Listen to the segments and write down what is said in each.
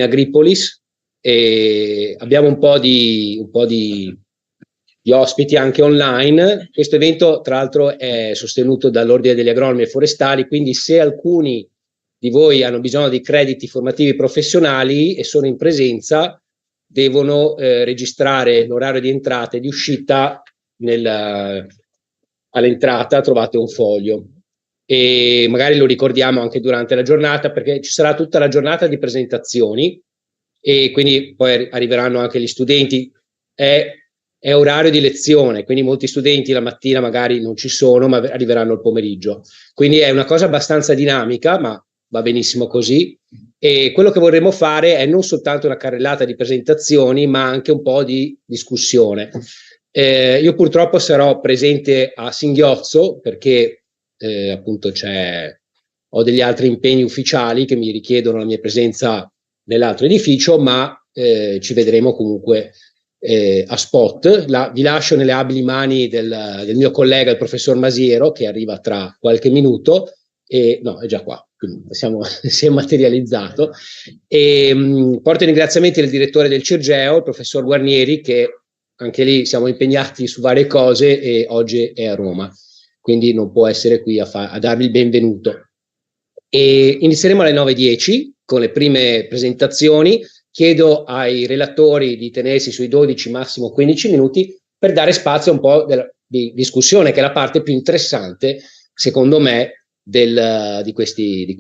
Agripolis e abbiamo un po' di ospiti anche online. Questo evento tra l'altro è sostenuto dall'Ordine degli Agronomi e Forestali, quindi se alcuni di voi hanno bisogno di crediti formativi professionali e sono in presenza, devono registrare l'orario di entrata e di uscita. All'entrata trovate un foglio e magari lo ricordiamo anche durante la giornata, perché ci sarà tutta la giornata di presentazioni e quindi poi arriveranno anche gli studenti. È orario di lezione, quindi molti studenti la mattina magari non ci sono, ma arriveranno il pomeriggio. Quindi è una cosa abbastanza dinamica, ma va benissimo così. E quello che vorremmo fare è non soltanto una carrellata di presentazioni, ma anche un po' di discussione. Io purtroppo sarò presente a singhiozzo perché appunto ho degli altri impegni ufficiali che mi richiedono la mia presenza nell'altro edificio, ma ci vedremo comunque a spot. Vi lascio nelle abili mani del mio collega, il professor Masiero, che arriva tra qualche minuto. No, è già qua, quindi si è materializzato. Porto i ringraziamenti del direttore del Cirgeo, il professor Guarnieri, che anche lì siamo impegnati su varie cose e oggi è a Roma, quindi non può essere qui a darvi il benvenuto. E inizieremo alle 9:10 con le prime presentazioni. Chiedo ai relatori di tenersi sui 12, massimo 15 minuti per dare spazio a un po' di discussione, che è la parte più interessante, secondo me, di questi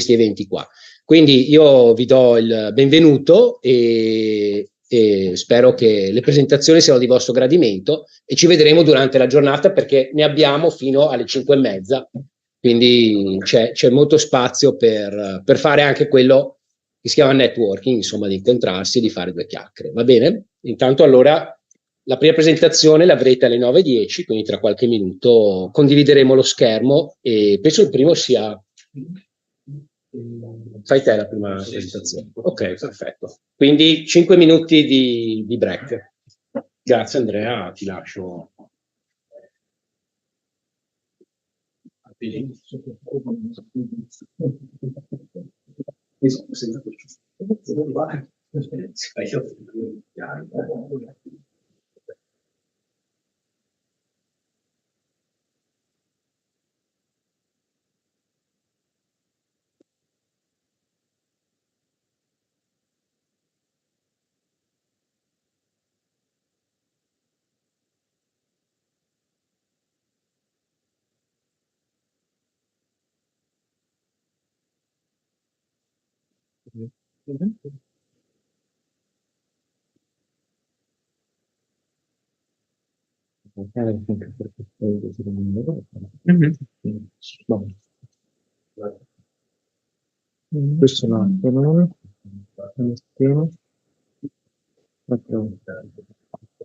eventi qua. Quindi io vi do il benvenuto e spero che le presentazioni siano di vostro gradimento e ci vedremo durante la giornata perché ne abbiamo fino alle 5:30, quindi c'è molto spazio per fare anche quello che si chiama networking, insomma, di incontrarsi e di fare due chiacchiere. Va bene? Intanto allora la prima presentazione l'avrete alle 9:10, quindi tra qualche minuto condivideremo lo schermo e penso il primo sia... Fai te la prima presentazione. Ok, perfetto. Quindi 5 minuti di break. Grazie Andrea, ti lascio. Questo no,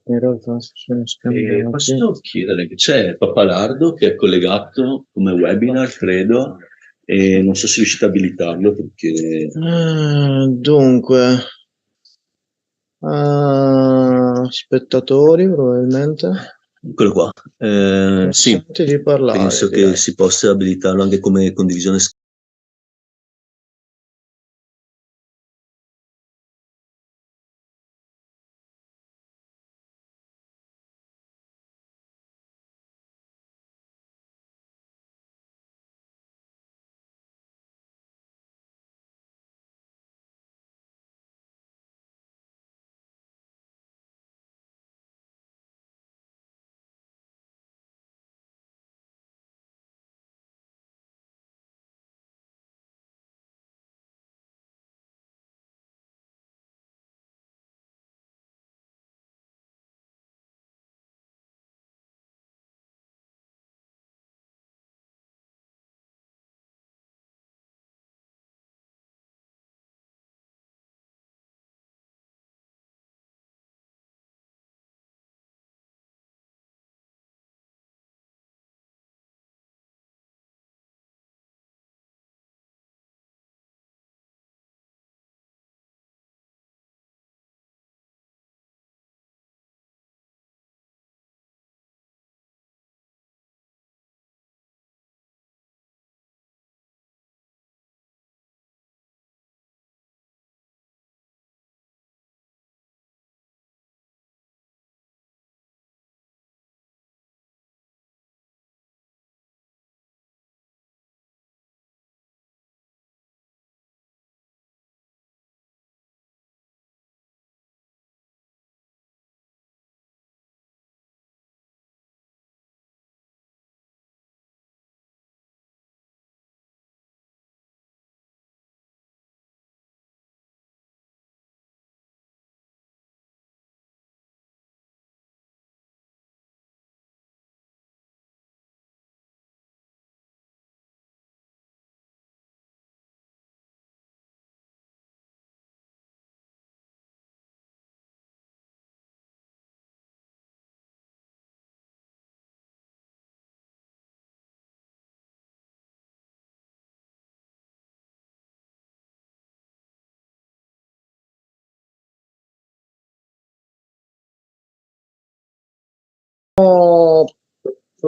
in realtà sono scambiati. Posso chiedere che c'è Papalardo che è collegato come webinar, credo, e non so se riuscite a abilitarlo perché... Dunque, spettatori probabilmente. Eccolo qua. Sì, Di parlare, penso direi. che si possa abilitarlo anche come condivisione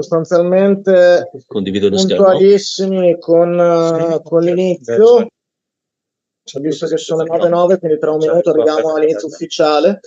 sostanzialmente Condivido lo schermo. puntualissimi con l'inizio, visto che sono le 9:09, quindi tra un minuto arriviamo all'inizio ufficiale.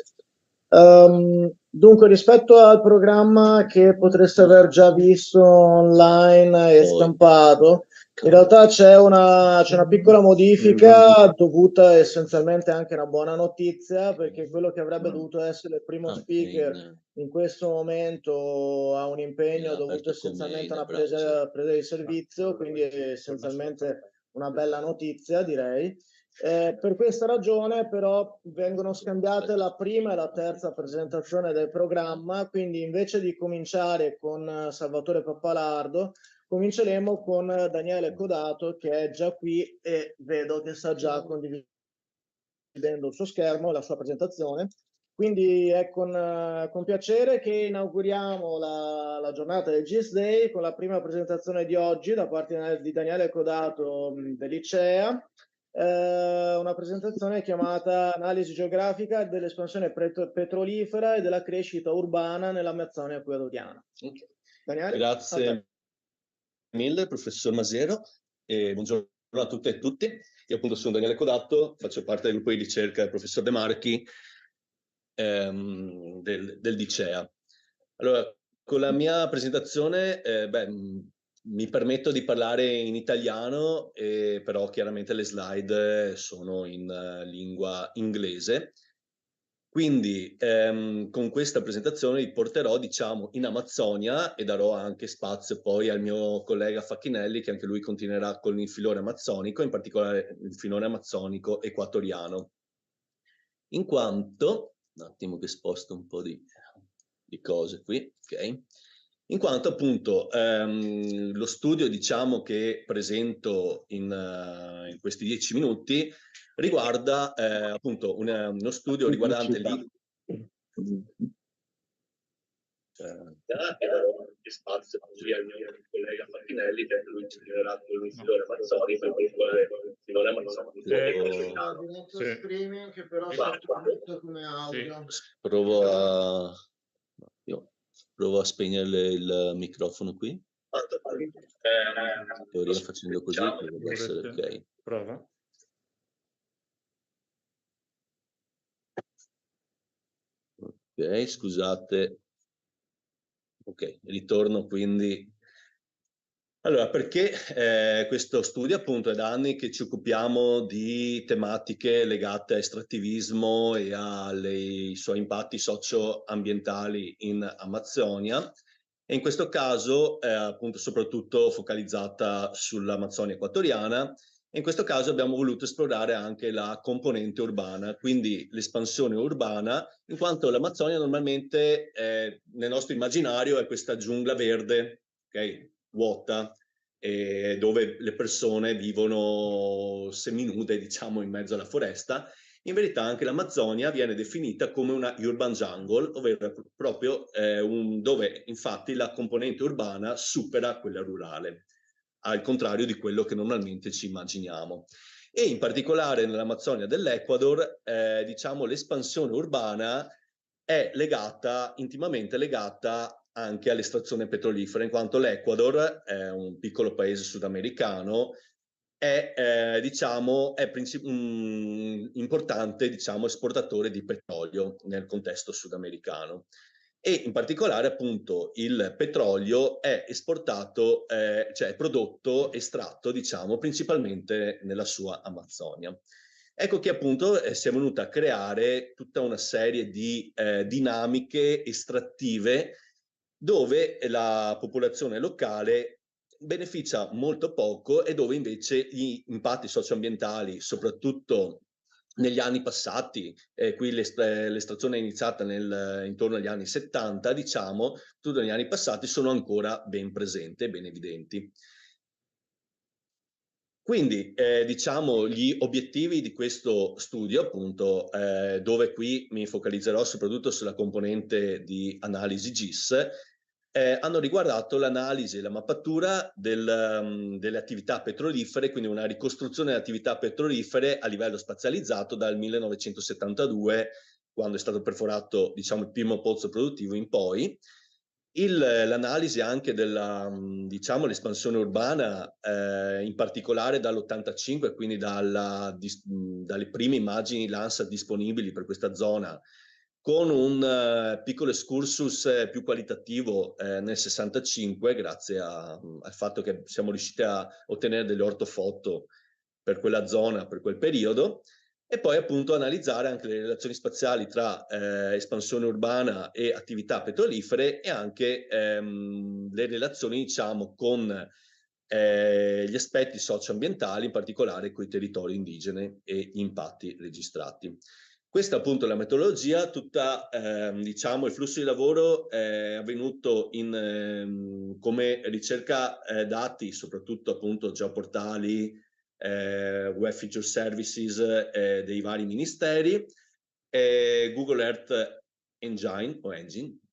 Dunque, rispetto al programma che potreste aver già visto online e stampato, in realtà c'è una piccola modifica dovuta essenzialmente anche a una buona notizia, perché quello che avrebbe dovuto essere il primo speaker in questo momento ha un impegno dovuto essenzialmente a una presa di servizio, quindi è essenzialmente una bella notizia, direi. Per questa ragione però vengono scambiate la prima e la terza presentazione del programma, quindi invece di cominciare con Salvatore Pappalardo, cominceremo con Daniele Codato, che è già qui e vedo che sta già condividendo il suo schermo e la sua presentazione. Quindi è con piacere che inauguriamo la giornata del GISday con la prima presentazione di oggi da parte di Daniele Codato dell'ICEA. Una presentazione chiamata Analisi geografica dell'espansione petrolifera e della crescita urbana nell'Amazzonia acquedottiana. Okay. Daniele, grazie mille, professor Masero, e buongiorno a tutte e tutti. Io appunto sono Daniele Codato, faccio parte del gruppo di ricerca del professor De Marchi del licea. Allora, con la mia presentazione mi permetto di parlare in italiano, però chiaramente le slide sono in lingua inglese. Quindi con questa presentazione vi porterò, diciamo, in Amazzonia e darò anche spazio poi al mio collega Facchinelli, che anche lui continuerà con il filone amazzonico, in particolare il filone amazzonico equatoriano. In quanto, un attimo che sposto un po' di cose qui, ok? In quanto appunto lo studio, diciamo, che presento in questi 10 minuti riguarda appunto uno studio riguardante spazio così al mio collega Facchinelli, che lui ci genererà con il filone amazzonico, in particolare il filone amazzonico. Streaming che però sta tutto come audio. Provo a spegnere il microfono qui. In teoria facendo così dovrebbe essere ok. Prova. Ok, scusate. Ok, ritorno quindi. Allora, perché questo studio appunto è da anni che ci occupiamo di tematiche legate a estrattivismo e ai suoi impatti socio-ambientali in Amazzonia, e in questo caso appunto soprattutto focalizzata sull'Amazzonia equatoriana. E in questo caso abbiamo voluto esplorare anche la componente urbana, quindi l'espansione urbana, in quanto l'Amazzonia normalmente nel nostro immaginario è questa giungla verde, ok? Vuota, dove le persone vivono seminude, diciamo, in mezzo alla foresta. In verità anche l'Amazzonia viene definita come una urban jungle, ovvero proprio dove infatti la componente urbana supera quella rurale, al contrario di quello che normalmente ci immaginiamo. E in particolare nell'Amazzonia dell'Ecuador, diciamo, l'espansione urbana è intimamente legata anche all'estrazione petrolifera, in quanto l'Ecuador è un piccolo paese sudamericano, è importante, diciamo, esportatore di petrolio nel contesto sudamericano. E in particolare appunto il petrolio è esportato, cioè è prodotto, estratto, diciamo, principalmente nella sua Amazzonia. Ecco che appunto si è venuta a creare tutta una serie di dinamiche estrattive dove la popolazione locale beneficia molto poco e dove invece gli impatti socioambientali, soprattutto negli anni passati, qui l'estrazione è iniziata intorno agli anni 70, diciamo, tutti negli anni passati sono ancora ben presenti e ben evidenti. Quindi, diciamo, gli obiettivi di questo studio, appunto, dove qui mi focalizzerò soprattutto sulla componente di analisi GIS, hanno riguardato l'analisi e la mappatura delle attività petrolifere, quindi una ricostruzione delle attività petrolifere a livello spazializzato dal 1972, quando è stato perforato, diciamo, il primo pozzo produttivo in poi, L'analisi anche della, diciamo, l'espansione urbana, in particolare dall'85, quindi dalle prime immagini Landsat disponibili per questa zona, con un piccolo excursus più qualitativo nel 65, grazie al fatto che siamo riusciti a ottenere delle ortofoto per quella zona, per quel periodo, e poi appunto analizzare anche le relazioni spaziali tra espansione urbana e attività petrolifere, e anche le relazioni, diciamo, con gli aspetti socio-ambientali, in particolare con i territori indigeni e gli impatti registrati. Questa appunto è la metodologia. Tutta, diciamo, il flusso di lavoro è avvenuto come ricerca dati, soprattutto appunto geoportali, web feature services dei vari ministeri, Google Earth Engine,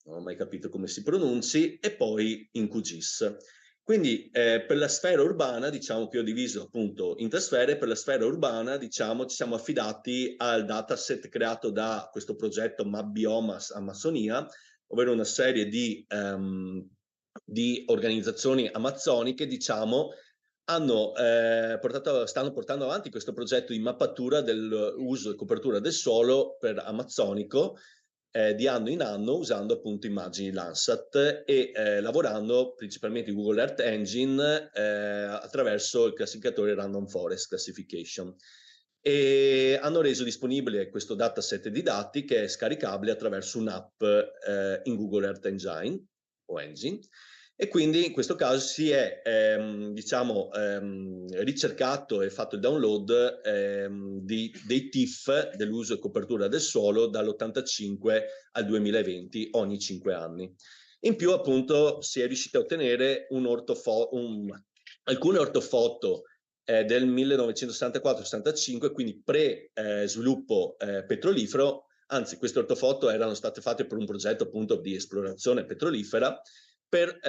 non ho mai capito come si pronunci, e poi in QGIS. Quindi per la sfera urbana, diciamo che ho diviso appunto in 3 sfere. Per la sfera urbana, diciamo, ci siamo affidati al dataset creato da questo progetto Map Biomas Amazzonia, ovvero una serie di organizzazioni amazzoniche, diciamo, stanno portando avanti questo progetto di mappatura dell'uso e copertura del suolo per amazzonico di anno in anno, usando appunto immagini Landsat e lavorando principalmente in Google Earth Engine attraverso il classificatore Random Forest Classification. E hanno reso disponibile questo dataset di dati, che è scaricabile attraverso un'app in Google Earth Engine o Engine. E quindi in questo caso si è diciamo, ricercato e fatto il download dei TIF dell'uso e copertura del suolo dall'85 al 2020 ogni 5 anni. In più appunto si è riusciti a ottenere alcune ortofoto del 1964-65, quindi pre-sviluppo petrolifero. Anzi, queste ortofoto erano state fatte per un progetto appunto di esplorazione petrolifera per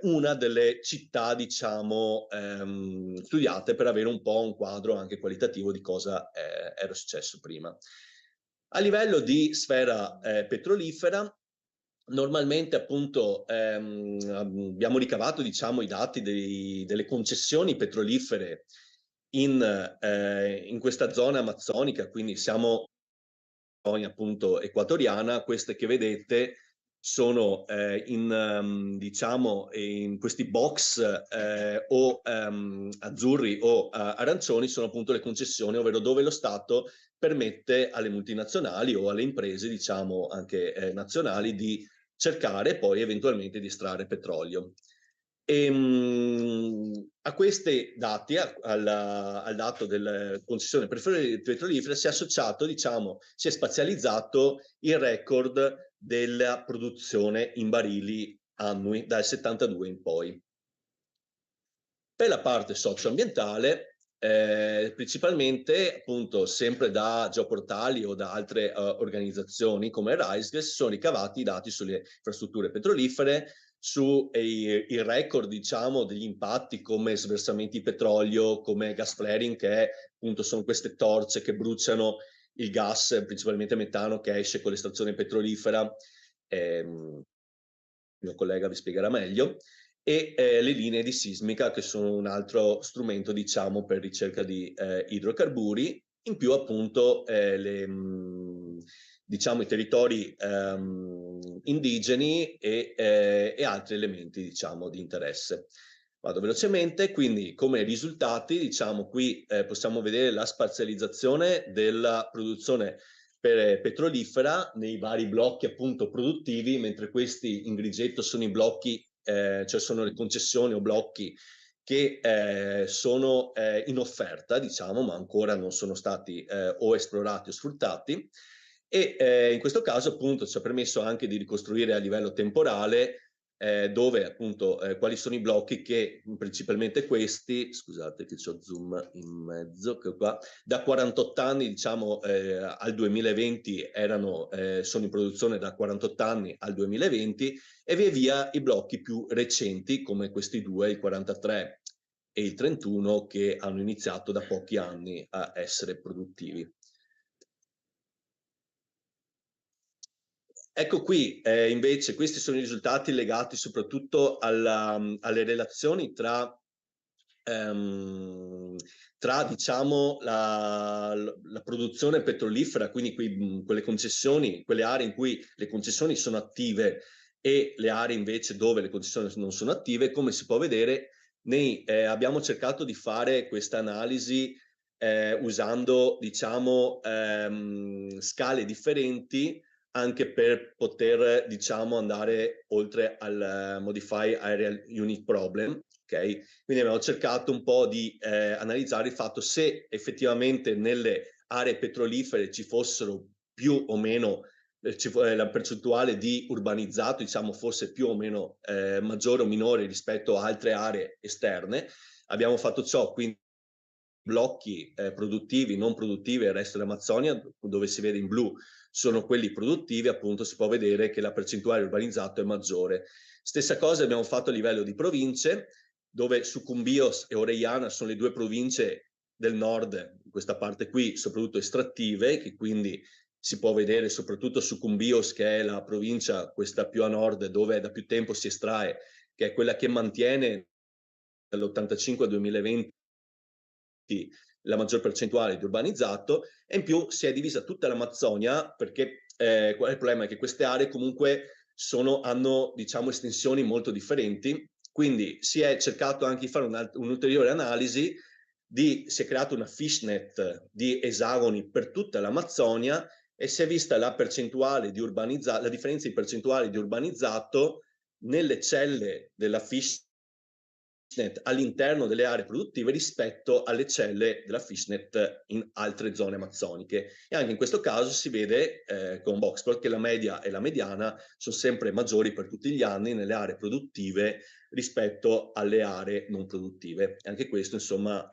una delle città, diciamo, studiate, per avere un po' un quadro anche qualitativo di cosa era successo prima. A livello di sfera petrolifera, normalmente appunto abbiamo ricavato, diciamo, i dati delle concessioni petrolifere in questa zona amazzonica, quindi siamo appunto equatoriana. Queste che vedete sono diciamo, in questi box o azzurri o arancioni, sono appunto le concessioni, ovvero dove lo Stato permette alle multinazionali o alle imprese, diciamo anche nazionali, di cercare e poi eventualmente di estrarre petrolio. A questi dati, al dato della concessione petrolifera, si è associato, diciamo, si è spazializzato il record della produzione in barili annui dal 72 in poi. Per la parte socio-ambientale, principalmente appunto sempre da geoportali o da altre organizzazioni come RISE, sono ricavati i dati sulle infrastrutture petrolifere, su il record, diciamo, degli impatti come sversamenti di petrolio, come gas flaring, che appunto sono queste torce che bruciano il gas, principalmente metano, che esce con l'estrazione petrolifera. Il mio collega vi spiegherà meglio. E le linee di sismica, che sono un altro strumento, diciamo, per ricerca di idrocarburi. In più appunto diciamo, i territori indigeni e altri elementi, diciamo, di interesse. Vado velocemente. Quindi come risultati, diciamo, qui possiamo vedere la spazializzazione della produzione petrolifera nei vari blocchi appunto produttivi, mentre questi in grigetto sono i blocchi, cioè sono le concessioni o blocchi che sono in offerta, diciamo, ma ancora non sono stati o esplorati o sfruttati. E in questo caso appunto ci ha permesso anche di ricostruire a livello temporale dove appunto quali sono i blocchi che principalmente questi, scusate che c'ho zoom in mezzo, che qua da 48 anni, diciamo, al 2020 sono in produzione da 48 anni al 2020, e via via i blocchi più recenti come questi due, il 43 e il 31, che hanno iniziato da pochi anni a essere produttivi. Ecco qui, invece, questi sono i risultati legati soprattutto alle relazioni tra diciamo, la produzione petrolifera, quindi quelle concessioni, quelle aree in cui le concessioni sono attive e le aree invece dove le concessioni non sono attive. Come si può vedere, abbiamo cercato di fare questa analisi usando, diciamo, scale differenti, anche per poter, diciamo, andare oltre al Modify Area Unit Problem, ok? Quindi abbiamo cercato un po' di analizzare il fatto se effettivamente nelle aree petrolifere ci fossero più o meno, la percentuale di urbanizzato, diciamo, fosse più o meno maggiore o minore rispetto a altre aree esterne. Abbiamo fatto ciò, quindi blocchi produttivi, non produttivi, il resto dell'Amazzonia, dove si vede in blu sono quelli produttivi, appunto si può vedere che la percentuale urbanizzato è maggiore. Stessa cosa abbiamo fatto a livello di province, dove Sucumbios e Orellana sono le due province del nord, in questa parte qui, soprattutto estrattive, che quindi si può vedere soprattutto Sucumbios, che è la provincia, questa più a nord, dove da più tempo si estrae, che è quella che mantiene dall'85 al 2020 la maggior percentuale di urbanizzato, e in più si è divisa tutta l'Amazzonia, perché qual è il problema? È che queste aree comunque hanno, diciamo, estensioni molto differenti, quindi si è cercato anche di fare un'ulteriore analisi, si è creato una fishnet di esagoni per tutta l'Amazzonia e si è vista la percentuale di urbanizzato, la differenza di percentuale di urbanizzato nelle celle della fishnet all'interno delle aree produttive rispetto alle celle della fishnet in altre zone amazzoniche. E anche in questo caso si vede con Boxplot che la media e la mediana sono sempre maggiori per tutti gli anni nelle aree produttive rispetto alle aree non produttive. E anche questo, insomma,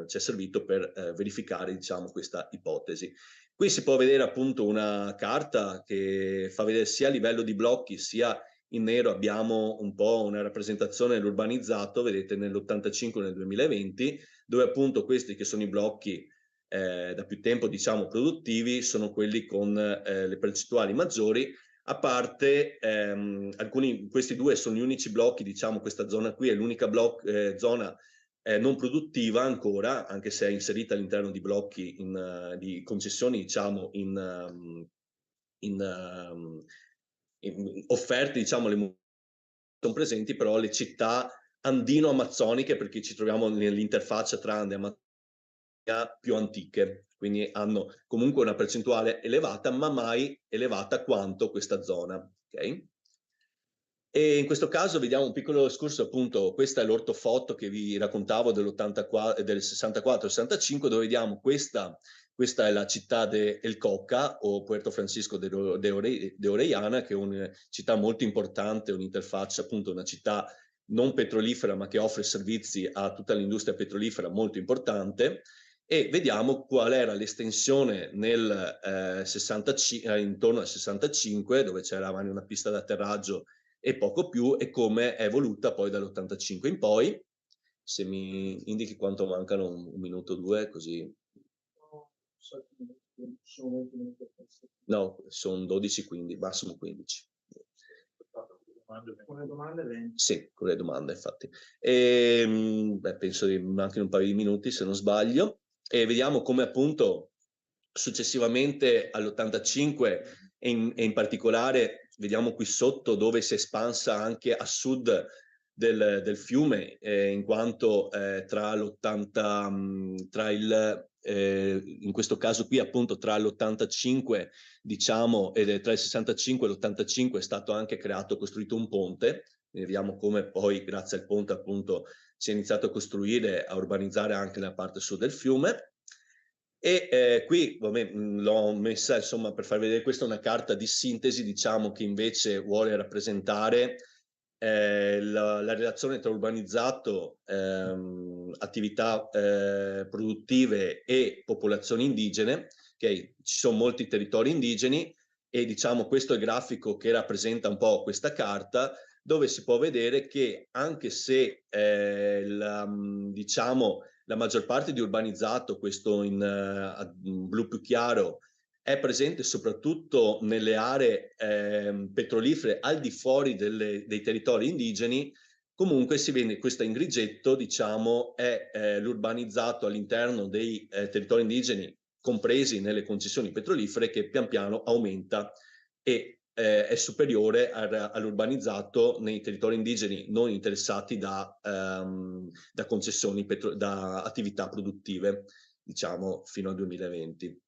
ci è servito per verificare, diciamo, questa ipotesi. Qui si può vedere appunto una carta che fa vedere sia a livello di blocchi sia in nero abbiamo un po' una rappresentazione dell'urbanizzato, vedete nell'85 e nel 2020, dove appunto questi che sono i blocchi da più tempo, diciamo, produttivi, sono quelli con le percentuali maggiori, a parte questi due sono gli unici blocchi, diciamo, questa zona qui è l'unica zona non produttiva ancora, anche se è inserita all'interno di blocchi di concessioni, diciamo, offerte, diciamo, sono presenti però le città andino-amazzoniche, perché ci troviamo nell'interfaccia tra Ande e Amazzonia più antiche, quindi hanno comunque una percentuale elevata, ma mai elevata quanto questa zona. Okay? E in questo caso vediamo un piccolo escurso, appunto, questa è l'ortofoto che vi raccontavo del 64-65, dove vediamo questa è la città de El Coca o Puerto Francisco de Orellana, che è una città molto importante, un'interfaccia, appunto una città non petrolifera ma che offre servizi a tutta l'industria petrolifera molto importante. E vediamo qual era l'estensione nel 65, intorno al 65, dove c'era una pista d'atterraggio e poco più, e come è evoluta poi dall'85 in poi. Se mi indichi quanto mancano, un minuto o due, così. No, sono 12, quindi massimo 15. Con le domande? Sì, con le domande, infatti. Penso che manchino un paio di minuti, se non sbaglio. E vediamo come appunto successivamente all'85 e in particolare vediamo qui sotto dove si è espansa anche a sud del fiume, in quanto in questo caso qui appunto tra l'85, diciamo, e tra il 65 e l'85 è stato anche costruito un ponte. Vediamo come poi grazie al ponte appunto si è iniziato a costruire, a urbanizzare anche nella parte sud del fiume. E qui l'ho messa, insomma, per far vedere, questa è una carta di sintesi, diciamo, che invece vuole rappresentare la relazione tra urbanizzato, attività produttive e popolazioni indigene. Okay? Ci sono molti territori indigeni e, diciamo, questo è il grafico che rappresenta un po' questa carta, dove si può vedere che anche se diciamo la maggior parte di urbanizzato, questo in blu più chiaro, è presente soprattutto nelle aree petrolifere al di fuori dei territori indigeni. Comunque si vede questo in griggetto, diciamo, è l'urbanizzato all'interno dei territori indigeni compresi nelle concessioni petrolifere, che pian piano aumenta e è superiore all'urbanizzato nei territori indigeni non interessati da concessioni, da attività produttive, diciamo, fino al 2020.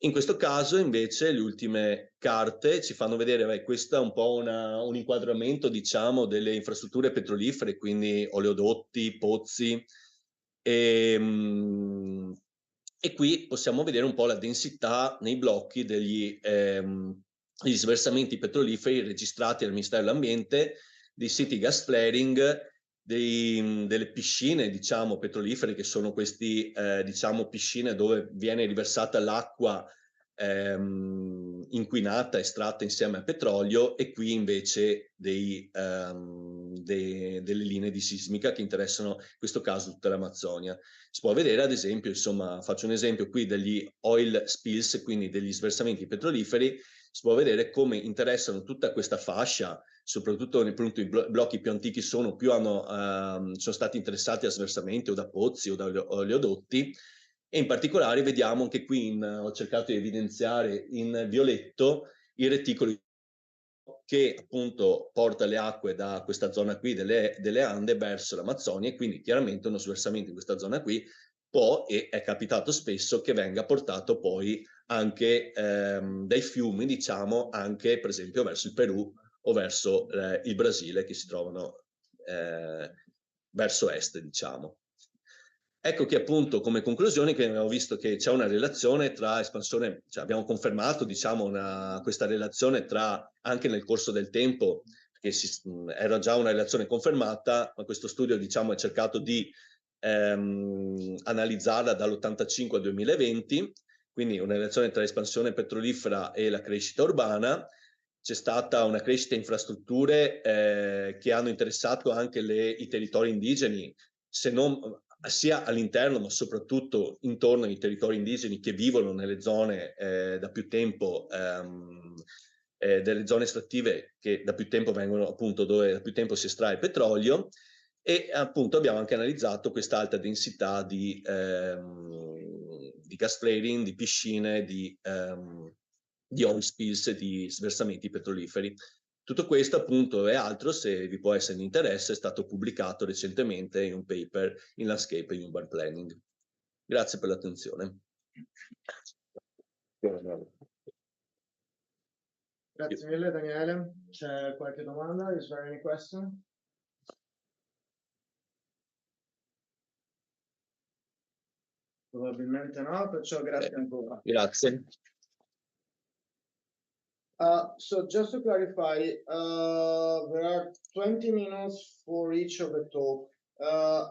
In questo caso invece le ultime carte ci fanno vedere, questo è un po' un inquadramento, diciamo, delle infrastrutture petrolifere, quindi oleodotti, pozzi, e qui possiamo vedere un po' la densità nei blocchi degli sversamenti petroliferi registrati dal Ministero dell'Ambiente, dei siti gas flaring, delle piscine, diciamo, petrolifere, che sono questi, diciamo, piscine dove viene riversata l'acqua inquinata, estratta insieme al petrolio, e qui invece delle linee di sismica che interessano in questo caso tutta l'Amazzonia. Si può vedere ad esempio, insomma, faccio un esempio qui degli oil spills, quindi degli sversamenti petroliferi. Si può vedere come interessano tutta questa fascia, soprattutto appunto i blocchi più antichi sono stati interessati a sversamenti o da pozzi o da oleodotti, e in particolare vediamo anche qui, ho cercato di evidenziare in violetto i reticoli che appunto porta le acque da questa zona qui delle Ande verso l'Amazzonia, e quindi chiaramente uno sversamento in questa zona qui può, e è capitato spesso, che venga portato poi anche dai fiumi, diciamo, anche per esempio verso il Perù o verso il Brasile, che si trovano verso est, diciamo. Ecco che appunto come conclusione che abbiamo visto che c'è una relazione tra espansione, cioè abbiamo confermato, diciamo, questa relazione anche nel corso del tempo, che era già una relazione confermata, ma questo studio, diciamo, ha cercato di analizzarla dall'85 al 2020, quindi una relazione tra espansione petrolifera e la crescita urbana. C'è stata una crescita in infrastrutture che hanno interessato anche i territori indigeni, se non sia all'interno ma soprattutto intorno ai territori indigeni che vivono nelle zone da più tempo, delle zone estrattive che da più tempo vengono, appunto, dove da più tempo si estrae petrolio, e appunto abbiamo anche analizzato questa alta densità di gas flaring, di piscine, di oil spills e di sversamenti petroliferi. Tutto questo appunto e altro, se vi può essere di interesse, è stato pubblicato recentemente in un paper in Landscape e Urban Planning. Grazie per l'attenzione. Grazie mille Daniele. C'è qualche domanda? Is there any question? Probabilmente no, perciò grazie ancora. Grazie. So just to clarify, there are 20 minutes for each of the talk.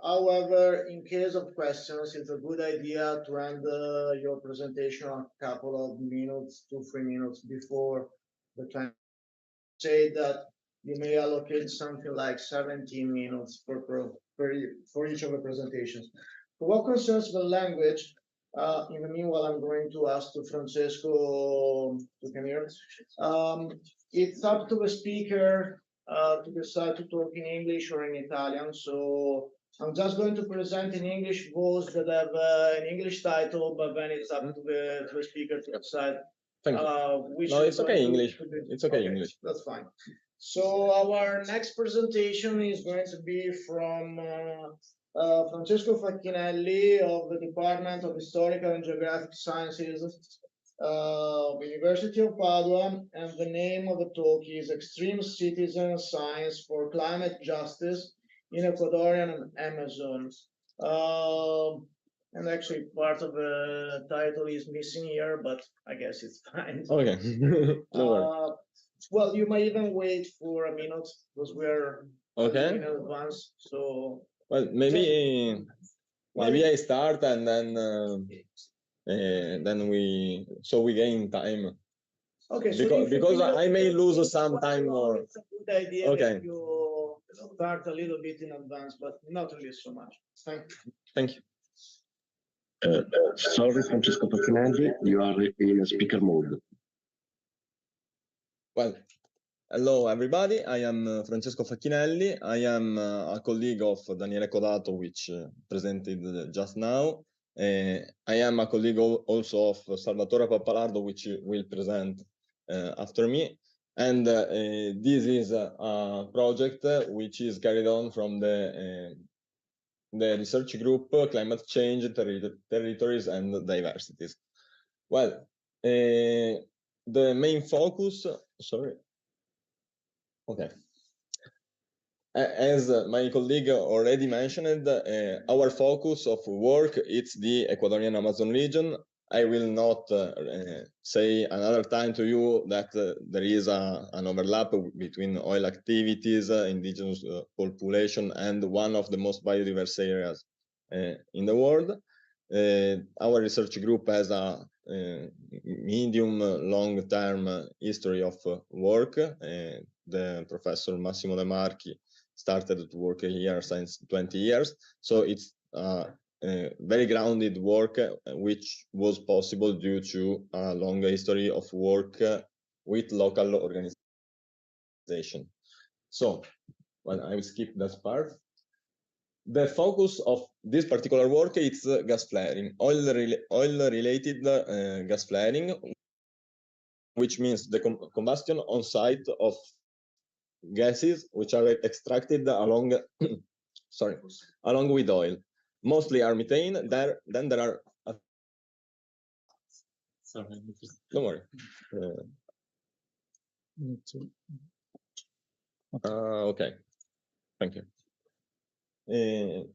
However, in case of questions, it's a good idea to end your presentation a couple of minutes, 2-3 minutes before the time. Say that you may allocate something like 17 minutes for each of the presentations. For what concerns the language, in the meanwhile, I'm going to ask to Francesco to come here. It's up to the speaker to decide to talk in English or in Italian. So I'm just going to present in English those that have an English title, but then it's up to the speaker to decide. Thank you. No, it's okay English. It's okay English. That's fine. So our next presentation is going to be from Francesco Facchinelli of the Department of Historical and Geographic Sciences, University of Padova, and the name of the talk is Extreme Citizen Science for Climate Justice in Ecuadorian Amazon. And actually part of the title is missing here, but I guess it's fine. Okay. No well, you might even wait for a minute because we're okay in advance. So well, maybe I start and then we gain time. Okay. Because I may lose some time more. It's a good idea okay. If you start a little bit in advance, but not really so much. Thank you. Thank you. Sorry, Francesco Faccinelli, you are in speaker mode. Well, hello everybody, I am Francesco Facchinelli. I am a colleague of Daniele Codato, which presented just now. I am a colleague also of Salvatore Pappalardo, which will present after me. And this is a project which is carried on from the research group Climate Change, Territories and Diversities. Well, the main focus, sorry. Okay. As my colleague already mentioned, our focus of work is the Ecuadorian Amazon region. I will not say another time to you that there is an overlap between oil activities, indigenous population, and one of the most biodiverse areas in the world. Our research group has a medium long-term history of work. The Professor Massimo De Marchi started to work here since 20 years. So it's very grounded work, which was possible due to a long history of work with local organization. So, well, I will skip that part. The focus of this particular work is gas flaring, oil-related gas flaring, which means the combustion on site of gases which are extracted along, along with oil. Mostly are methane. Then there are. Don't worry. Okay. Thank you. There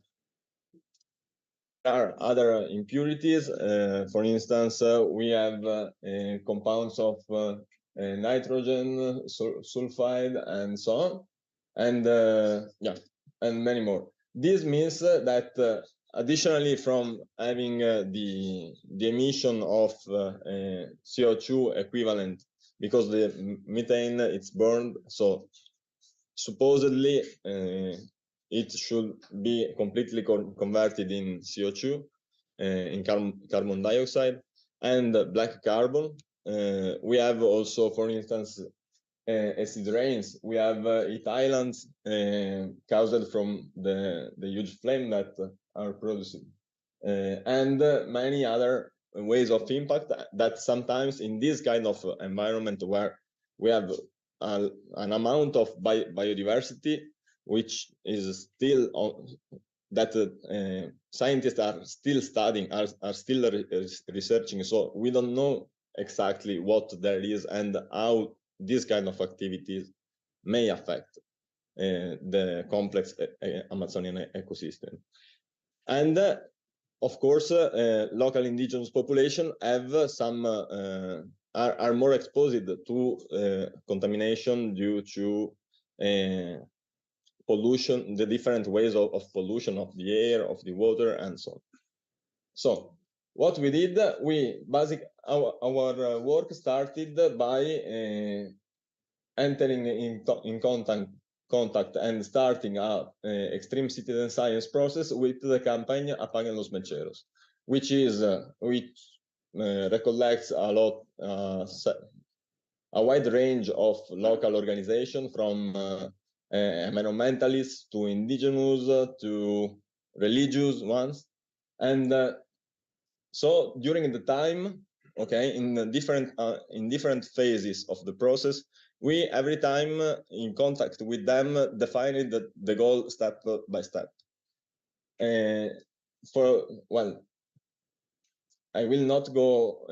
are other impurities. For instance, we have compounds of nitrogen, sulfide, and so on, and yeah, and many more. This means that additionally from having the emission of CO2 equivalent, because the methane it's burned, so supposedly it should be completely converted in CO2, in carbon dioxide and black carbon. We have also, for instance, acid rains. We have heat islands caused from the huge flame that are produced, and many other ways of impact that sometimes in this kind of environment where we have an amount of biodiversity which is still on, that scientists are still studying, are still researching. So we don't know exactly what there is and how these kind of activities may affect the complex Amazonian ecosystem. And of course, local indigenous population have some are more exposed to contamination due to pollution, the different ways of pollution of the air, of the water, and so on. So what we did, our work started by entering in contact and starting a extreme citizen science process with the campaign Apaguen los Mecheros, which recollects a wide range of local organizations from environmentalists to indigenous to religious ones. And so during the time, okay, in different phases of the process, we every time in contact with them defined the goal step by step. Well, I will not go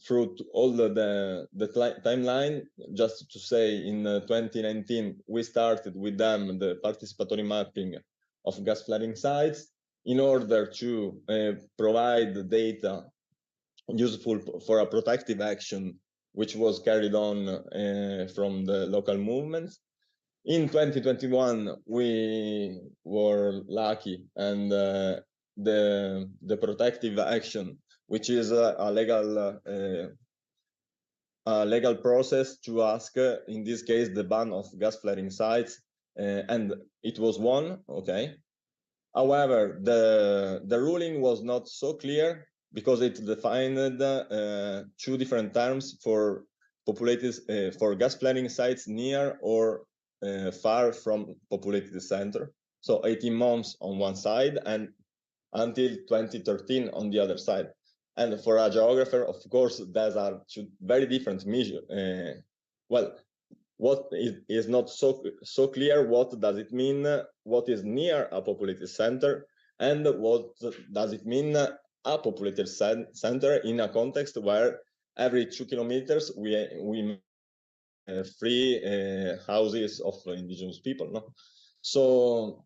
through all the timeline. Just to say, in 2019 we started with them the participatory mapping of gas flaring sites in order to provide data useful for a protective action which was carried on from the local movements. In 2021 we were lucky, and the protective action, which is a legal process to ask, in this case, the ban of gas flaring sites, and it was won. Okay, However, the ruling was not so clear because it defined two different terms for populated for gas flaring sites near or far from populated center. So 18 months on one side and until 2013 on the other side. And for a geographer, of course, those are two very different measures. Well, what is not so clear, what does it mean, what is near a populated center, and what does it mean a populated center in a context where every 2 kilometers we free houses of indigenous people, no? So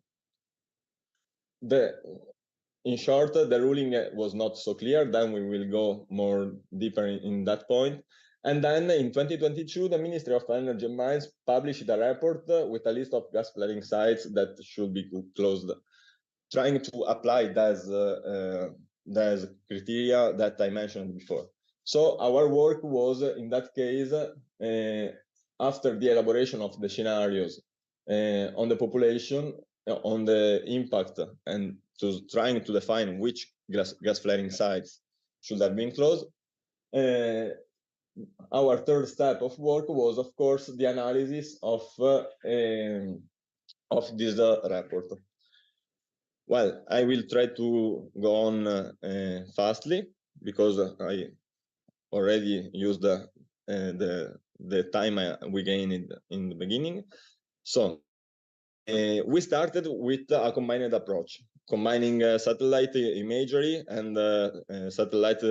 in short, the ruling was not so clear. Then we will go more deeper in that point. And then in 2022, the Ministry of Energy and Mines published a report with a list of gas flaring sites that should be closed, trying to apply those criteria that I mentioned before. So our work was, in that case, after the elaboration of the scenarios on the population, on the impact, and trying to define which gas flaring sites should have been closed, our third step of work was, of course, the analysis of this report. Well, I will try to go on fastly because I already used the time we gained in the beginning. So we started with a combined approach, combining satellite imagery and satellite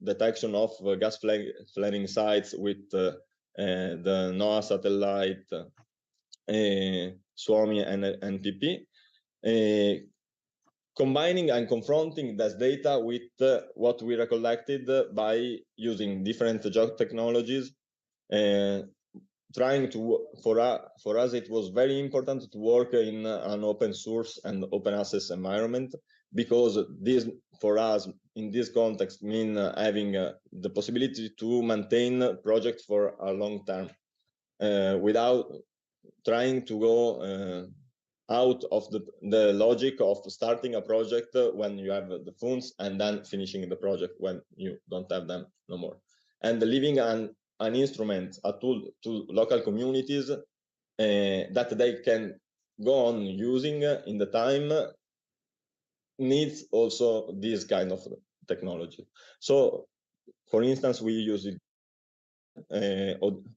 detection of gas flaring sites with the NOAA satellite, SWAMI and NPP, combining and confronting this data with what we recollected by using different geo technologies, trying to, for us, it was very important to work in an open source and open access environment, because this, for us, in this context, mean having the possibility to maintain project for a long term, without trying to go out of the logic of starting a project when you have the funds and then finishing the project when you don't have them no more. And leaving an instrument, a tool to local communities that they can go on using in the time, needs also this kind of technology. So, for instance, we use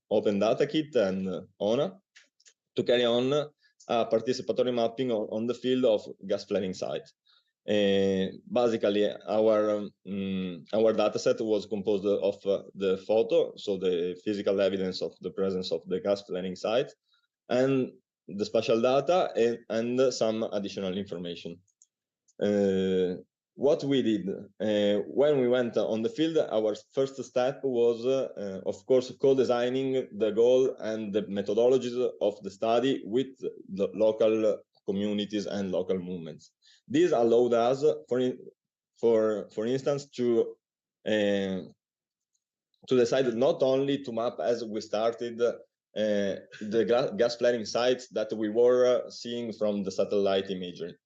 Open Data Kit and ONA to carry on participatory mapping on the field of gas flaring sites. Basically, our dataset was composed of the photo, so the physical evidence of the presence of the gas flaring site, and the spatial data and some additional information. What we did when we went on the field, our first step was, of course, co-designing the goal and the methodologies of the study with the local communities and local movements. This allowed us, for instance, to decide not only to map, as we started, the gas flaring sites that we were seeing from the satellite imagery,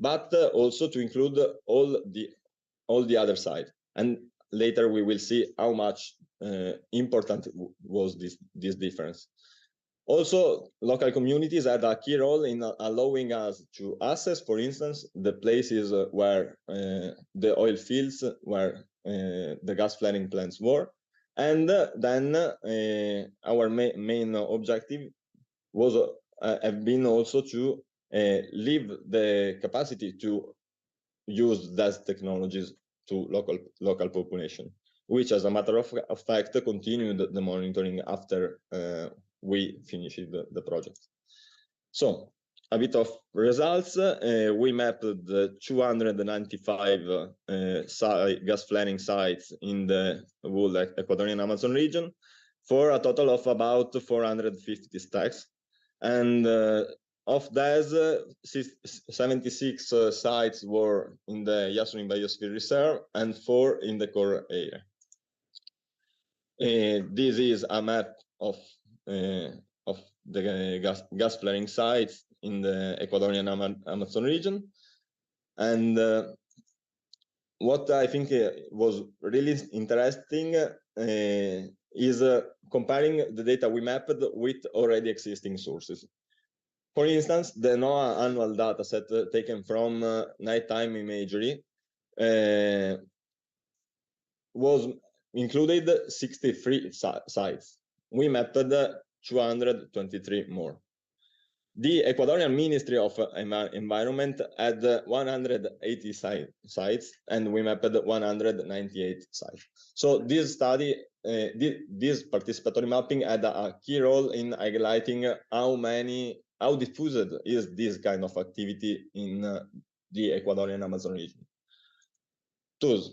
but also to include all the other side. And later we will see how much important was this difference. Also, local communities had a key role in allowing us to access, for instance, the places where the oil fields, where the gas flaring plants were. And then our main objective was have been also to leave the capacity to use those technologies to local population, which, as a matter of fact, continued the monitoring after we finished the project. So, a bit of results. We mapped the 295 gas flaring sites in the whole Ecuadorian Amazon region for a total of about 450 stacks. And of those, 76 sites were in the Yasunin Biosphere Reserve and 4 in the core area. This is a map of the gas flaring sites in the Ecuadorian Amazon region. And what I think was really interesting is comparing the data we mapped with already existing sources. For instance, the NOAA annual dataset taken from nighttime imagery was included 63 sites. We mapped 223 more. The Ecuadorian Ministry of Environment had 180 sites, and we mapped 198 sites. So this study, this participatory mapping had a key role in highlighting how diffused is this kind of activity in the Ecuadorian Amazon region. Thus,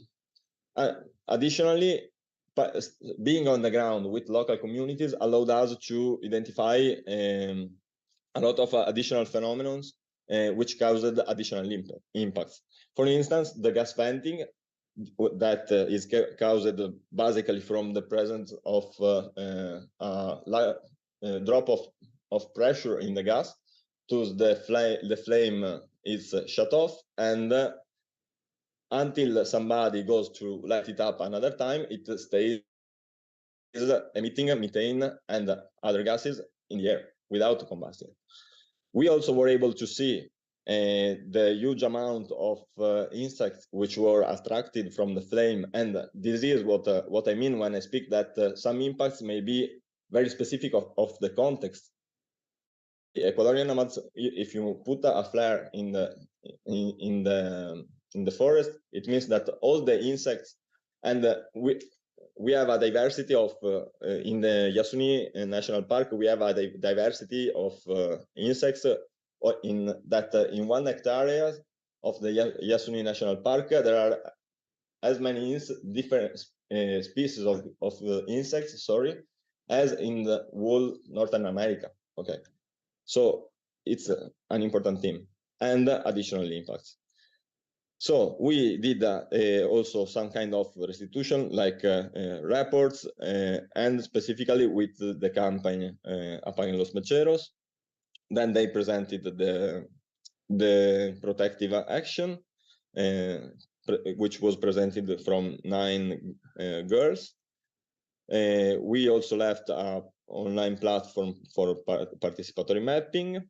additionally, being on the ground with local communities allowed us to identify a lot of additional phenomena which caused additional impacts. For instance, the gas venting that is caused basically from the presence of a drop of pressure in the gas. Thus, the flame is shut off, and until somebody goes to light it up another time, it stays emitting methane and other gases in the air without combustion. We also were able to see the huge amount of insects which were attracted from the flame, and this is what I mean when I speak that some impacts may be very specific of the context. The Ecuadorian Amazon, if you put a flare in the forest, it means that all the insects, and we have a diversity of in the Yasuni National Park, we have a diversity of insects in in 1 hectare of the Yasuni National Park there are as many different species of insects, sorry, as in the whole Northern America. Okay, so it's an important theme and additional impacts. So we did also some kind of restitution, like reports, and specifically with the campaign Apaguen los Mecheros. Then they presented the protective action, which was presented from 9 girls. We also left an online platform for participatory mapping.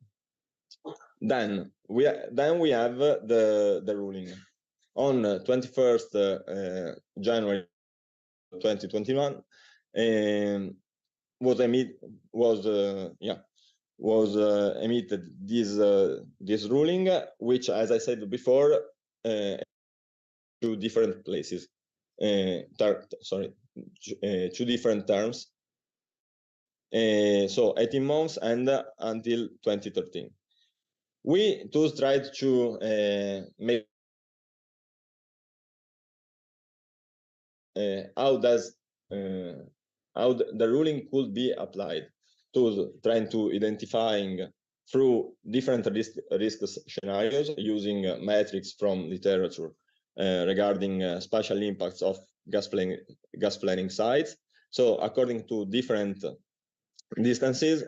Then we have the ruling on 21st January 2021. Was emitted this ruling, which, as I said before, 2 different places. 2 different terms. So 18 months and until 2013. We thus tried to make how the ruling could be applied, to trying to identifying through different risk scenarios using metrics from literature regarding spatial impacts of gas flaring sites. So according to different distances,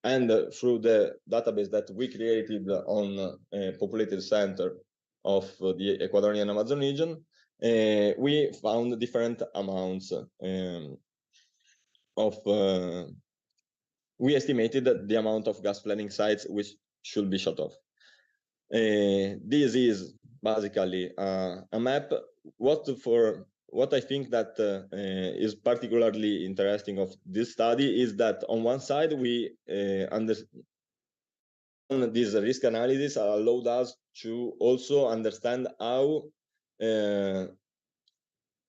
and through the database that we created on a populated center of the Ecuadorian Amazon region, we found different amounts we estimated the amount of gas flaring sites which should be shut off. This is basically a map. What I think that is particularly interesting of this study is that on one side we understand this risk analysis allowed us to also understand how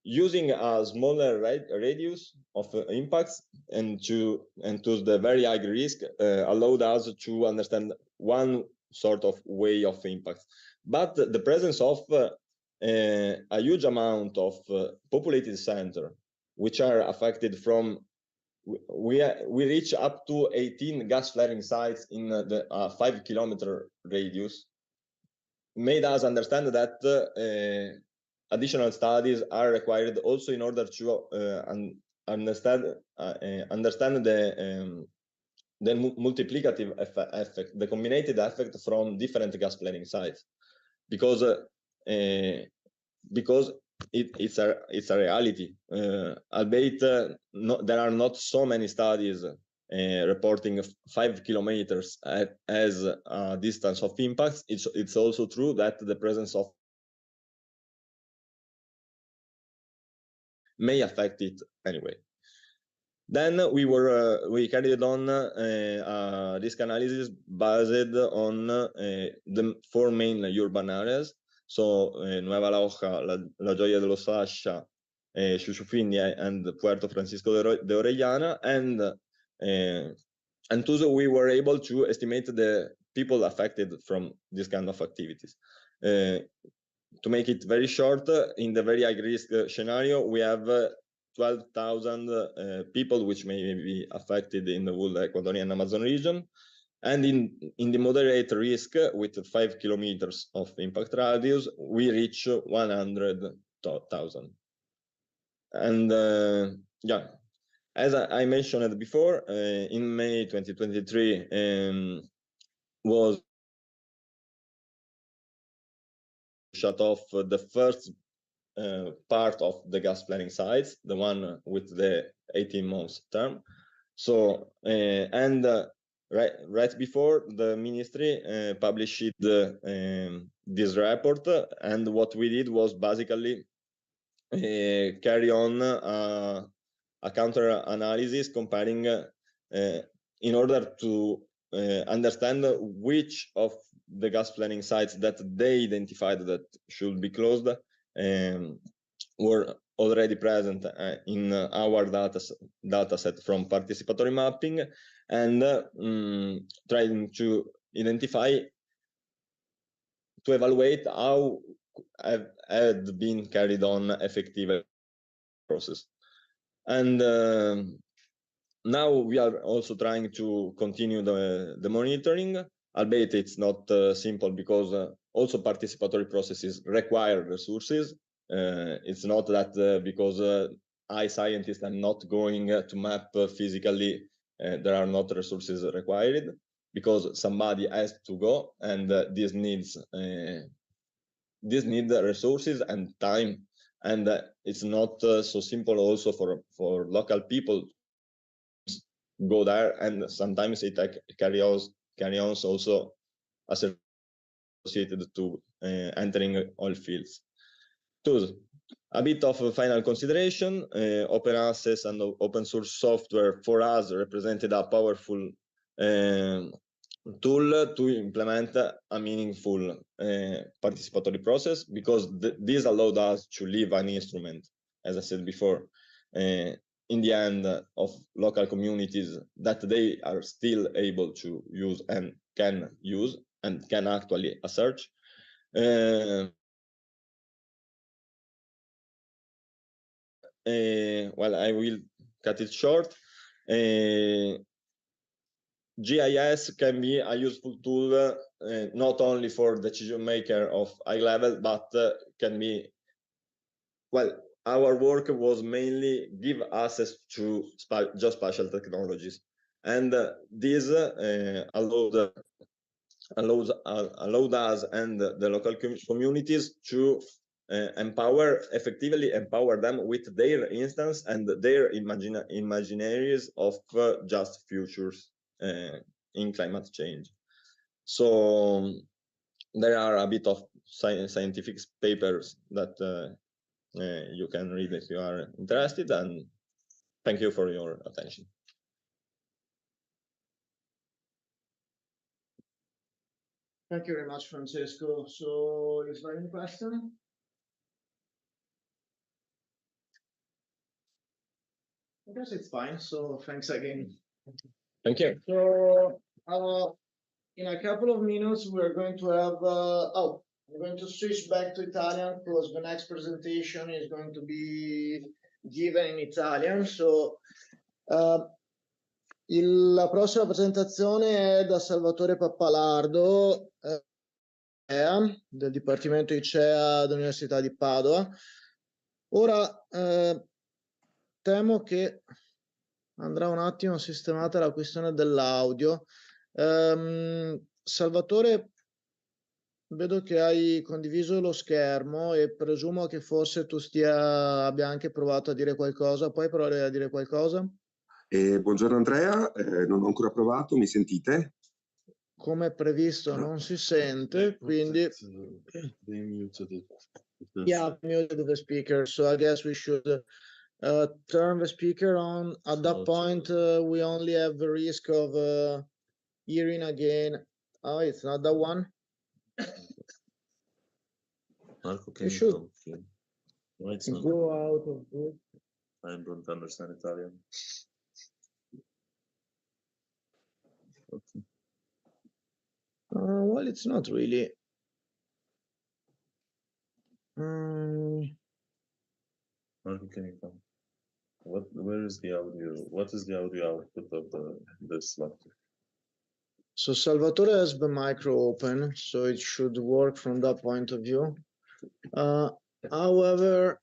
using a smaller radius of impacts and to the very high risk allowed us to understand one sort of way of impact. But the presence of a huge amount of populated center, which are affected from, we reach up to 18 gas flaring sites in the 5-kilometer radius, made us understand that additional studies are required also in order to understand the multiplicative effect, the combined effect from different gas flaring sites. Because because it's a reality. Albeit there are not so many studies reporting 5 kilometers as a distance of impacts. It's also true that the presence of may affect it anyway. Then we carried on risk analysis based on the 4 main urban areas. So Nueva La Hoja, La Gioia de los Fascia, Xuxufindi, and Puerto Francisco de Orellana, and thus we were able to estimate the people affected from this kind of activities. To make it very short, in the very high risk scenario, we have 12,000 people which may be affected in the whole Ecuadorian Amazon region. And in the moderate risk, with 5 kilometers of impact radius, we reach 100,000. And yeah, as I mentioned before, in May 2023 was shut off the first part of the gas flaring sites, the one with the 18 months term. So right before the ministry published this report, and what we did was basically carry on a counter analysis comparing in order to understand which of the gas flaring sites that they identified that should be closed were already present in our data set from participatory mapping, and trying to identify, to evaluate how had been carried on effective process. And now we are also trying to continue the monitoring, albeit it's not simple, because also participatory processes require resources. It's not that because I, scientists, am not going to map physically, there are not resources required, because somebody has to go, and this needs resources and time, and it's not so simple also for local people go there, and sometimes it carry on also associated to entering oil fields. So, a bit of a final consideration, open access and open source software for us represented a powerful tool to implement a meaningful participatory process, because this allowed us to leave an instrument, as I said before, in the hand of local communities that they are still able to use and can use and can actually assert. Well, I will cut it short. GIS can be a useful tool not only for decision maker of high level, but can be, well, our work was mainly give access to geospatial technologies, and this allowed us and the local communities to effectively empower them with their instance and their imaginaries of just futures in climate change. So there are a bit of scientific papers that you can read if you are interested, and thank you for your attention. Thank you very much, Francesco. So is there any question? I guess it's fine. So thanks again. Thank you. So in a couple of minutes, we're going to have, I'm going to switch back to Italian because the next presentation is going to be given in Italian. So la prossima presentazione è da Salvatore Pappalardo, del Dipartimento ICEA dell'Università di Padova. Ora temo che andrà un attimo sistemata la questione dell'audio. Salvatore vedo che hai condiviso lo schermo e presumo che forse tu abbia anche provato a dire qualcosa. Puoi provare a dire qualcosa? Buongiorno Andrea, non ho ancora provato, mi sentite? Come previsto non si sente, quindi yeah, muted the speaker, so I guess we should turn the speaker on. At that point, we only have the risk of hearing again. Oh, it's not that one. Marco, You should why it's not? go out of this. I don't understand Italian. Okay. Well, it's not really. Marco, can you come? Where is the audio? What is the audio output of this laptop? So Salvatore has the micro open, so it should work from that point of view. However,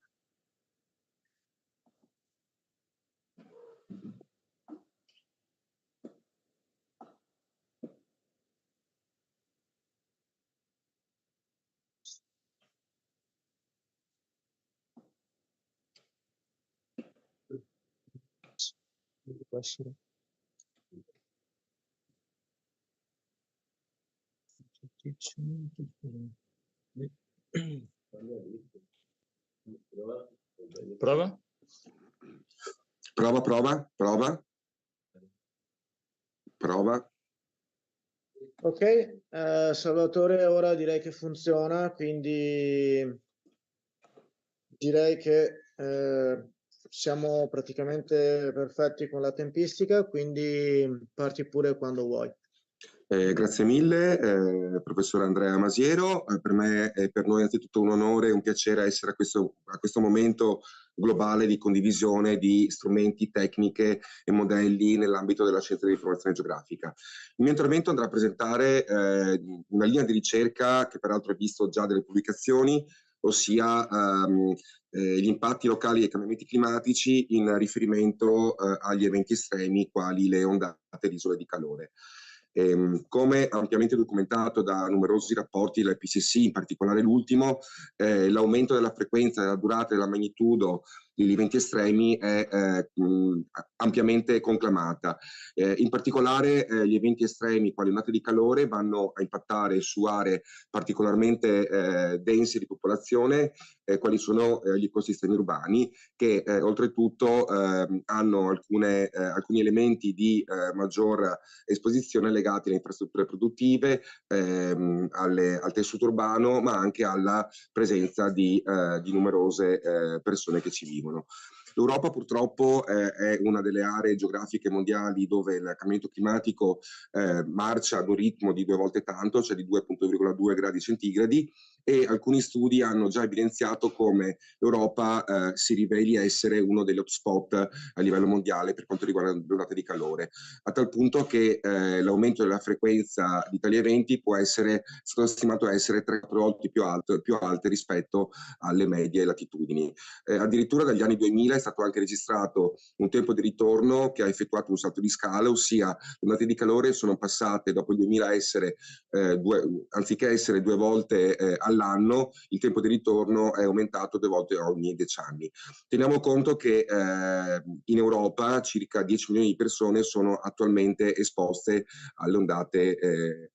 Prova? Prova. ok, Salvatore, ora direi che funziona, quindi direi che siamo praticamente perfetti con la tempistica, quindi parti pure quando vuoi. Grazie mille, professore Andrea Masiero. Per me e per noi è anzitutto un onore e un piacere essere a questo momento globale di condivisione di strumenti, tecniche e modelli nell'ambito della scienza dell'informazione geografica. Il mio intervento andrà a presentare una linea di ricerca che peraltro è visto già delle pubblicazioni, ossia gli impatti locali dei cambiamenti climatici in riferimento agli eventi estremi quali le ondate di isole di calore. Come ampiamente documentato da numerosi rapporti dell'IPCC, in particolare l'ultimo, l'aumento della frequenza, della durata e della magnitudo degli eventi estremi è ampiamente conclamata. In particolare gli eventi estremi quali ondate di calore vanno a impattare su aree particolarmente dense di popolazione, quali sono gli ecosistemi urbani, che oltretutto hanno alcuni elementi di maggior esposizione legati alle infrastrutture produttive, al tessuto urbano, ma anche alla presenza di numerose persone che ci vivono. L'Europa purtroppo è una delle aree geografiche mondiali dove il cambiamento climatico marcia ad un ritmo di 2 volte tanto, cioè di 2,2 gradi centigradi, e alcuni studi hanno già evidenziato come l'Europa si riveli essere uno degli hotspot a livello mondiale per quanto riguarda le ondate di calore, a tal punto che l'aumento della frequenza di tali eventi può essere stato stimato essere 3 volte più alte rispetto alle medie latitudini. Addirittura dagli anni 2000 è stato anche registrato un tempo di ritorno che ha effettuato un salto di scala, ossia le ondate di calore sono passate dopo il 2000 a essere anziché essere 2 volte all'anno, il tempo di ritorno è aumentato 2 volte ogni 10 anni. Teniamo conto che in Europa circa 10 milioni di persone sono attualmente esposte alle ondate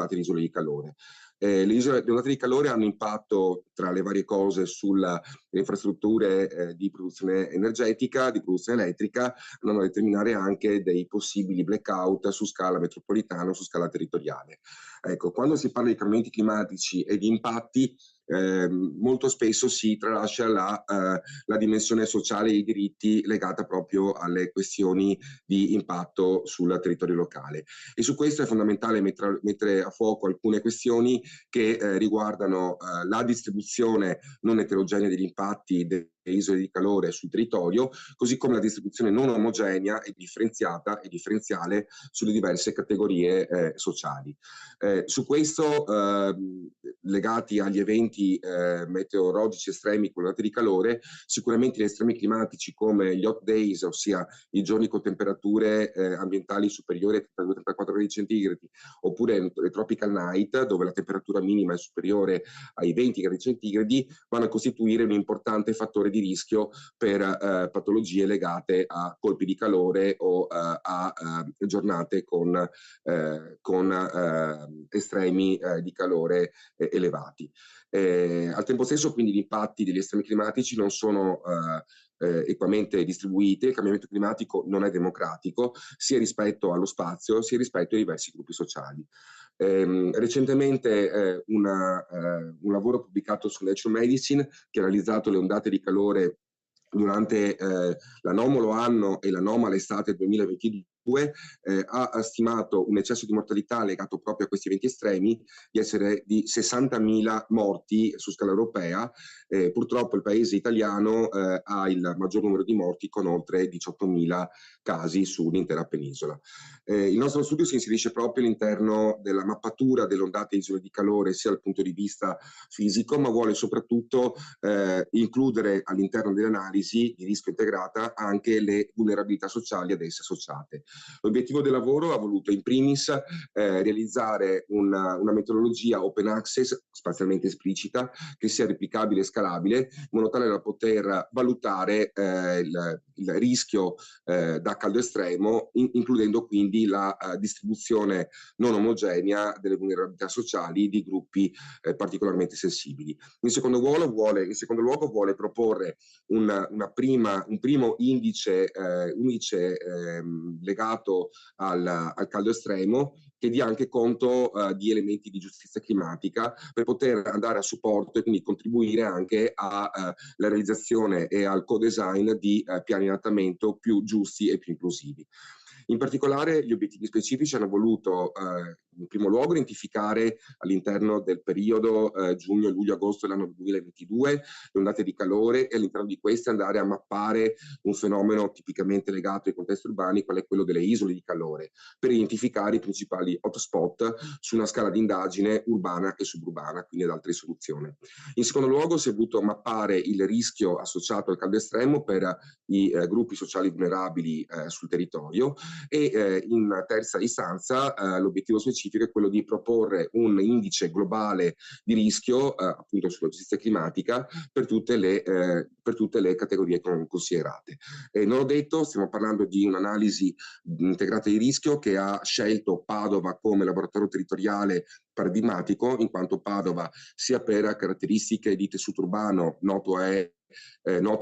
di isole di calore. Le ondate di calore hanno impatto, tra le varie cose, sulle infrastrutture di produzione energetica, di produzione elettrica, andando a determinare anche dei possibili blackout su scala metropolitana o su scala territoriale. Ecco, quando si parla di cambiamenti climatici e di impatti, molto spesso si tralascia la dimensione sociale e i diritti legata proprio alle questioni di impatto sul territorio locale, e su questo è fondamentale mettere a fuoco alcune questioni che riguardano la distribuzione non eterogenea degli impatti delle isole di calore sul territorio, così come la distribuzione non omogenea e differenziata e differenziale sulle diverse categorie sociali. Su questo, legati agli eventi eventi meteorologici estremi con ondate di calore, sicuramente gli estremi climatici come gli hot days, ossia i giorni con temperature ambientali superiori a 32-34 gradi centigradi, oppure le tropical night, dove la temperatura minima è superiore ai 20 gradi centigradi, vanno a costituire un importante fattore di rischio per patologie legate a colpi di calore o a giornate con estremi di calore elevati. Al tempo stesso, quindi, gli impatti degli estremi climatici non sono equamente distribuiti. Il cambiamento climatico non è democratico, sia rispetto allo spazio, sia rispetto ai diversi gruppi sociali. Recentemente un lavoro pubblicato su Nature Medicine, che ha analizzato le ondate di calore durante l'anomalo anno e l'anomala estate 2022, ha stimato un eccesso di mortalità legato proprio a questi eventi estremi di essere di 60.000 morti su scala europea. Purtroppo il paese italiano ha il maggior numero di morti, con oltre 18.000 casi sull'intera penisola. Il nostro studio si inserisce proprio all'interno della mappatura delle ondate e isole di calore, sia dal punto di vista fisico, ma vuole soprattutto includere all'interno dell'analisi di rischio integrata anche le vulnerabilità sociali ad esse associate. L'obiettivo del lavoro ha voluto in primis realizzare una metodologia open access spazialmente esplicita, che sia replicabile e scalabile, in modo tale da poter valutare il rischio da caldo estremo, includendo quindi la distribuzione non omogenea delle vulnerabilità sociali di gruppi particolarmente sensibili. In secondo luogo vuole proporre un primo indice legato al caldo estremo, che dia anche conto di elementi di giustizia climatica, per poter andare a supporto e quindi contribuire anche alla realizzazione e al co-design di piani di adattamento più giusti e più inclusivi. In particolare, gli obiettivi specifici hanno voluto in primo luogo identificare all'interno del periodo giugno, luglio, agosto dell'anno 2022 le ondate di calore, e all'interno di queste andare a mappare un fenomeno tipicamente legato ai contesti urbani, qual è quello delle isole di calore, per identificare i principali hotspot su una scala di indagine urbana e suburbana, quindi ad alta risoluzione. In secondo luogo si è voluto mappare il rischio associato al caldo estremo per i gruppi sociali vulnerabili sul territorio, e in terza istanza l'obiettivo specifico è quello di proporre un indice globale di rischio appunto sulla giustizia climatica per tutte le categorie considerate. Non ho detto, stiamo parlando di un'analisi integrata di rischio che ha scelto Padova come laboratorio territoriale paradigmatico, in quanto Padova, sia per caratteristiche di tessuto urbano, nota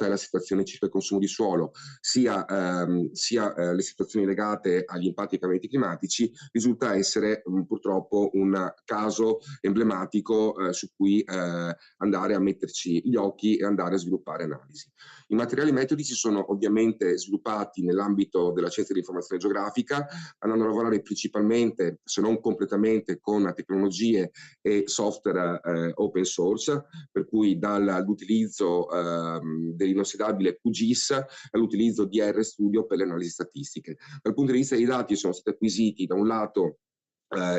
è la situazione circa il consumo di suolo, sia le situazioni legate agli impatti dei cambiamenti climatici, risulta essere purtroppo un caso emblematico su cui andare a metterci gli occhi e andare a sviluppare analisi. I materiali metodi si sono ovviamente sviluppati nell'ambito della scienza dell'informazione geografica, andando a lavorare principalmente, se non completamente, con tecnologie e software open source, per cui dall'utilizzo dell'inossidabile QGIS all'utilizzo di RStudio per le analisi statistiche. Dal punto di vista dei dati sono stati acquisiti da un lato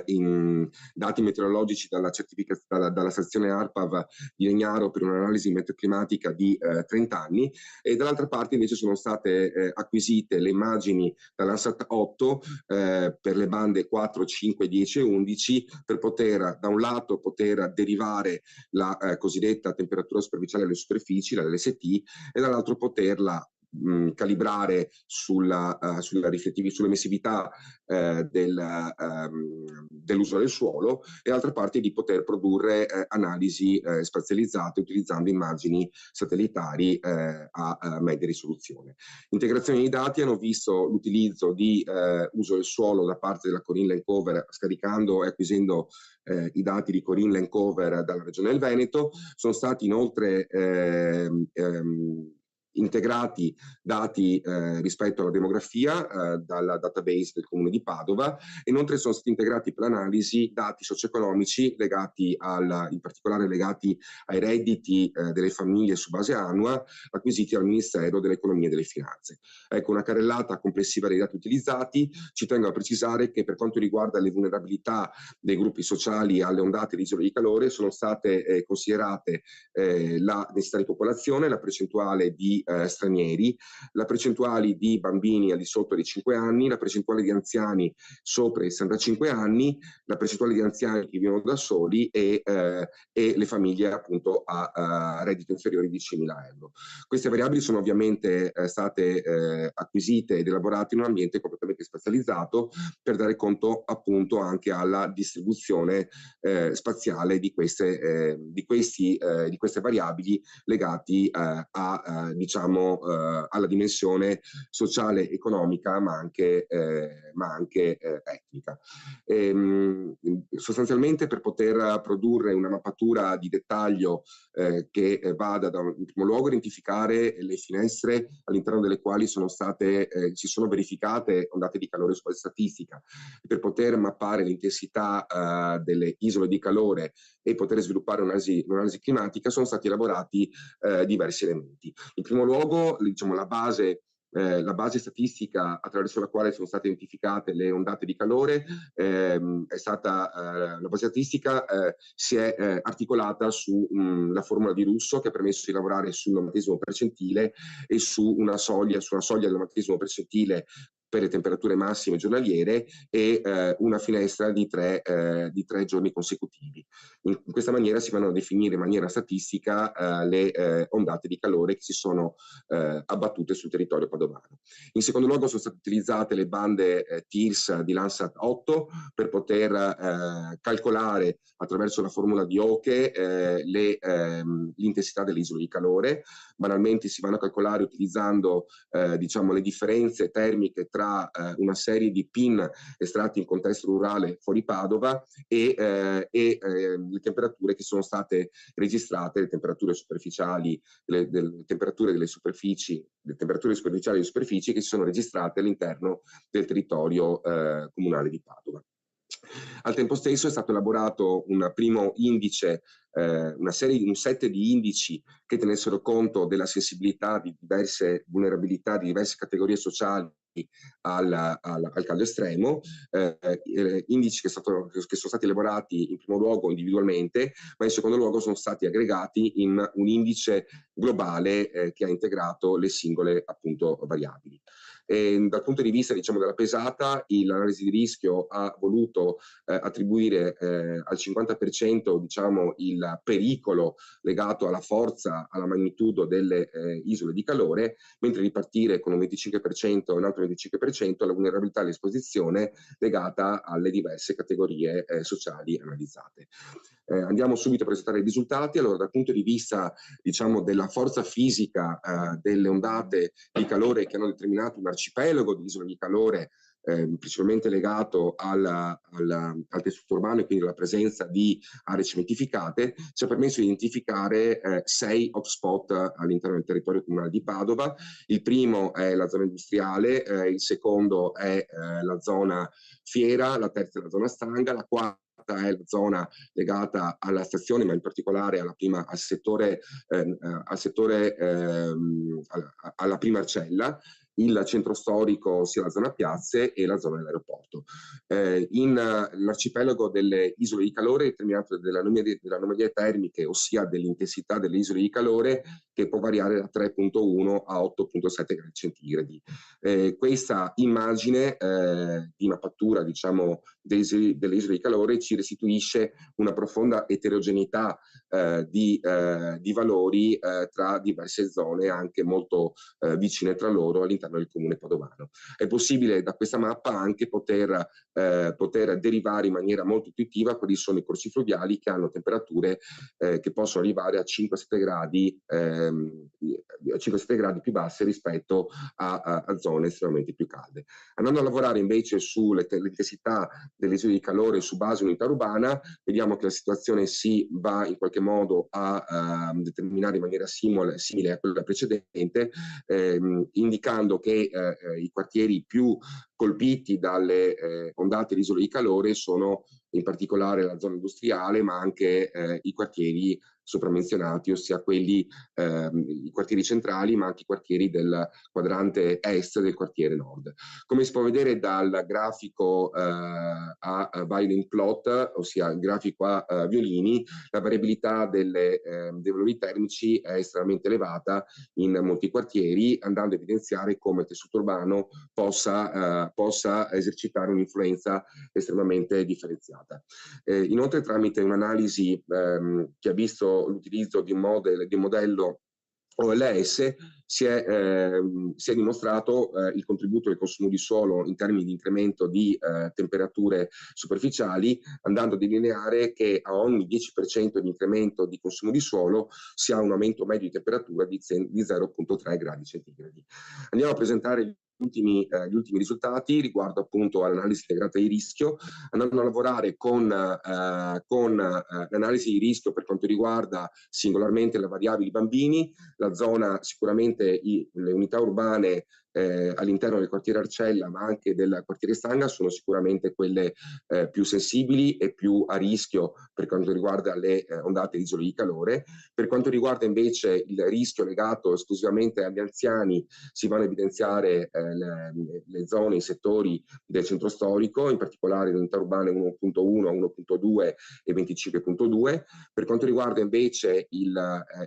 in dati meteorologici dalla stazione ARPAV di Legnaro per un'analisi meteoclimatica di 30 anni, e dall'altra parte invece sono state acquisite le immagini dall'Ansat 8 per le bande 4, 5, 10 e 11, per poter da un lato derivare la cosiddetta temperatura superficiale delle superfici, la dell'ST, e dall'altro poterla calibrare sull'emissività dell'uso del suolo, e d'altra parte di poter produrre analisi spazializzate utilizzando immagini satellitari a media risoluzione. Integrazioni dei dati hanno visto l'utilizzo di uso del suolo da parte della Corinne Landcover, scaricando e acquisendo i dati di Corinne Landcover dalla regione del Veneto. Sono stati inoltre integrati dati rispetto alla demografia dal database del Comune di Padova, e inoltre sono stati integrati per l'analisi dati socio-economici legati in particolare legati ai redditi delle famiglie su base annua acquisiti dal Ministero dell'Economia e delle Finanze. Ecco, una carrellata complessiva dei dati utilizzati. Ci tengo a precisare che per quanto riguarda le vulnerabilità dei gruppi sociali alle ondate di isole di calore sono state considerate la densità di popolazione, la percentuale di stranieri, la percentuale di bambini al di sotto dei 5 anni, la percentuale di anziani sopra i 65 anni, la percentuale di anziani che vivono da soli e le famiglie appunto a reddito inferiore di 10.000 euro. Queste variabili sono ovviamente state acquisite ed elaborate in un ambiente completamente spazializzato per dare conto appunto anche alla distribuzione spaziale di queste variabili legati diciamo, alla dimensione sociale, economica, ma anche etnica. Sostanzialmente, per poter produrre una mappatura di dettaglio che vada in primo luogo a identificare le finestre all'interno delle quali si sono verificate ondate di calore su base statistica, per poter mappare l'intensità delle isole di calore e poter sviluppare un'analisi climatica, sono stati elaborati diversi elementi. In primo luogo, diciamo, la base statistica attraverso la quale sono state identificate le ondate di calore la base statistica si è articolata sulla formula di Russo, che ha permesso di lavorare sul nomadismo percentile e su una soglia del nomadismo percentile per le temperature massime giornaliere e una finestra di tre giorni consecutivi. In questa maniera si vanno a definire in maniera statistica le ondate di calore che si sono abbattute sul territorio padovano. In secondo luogo sono state utilizzate le bande TIRS di Landsat 8 per poter calcolare attraverso la formula di Oke l'intensità delle isole di calore. Banalmente si vanno a calcolare utilizzando diciamo, le differenze termiche tra una serie di PIN estratti in contesto rurale fuori Padova e le temperature che sono state registrate, le temperature superficiali, le temperature superficiali delle superfici che si sono registrate all'interno del territorio comunale di Padova. Al tempo stesso è stato elaborato un primo indice, un set di indici che tenessero conto della sensibilità di diverse vulnerabilità, di diverse categorie sociali al caldo estremo, indici che sono stati elaborati in primo luogo individualmente, ma in secondo luogo sono stati aggregati in un indice globale che ha integrato le singole appunto variabili. Dal punto di vista diciamo, della pesata, l'analisi di rischio ha voluto attribuire al 50% diciamo, il pericolo legato alla forza, alla magnitudo delle isole di calore, mentre ripartire con un 25% e un altro 25% alla vulnerabilità all'esposizione legata alle diverse categorie sociali analizzate. Andiamo subito a presentare i risultati. Allora, dal punto di vista diciamo, della forza fisica delle ondate di calore che hanno determinato un arcipelago di isole di calore principalmente legato al tessuto urbano e quindi alla presenza di aree cementificate, ci ha permesso di identificare 6 hotspot all'interno del territorio comunale di Padova. Il primo è la zona industriale, il secondo è la zona fiera, la terza è la zona stanga, la quarta è la zona legata alla stazione, ma in particolare alla prima arcella, il centro storico, sia la zona piazze e la zona dell'aeroporto. L'arcipelago delle isole di calore è determinato dalle anomalie termiche, ossia dell'intensità delle isole di calore, che può variare da 3,1 a 8,7 gradi centigradi. Questa immagine di mappatura diciamo, delle isole di calore ci restituisce una profonda eterogeneità di valori tra diverse zone, anche molto vicine tra loro all'interno del comune padovano. È possibile da questa mappa anche poter derivare in maniera molto intuitiva quali sono i corsi fluviali che hanno temperature che possono arrivare a 5-7 gradi più basse rispetto a zone estremamente più calde. Andando a lavorare invece sull'intensità delle isole di calore su base unità urbana, vediamo che la situazione si va in qualche modo a determinare in maniera simile a quella precedente, indicando che i quartieri più colpiti dalle ondate di isole di calore sono in particolare la zona industriale, ma anche i quartieri sopramenzionati, ossia quelli, i quartieri centrali, ma anche i quartieri del quadrante est del quartiere nord. Come si può vedere dal grafico a violin plot, ossia il grafico a violini, la variabilità dei valori termici è estremamente elevata in molti quartieri, andando a evidenziare come il tessuto urbano possa esercitare un'influenza estremamente differenziata. Inoltre, tramite un'analisi che ha visto l'utilizzo di un modello OLS, si è dimostrato il contributo del consumo di suolo in termini di incremento di temperature superficiali, andando a delineare che a ogni 10% di incremento di consumo di suolo si ha un aumento medio di temperatura di 0,3 gradi centigradi. Andiamo a presentare gli ultimi risultati riguardo appunto all'analisi integrata di rischio, andando a lavorare con l'analisi di rischio per quanto riguarda singolarmente le variabili bambini, la zona sicuramente le unità urbane all'interno del quartiere Arcella, ma anche del quartiere Stanga, sono sicuramente quelle più sensibili e più a rischio per quanto riguarda le ondate di isole di calore. Per quanto riguarda invece il rischio legato esclusivamente agli anziani, si vanno a evidenziare le zone, i settori del centro storico, in particolare le unità urbane 1.1, 1.2 e 25.2. Per quanto riguarda invece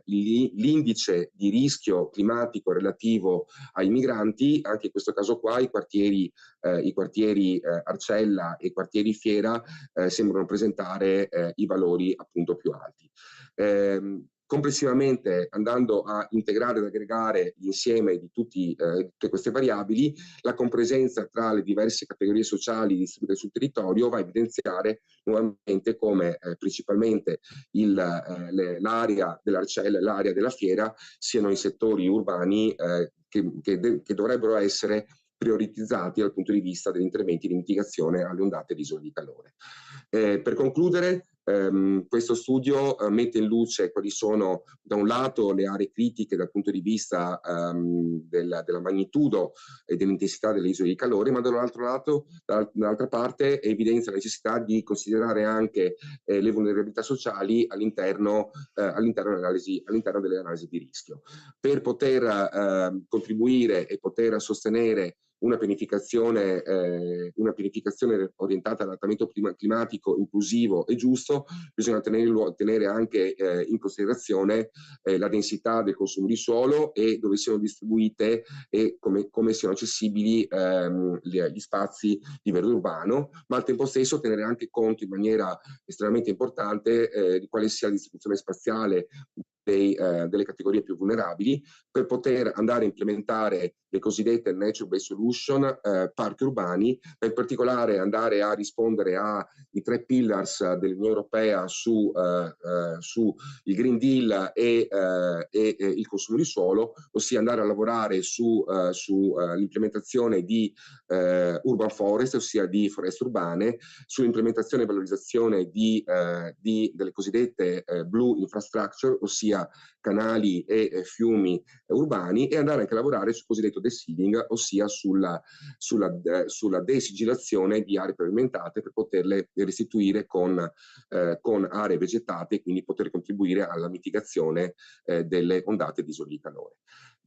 l'indice di rischio climatico relativo ai migranti, anche in questo caso qua i quartieri Arcella e i quartieri Fiera sembrano presentare i valori appunto più alti. Complessivamente, andando a integrare ed aggregare l'insieme di tutte queste variabili, la compresenza tra le diverse categorie sociali distribuite sul territorio va a evidenziare nuovamente come principalmente l'area dell'Arcella e l'area della Fiera siano i settori urbani che dovrebbero essere prioritizzati dal punto di vista degli interventi di mitigazione alle ondate di isole di calore. Per concludere, questo studio mette in luce quali sono da un lato le aree critiche dal punto di vista della magnitudo e dell'intensità delle isole di calore, ma dall'altra parte evidenzia la necessità di considerare anche le vulnerabilità sociali all'interno delle analisi di rischio. Per poter contribuire e poter sostenere una pianificazione orientata all'adattamento climatico inclusivo e giusto, bisogna tenere anche in considerazione la densità del consumo di suolo e dove siano distribuite e come siano accessibili gli spazi di verde urbano, ma al tempo stesso tenere anche conto in maniera estremamente importante di quale sia la distribuzione spaziale delle categorie più vulnerabili, per poter andare a implementare le cosiddette nature-based solution, parchi urbani, in particolare andare a rispondere ai 3 pillars dell'Unione Europea su il Green Deal e il consumo di suolo, ossia andare a lavorare sull'implementazione di urban forest, ossia di foreste urbane, sull'implementazione e valorizzazione delle cosiddette blue infrastructure, ossia canali e fiumi urbani, e andare anche a lavorare sul cosiddetto deseeding, ossia sulla desigilazione di aree pavimentate per poterle restituire con aree vegetate e quindi poter contribuire alla mitigazione delle ondate di isole di calore.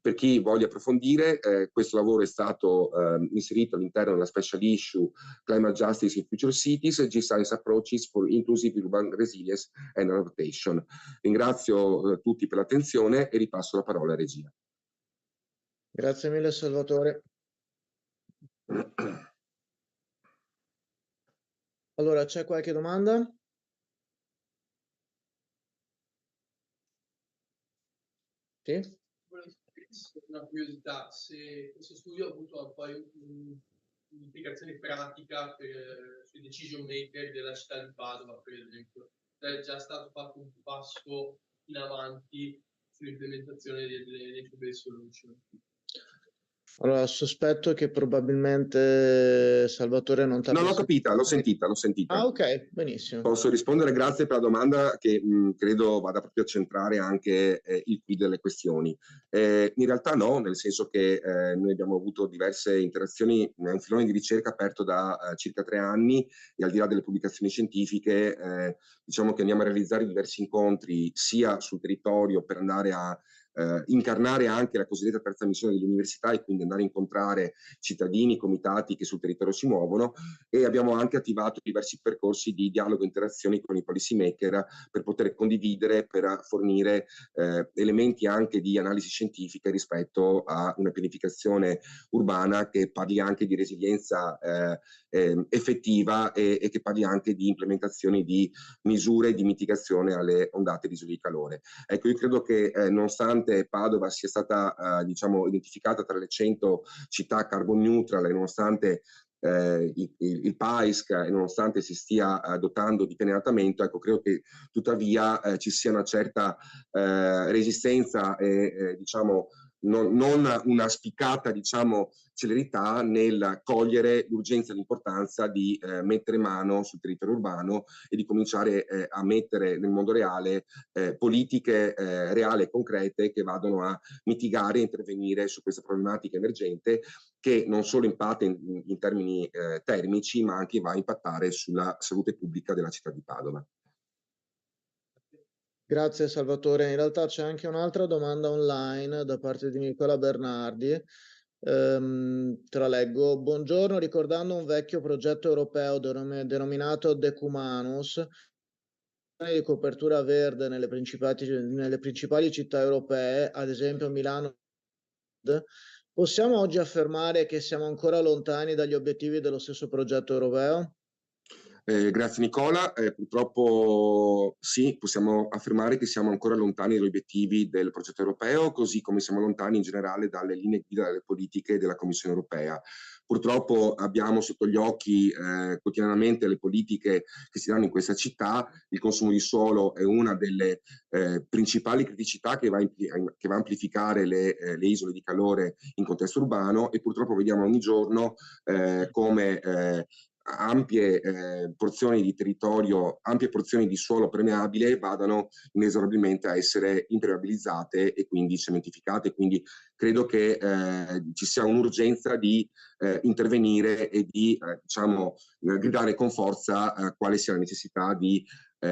Per chi voglia approfondire, questo lavoro è stato inserito all'interno della Special Issue Climate Justice in Future Cities, GIScience Approaches for Inclusive Urban Resilience and Adaptation. Ringrazio tutti per l'attenzione e ripasso la parola a regia. Grazie mille Salvatore. Allora, c'è qualche domanda? Sì? Una curiosità, se questo studio ha avuto poi un'implicazione pratica sui decision maker della città di Padova, per esempio, è già stato fatto un passo in avanti sull'implementazione delle nature-based solution. Allora, sospetto che probabilmente Salvatore non ti No, l'ho capita, l'ho sentita. Ah, ok, benissimo. Posso rispondere, grazie per la domanda che credo vada proprio a centrare anche il qui delle questioni. In realtà no, nel senso che noi abbiamo avuto diverse interazioni, è un filone di ricerca aperto da circa 3 anni e al di là delle pubblicazioni scientifiche diciamo che andiamo a realizzare diversi incontri sia sul territorio per andare a incarnare anche la cosiddetta terza missione dell'università e quindi andare a incontrare cittadini, comitati che sul territorio si muovono, e abbiamo anche attivato diversi percorsi di dialogo e interazioni con i policy maker per poter condividere, per fornire elementi anche di analisi scientifica rispetto a una pianificazione urbana che parli anche di resilienza effettiva e che parli anche di implementazione di misure di mitigazione alle ondate di isole di calore. Ecco, io credo che nonostante Padova sia stata diciamo identificata tra le 100 città carbon neutral e nonostante il PAISC e nonostante si stia dotando di pianettamento, ecco, credo che tuttavia ci sia una certa resistenza e diciamo non una spiccata diciamo celerità nel cogliere l'urgenza e l'importanza di mettere mano sul territorio urbano e di cominciare a mettere nel mondo reale politiche reali e concrete che vadano a mitigare e intervenire su questa problematica emergente che non solo impatta in termini termici, ma anche va a impattare sulla salute pubblica della città di Padova. Grazie Salvatore. In realtà c'è anche un'altra domanda online da parte di Nicola Bernardi. Te la leggo. Buongiorno, ricordando un vecchio progetto europeo denominato Decumanus, di copertura verde nelle principali città europee, ad esempio Milano, possiamo oggi affermare che siamo ancora lontani dagli obiettivi dello stesso progetto europeo? Grazie Nicola, purtroppo sì, possiamo affermare che siamo ancora lontani dagli obiettivi del progetto europeo, così come siamo lontani in generale dalle linee guida delle politiche della Commissione europea. Purtroppo abbiamo sotto gli occhi quotidianamente le politiche che si danno in questa città. Il consumo di suolo è una delle principali criticità che va a amplificare le isole di calore in contesto urbano, e purtroppo vediamo ogni giorno come ampie porzioni di territorio, ampie porzioni di suolo permeabile vadano inesorabilmente a essere impermeabilizzate e quindi cementificate. Quindi credo che ci sia un'urgenza di intervenire e di diciamo, gridare con forza quale sia la necessità di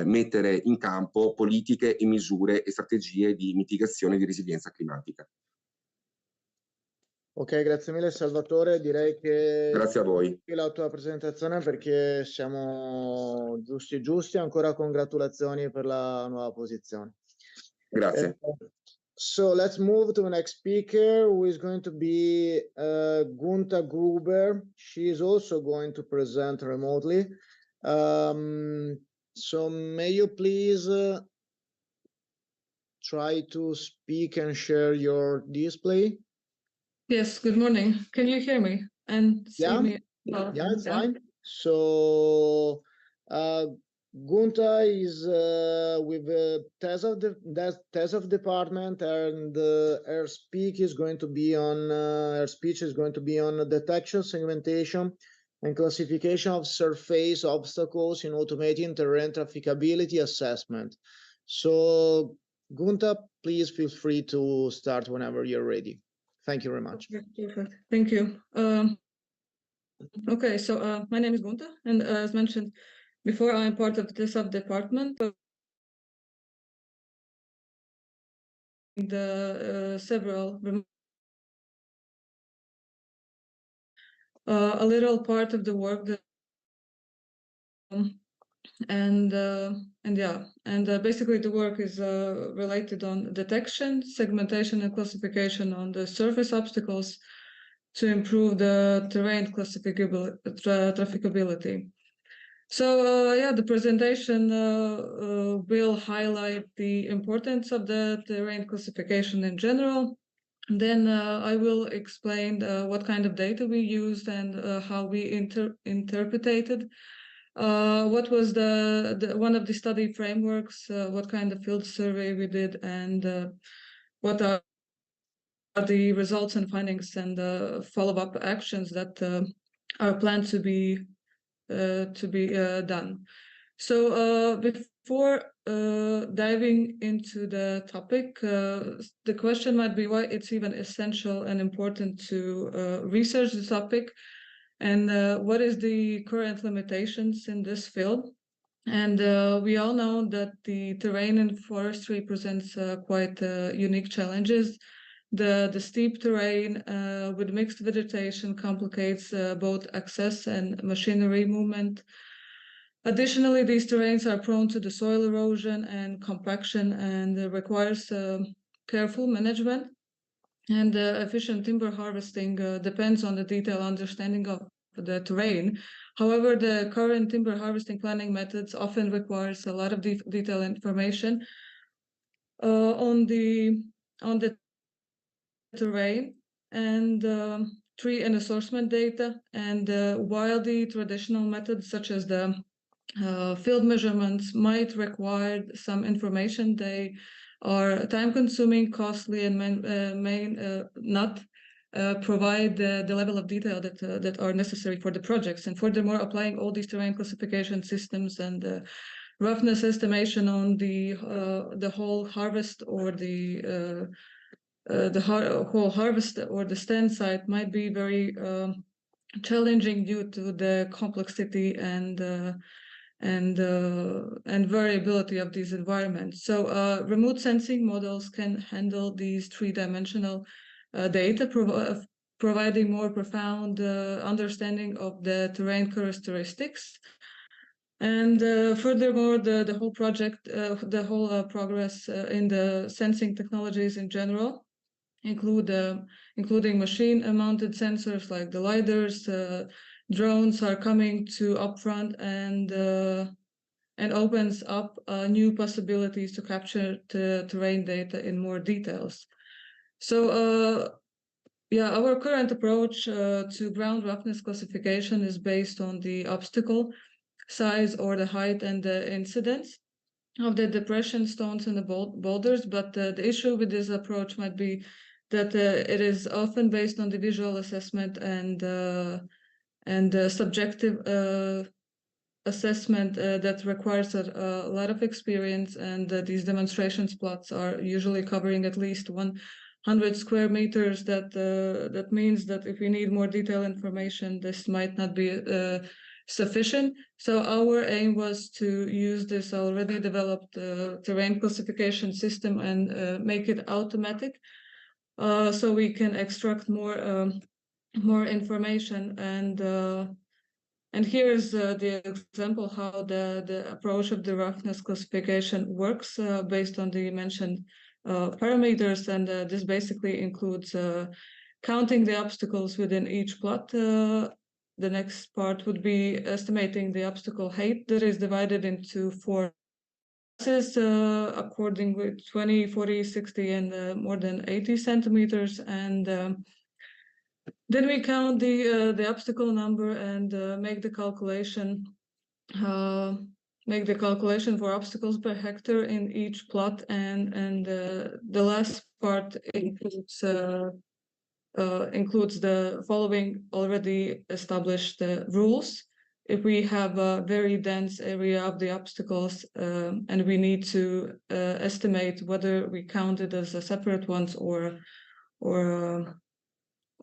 mettere in campo politiche e misure e strategie di mitigazione e di resilienza climatica. Ok, grazie mille Salvatore, direi che grazie a voi la tua presentazione, perché siamo giusti, ancora congratulazioni per la nuova posizione. Grazie. So let's move to the next speaker, who is going to be Gunta Gruber. She is also going to present remotely. So may you please try to speak and share your display? Yes, good morning. Can you hear me and see me? Yeah, it's fine. So Gunta is with the TESOF department, and her speech is going to be on detection, segmentation, and classification of surface obstacles in automating terrain trafficability assessment. So Gunta, please feel free to start whenever you're ready. Thank you very much. Perfect. Thank you. Okay, so my name is Gunta, and as mentioned before, I'm part of the sub-department. Several a little part of the work that basically the work is related on detection, segmentation, and classification on the surface obstacles to improve the terrain trafficability. So the presentation will highlight the importance of the terrain classification in general. Then I will explain what kind of data we used and how we interpreted. What was one of the study frameworks, what kind of field survey we did, and what are the results and findings and follow-up actions that are planned to be done. So before diving into the topic, the question might be why it's even essential and important to research the topic, and what is the current limitations in this field. And we all know that the terrain in forestry presents quite unique challenges. The steep terrain with mixed vegetation complicates both access and machinery movement. Additionally, these terrains are prone to the soil erosion and compaction and requires careful management. And efficient timber harvesting depends on the detailed understanding of the terrain. However, the current timber harvesting planning methods often requires a lot of detailed information on the terrain and tree and assortment data. And while the traditional methods such as the field measurements might require some information, they are time-consuming, costly, and may not provide the level of detail that are necessary for the projects. And furthermore, applying all these terrain classification systems and roughness estimation on the whole harvest or the whole harvest or the stand site might be very challenging due to the complexity and variability of these environments. So remote sensing models can handle these three-dimensional data, providing more profound understanding of the terrain characteristics. And furthermore, the whole project, the whole progress in the sensing technologies in general including machine-mounted sensors like the lidars. Drones are coming to upfront and opens up new possibilities to capture the terrain data in more details. So yeah, our current approach to ground roughness classification is based on the obstacle size or the height and the incidence of the depression, stones, and the boulders. But the issue with this approach might be that it is often based on the visual assessment and subjective assessment that requires a lot of experience, and these demonstration plots are usually covering at least 100 square meters. That means that if we need more detailed information, this might not be sufficient. So our aim was to use this already developed terrain classification system and make it automatic, so we can extract more information. And here is the example how the approach of the roughness classification works based on the mentioned parameters. And this basically includes counting the obstacles within each plot. The next part would be estimating the obstacle height that is divided into 4 classes according with 20, 40, 60, and more than 80 centimeters. And then we count the obstacle number and make the calculation for obstacles per hectare in each plot. And the last part includes the following already established rules. If we have a very dense area of the obstacles and we need to estimate whether we count it as a separate ones or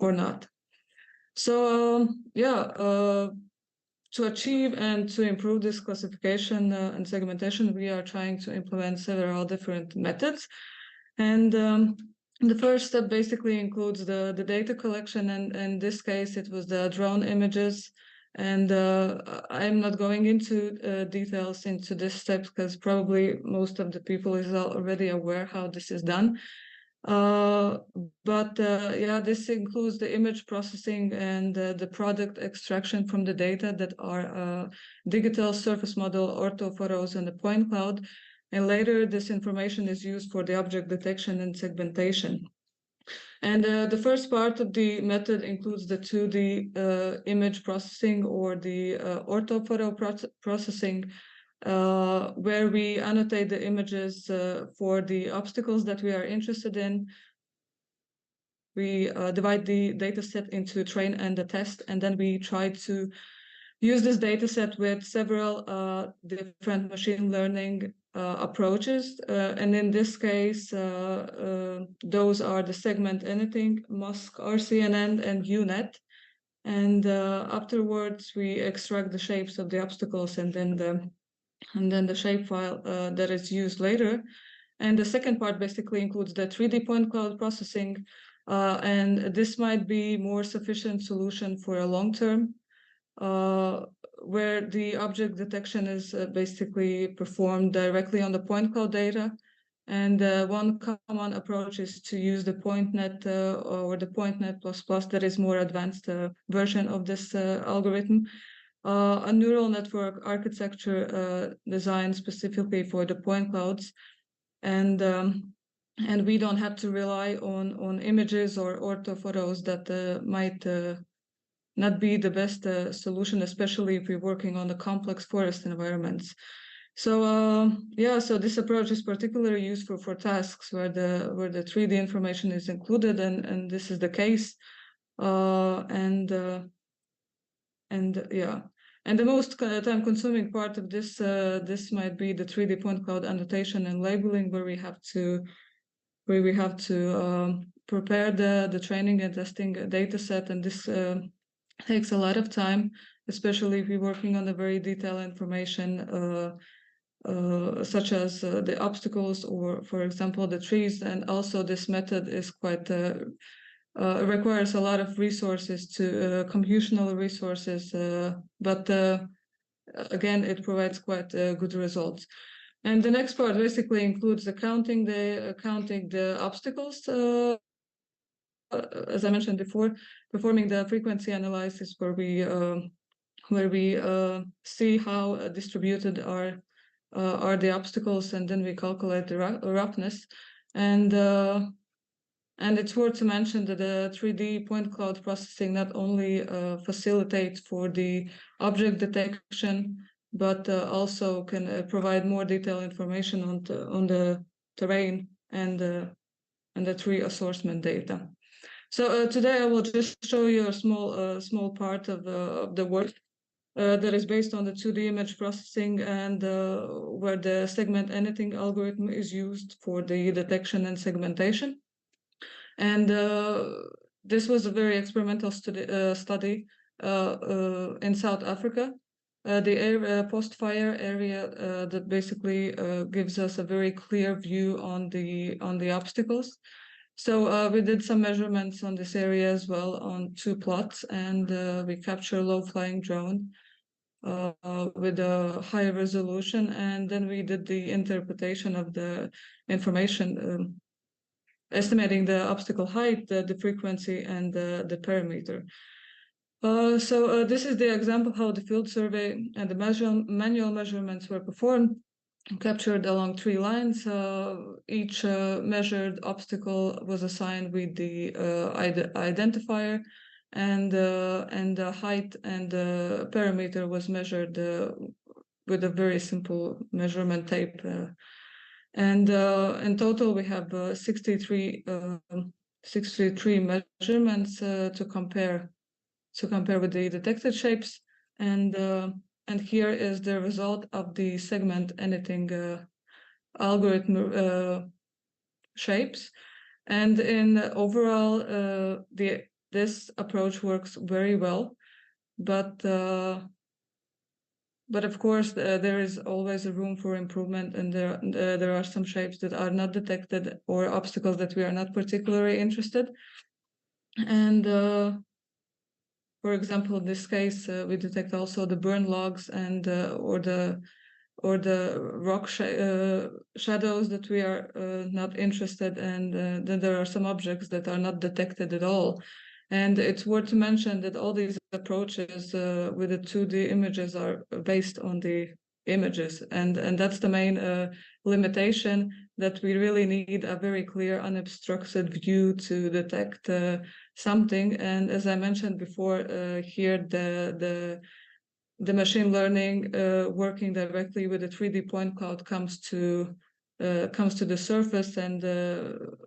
not. So to achieve and to improve this classification and segmentation, we are trying to implement several different methods. And the first step basically includes the data collection, and in this case it was the drone images. And I'm not going into details into this step because probably most of the people is already aware how this is done. But this includes the image processing and the product extraction from the data that are digital surface model, orthophotos, and the point cloud. And later, this information is used for the object detection and segmentation. And the first part of the method includes the 2D image processing or the orthophoto processing, where we annotate the images for the obstacles that we are interested in. we divide the data set into train and the test, and then we try to use this data set with several different machine learning approaches. And in this case, those are the segment anything, MOSC, RCNN, and UNet. And afterwards, we extract the shapes of the obstacles and then the shapefile that is used later. And the second part basically includes the 3D point cloud processing, and this might be more sufficient solution for a long term, where the object detection is basically performed directly on the point cloud data. And one common approach is to use the PointNet or the PointNet++, that is more advanced version of this algorithm. A neural network architecture designed specifically for the point clouds, and we don't have to rely on images or orthophotos that might not be the best solution, especially if we're working on the complex forest environments. So so this approach is particularly useful for tasks where the 3D information is included, and this is the case. And the most time-consuming part of this might be the 3D point cloud annotation and labeling, where we have to prepare the training and testing data set, and this takes a lot of time, especially if we're working on the very detailed information, such as the obstacles or, for example, the trees. And also this method is quite requires a lot of resources, to computational resources, but again, it provides quite good results. And the next part basically includes counting the obstacles, as I mentioned before, performing the frequency analysis, where we see how distributed are the obstacles, and then we calculate the roughness. And it's worth to mention that the 3D point cloud processing not only facilitates for the object detection, but also can provide more detailed information on the terrain and the tree assortment data. So today I will just show you a small part of the work that is based on the 2D image processing, and where the segment anything algorithm is used for the detection and segmentation. And this was a very experimental study in South Africa. The post-fire area that basically gives us a very clear view on the obstacles. So we did some measurements on this area as well on 2 plots, and we capture low-flying drone with a high resolution, and then we did the interpretation of the information, estimating the obstacle height, the frequency, and the parameter. So this is the example how the field survey and the manual measurements were performed, captured along 3 lines. Each measured obstacle was assigned with the identifier, and the height and the parameter was measured with a very simple measurement tape. And in total, we have 63 measurements to compare with the detected shapes. And here is the result of the segment anything algorithm shapes. And in overall, this approach works very well, but of course there is always a room for improvement, and there are some shapes that are not detected, or obstacles that we are not particularly interested. And for example, in this case, we detect also the burn logs and or the rock shadows that we are not interested in. Then there are some objects that are not detected at all. And it's worth to mention that all these approaches with the 2D images are based on the images, and that's the main limitation, that we really need a very clear, unobstructed view to detect something. And as I mentioned before, here the machine learning working directly with the 3D point cloud comes to the surface, and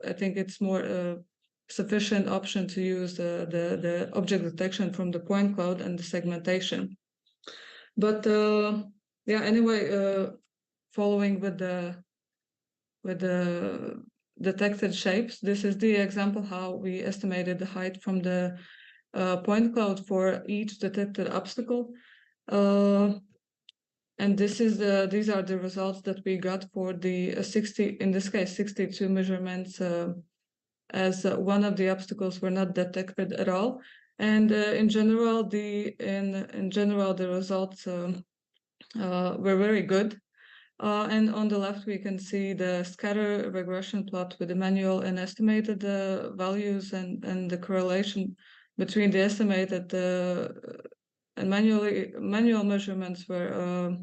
I think it's more sufficient option to use the object detection from the point cloud and the segmentation. But yeah, anyway, following with the detected shapes, this is the example how we estimated the height from the point cloud for each detected obstacle. And these are the results that we got for the 60, in this case, 62 measurements, as one of the obstacles were not detected at all. And in general, the results were very good. And on the left, we can see the scatter regression plot with the manual and estimated values and the correlation between the estimated and manual measurements were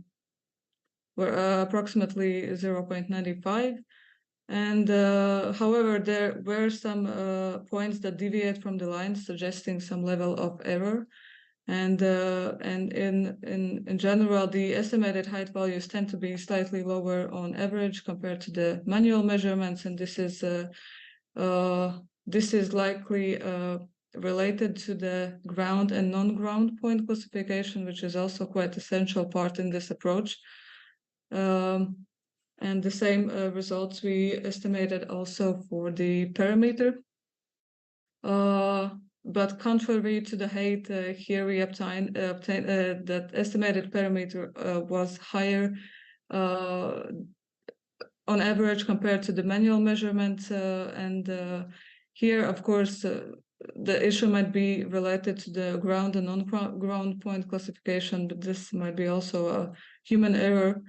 approximately 0.95. And however, there were some points that deviate from the line, suggesting some level of error. And in general, the estimated height values tend to be slightly lower on average compared to the manual measurements, and this is likely related to the ground and non-ground point classification, which is also quite essential part in this approach. And the same results we estimated also for the perimeter. But contrary to the height, here we obtained that estimated perimeter was higher on average compared to the manual measurements. And here, of course, the issue might be related to the ground and non-ground point classification, but this might be also a human error.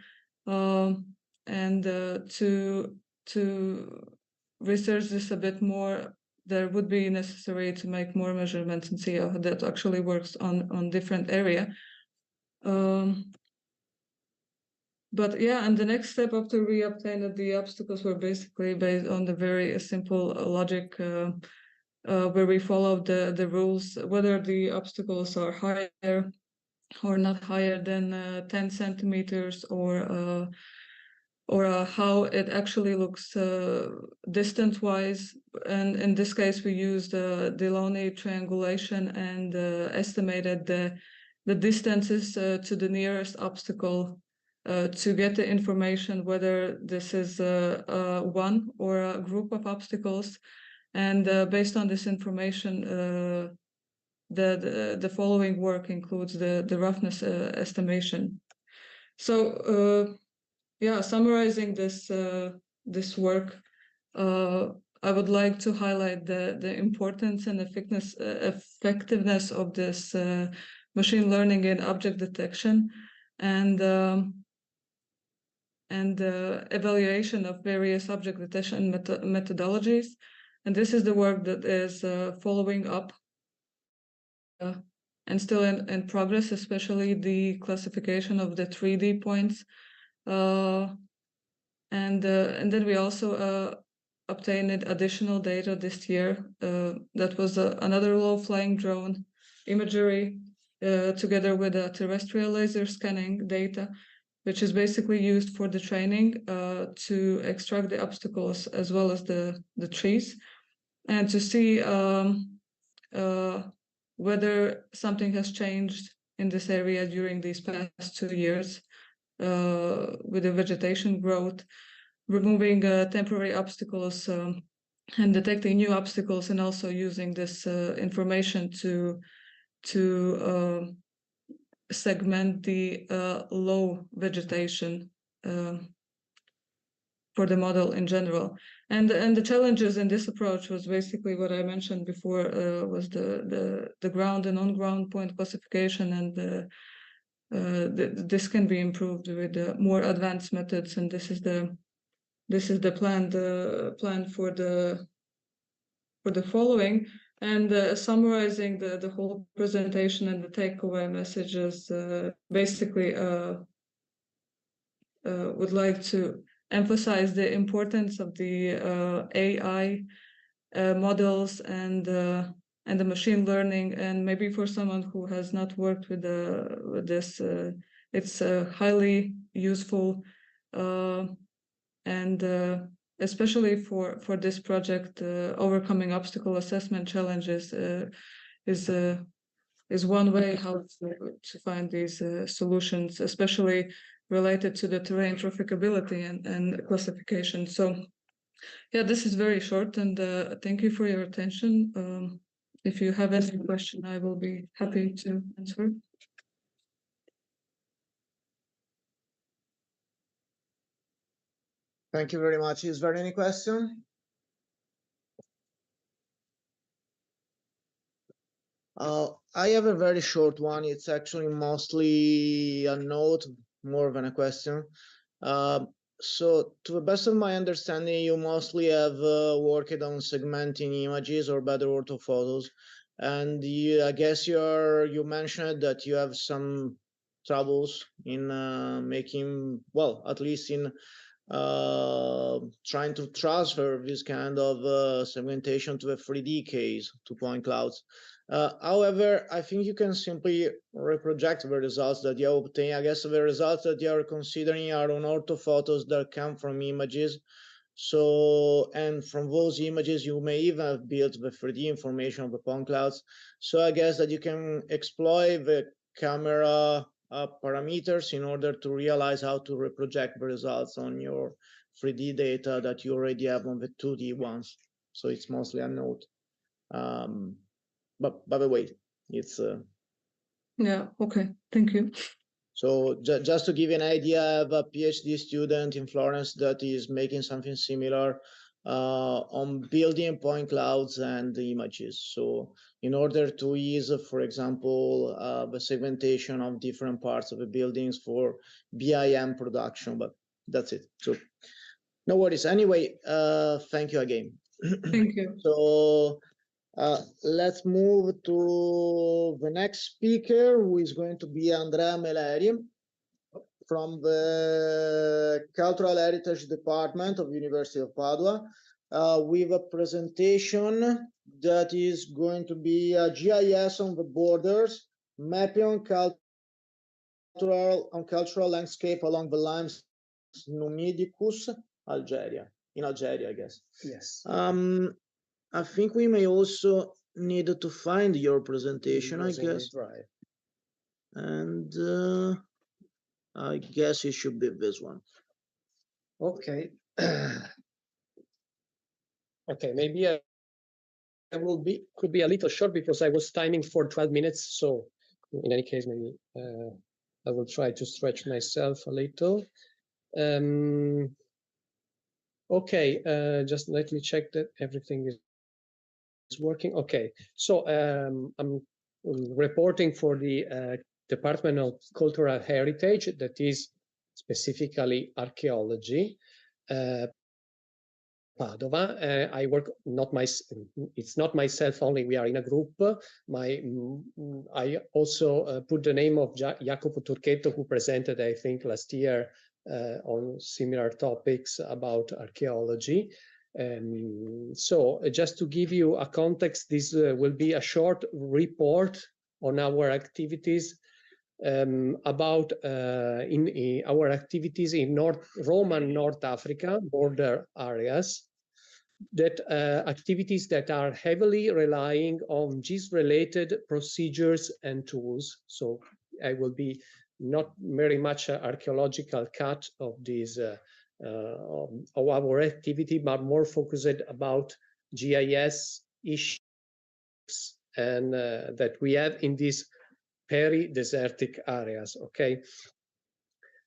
And to research this a bit more, there would be necessary to make more measurements and see how that actually works on different area. But yeah, and the next step after we obtained the obstacles were basically based on the very simple logic where we followed the rules, whether the obstacles are higher or not higher than 10 centimeters or how it actually looks distance-wise. And in this case, we used the Delaunay triangulation and estimated the distances to the nearest obstacle to get the information whether this is one or a group of obstacles. And based on this information, the following work includes the roughness estimation. So yeah, summarizing this work, I would like to highlight the importance and effectiveness of this machine learning in object detection and evaluation of various object detection methodologies. And this is the work that is following up and still in progress, especially the classification of the 3D points. And then we also obtained additional data this year. That was another low-flying drone imagery together with a terrestrial laser scanning data, which is basically used for the training to extract the obstacles as well as the trees, and to see whether something has changed in this area during these past 2 years. With the vegetation growth, removing temporary obstacles and detecting new obstacles, and also using this information to segment the low vegetation for the model in general. And the challenges in this approach was basically what I mentioned before, was the ground and on-ground point classification, and this can be improved with more advanced methods, and this is the plan for the following. And summarizing the whole presentation and the takeaway messages, basically would like to emphasize the importance of the AI models and the machine learning. And maybe for someone who has not worked with this, it's highly useful, and especially for this project, overcoming obstacle assessment challenges is one way how to find these solutions, especially related to the terrain trafficability and classification. So yeah, this is very short, and thank you for your attention. If you have any question, I will be happy to answer. Thank you very much. Is there any question? I have a very short one. It's actually mostly a note, more than a question. So to the best of my understanding, you mostly have worked on segmenting images or better orthophotos. And I guess you mentioned that you have some troubles in making, well, at least in trying to transfer this kind of segmentation to a 3D case, to point clouds. However, I think you can simply reproject the results that you obtain. I guess the results that you are considering are on orthophotos that come from images. So, and from those images, you may even have built the 3D information of the point clouds. So I guess that you can exploit the camera parameters in order to realize how to reproject the results on your 3D data that you already have on the 2D ones. So it's mostly a note. But by the way, it's yeah, okay, thank you. So just to give you an idea, I have a PhD student in Florence that is making something similar on building point clouds and the images. So in order to ease, for example, the segmentation of different parts of the buildings for BIM production, but that's it. So no worries. Anyway, thank you again. Thank you. So let's move to the next speaker, who is going to be Andrea Meleri from the Cultural Heritage Department of University of Padua, with a presentation that is going to be a GIS on the borders, mapping on cultural landscape along the lines Numidicus, Algeria, in Algeria, I guess. Yes. I think we may also need to find your presentation, I guess. Right. And I guess it should be this one. Okay. Okay, maybe I could be a little short because I was timing for 12 minutes. So in any case, maybe I will try to stretch myself a little. Okay, just let me check that everything is working. Okay, so I'm reporting for the Department of Cultural Heritage, that is specifically archaeology. Padova. I work it's not myself only, we are in a group. I also put the name of Jacopo Turchetto, who presented, I think, last year on similar topics about archaeology. So just to give you a context, this will be a short report on our activities about our activities in Roman North Africa border areas, that activities that are heavily relying on GIS-related procedures and tools. So I will be not very much an archaeological cut of these of our activity, but more focused about GIS issues and that we have in these peri-desertic areas. Okay,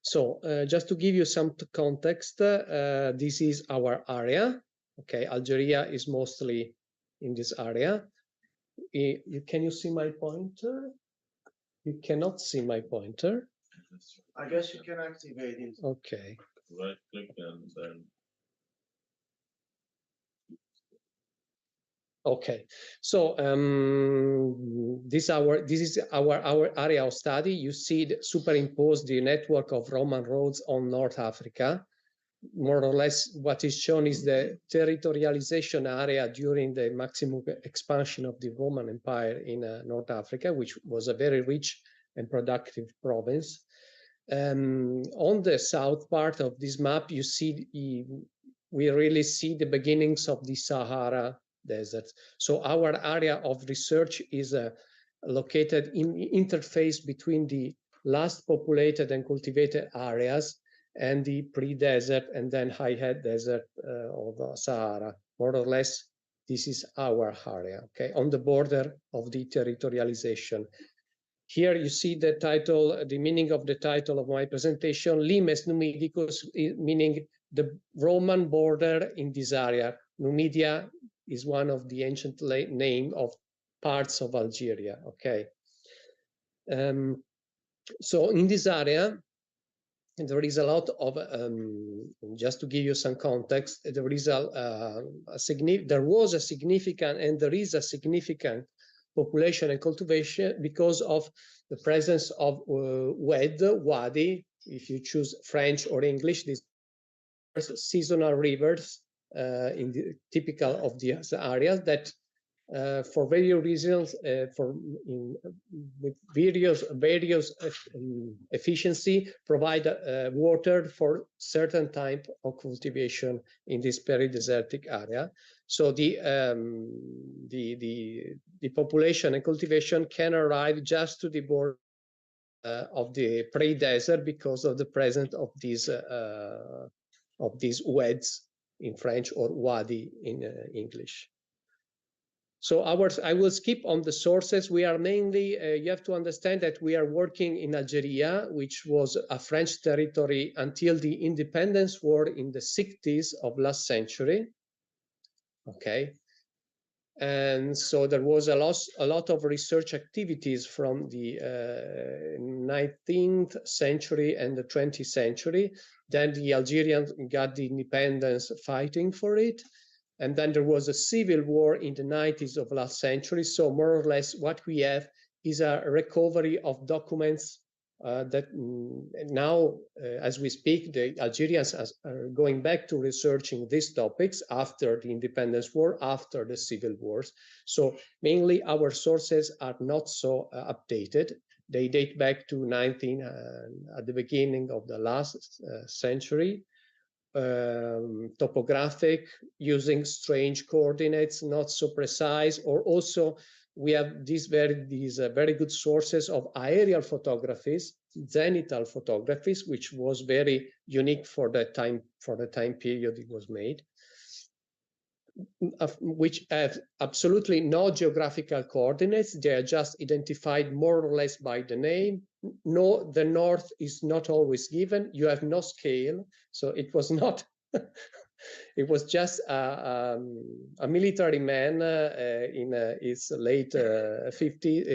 so just to give you some context, this is our area. Okay, Algeria is mostly in this area. Can you see my pointer? You cannot see my pointer. I guess you can activate it. Okay. Right click and then. Okay, so this is our area of study. You see superimposed the network of Roman roads on North Africa. More or less what is shown is the territorialization area during the maximum expansion of the Roman Empire in North Africa, which was a very rich and productive province. On the south part of this map, you see we really see the beginnings of the Sahara Desert. So our area of research is located in interface between the last populated and cultivated areas and the pre-desert and then high-head desert of Sahara. More or less, this is our area, okay, on the border of the territorialization. Here you see the title, the meaning of the title of my presentation, Limes Numidicus, meaning the Roman border in this area. Numidia is one of the ancient name of parts of Algeria, okay. So in this area, there is a lot of, just to give you some context, there is there was a significant and there is a significant population and cultivation because of the presence of wadi, if you choose French or English, these seasonal rivers typical of these areas that for various reasons, with various efficiency, provide water for certain type of cultivation in this peri-desertic area. So the population and cultivation can arrive just to the border of the pre-desert because of the presence of these weds in French or wadi in English. So I will skip on the sources. We are mainly, you have to understand that we are working in Algeria, which was a French territory until the independence war in the 60s of last century. Okay. And so there was a lot of research activities from the 19th century and the 20th century. Then the Algerians got the independence fighting for it. And then there was a civil war in the 90s of last century. So more or less what we have is a recovery of documents that now, as we speak, the Algerians are going back to researching these topics after the independence war, after the civil wars. So mainly our sources are not so updated. They date back to at the beginning of the last century. Topographic, using strange coordinates, not so precise, or also we have these very good sources of aerial photographies, zenithal photographies, which was very unique for the time period it was made, which have absolutely no geographical coordinates. They are just identified more or less by the name. No, the north is not always given. You have no scale, so it was not. It was just a military man in his late 50s,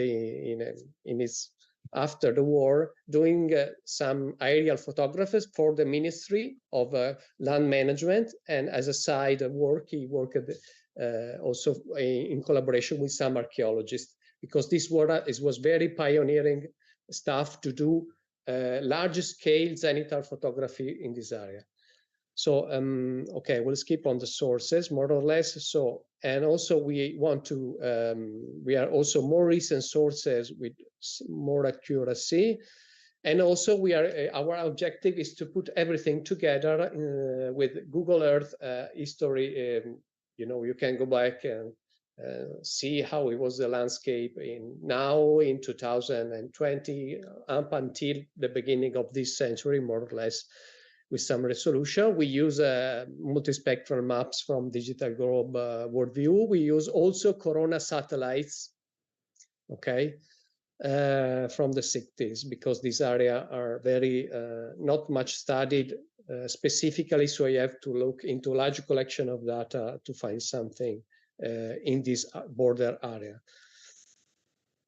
in his after the war, doing some aerial photographers for the Ministry of Land Management, and as a side work, he worked also in collaboration with some archaeologists, because this was very pioneering stuff to do large scale zenithal photography in this area. So, okay, we'll skip on the sources more or less. So, and also we want to, we are also more recent sources with more accuracy. And also we are, our objective is to put everything together with Google Earth history. You know, you can go back and see how it was the landscape now in 2020 up until the beginning of this century, more or less, with some resolution. We use multispectral maps from Digital Globe Worldview. We use also Corona satellites, okay, from the 60s, because these areas are very not much studied specifically, so you have to look into a large collection of data to find something in this border area.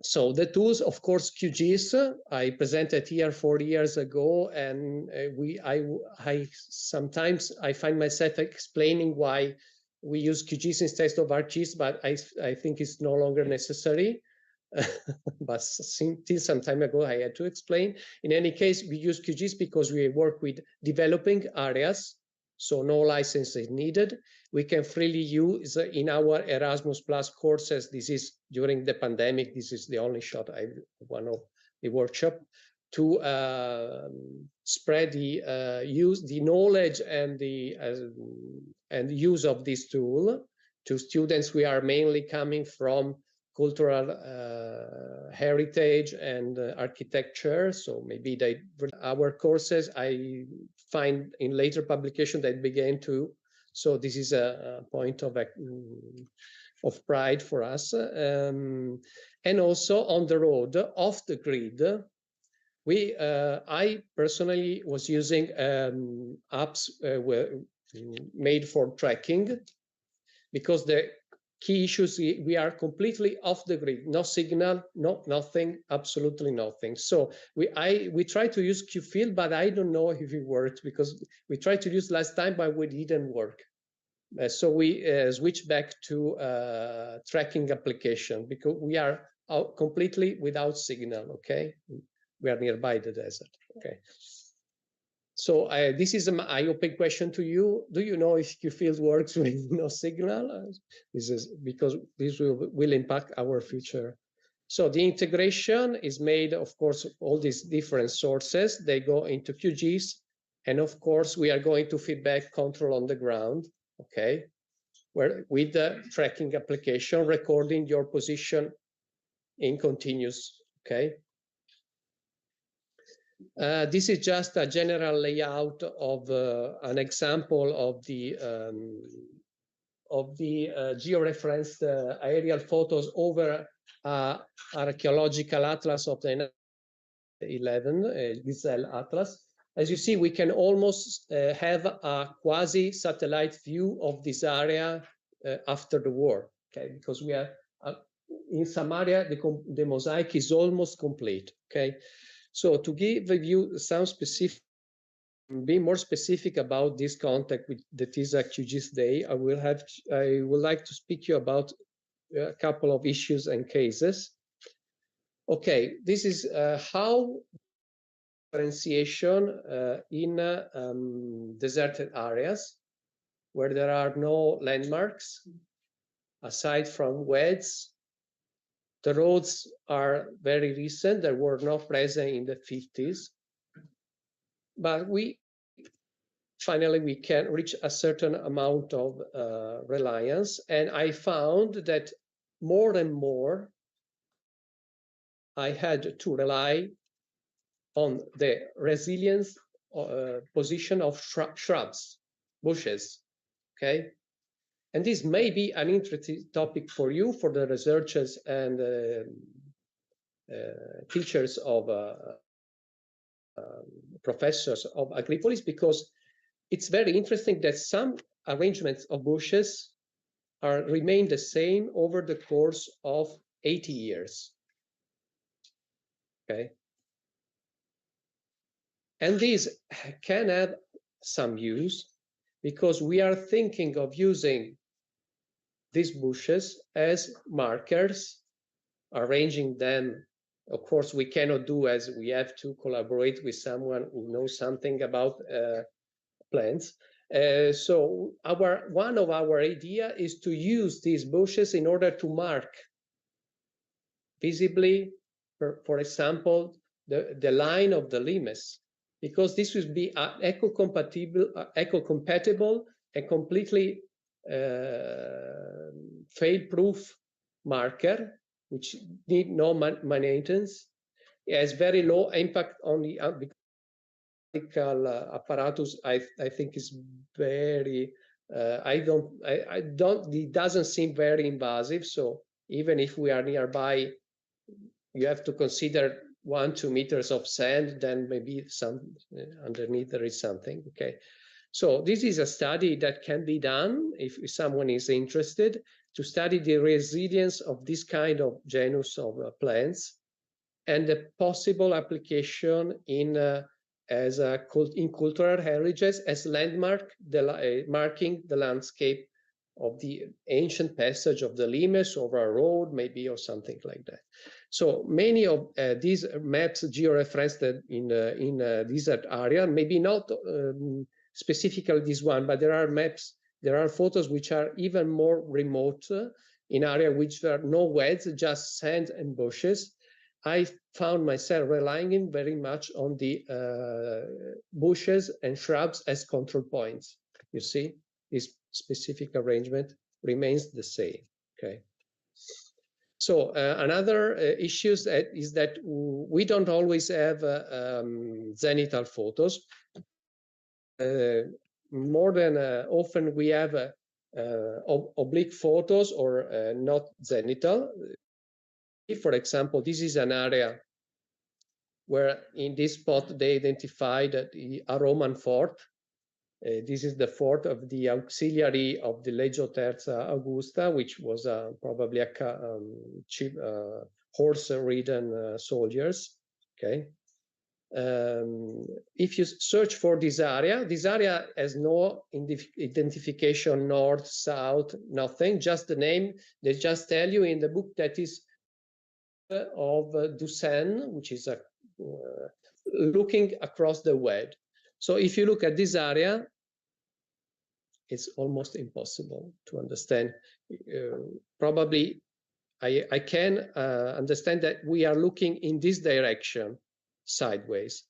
So the tools, of course, QGIS, I presented here 4 years ago, and I sometimes find myself explaining why we use QGIS instead of ArcGIS, but I think it's no longer necessary. But till some time ago, I had to explain. In any case, we use QGIS because we work with developing areas, so no license is needed. We can freely use in our Erasmus Plus courses. This is during the pandemic. This is the only shot one of the workshop. to spread the the knowledge and the use of this tool to students. We are mainly coming from cultural heritage and architecture, so maybe our courses, I find in later publication that began to, so this is a point of pride for us. And also on the road, off the grid, I personally was using apps made for tracking, because the key issues, we are completely off the grid, no signal, nothing, absolutely nothing. So we try to use QField, but I don't know if it worked, because we tried to use last time, but we didn't work. So we switched back to tracking application, because we are out completely without signal. Okay, we are nearby the desert. Okay. So this is an eye-opening question to you. Do you know if QField works with no signal? This is because this will impact our future. So the integration is made, of course, all these different sources. They go into QGIS, and of course, we are going to feedback control on the ground. Okay, where with the tracking application, recording your position in continuous. Okay. This is just a general layout of an example of the georeferenced aerial photos over archaeological atlas of the 11 GISday atlas. As you see, we can almost have a quasi-satellite view of this area after the war. Okay, because we are in some area the mosaic is almost complete. Okay. So to give you some specific, be more specific about this contact that is a GISday, I would like to speak to you about a couple of issues and cases. Okay, this is how differentiation in deserted areas where there are no landmarks aside from weds. The roads are very recent. They were not present in the 50s. But finally, we can reach a certain amount of reliance. And I found that more and more, I had to rely on the resilience position of shrubs, bushes, okay? And this may be an interesting topic for you, for the researchers and teachers of professors of Agripolis, because it's very interesting that some arrangements of bushes remain the same over the course of 80 years. Okay. And these can have some use, because we are thinking of using these bushes as markers, arranging them. Of course, we cannot do as we have to collaborate with someone who knows something about plants. So one of our idea is to use these bushes in order to mark visibly, for example, the line of the limes, because this would be eco-compatible and completely fail-proof marker, which need no maintenance. It has very low impact on the apparatus. I think is very. It doesn't seem very invasive. So even if we are nearby, you have to consider 1-2 meters of sand. Then maybe some underneath there is something. Okay. So this is a study that can be done if someone is interested to study the resilience of this kind of genus of plants and the possible application in cultural heritages as landmark, marking the landscape of the ancient passage of the limes over a road, maybe, or something like that. So many of these maps georeferenced in desert area, maybe not specifically this one, but there are maps, there are photos which are even more remote in area which there are no weds, just sand and bushes, I found myself relying very much on the bushes and shrubs as control points. You see, this specific arrangement remains the same. Okay. So another issue is that we don't always have zenithal photos. More than often we have oblique photos or not zenithal. If, for example, this is an area where in this spot they identified a Roman fort. This is the fort of the auxiliary of the Legio Terza Augusta, which was probably a horse-ridden soldiers. Okay. If you search for this area has no identification north, south, nothing, just the name. They just tell you in the book that is of Dusan, which is looking across the Wed. So if you look at this area, it's almost impossible to understand. Probably I can understand that we are looking in this direction, sideways.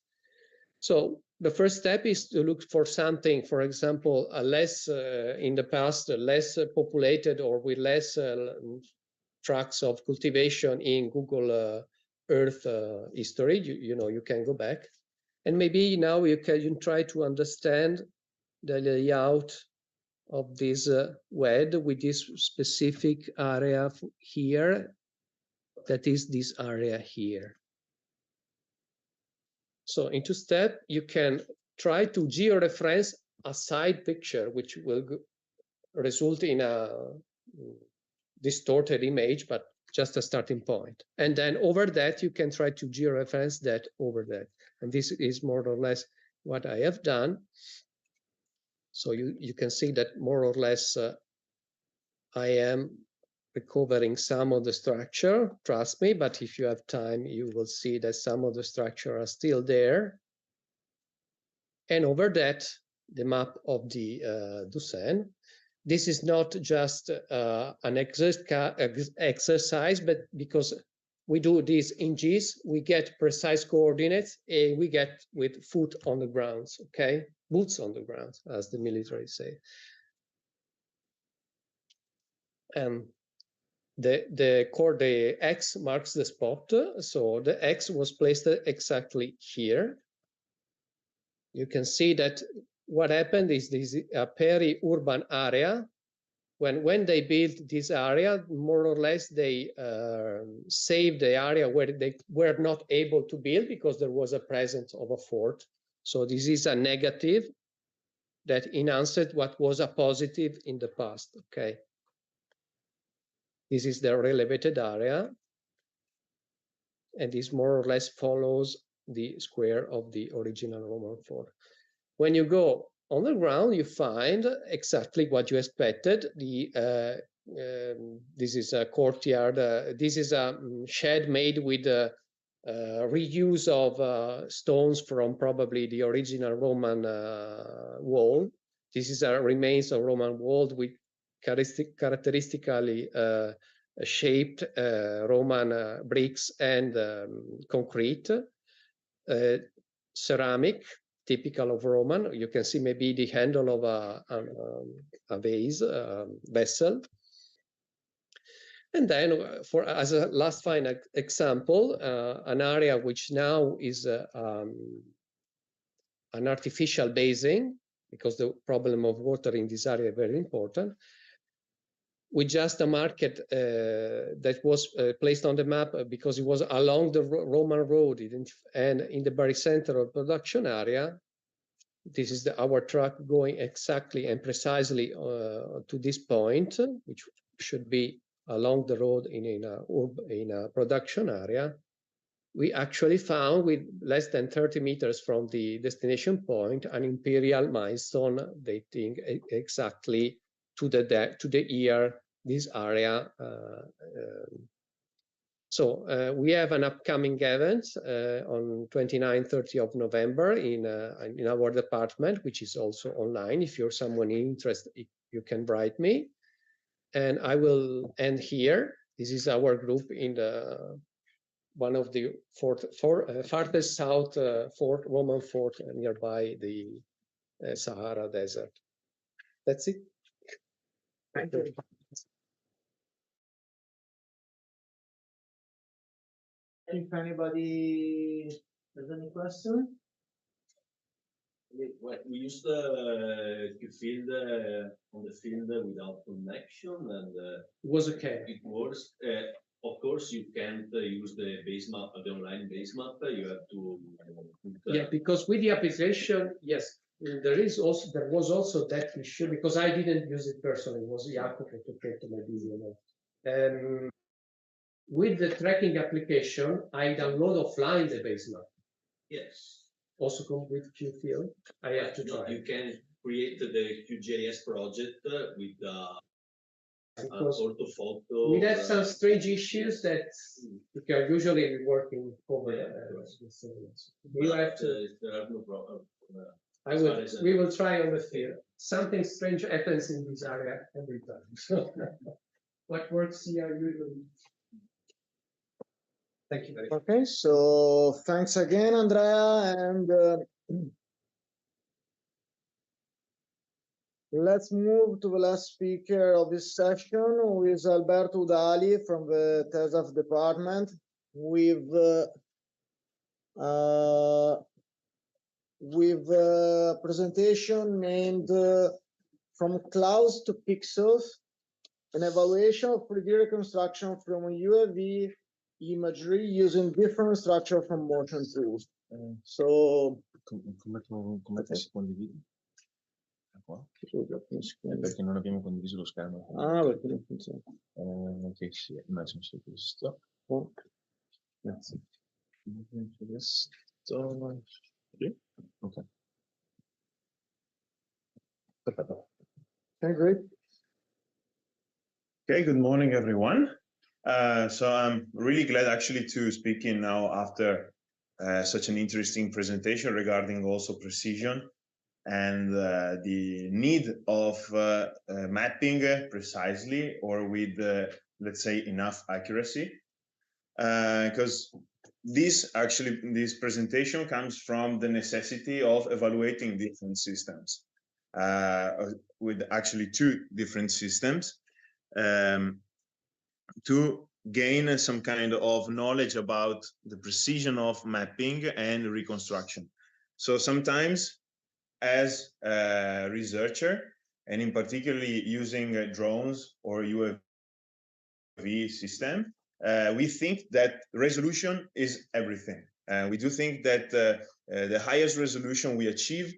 So the first step is to look for something, for example, less in the past, less populated or with less tracks of cultivation in Google Earth history. You know, you can go back. And maybe now you can try to understand the layout of this WED with this specific area here, that is this area here. So in two steps, you can try to georeference a side picture, which will result in a distorted image, but just a starting point. And then over that, you can try to georeference that over that. And this is more or less what I have done. So you can see that more or less I am recovering some of the structure, trust me, but if you have time, you will see that some of the structure are still there. And over that, the map of the Dusan. This is not just an exercise, but because we do this in GIS, we get precise coordinates and we get with foot on the ground, okay? Boots on the ground, as the military say. The X marks the spot, so the X was placed exactly here. You can see that what happened is this a peri-urban area. When they built this area, more or less they saved the area where they were not able to build because there was a presence of a fort. So this is a negative that enhanced what was a positive in the past, okay? This is the relevated area, and this more or less follows the square of the original Roman fort. When you go on the ground, you find exactly what you expected. This is a courtyard. This is a shed made with reuse of stones from probably the original Roman wall. This is a remains of Roman wall with characteristically shaped Roman bricks and concrete, ceramic, typical of Roman. You can see maybe the handle of a vase, vessel. And then as a last final example, an area which now is an artificial basin, because the problem of water in this area is very important, with just a market that was placed on the map because it was along the Roman road and in the very center of production area. This is our truck going exactly and precisely to this point, which should be along the road in a production area. We actually found, with less than 30 meters from the destination point, an imperial milestone dating exactly to the year this area. So we have an upcoming event on 29-30 of November in our department, which is also online. If you're someone interested, you can write me. And I will end here. This is our group in one of the farthest south Roman fort nearby the Sahara Desert. That's it. Thank you. If anybody has any question? We used to field on the field without connection, and it was okay. It works. Of course, you can't use the base map, the online base map. You have to. Yeah, because with the application, yes, there was also that issue, because I didn't use it personally. It was Jacopo who took it to my video. With the tracking application, I download offline the base map. Yes. Also come with QField. I have to try. You can create the QGIS project with orthophoto. We have some strange issues that we are usually working over. You have to. There are no problem. We will try on the field. Something strange happens in this area every time. So what works here usually. Thank you very much. Okay, so thanks again, Andrea, and let's move to the last speaker of this session, who is Alberto Udali from the TESAF department, with a presentation named From Clouds to Pixels, an evaluation of 3D reconstruction from UAV imagery using different structure from motion tools. So come si condivide? Qua? Perché non abbiamo condiviso lo schermo. Ah, perché non funziona. Che sia, immagino sia questo. Grazie. Questo. Ok. Perfetto. Okay, great. Okay, good morning, everyone. So I'm really glad actually to speak in now after such an interesting presentation regarding also precision and the need of mapping precisely or with, let's say, enough accuracy. Because this presentation comes from the necessity of evaluating different systems with actually two different systems. To gain some kind of knowledge about the precision of mapping and reconstruction. So sometimes as a researcher, and in particularly using drones or UAV system, we think that resolution is everything. We do think that the highest resolution we achieve,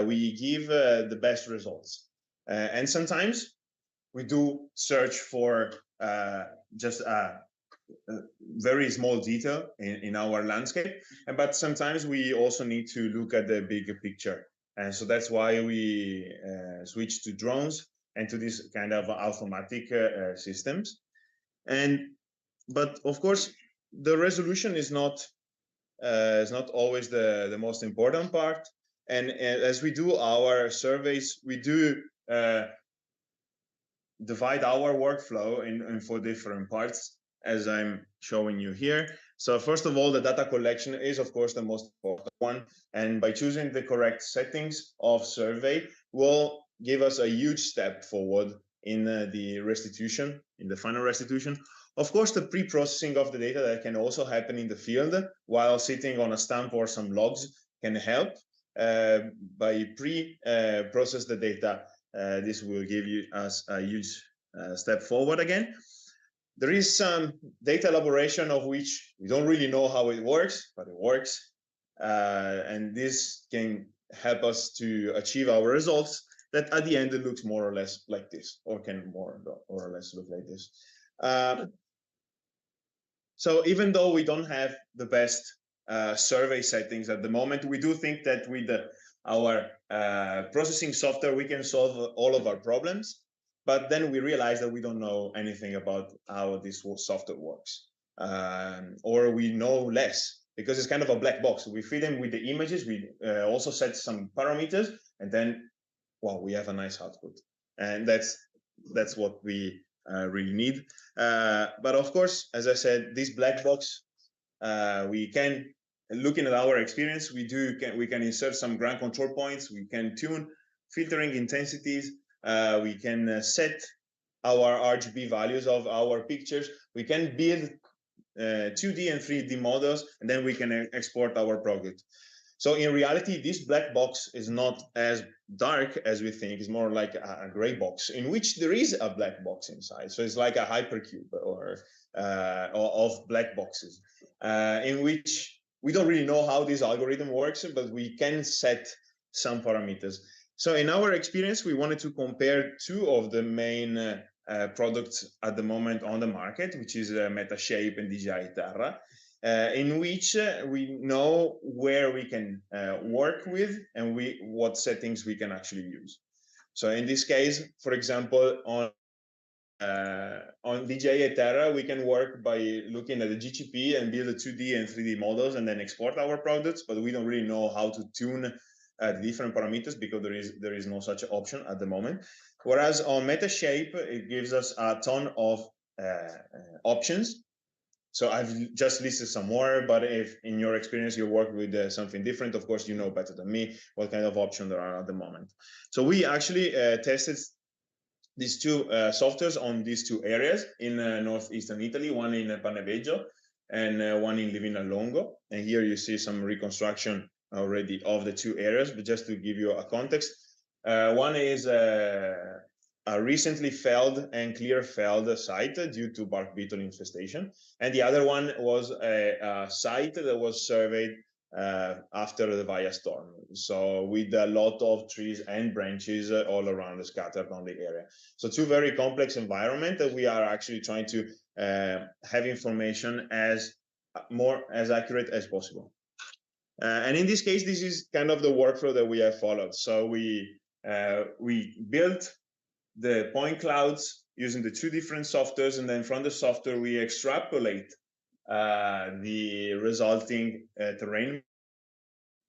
we give the best results. And sometimes we do search for just a very small detail in our landscape, but sometimes we also need to look at the bigger picture. And so that's why we switch to drones and to this kind of automatic systems. But of course, the resolution is not always the most important part. And as we do our surveys, we do divide our workflow in 4 different parts, as I'm showing you here. So first of all, the data collection is, of course, the most important one. And by choosing the correct settings of survey will give us a huge step forward in the restitution, in the final restitution. Of course, the pre-processing of the data that can also happen in the field while sitting on a stamp or some logs can help. By pre-process the data, this will give us a huge step forward again. There is some data elaboration of which we don't really know how it works, but it works. And this can help us to achieve our results that at the end it looks more or less like this, or can more or less look like this. So even though we don't have the best survey settings at the moment, we do think that with our processing software, we can solve all of our problems. But then we realize that we don't know anything about how this software works. Or we know less because it's kind of a black box. We feed them with the images. We also set some parameters, and then, well, we have a nice output. And that's what we really need. But of course, as I said, this black box we can, looking at our experience, we can insert some ground control points. We can tune filtering intensities. We can set our RGB values of our pictures. We can build 2D and 3D models, and then we can export our product. So in reality, this black box is not as dark as we think. It's more like a gray box in which there is a black box inside. So it's like a hypercube or of black boxes in which we don't really know how this algorithm works, but we can set some parameters. So in our experience, we wanted to compare two of the main products at the moment on the market, which is Metashape and DJI Terra. In which we know where we can work with and what settings we can actually use. So in this case, for example, on DJI Terra, we can work by looking at the GCP and build the 2D and 3D models and then export our products, but we don't really know how to tune the different parameters because there is no such option at the moment. Whereas on Metashape, it gives us a ton of options. So I've just listed some more, but if in your experience you work with something different, of course, you know better than me what kind of options there are at the moment. So we actually tested these two softwares on these two areas in northeastern Italy, one in Paneveggio and one in Livinallongo. And here you see some reconstruction already of the two areas, but just to give you a context, one is a recently felled and clear felled site due to bark beetle infestation. And the other one was a site that was surveyed after the Vaya storm. So with a lot of trees and branches all around scattered on the area. So two very complex environments that we are actually trying to have information as accurate as possible. And in this case, this is kind of the workflow that we have followed. So we built the point clouds using the two different softwares, and then from the software we extrapolate the resulting terrain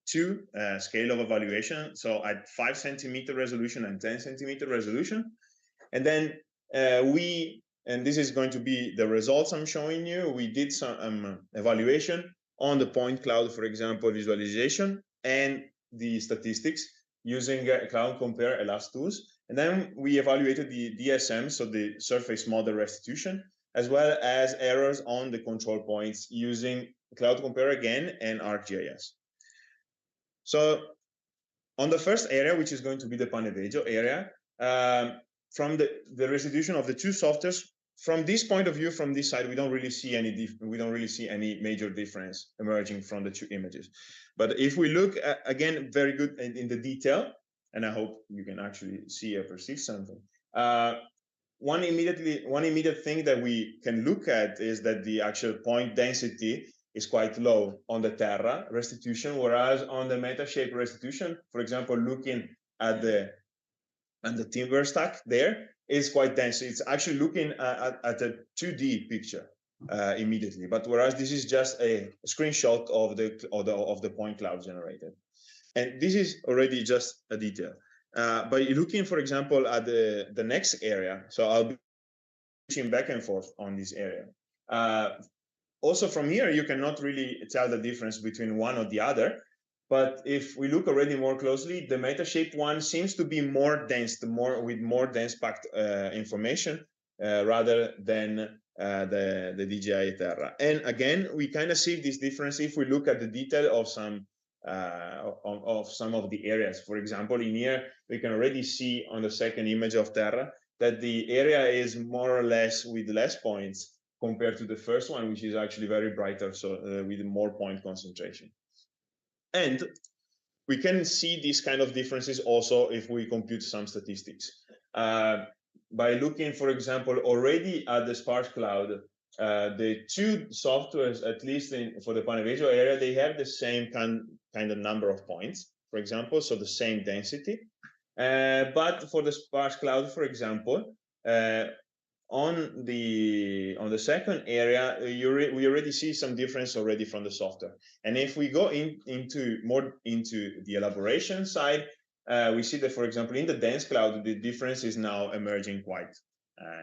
to scale of evaluation, so at 5 centimeter resolution and 10 centimeter resolution. And then and this is going to be the results I'm showing you, we did some evaluation on the point cloud, for example, visualization and the statistics using Cloud Compare Elas tools. And then we evaluated the DSM, so the surface model restitution, as well as errors on the control points using Cloud Compare again and ArcGIS. So on the first area, which is going to be the Paneveggio area, from the restitution of the two softwares, from this point of view, from this side, we don't really see any major difference emerging from the two images. But if we look at, again, very good in the detail, and I hope you can actually see or perceive something. One immediate thing that we can look at is that the actual point density is quite low on the Terra restitution, whereas on the Metashape restitution, for example, looking at the timber stack there, is quite dense. It's actually looking at a 2D picture immediately, but whereas this is just a screenshot of the point cloud generated. And this is already just a detail. But looking, for example, at the next area, so I'll be switching back and forth on this area. Also from here, you cannot really tell the difference between one or the other. But if we look already more closely, the Metashape one seems to be more dense, with more dense packed information rather than the DJI Terra. And again, we kind of see this difference if we look at the detail of some of the areas. For example, in here, we can already see on the second image of Terra that the area is more or less with less points compared to the first one, which is actually very brighter, so with more point concentration. And we can see these kind of differences also if we compute some statistics. By looking, for example, already at the sparse cloud, the two softwares, at least for the Paneveggio area, they have the same kind of number of points, for example, so the same density. But for the sparse cloud, for example, on the second area, we already see some difference already from the software. And if we go more into the elaboration side, we see that, for example, in the dense cloud, the difference is now emerging quite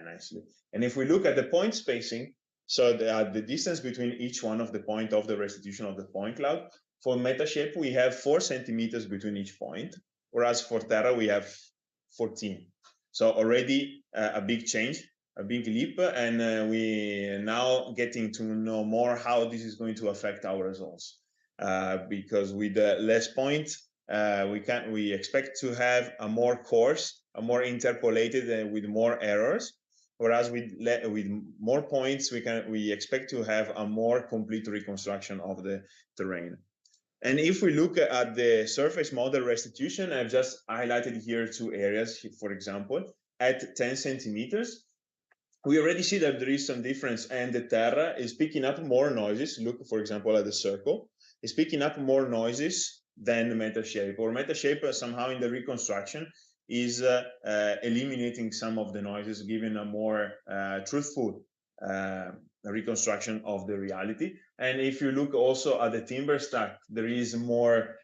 nicely. And if we look at the point spacing, So the distance between each one of the point of the restitution of the point cloud. For Metashape, we have 4 centimeters between each point, whereas for Terra, we have 14. So already a big change, a big leap, and we now getting to know more how this is going to affect our results. Because with less points, we expect to have a more coarse, a more interpolated, and with more errors. Whereas with more points, we expect to have a more complete reconstruction of the terrain. And if we look at the surface model restitution, I've just highlighted here 2 areas. For example, at 10 centimeters, we already see that there is some difference, and the Terra is picking up more noises. Look, for example, at the circle, is picking up more noises than the Metashape. Or Metashape somehow in the reconstruction is eliminating some of the noises, giving a more truthful reconstruction of the reality. And if you look also at the timber stack, there is more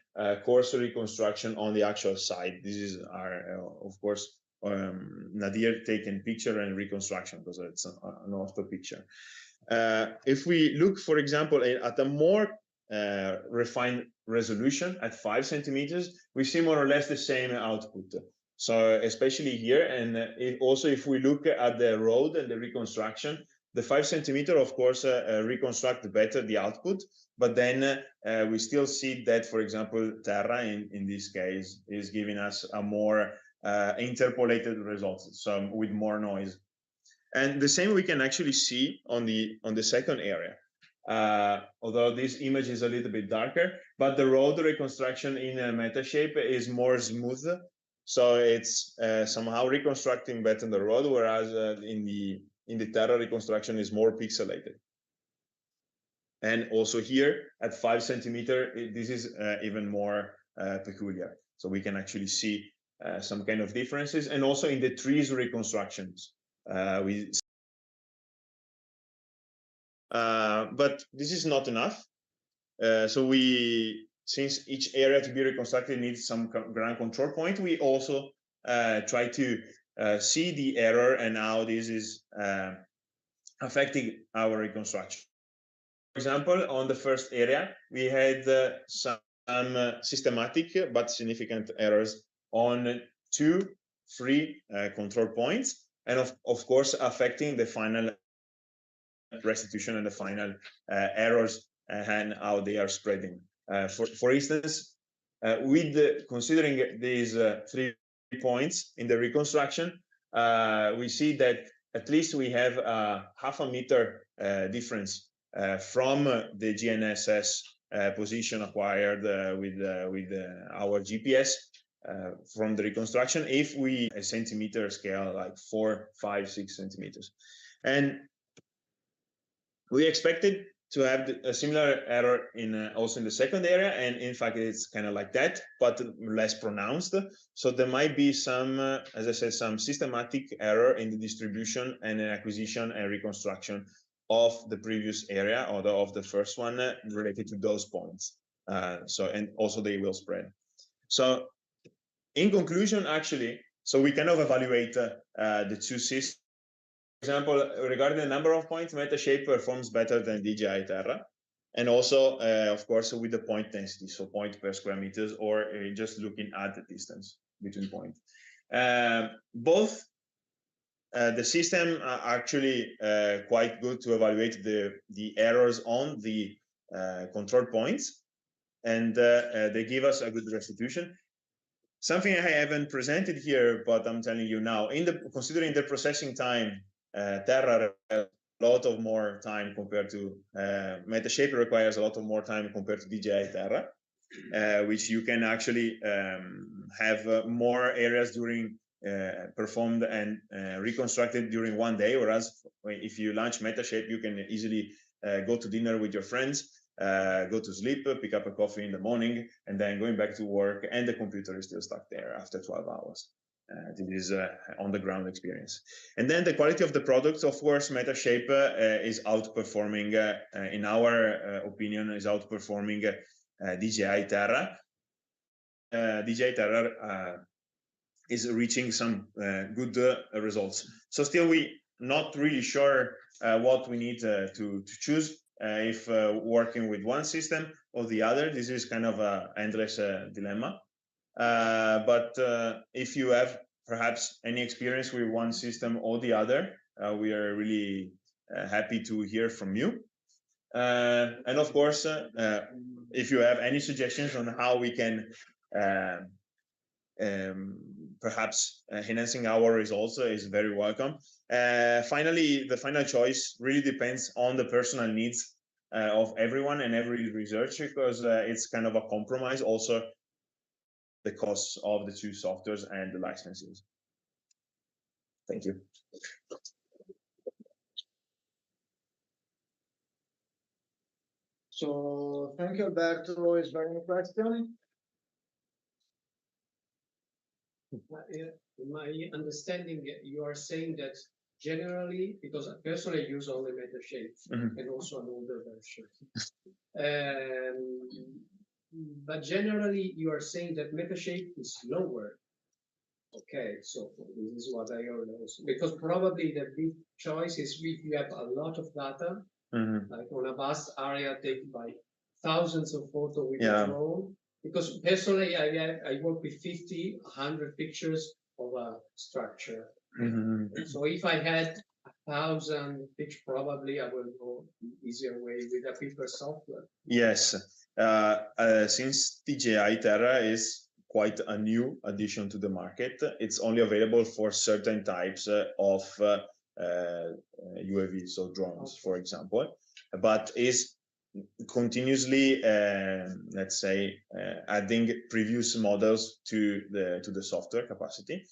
coarse reconstruction on the actual side. This is our, of course, Nadir taken picture and reconstruction, because it's an ortho picture. If we look, for example, at a more refined resolution at 5 centimeters, we see more or less the same output. So especially here, and if we look at the road and the reconstruction, the 5 centimeter, of course, reconstruct better the output, but then we still see that, for example, Terra in this case is giving us a more interpolated results, so with more noise. And the same we can actually see on the second area. Although this image is a little bit darker, but the road reconstruction in Metashape is more smooth. So it's somehow reconstructing better the road, whereas in the Terra reconstruction is more pixelated. And also here at 5 centimeter, this is even more peculiar. So we can actually see some kind of differences, and also in the trees reconstructions. But this is not enough. So since each area to be reconstructed needs some ground control point, we also try to see the error and how this is affecting our reconstruction. For example, on the first area, we had some systematic but significant errors on 2, 3 control points, and of course affecting the final restitution and the final errors and how they are spreading. For instance, considering these 3 points in the reconstruction, we see that at least we have a ½ meter difference from the GNSS position acquired with our GPS from the reconstruction, if we a centimeter scale, like 4, 5, 6 centimeters. And we expected to have a similar error also in the second area, and in fact it's kind of like that, but less pronounced. So there might be some, as I said, some systematic error in the distribution and acquisition and reconstruction of the previous area, or of the first one, related to those points. And also they will spread. So in conclusion, actually, so we kind of evaluate the 2 systems. For example, regarding the number of points, Metashape performs better than DJI Terra, and also, of course, with the point density, so point per square meters, or just looking at the distance between points. Both the system are actually quite good to evaluate the errors on the control points, and they give us a good restitution. Something I haven't presented here, but I'm telling you now, considering the processing time, Terra a lot of more time compared to Metashape requires a lot of more time compared to DJI Terra, which you can actually have more areas during performed and reconstructed during one day, whereas if you launch Metashape, you can easily go to dinner with your friends, go to sleep, pick up a coffee in the morning, and then going back to work, and the computer is still stuck there after 12 hours. This is on the ground experience. And then the quality of the products, of course, Metashape is outperforming, in our opinion, is outperforming DJI Terra. DJI Terra is reaching some good results. So still we not really sure what we need to choose, if working with one system or the other. This is kind of an endless dilemma. But if you have perhaps any experience with one system or the other, we are really happy to hear from you. And of course, if you have any suggestions on how we can perhaps enhancing our results is very welcome. Finally, the final choice really depends on the personal needs of everyone and every researcher, because it's kind of a compromise also, the costs of the two softwares and the licenses. Thank you. So thank you, Alberto. Is there any question? In my understanding, you are saying that generally, because I personally use only Metashape and also an older version, but generally you are saying that Metashape is lower. Okay, so this is what I heard also, because probably the big choice is if you have a lot of data, like on a vast area taken by thousands of photos with a drone. Because personally, I work with 50, 100 pictures of a structure. So if I had 1,000 pictures, probably I will go easier way with a paper software. Yes, since GISday is quite a new addition to the market, it's only available for certain types of UAVs or drones, for example, but is continuously, let's say, adding previous models to the software capacity.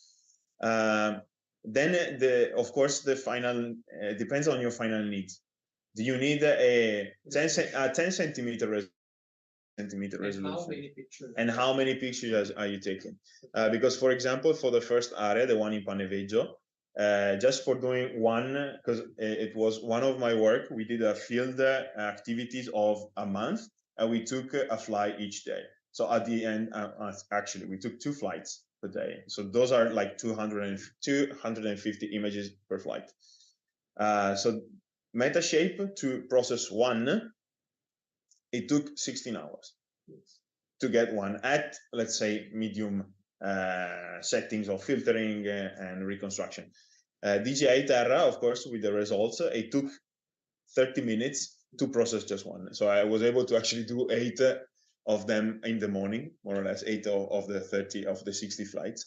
Then, of course, the final depends on your final needs. Do you need a 10 centimeter resolution? How many pictures? And how many pictures are you taking? Because, for example, for the first area, the one in Paneveggio, just for doing one, because it was one of my work, we did a field activities of a month, and we took a flight each day. So at the end, actually, we took 2 flights per day. So those are like 250 images per flight. So Metashape, to process one, it took 16 hours to get one at, let's say, medium settings of filtering and reconstruction. GISday, of course, with the results, it took 30 minutes to process just one. So I was able to actually do 8 of them in the morning, more or less 8 of the 30 of the 60 flights.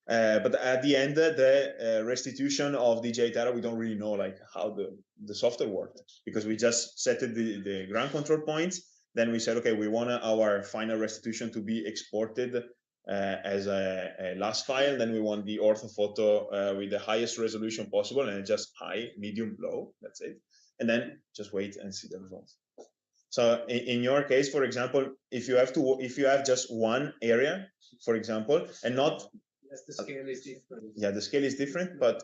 But at the end, the restitution of GISday, we don't really know like how the software worked, because we just set the ground control points. Then we said, okay, we want our final restitution to be exported as a last file. Then we want the orthophoto with the highest resolution possible, and just high, medium, low. That's it. And then just wait and see the results. So in your case, for example, if you have just one area, for example, and not yes, the scale is different. Yeah, the scale is different, but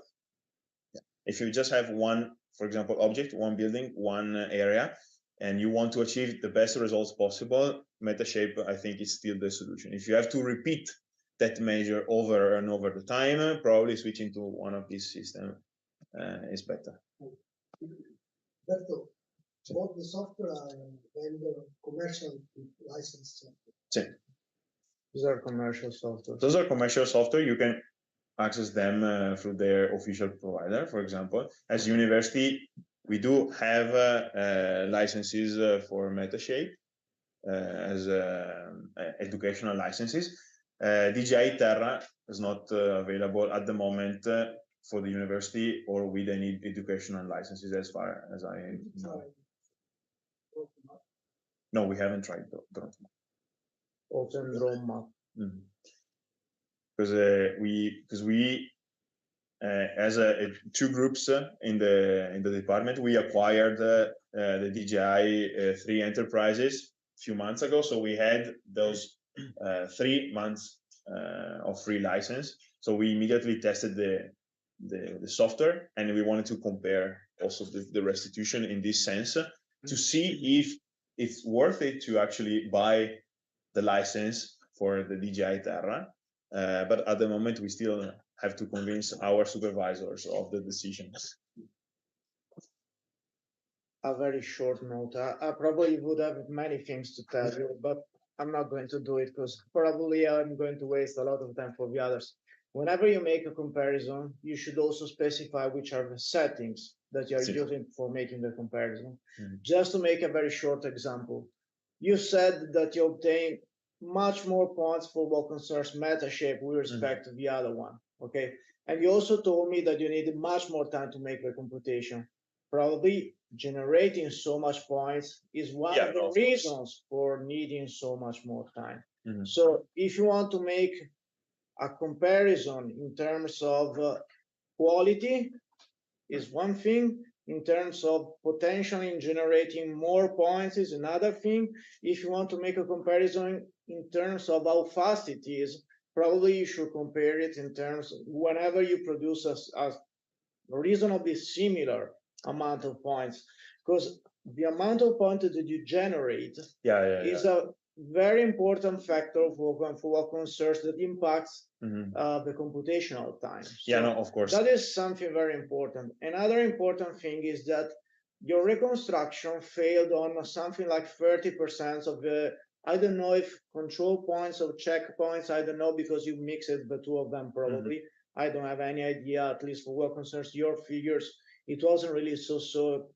if you just have one, for example, object, one building, one area, and you want to achieve the best results possible, Metashape, I think, is still the solution. If you have to repeat that measure over and over the time, probably switching to one of these systems is better. Berto, both the software and the commercial license software. These are commercial software. Those are commercial software. You can access them through their official provider. For example, as university, we do have licenses for Metashape as educational licenses. GISday is not available at the moment for the university or with any educational licenses, as far as I know. No, we haven't tried Drone. Open Drone Map. Because we as two groups in the department, we acquired the DJI 3 enterprises a few months ago. So we had those 3 months of free license. So we immediately tested the software, and we wanted to compare also the restitution in this sense to see if it's worth it to actually buy the license for the GISday. But at the moment, we still have to convince our supervisors of the decisions. a very short note. I probably would have many things to tell you, but I'm not going to do it because probably I'm going to waste a lot of time for the others. Whenever you make a comparison, you should also specify which are the settings that you are using for making the comparison. Just to make a very short example, you said that you obtain much more points for what concerns meta shape with respect to the other one, okay? And you also told me that you needed much more time to make the computation. Probably generating so much points is one of the reasons for needing so much more time. So if you want to make a comparison in terms of quality is one thing, in terms of potential in generating more points is another thing. If you want to make a comparison in terms of how fast it is, probably you should compare it in terms of whenever you produce a reasonably similar amount of points, because the amount of points that you generate is a very important factor for what concerns that impacts the computational time. So no, of course. That is something very important. Another important thing is that your reconstruction failed on something like 30% of the, I don't know if control points or checkpoints, I don't know, because you mixed the two of them probably. I don't have any idea, at least for what concerns your figures. It wasn't really so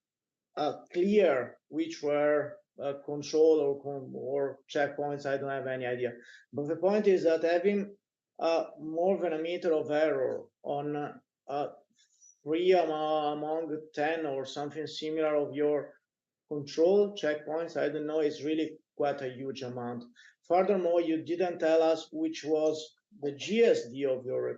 clear which were control or checkpoints. I don't have any idea. But the point is that having more than a meter of error on 3 among 10 or something similar of your control checkpoints, I don't know, is really quite a huge amount. Furthermore, you didn't tell us which was the GISday of your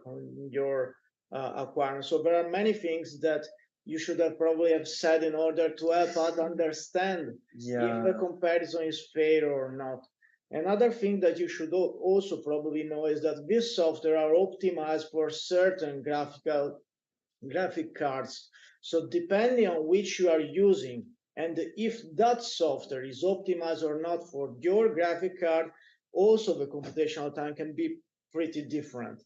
acquirement. So there are many things that you should have probably have said in order to help us understand if the comparison is fair or not. Another thing that you should also probably know is that this software are optimized for certain graphic cards. So depending on which you are using, and if that software is optimized or not for your graphic card, also the computational time can be pretty different.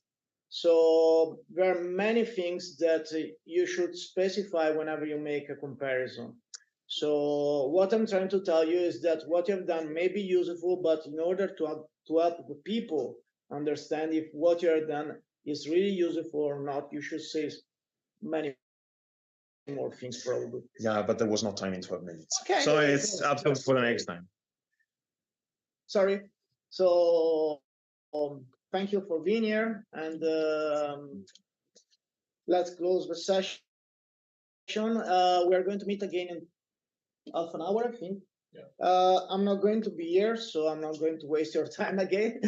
So there are many things that you should specify whenever you make a comparison. So what I'm trying to tell you is that what you've done may be useful, but in order to help the people understand if what you have done is really useful or not, you should say many more things probably. Yeah, but there was no time in 12 minutes. Okay, so it's up for the next time. Sorry. So thank you for being here, and let's close the session. We are going to meet again in half an hour, I think. I'm not going to be here, so I'm not going to waste your time again.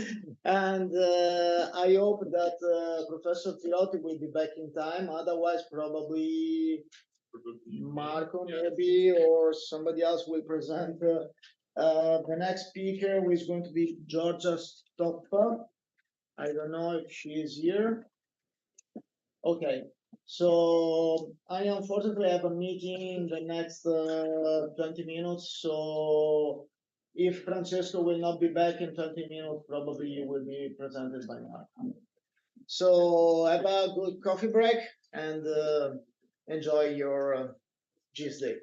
And I hope that Professor Pilotti will be back in time. Otherwise, probably Marco maybe, or somebody else will present. The next speaker is going to be Georgia Stoppa. I don't know if she is here. Okay. So I unfortunately have a meeting in the next 20 minutes. So if Francesco will not be back in 20 minutes, probably you will be presented by Mark. So have a good coffee break and enjoy your GISday.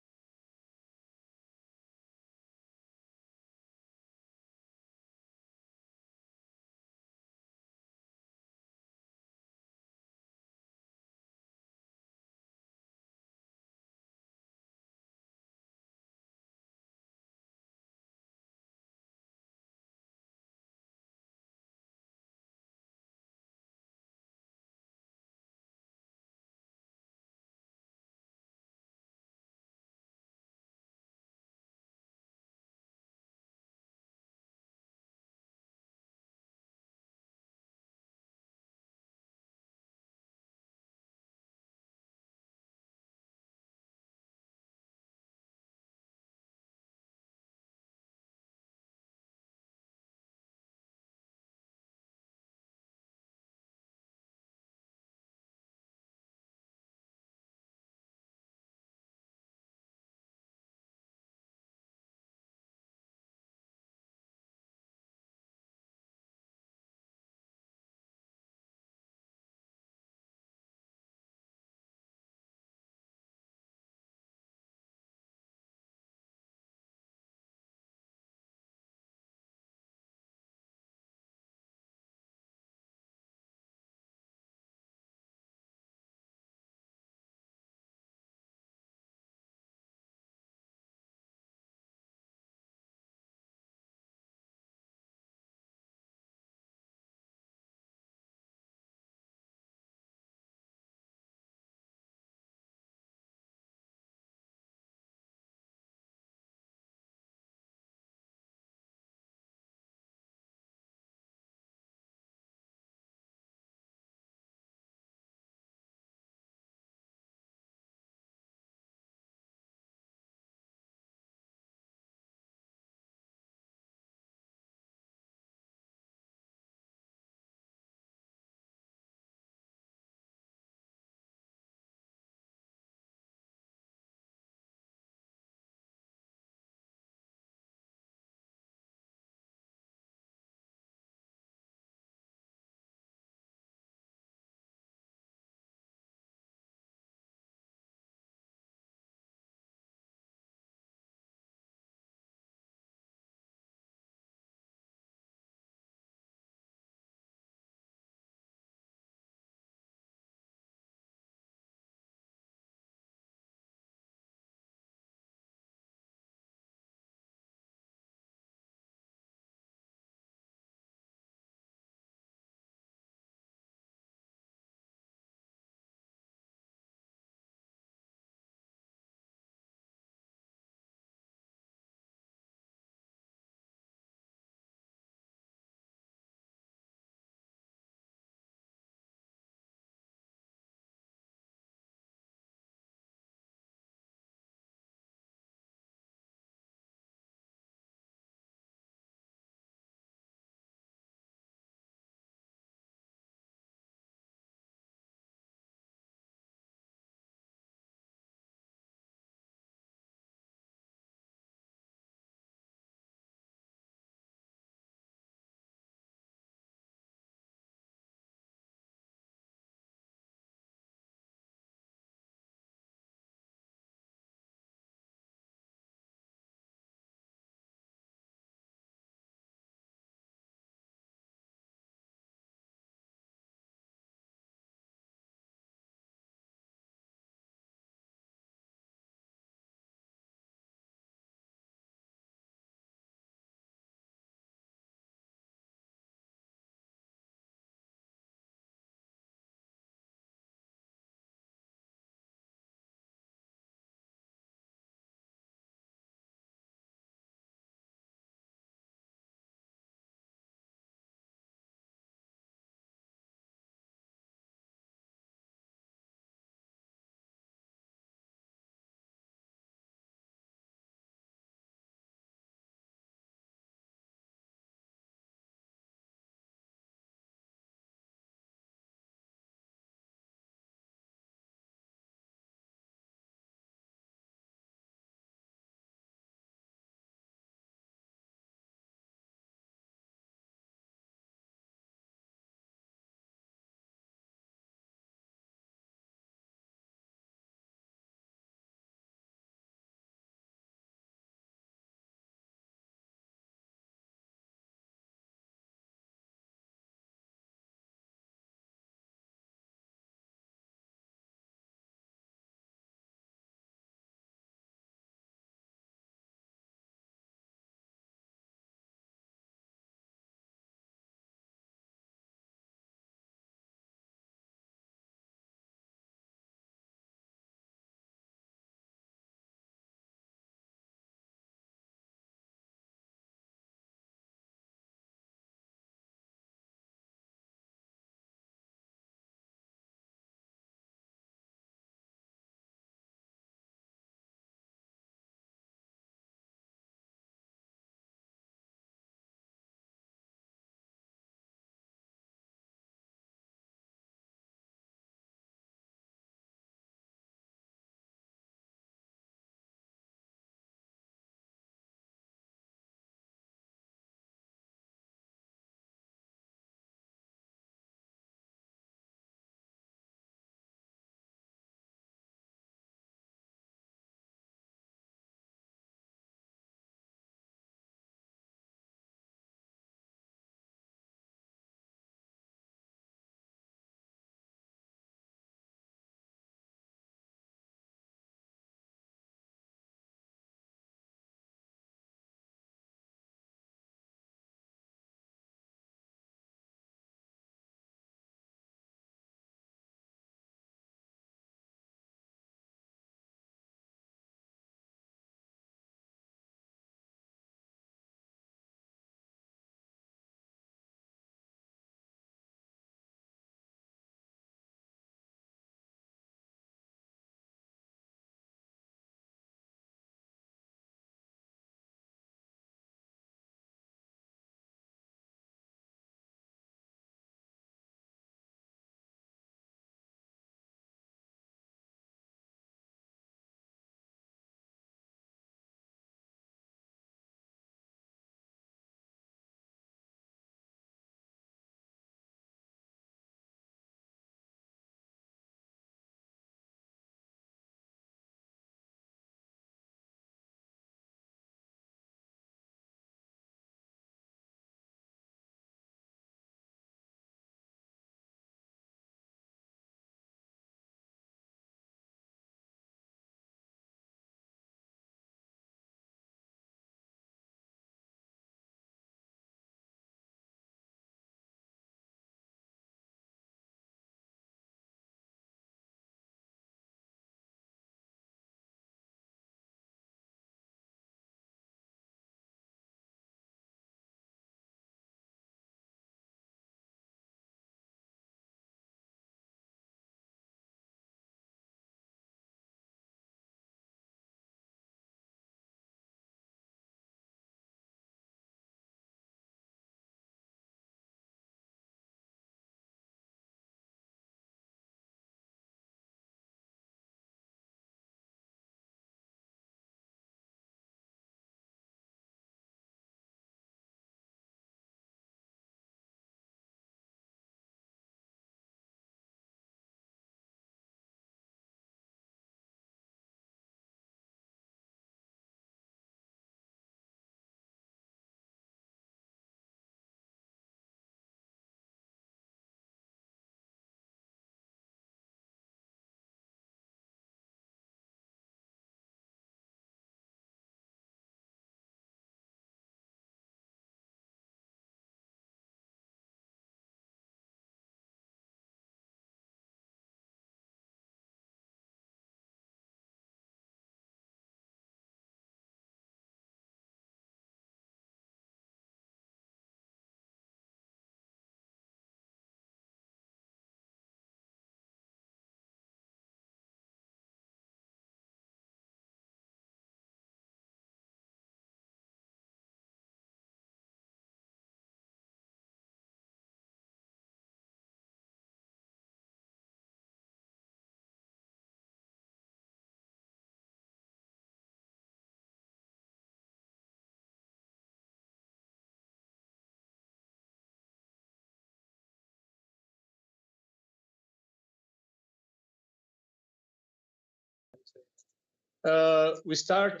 We start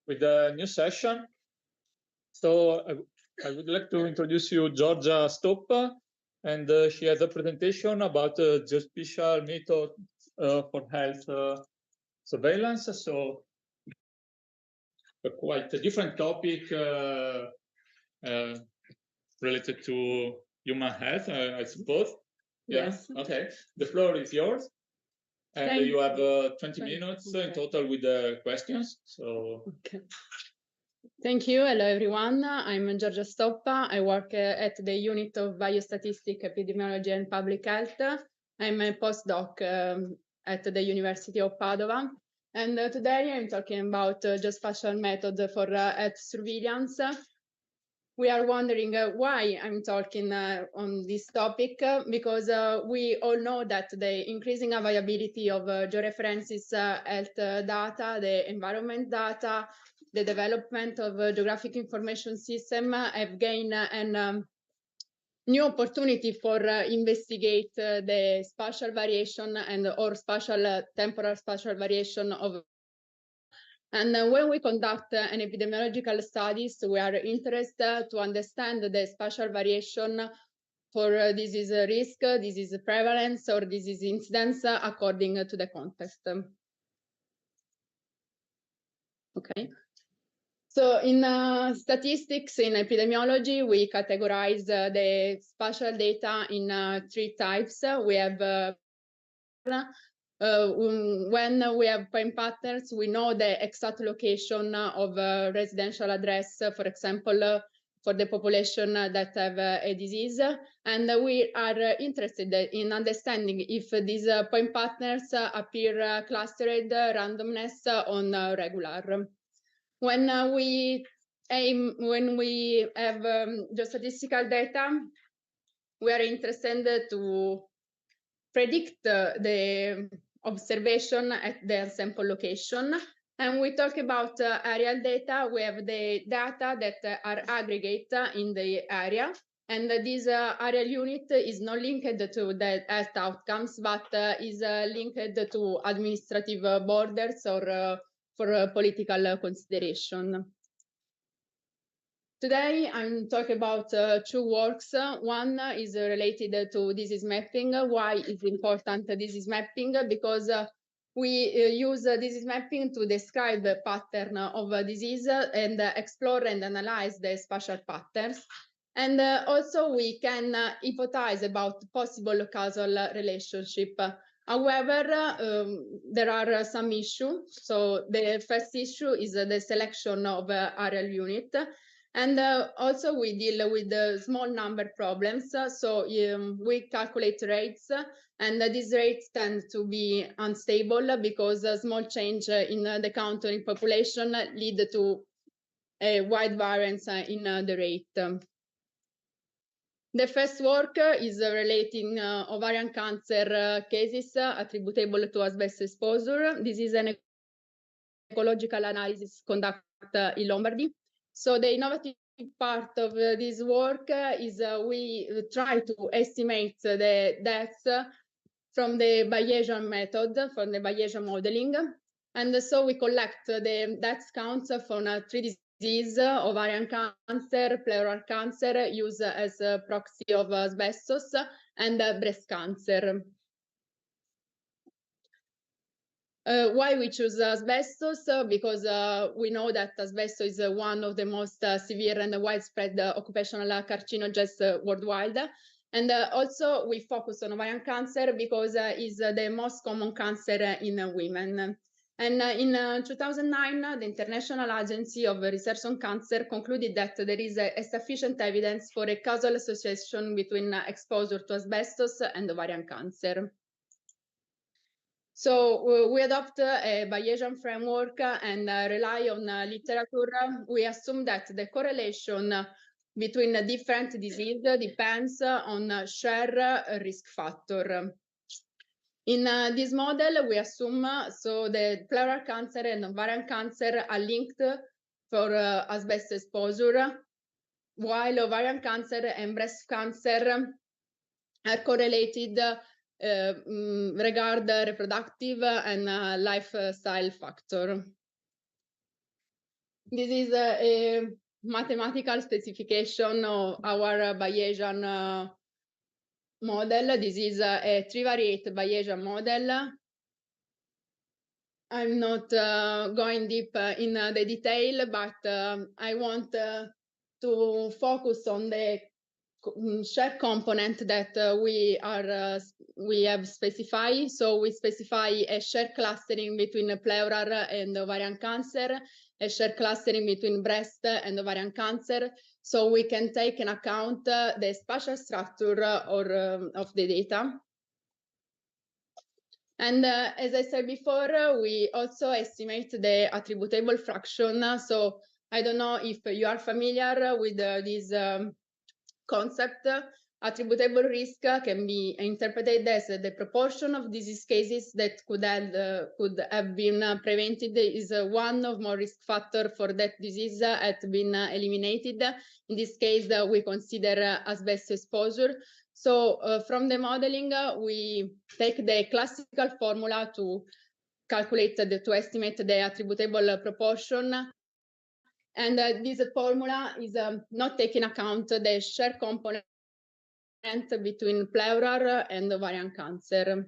with a new session. So I would like to introduce you Giorgia Stoppa, and she has a presentation about geospatial method for health surveillance. So a quite a different topic related to human health, I suppose. Yes. Yeah. Okay. The floor is yours. And you have 20 minutes in total with the questions. So. Okay. Thank you. Hello, everyone. I'm Giorgia Stoppa. I work at the Unit of Biostatistics, Epidemiology and Public Health. I'm a postdoc at the University of Padova. And today I'm talking about geospatial method for health surveillance. We are wondering why I'm talking on this topic, because we all know that the increasing availability of georeferences health data, the environment data, the development of geographic information system have gained a new opportunity for investigate the spatial variation and or spatial temporal spatial variation of. And when we conduct an epidemiological studies, we are interested to understand the spatial variation for disease risk, disease prevalence, or disease incidence according to the context. Okay. So in statistics, in epidemiology, we categorize the spatial data in 3 types. We have when we have point patterns, we know the exact location of a residential address, for example, for the population that have a disease. And we are interested in understanding if these point patterns appear clustered, randomness, on regular. When we have geostatistical data, we are interested to predict the observation at the sample location. And we talk about aerial data. We have the data that are aggregate in the area. And this aerial unit is not linked to the health outcomes, but is linked to administrative borders or for political consideration. Today, I'm talking about 2 works. One is related to disease mapping. Why is important disease mapping? Because we use disease mapping to describe the pattern of a disease and explore and analyze the spatial patterns. And also we can hypothesize about possible causal relationship. However, there are some issues. So the first issue is the selection of aerial unit. And also we deal with the small number problems. So we calculate rates, and these rates tend to be unstable because a small change in the country population lead to a wide variance in the rate. The first work is relating ovarian cancer cases attributable to asbestos exposure. This is an ecological analysis conducted in Lombardy. So the innovative part of this work is we try to estimate the deaths from the Bayesian method, from the Bayesian modeling. And so we collect the death counts from 3 diseases, ovarian cancer, pleural cancer, used as a proxy of asbestos, and breast cancer. Why we choose asbestos? Because we know that asbestos is one of the most severe and widespread occupational carcinogens worldwide. And also we focus on ovarian cancer because it's the most common cancer in women. And in 2009, the International Agency of Research on Cancer concluded that there is a sufficient evidence for a causal association between exposure to asbestos and ovarian cancer. So we adopt a Bayesian framework and rely on literature. We assume that the correlation between different diseases depends on shared risk factor. In this model, we assume so the pleural cancer and ovarian cancer are linked for asbestos exposure, while ovarian cancer and breast cancer are correlated regard reproductive and lifestyle factor. This is a mathematical specification of our Bayesian model. This is a trivariate Bayesian model. I'm not going deep in the detail, but I want to focus on the shared component that we have specified. So we specify a shared clustering between pleural and ovarian cancer, a shared clustering between breast and ovarian cancer, so we can take in account the spatial structure of the data. And as I said before, we also estimate the attributable fraction. So I don't know if you are familiar with this concept. Attributable risk can be interpreted as the proportion of disease cases that could have been prevented is one or more risk factor for that disease had been eliminated. In this case, we consider asbestos exposure. So from the modeling, we take the classical formula to calculate, to estimate the attributable proportion. And this formula is not taking account the shared component between pleural and ovarian cancer.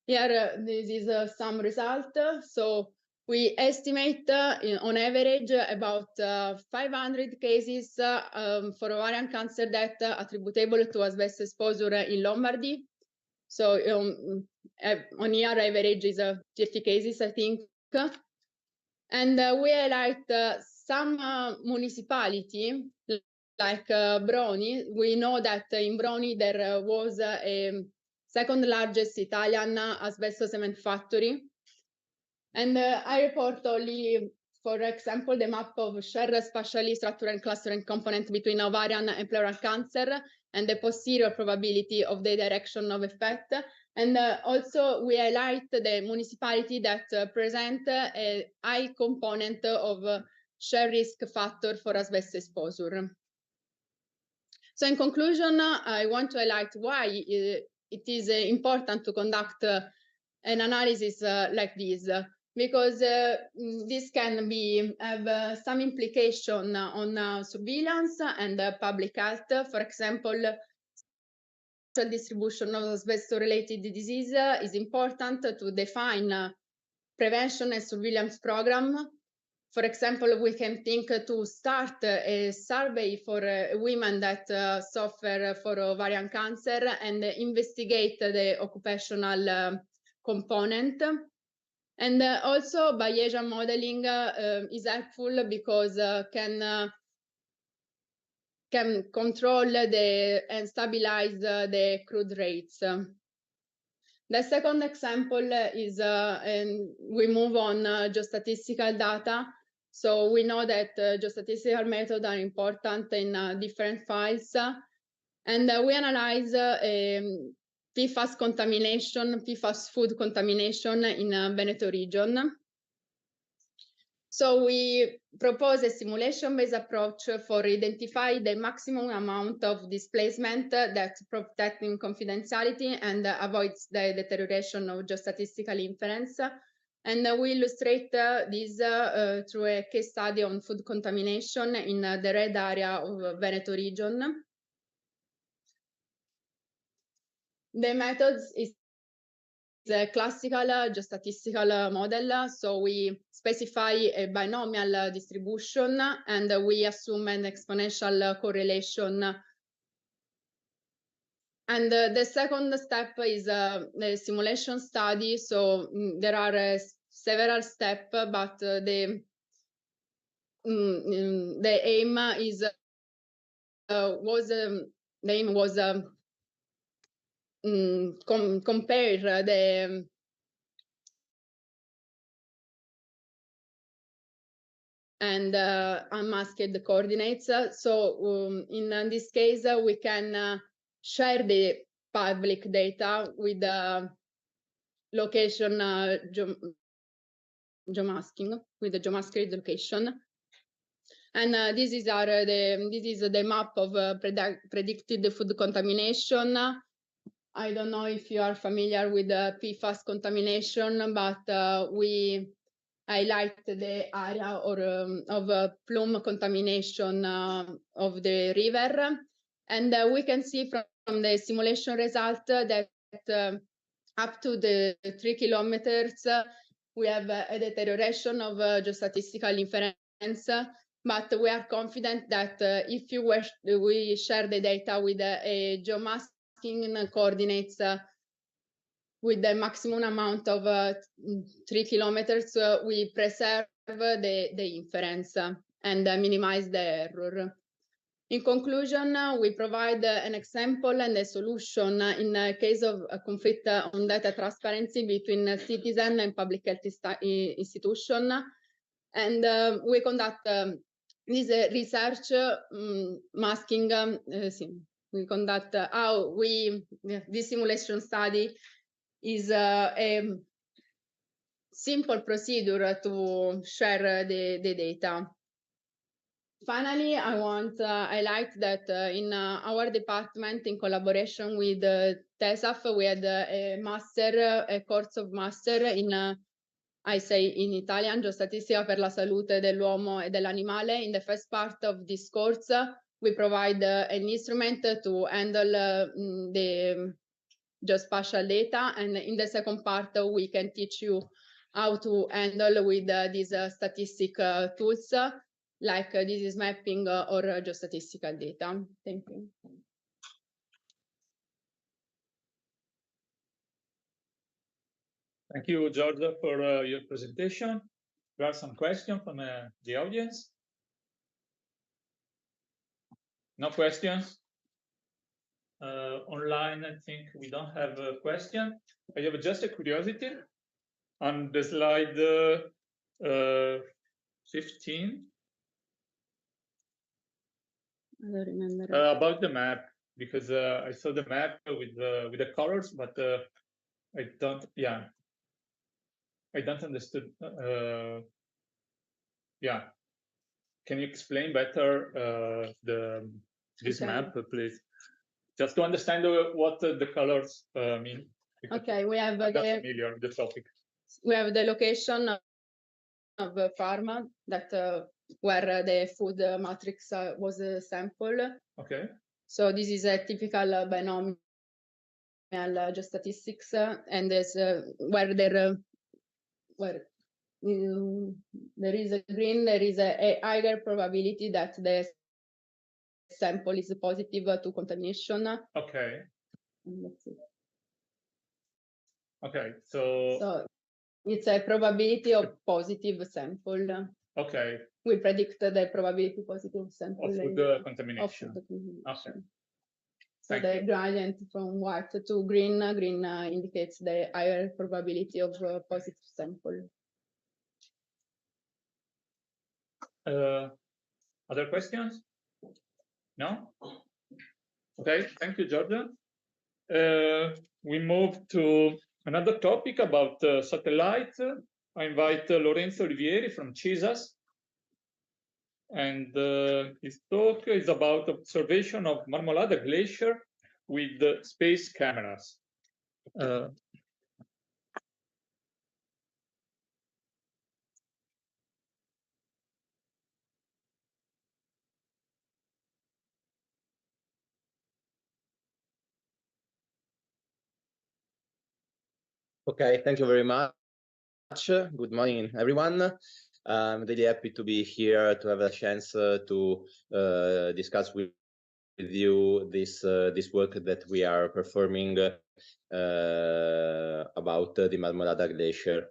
Here, this is some result. So we estimate on average about 500 cases for ovarian cancer death attributable to asbestos exposure in Lombardy. So on year average is 50 cases, I think. And we highlight some municipality like Broni. We know that in Broni there was a second largest Italian asbestos cement factory. And I report only, for example, the map of shared spatially structural and clustering component between ovarian and pleural cancer and the posterior probability of the direction of effect. And also we highlight the municipality that present a high component of shared risk factor for asbestos exposure. So in conclusion, I want to highlight why it is important to conduct an analysis like this, because this can have some implication on surveillance and public health. For example, distribution of asbestos-related disease is important to define prevention and surveillance program. For example, we can think to start a survey for women that suffer for ovarian cancer and investigate the occupational component. And also Bayesian modeling is helpful because can control and stabilize the crude rates. The second example is, and we move on geostatistical data. So we know that geostatistical methods are important in different files. And we analyze PFAS contamination, PFAS food contamination in Veneto region. So we propose a simulation-based approach for identify the maximum amount of displacement that protecting confidentiality and avoids the deterioration of geostatistical inference. And we illustrate this through a case study on food contamination in the red area of Veneto region. The methods is a classical geostatistical model. So we specify a binomial distribution and we assume an exponential correlation. And the second step is the simulation study. So there are several steps, but the aim is compare the and unmasked coordinates. So in this case, we can share the public data with the location geomasking, with the geomasked location. And this is the map of predicted food contamination I don't know if you are familiar with the PFAS contamination, but we highlight the area of plume contamination of the river. And we can see from the simulation result that up to the 3 kilometers, we have a deterioration of geostatistical inference, but we are confident that if we share the data with a geomasking coordinates with the maximum amount of 3 kilometers, we preserve the inference and minimize the error. In conclusion, we provide an example and a solution in case of a conflict on data transparency between citizen and public health institution. And we conduct this research masking, we conduct how this simulation study is a simple procedure to share the data. Finally, I want to highlight that in our department, in collaboration with TESAF, we had a course of master in, I say in Italian, Geostatistica per la salute dell'uomo e dell'animale. In the first part of this course, we provide an instrument to handle the geospatial data, and in the second part, we can teach you how to handle with these statistic tools, like disease mapping or geostatistical data. Thank you. Thank you, Giorgia, for your presentation. There are some questions from the audience. No questions? Online, I think we don't have a question. I have just a curiosity. On the slide 15, I don't remember. About the map, because I saw the map with the colors, but I don't. Yeah, I don't understood. Yeah, can you explain better this map, please? Just to understand what the colors mean. Okay, we have familiar with the topic. We have the location of a farm that where the food matrix was sampled. Okay. So this is a typical binomial geostatistics, and there's where there is a green, there is a higher probability that the sample is positive to contamination. Okay. And that's it. Okay, so it's a probability of positive sample. Okay. We predict the probability positive sample of food contamination. Okay. So the gradient from white to green, green indicates the higher probability of positive sample. Other questions? No? Okay, thank you, Giorgia. We move to another topic about satellites. I invite Lorenzo Olivieri from CISAS. And his talk is about observation of Marmolada Glacier with space cameras. Okay, thank you very much. Good morning, everyone. I'm really happy to be here to have a chance to discuss with you this work that we are performing about the Marmolada Glacier.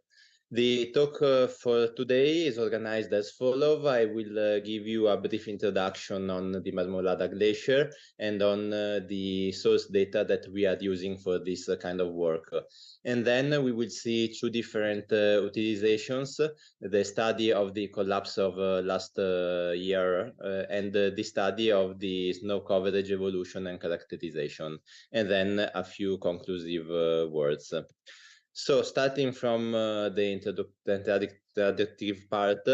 The talk for today is organized as follows. I will give you a brief introduction on the Marmolada Glacier and on the source data that we are using for this kind of work. And then we will see two different utilizations, the study of the collapse of last year and the study of the snow coverage evolution and characterization, and then a few conclusive words. So starting from the introductory part,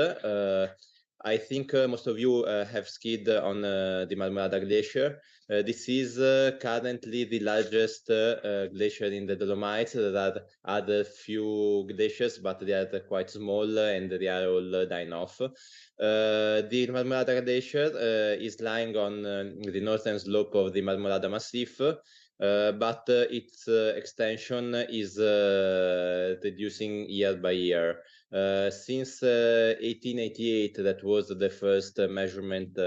I think most of you have skied on the Marmolada Glacier. This is currently the largest glacier in the Dolomites. There are other few glaciers, but they are quite small and they are all dying off. The Marmolada Glacier is lying on the northern slope of the Marmolada Massif, but its extension is reducing year by year. Since 1888, that was the first measurement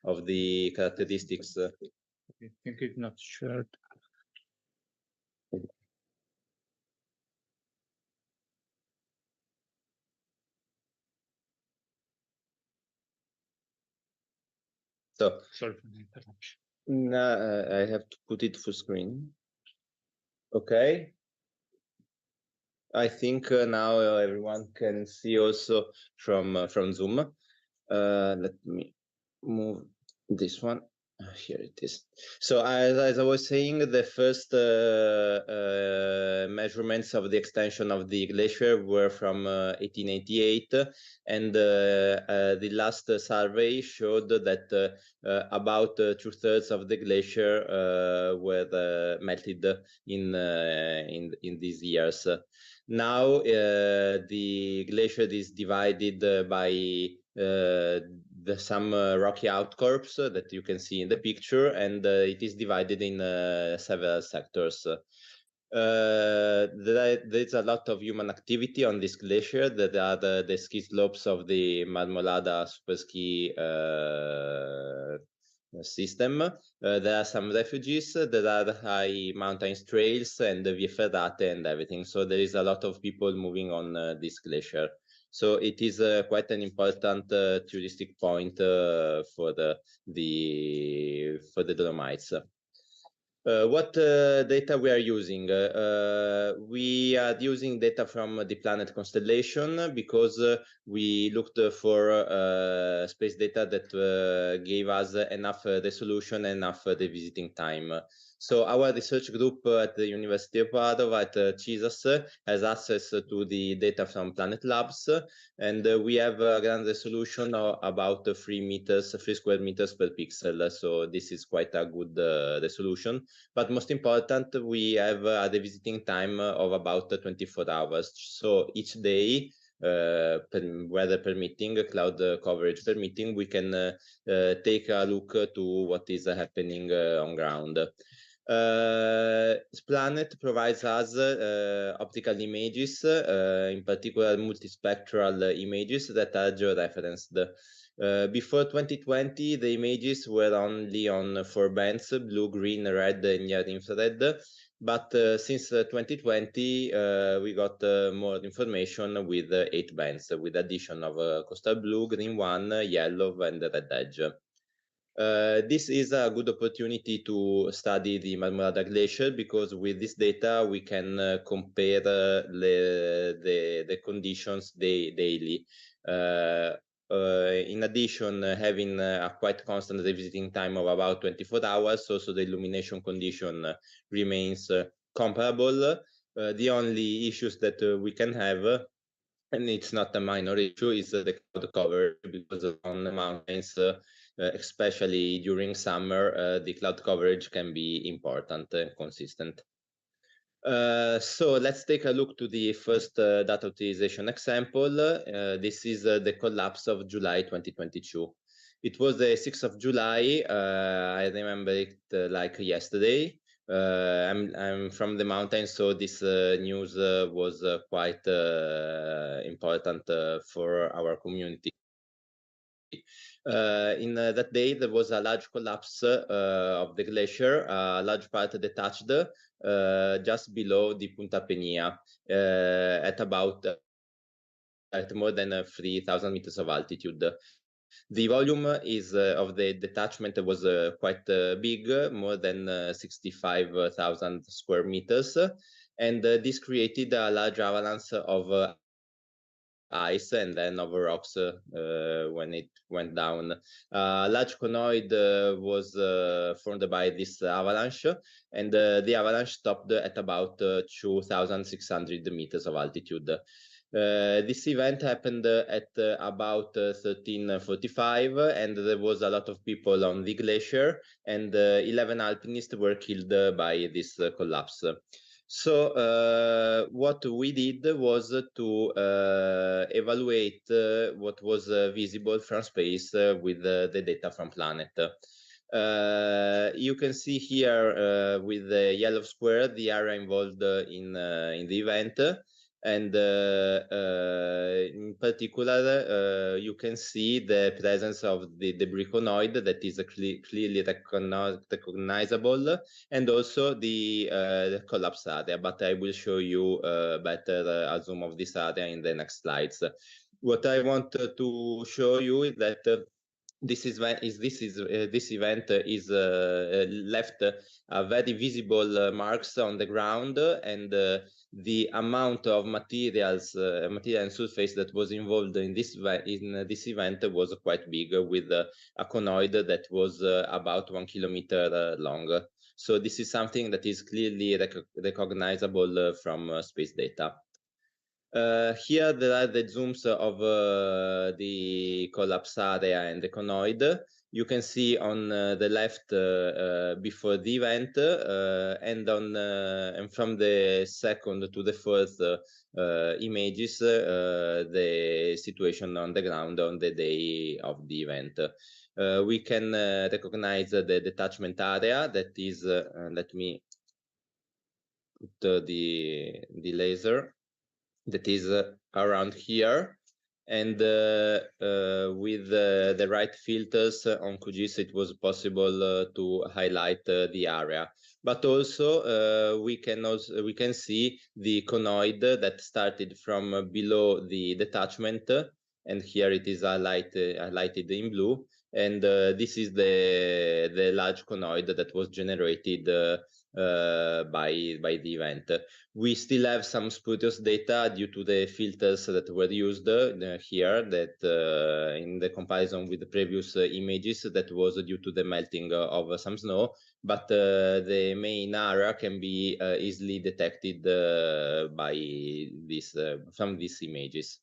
of the characteristics. I think it's not shared. So, sorry for the interruption. No, I have to put it full screen. Okay. I think now everyone can see also from Zoom. Let me move this one. Here it is. So as I was saying, the first measurements of the extension of the glacier were from 1888, and the last survey showed that about 2/3 of the glacier were melted in these years. Now the glacier is divided by some rocky outcrops that you can see in the picture, and it is divided in several sectors. There is a lot of human activity on this glacier. There are the ski slopes of the Marmolada super ski system. There are some refugees, there are high mountain trails and the Vie Ferrate and everything. So there is a lot of people moving on this glacier. So it is quite an important touristic point for the Dolomites. What data we are using? We are using data from the planet constellation because we looked for space data that gave us enough resolution, enough revisiting time. So our research group at the University of Padova at GIScience has access to the data from Planet Labs, and we have a ground resolution of about 3 square meters per pixel. So this is quite a good resolution. But most important, we have a revisiting time of about 24 hours. So each day, weather permitting, cloud coverage permitting, we can take a look to what is happening on ground. Planet provides us optical images, in particular multispectral images that are georeferenced. Before 2020, the images were only on 4 bands, blue, green, red, and near infrared. But since 2020, we got more information with 8 bands, with addition of coastal blue, green one, yellow, and red edge. This is a good opportunity to study the Marmolada Glacier because with this data we can compare the conditions daily. In addition, having a quite constant revisiting time of about 24 hours, also the illumination condition remains comparable. The only issues that we can have, and it's not a minor issue, is the cloud cover, because on the mountains, especially during summer, the cloud coverage can be important and consistent. So let's take a look to the first data utilization example. This is the collapse of July 2022. It was the 6th of July. I remember it like yesterday. I'm from the mountains, so this news was quite important for our community. In that day, there was a large collapse of the glacier, a large part detached just below the Punta Penia at about more than 3,000 meters of altitude. The volume is of the detachment was quite big, more than 65,000 square meters, and this created a large avalanche of ice and then of rocks when it went down. A large conoid was formed by this avalanche, and the avalanche stopped at about 2,600 meters of altitude. This event happened at about 13:45, and there was a lot of people on the glacier, and 11 alpinists were killed by this collapse. So what we did was to evaluate what was visible from space with the data from planet. You can see here with the yellow square the area involved in the event, and in particular you can see the presence of the debris conoid that is clearly recognizable, and also the collapse area, but I will show you better a zoom of this area in the next slides. What I want to show you is that this event is left very visible marks on the ground, and the amount of material and surface that was involved in this event was quite big, with a conoid that was about 1 kilometer long. So this is something that is clearly recognizable from space data. Here there are the zooms of the collapse area and the conoid. You can see on the left before the event, and from the second to the fourth images, the situation on the ground on the day of the event. We can recognize the detachment area that is, let me put the laser, that is around here, and with the right filters on QGIS it was possible to highlight the area. But also we can see the conoid that started from below the detachment, and here it is highlighted in blue, and this is the large conoid that was generated by the event. We still have some spurious data due to the filters that were used here, that in the comparison with the previous images, that was due to the melting of some snow, but the main area can be easily detected by this from these images.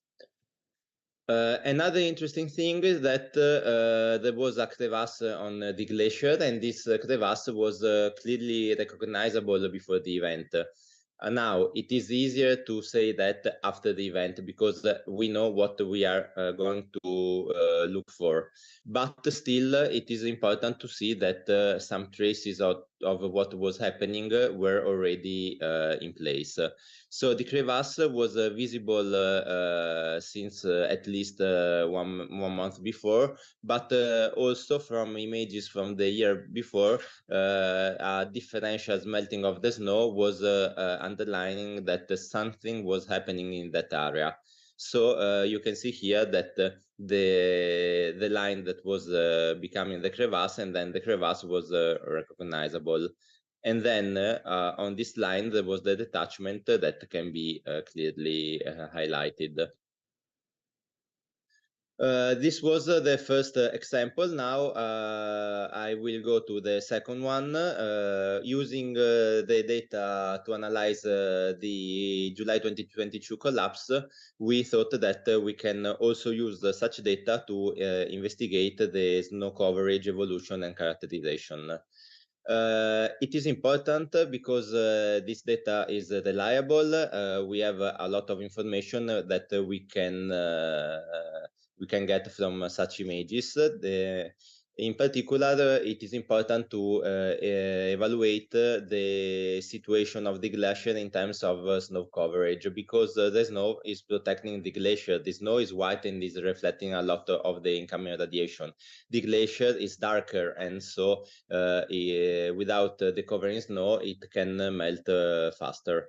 Another interesting thing is that there was a crevasse on the glacier, and this crevasse was clearly recognizable before the event. Now, it is easier to say that after the event, because we know what we are going to look for. But still, it is important to see that some traces of what was happening were already in place. So the crevasse was visible since at least one month before, but also from images from the year before, a differential melting of the snow was underlining that something was happening in that area. So you can see here that the line that was becoming the crevasse, and then the crevasse was recognizable. And then on this line, there was the detachment that can be clearly highlighted. This was the first example. Now I will go to the second one. Using the data to analyze the July 2022 collapse, we thought that we can also use such data to investigate the snow coverage evolution and characterization. It is important because this data is reliable. We have a lot of information that we can get from such images. In particular, it is important to evaluate the situation of the glacier in terms of snow coverage, because the snow is protecting the glacier. The snow is white and is reflecting a lot of the incoming radiation. The glacier is darker, and so without the covering snow, it can melt faster.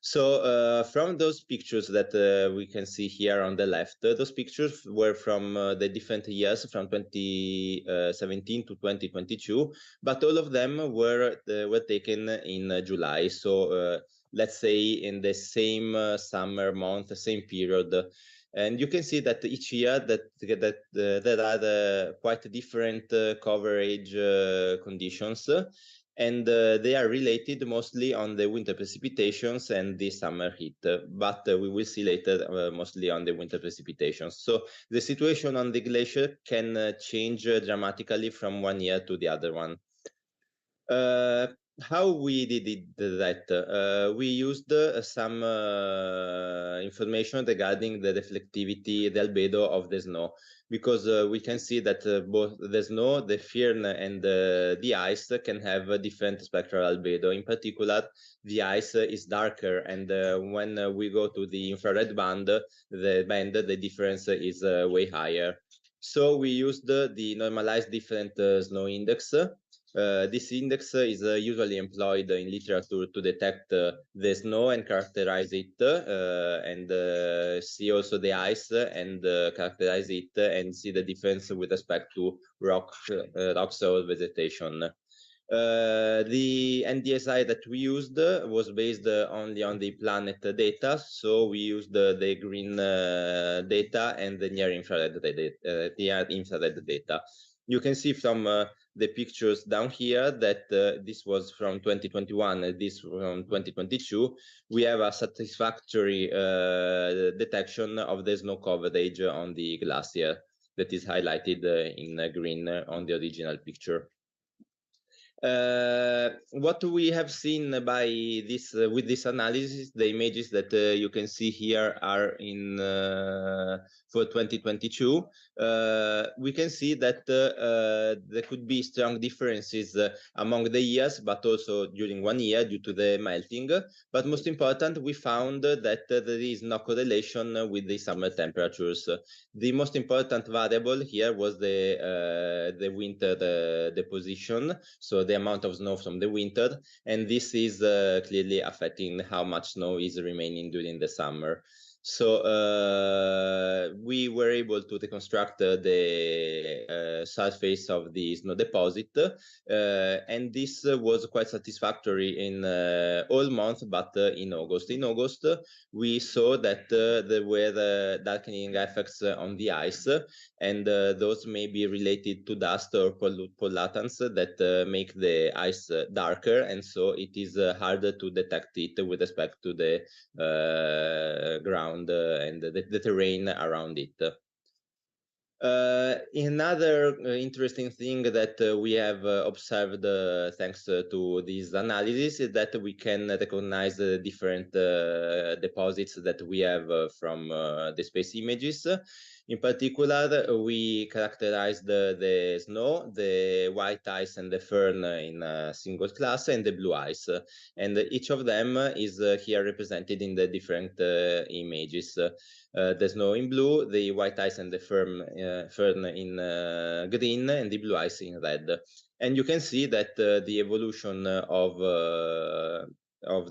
So from those pictures that we can see here on the left, those pictures were from the different years, from 2017 to 2022, but all of them were taken in July. So let's say in the same summer month, same period. And you can see that each year that there are quite different coverage conditions. and they are related mostly on the winter precipitations and the summer heat, but we will see later mostly on the winter precipitations. So the situation on the glacier can change dramatically from one year to the other one. How we did that? We used some information regarding the reflectivity, the albedo of the snow, because we can see that both the snow, the firn, and the ice can have a different spectral albedo. In particular, the ice is darker, and when we go to the infrared band, the difference is way higher. So we used the normalized different snow index. This index is usually employed in literature to detect the snow and characterize it, and see also the ice and characterize it and see the difference with respect to rocks or vegetation. The NDSI that we used was based only on the planet data, so we used the green data and the near infrared data. You can see from the pictures down here that this was from 2021, this from 2022. We have a satisfactory detection of the snow coverage on the glacier that is highlighted in green on the original picture. What we have seen by this with this analysis, the images that you can see here are in for 2022. We can see that there could be strong differences among the years, but also during one year due to the melting. But most important, we found that there is no correlation with the summer temperatures. The most important variable here was the winter deposition, so the amount of snow from the winter, and this is clearly affecting how much snow is remaining during the summer. So we were able to reconstruct the surface of the snow deposit, and this was quite satisfactory in all months, but in August. In August, we saw that there were darkening effects on the ice, and those may be related to dust or pollutants that make the ice darker, and so it is harder to detect it with respect to the ground and the terrain around it. Another interesting thing that we have observed thanks to this analysis is that we can recognize the different deposits that we have from the space images. In particular, we characterized the snow, the white ice, and the fern in a single class, and the blue ice. And each of them is here represented in the different images. The snow in blue, the white ice and the fern in green, and the blue ice in red. And you can see that the evolution of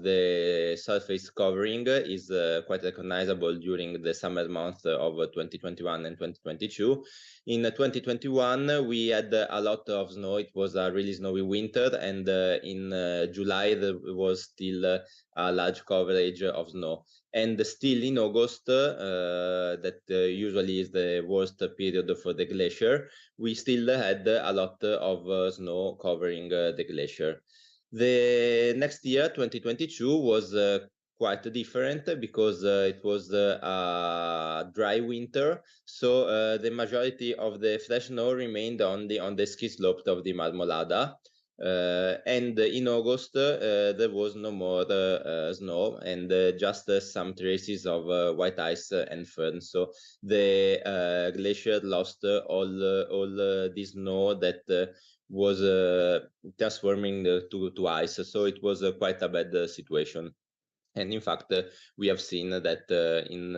the surface covering is quite recognizable during the summer months of 2021 and 2022. In 2021, we had a lot of snow. It was a really snowy winter, and in July there was still a large coverage of snow. And still in August, that usually is the worst period for the glacier, we still had a lot of snow covering the glacier. The next year, 2022, was quite different because it was a dry winter, so the majority of the fresh snow remained on the ski slopes of the Marmolada. And in August, there was no more snow, and just some traces of white ice and fern. So the glacier lost all the snow that was transforming to ice. So it was quite a bad situation. And in fact, we have seen that in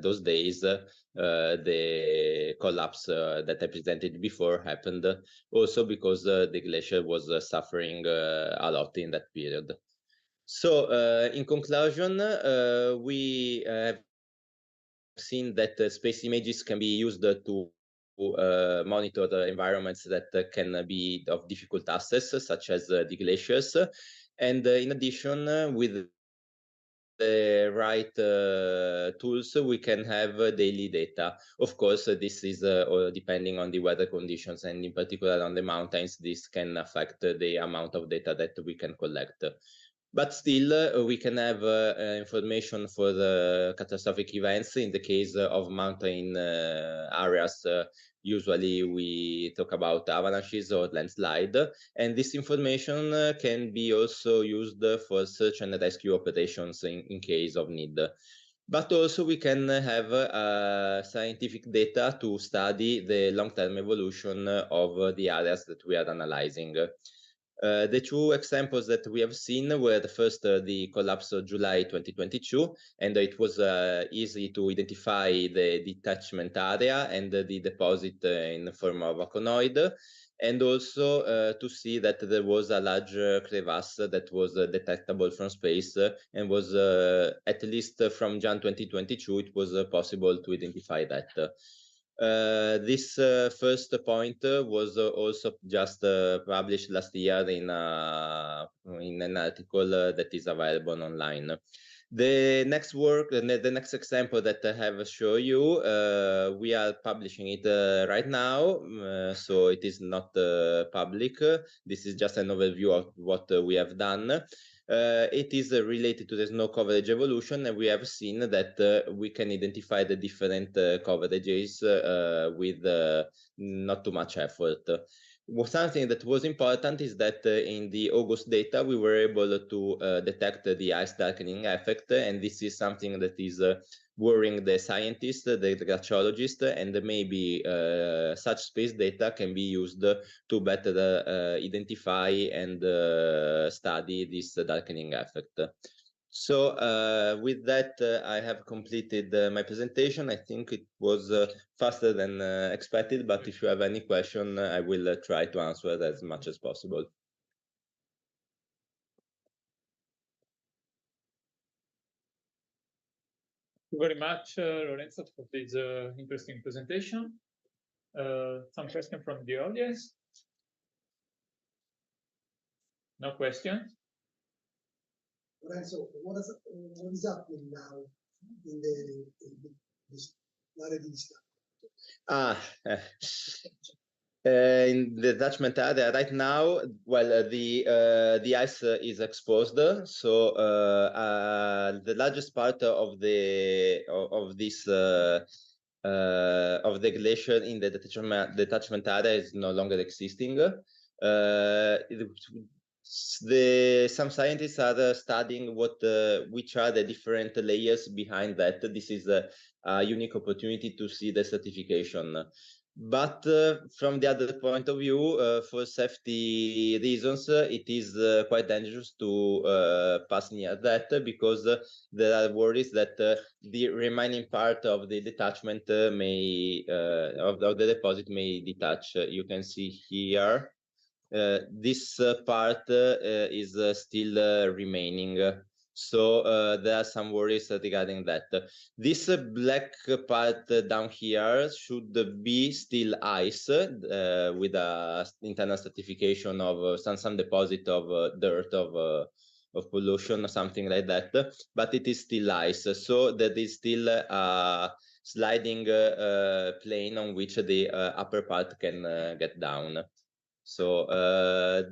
those days, the collapse that I presented before happened also because the glacier was suffering a lot in that period. So in conclusion, we have seen that space images can be used to monitor the environments that can be of difficult access, such as the glaciers. And in addition, with the right tools, we can have daily data. Of course, this is depending on the weather conditions, and in particular on the mountains, this can affect the amount of data that we can collect. But still, we can have information for the catastrophic events. In the case of mountain areas, usually we talk about avalanches or landslide, and this information can be also used for search and rescue operations in case of need. But also we can have scientific data to study the long-term evolution of the areas that we are analyzing. The two examples that we have seen were the first, the collapse of July 2022, and it was easy to identify the detachment area and the deposit in the form of a conoid, and also to see that there was a large crevasse that was detectable from space, and was at least from Jan 2022, it was possible to identify that. This first point was also just published last year in an article that is available online. The next work, the next example that I have show you, we are publishing it right now, so it is not public. This is just an overview of what we have done. It is related to the snow coverage evolution, and we have seen that we can identify the different coverages with not too much effort. Something that was important is that in the August data, we were able to detect the ice darkening effect, and this is something that is worrying the scientists, the glaciologists, and maybe such space data can be used to better identify and study this darkening effect. So with that, I have completed my presentation. I think it was faster than expected, but if you have any question, I will try to answer as much as possible. Thank you very much, Lorenzo, for this interesting presentation. Some questions from the audience? No questions? Lorenzo, what is happening now in the area di distacco? In the detachment area right now, well, the ice is exposed, so the largest part of this of the glacier in the detachment area is no longer existing. Some scientists are studying which are the different layers behind that. This is a unique opportunity to see the certification. But from the other point of view, for safety reasons, it is quite dangerous to pass near that, because there are worries that the remaining part of the detachment may of the deposit may detach. You can see here. This part is still remaining, so there are some worries regarding that. This black part down here should be still ice with a internal certification of some deposit of dirt of pollution or something like that, but it is still ice, so there is still a sliding plane on which the upper part can get down. So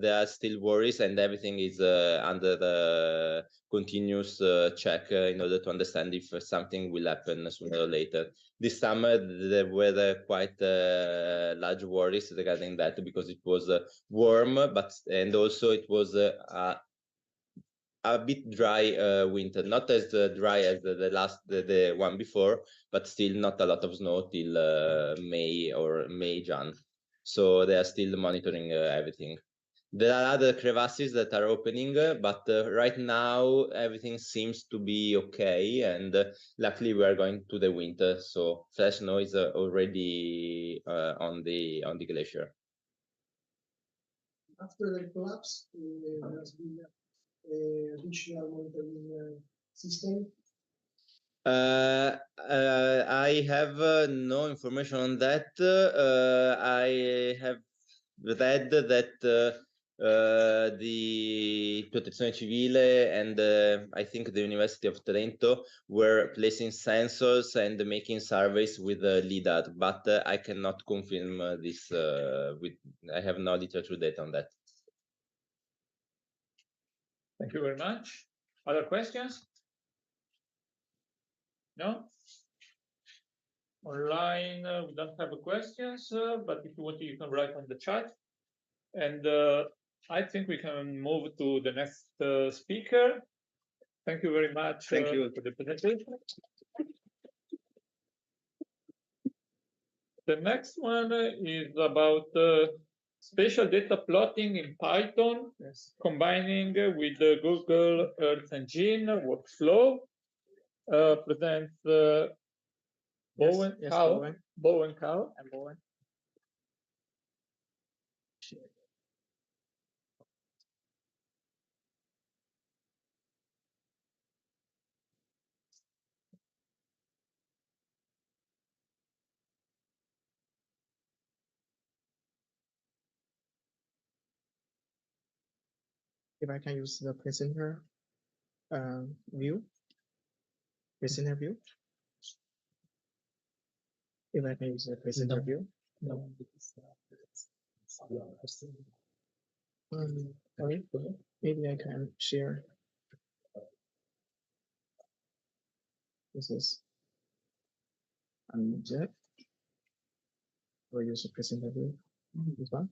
there are still worries, and everything is under the continuous check in order to understand if something will happen sooner or later. This summer there were quite large worries regarding that, because it was warm, and also it was a bit dry winter, not as dry as the one before, but still not a lot of snow till May, June. So they are still monitoring everything. There are other crevasses that are opening, but right now everything seems to be okay, and luckily we are going to the winter, so fresh snow is already on the glacier. After the collapse, there has been additional monitoring system. I have no information on that. I have read that the Protezione Civile and I think the University of Trento were placing sensors and making surveys with LIDAR, but I cannot confirm this. I have no literature data on that. Thank you very much. Other questions? No? Online, we don't have questions, but if you want to, you can write on the chat. And I think we can move to the next speaker. Thank you very much for the presentation. The next one is about spatial data plotting in Python, combining with the Google Earth Engine workflow. Presents Bowen, Bowen Cow. And Bowen. If I can use the presenter view, presenter view. If I can use the presenter view. No. Sorry, maybe I can share. This is uncheck. Or use the presenter view. This one.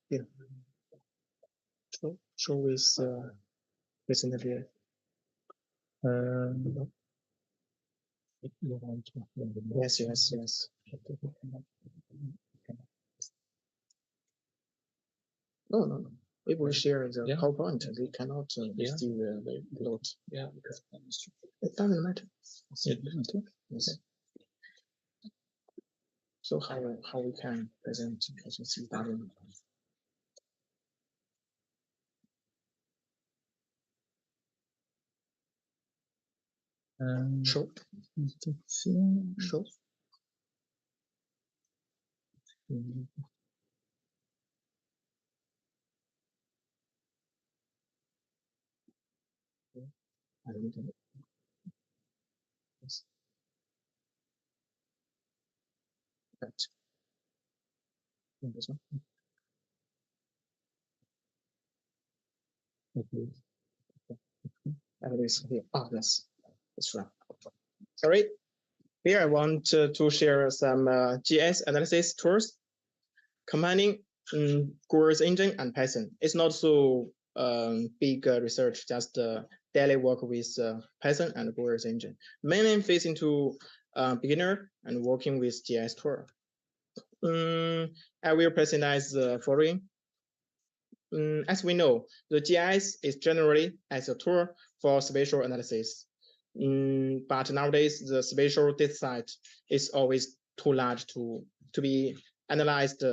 Here. Show with presenter view. Yes. No. We will share the PowerPoint. We cannot receive the load. Yeah, it doesn't matter. Yes. So how we can present because it's doesn't. Show. Yes. This one. It is here. Oh, yes, that's right. Sorry. Here I want to share some GIS analysis tools combining GIS engine and Python. It's not so big research, just daily work with Python and GIS engine. Mainly facing to beginner and working with GIS tool. I will present the following. As we know, the GIS is generally as a tool for spatial analysis. But nowadays, the spatial data set is always too large to be analyzed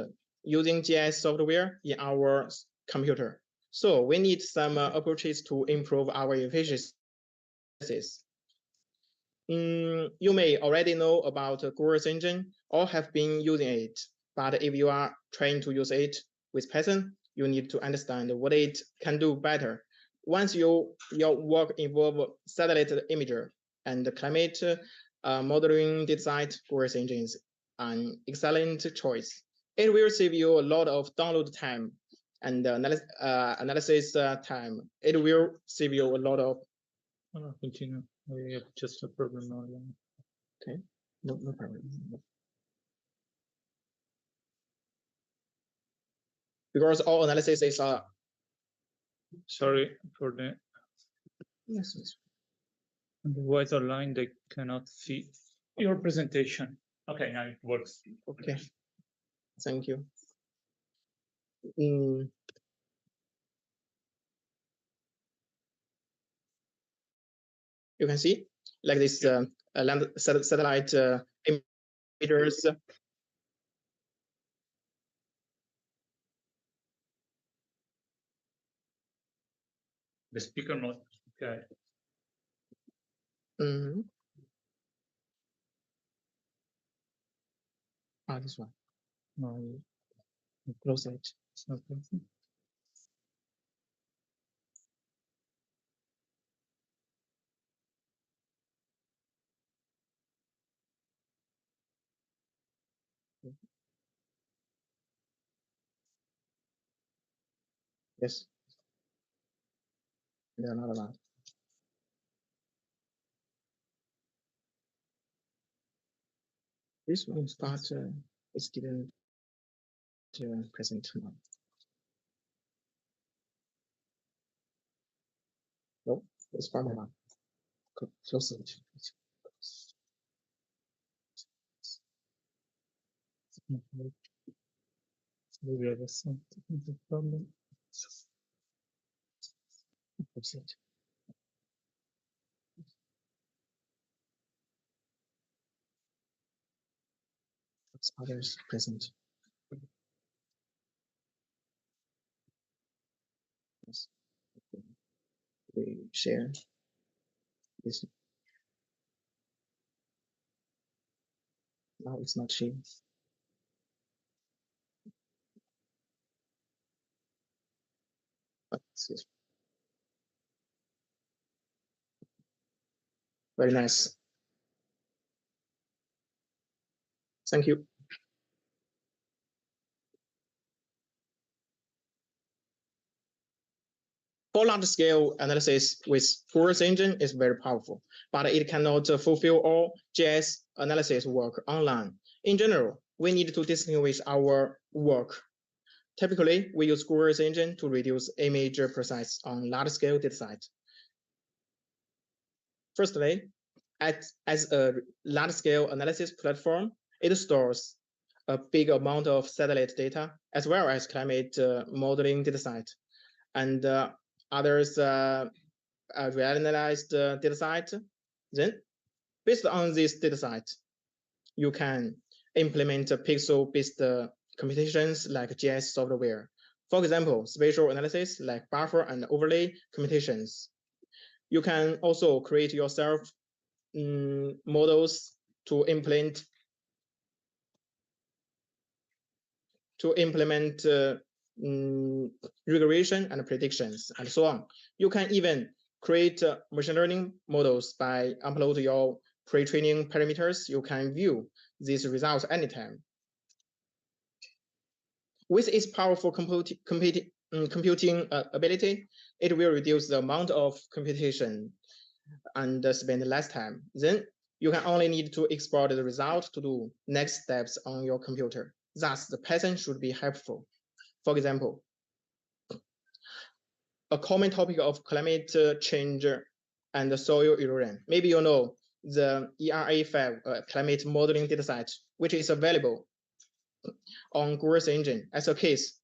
using GIS software in our computer. So we need some approaches to improve our efficiency. You may already know about GIS engine or have been using it. But if you are trying to use it with Python, you need to understand what it can do better. Once your work involves satellite imager and climate modeling data set, GIS engine is an excellent choice. It will save you a lot of download time and analysis time. It will save you a lot of. Continue. We have just a problem now. Okay, no problem. Because all analysis is sorry for the yes. On the white line they cannot see your presentation. Okay, now it works. Okay, thank you. You can see like this satellite images. The speaker mode. Okay. This one. No, you close it. It's not closing. Yes. There are not allowed. This one start is didn't present now. No, it's from one. Close it. Maybe I was some technical problem. Close it. Others present. Yes. We share this. Now it's not sharing. But it's very nice. Thank you. For large-scale analysis with Force Engine is very powerful, but it cannot fulfill all GIS analysis work online. In general, we need to distinguish our work. Typically, we use Force Engine to reduce image process on large-scale dataset. Firstly, as a large-scale analysis platform, it stores a big amount of satellite data as well as climate modeling dataset, and others reanalyzed dataset. Then, based on this dataset, you can implement pixel-based computations like GIS software. For example, spatial analysis like buffer and overlay computations. You can also create yourself models to implement regression and predictions and so on. You can even create machine learning models by upload your pre-training parameters. You can view these results anytime. With its powerful computing ability, it will reduce the amount of computation and spend less time. Then you can only need to export the result to do next steps on your computer. Thus, the Python should be helpful. For example, a common topic of climate change and soil erosion. Maybe you know the ERA5 climate modeling dataset, which is available on GIS Engine. As a case,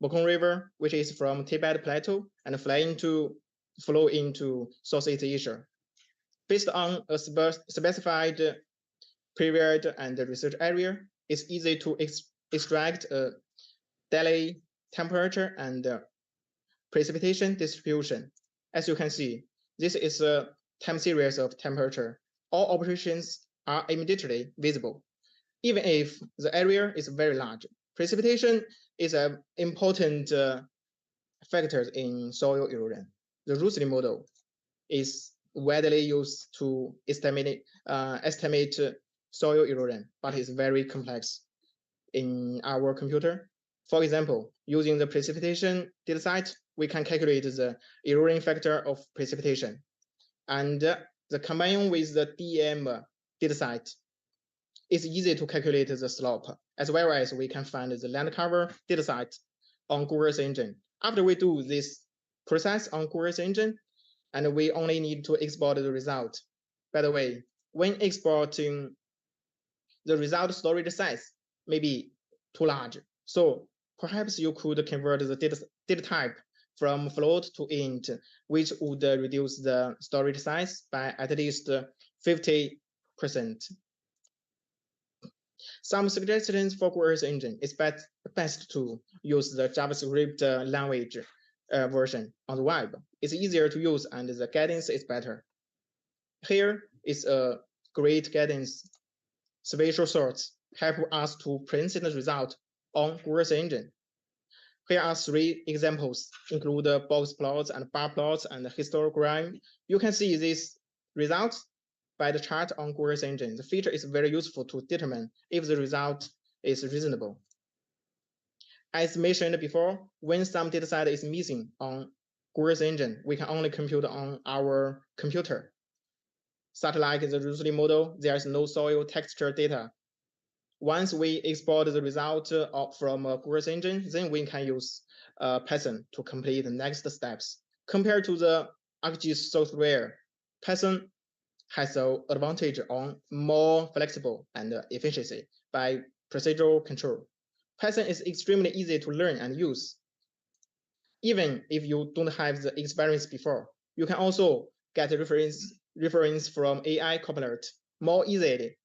Mekong River, which is from Tibet Plateau and flow into Southeast Asia. Based on a specified period and research area, it's easy to extract a daily temperature and precipitation distribution. As you can see, this is a time series of temperature. All operations are immediately visible. Even if the area is very large, precipitation is an important factor in soil erosion. The Rusli model is widely used to estimate soil erosion, but it's very complex in our computer. For example, using the precipitation dataset, we can calculate the erosion factor of precipitation. And the combined with the DM dataset, it's easy to calculate the slope, as well as we can find the land cover dataset on GIS Engine. After we do this process on GIS Engine, and we only need to export the result. By the way, when exporting the result storage size may be too large. So perhaps you could convert the data type from float to int, which would reduce the storage size by at least 50%. Some suggestions for GIS Engine is best to use the JavaScript language version on the web. It's easier to use and the guidance is better. Here is a great guidance: spatial sorts, help us to present the result on GIS engine. Here are 3 examples, include box plots and bar plots and histogram. You can see these results by the chart on GIS engine. The feature is very useful to determine if the result is reasonable. As mentioned before, when some dataset is missing on GIS engine, we can only compute on our computer. Such like the Rusli model, there is no soil texture data. Once we export the result from a GIS engine, then we can use Python to complete the next steps. Compared to the ArcGIS software, Python has an advantage on more flexible and efficiency by procedural control. Python is extremely easy to learn and use. Even if you don't have the experience before, you can also get reference from AI Copilot more easily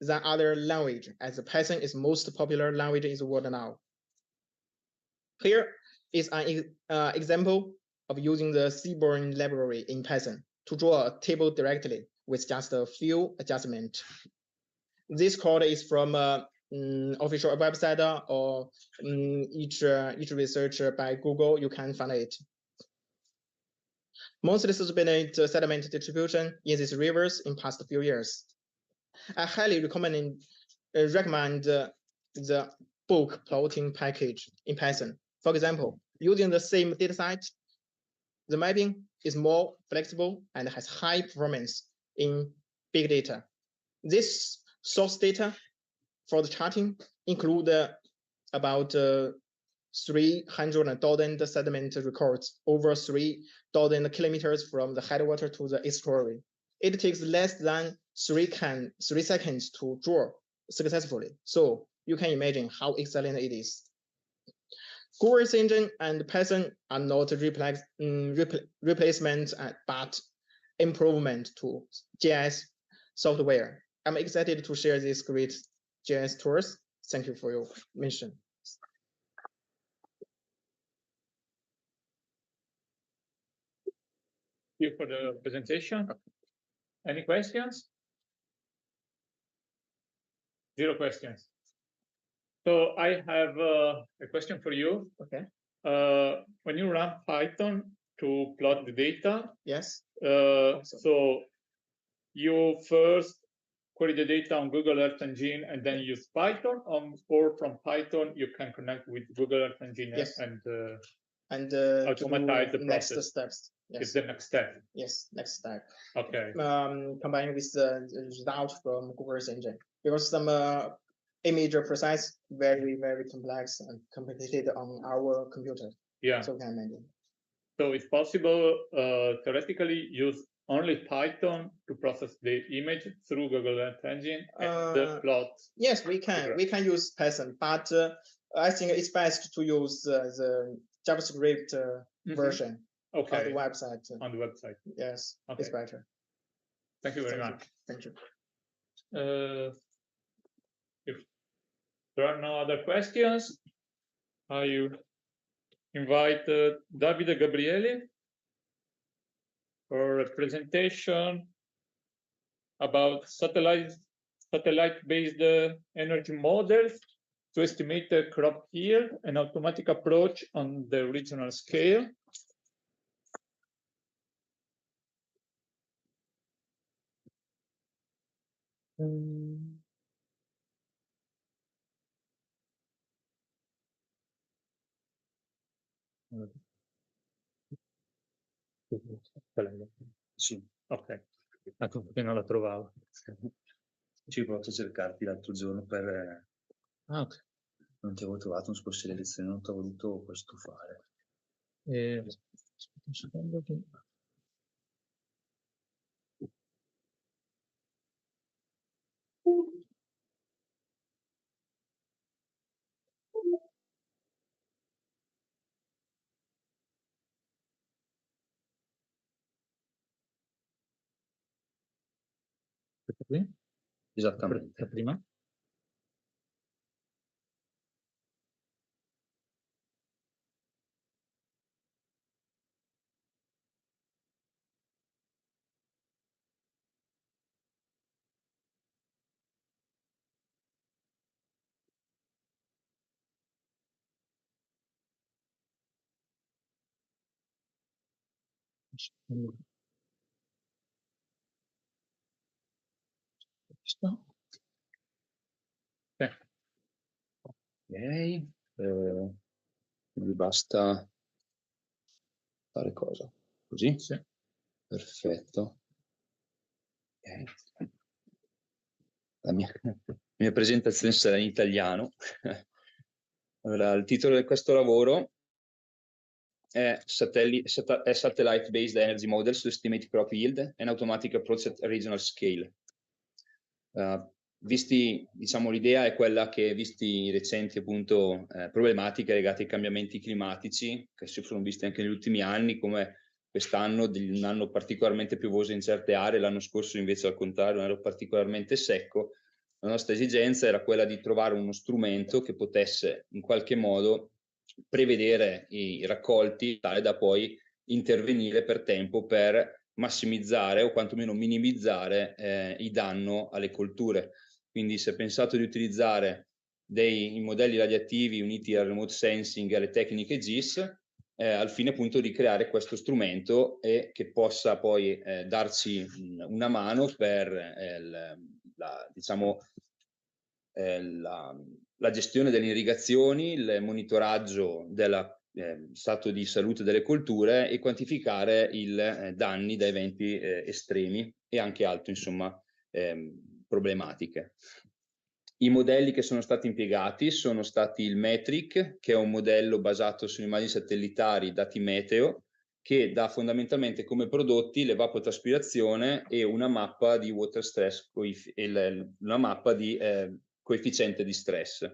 than other language, as Python is most popular language in the world now. Here is an example of using the Seaborn library in Python to draw a table directly with just a few adjustments. This code is from official website or each research by Google. You can find it. Mostly sustained sediment distribution in these rivers in past few years. I highly recommend the book plotting package in Python. For example, using the same dataset, the mapping is more flexible and has high performance in big data. This source data for the charting include about 300,000 sediment records over 3,000 kilometers from the headwater to the estuary. It takes less than 3 seconds to draw successfully. So you can imagine how excellent it is. GIS engine and Python are not replacement, but improvement to GIS software. I'm excited to share these great GIS tools. Thank you for your mention. Thank you for the presentation. Any questions? 0 questions. So I have a question for you. Okay. When you run Python to plot the data, yes. So you first query the data on Google Earth Engine and then use Python, or from Python you can connect with Google Earth Engine yes. and automate the next process. Steps. Yes. It's the next step. Yes, next step. Okay. Combined with the result from GIS engine, because some image process very complex and complicated on our computer. Yeah. So can imagine. So it's possible theoretically use only Python to process the image through Google Earth Engine and the plot. Yes, we can. We can use Python, but I think it's best to use the JavaScript version. Okay. On the website. On the website. Yes, okay. It's better. Thank you very much. Thank you. If there are no other questions, I invite Davide Gabrieli for a presentation about satellite-based energy models to estimate the crop yield, an automatic approach on the regional scale. Sì. Ok, ecco perché non la trovavo. Ci ho provato a cercarti l'altro giorno per... ok. Non ti avevo trovato, non so se le lezioni non ti ho voluto questo fare. Aspetta un secondo che... Qui? Esattamente. Prima? Ok, quindi basta fare cosa? Così? Sì. Perfetto. Okay. La mia presentazione sarà in italiano. Allora, il titolo di questo lavoro è Satellite Based Energy Models to Estimate Crop Yield and Automatic Approach at Regional Scale. Visti, diciamo, l'idea è quella che, visti i recenti appunto problematiche legate ai cambiamenti climatici, che si sono visti anche negli ultimi anni, come quest'anno, un anno particolarmente piovoso in certe aree, l'anno scorso invece al contrario, un anno particolarmente secco, la nostra esigenza era quella di trovare uno strumento che potesse in qualche modo prevedere i raccolti, tale da poi intervenire per tempo per massimizzare o quantomeno minimizzare il danno alle colture. Quindi si è pensato di utilizzare dei modelli radioattivi uniti al remote sensing e alle tecniche GIS al fine appunto di creare questo strumento e che possa poi darci una mano per la gestione delle irrigazioni, il monitoraggio dello stato di salute delle colture e quantificare i danni da eventi estremi e anche altre, insomma, problematiche. I modelli che sono stati impiegati sono stati il Metric, che è un modello basato su immagini satellitari, dati meteo, che dà fondamentalmente come prodotti l'evapotraspirazione e una mappa di water stress, una mappa di coefficiente di stress.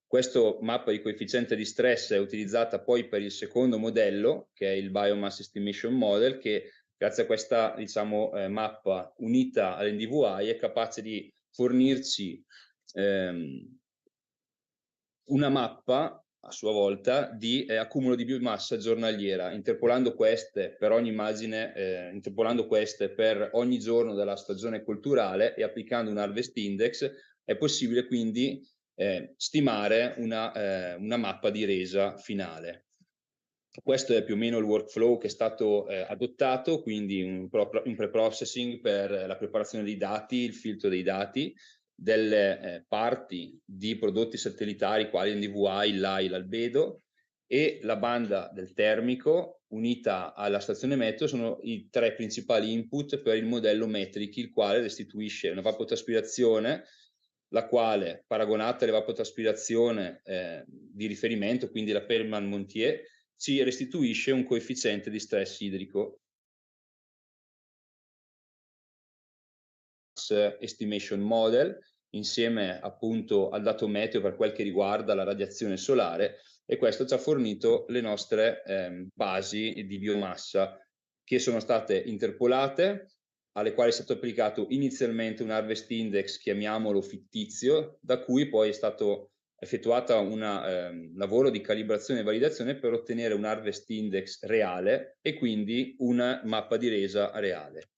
Questa mappa di coefficiente di stress è utilizzata poi per il secondo modello, che è il Biomass Estimation Model, che grazie a questa, diciamo, mappa unita all'NDVI è capace di fornirci una mappa a sua volta di accumulo di biomassa giornaliera, interpolando queste per ogni immagine, interpolando queste per ogni giorno della stagione colturale e applicando un harvest index è possibile quindi stimare una mappa di resa finale. Questo è più o meno il workflow che è stato adottato, quindi un pre-processing per la preparazione dei dati, il filtro dei dati, delle parti di prodotti satellitari quali NDVI, l'AI, l'albedo e la banda del termico unita alla stazione meteo sono i tre principali input per il modello Metric, il quale restituisce una evapotraspirazione, la quale paragonata all'evapotraspirazione di riferimento, quindi la Perman-Montier, ci restituisce un coefficiente di stress idrico. Estimation Model insieme appunto al dato meteo per quel che riguarda la radiazione solare e questo ci ha fornito le nostre basi di biomassa che sono state interpolate, alle quali è stato applicato inizialmente un harvest index, chiamiamolo fittizio, da cui poi è stato effettuata un lavoro di calibrazione e validazione per ottenere un harvest index reale e quindi una mappa di resa reale.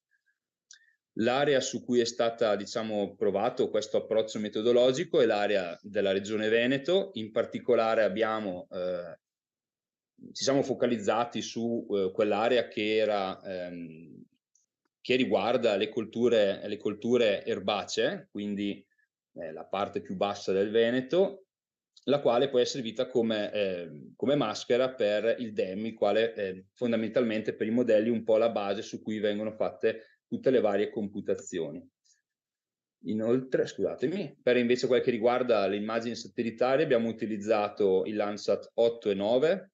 L'area su cui è stata, diciamo, provato questo approccio metodologico è l'area della Regione Veneto, in particolare ci siamo focalizzati su quell'area che riguarda le colture erbacee, quindi la parte più bassa del Veneto, la quale poi è servita come maschera per il DEM, il quale fondamentalmente per i modelli un po' la base su cui vengono fatte tutte le varie computazioni. Inoltre, scusatemi, per invece quel che riguarda le immagini satellitari abbiamo utilizzato il Landsat 8 e 9,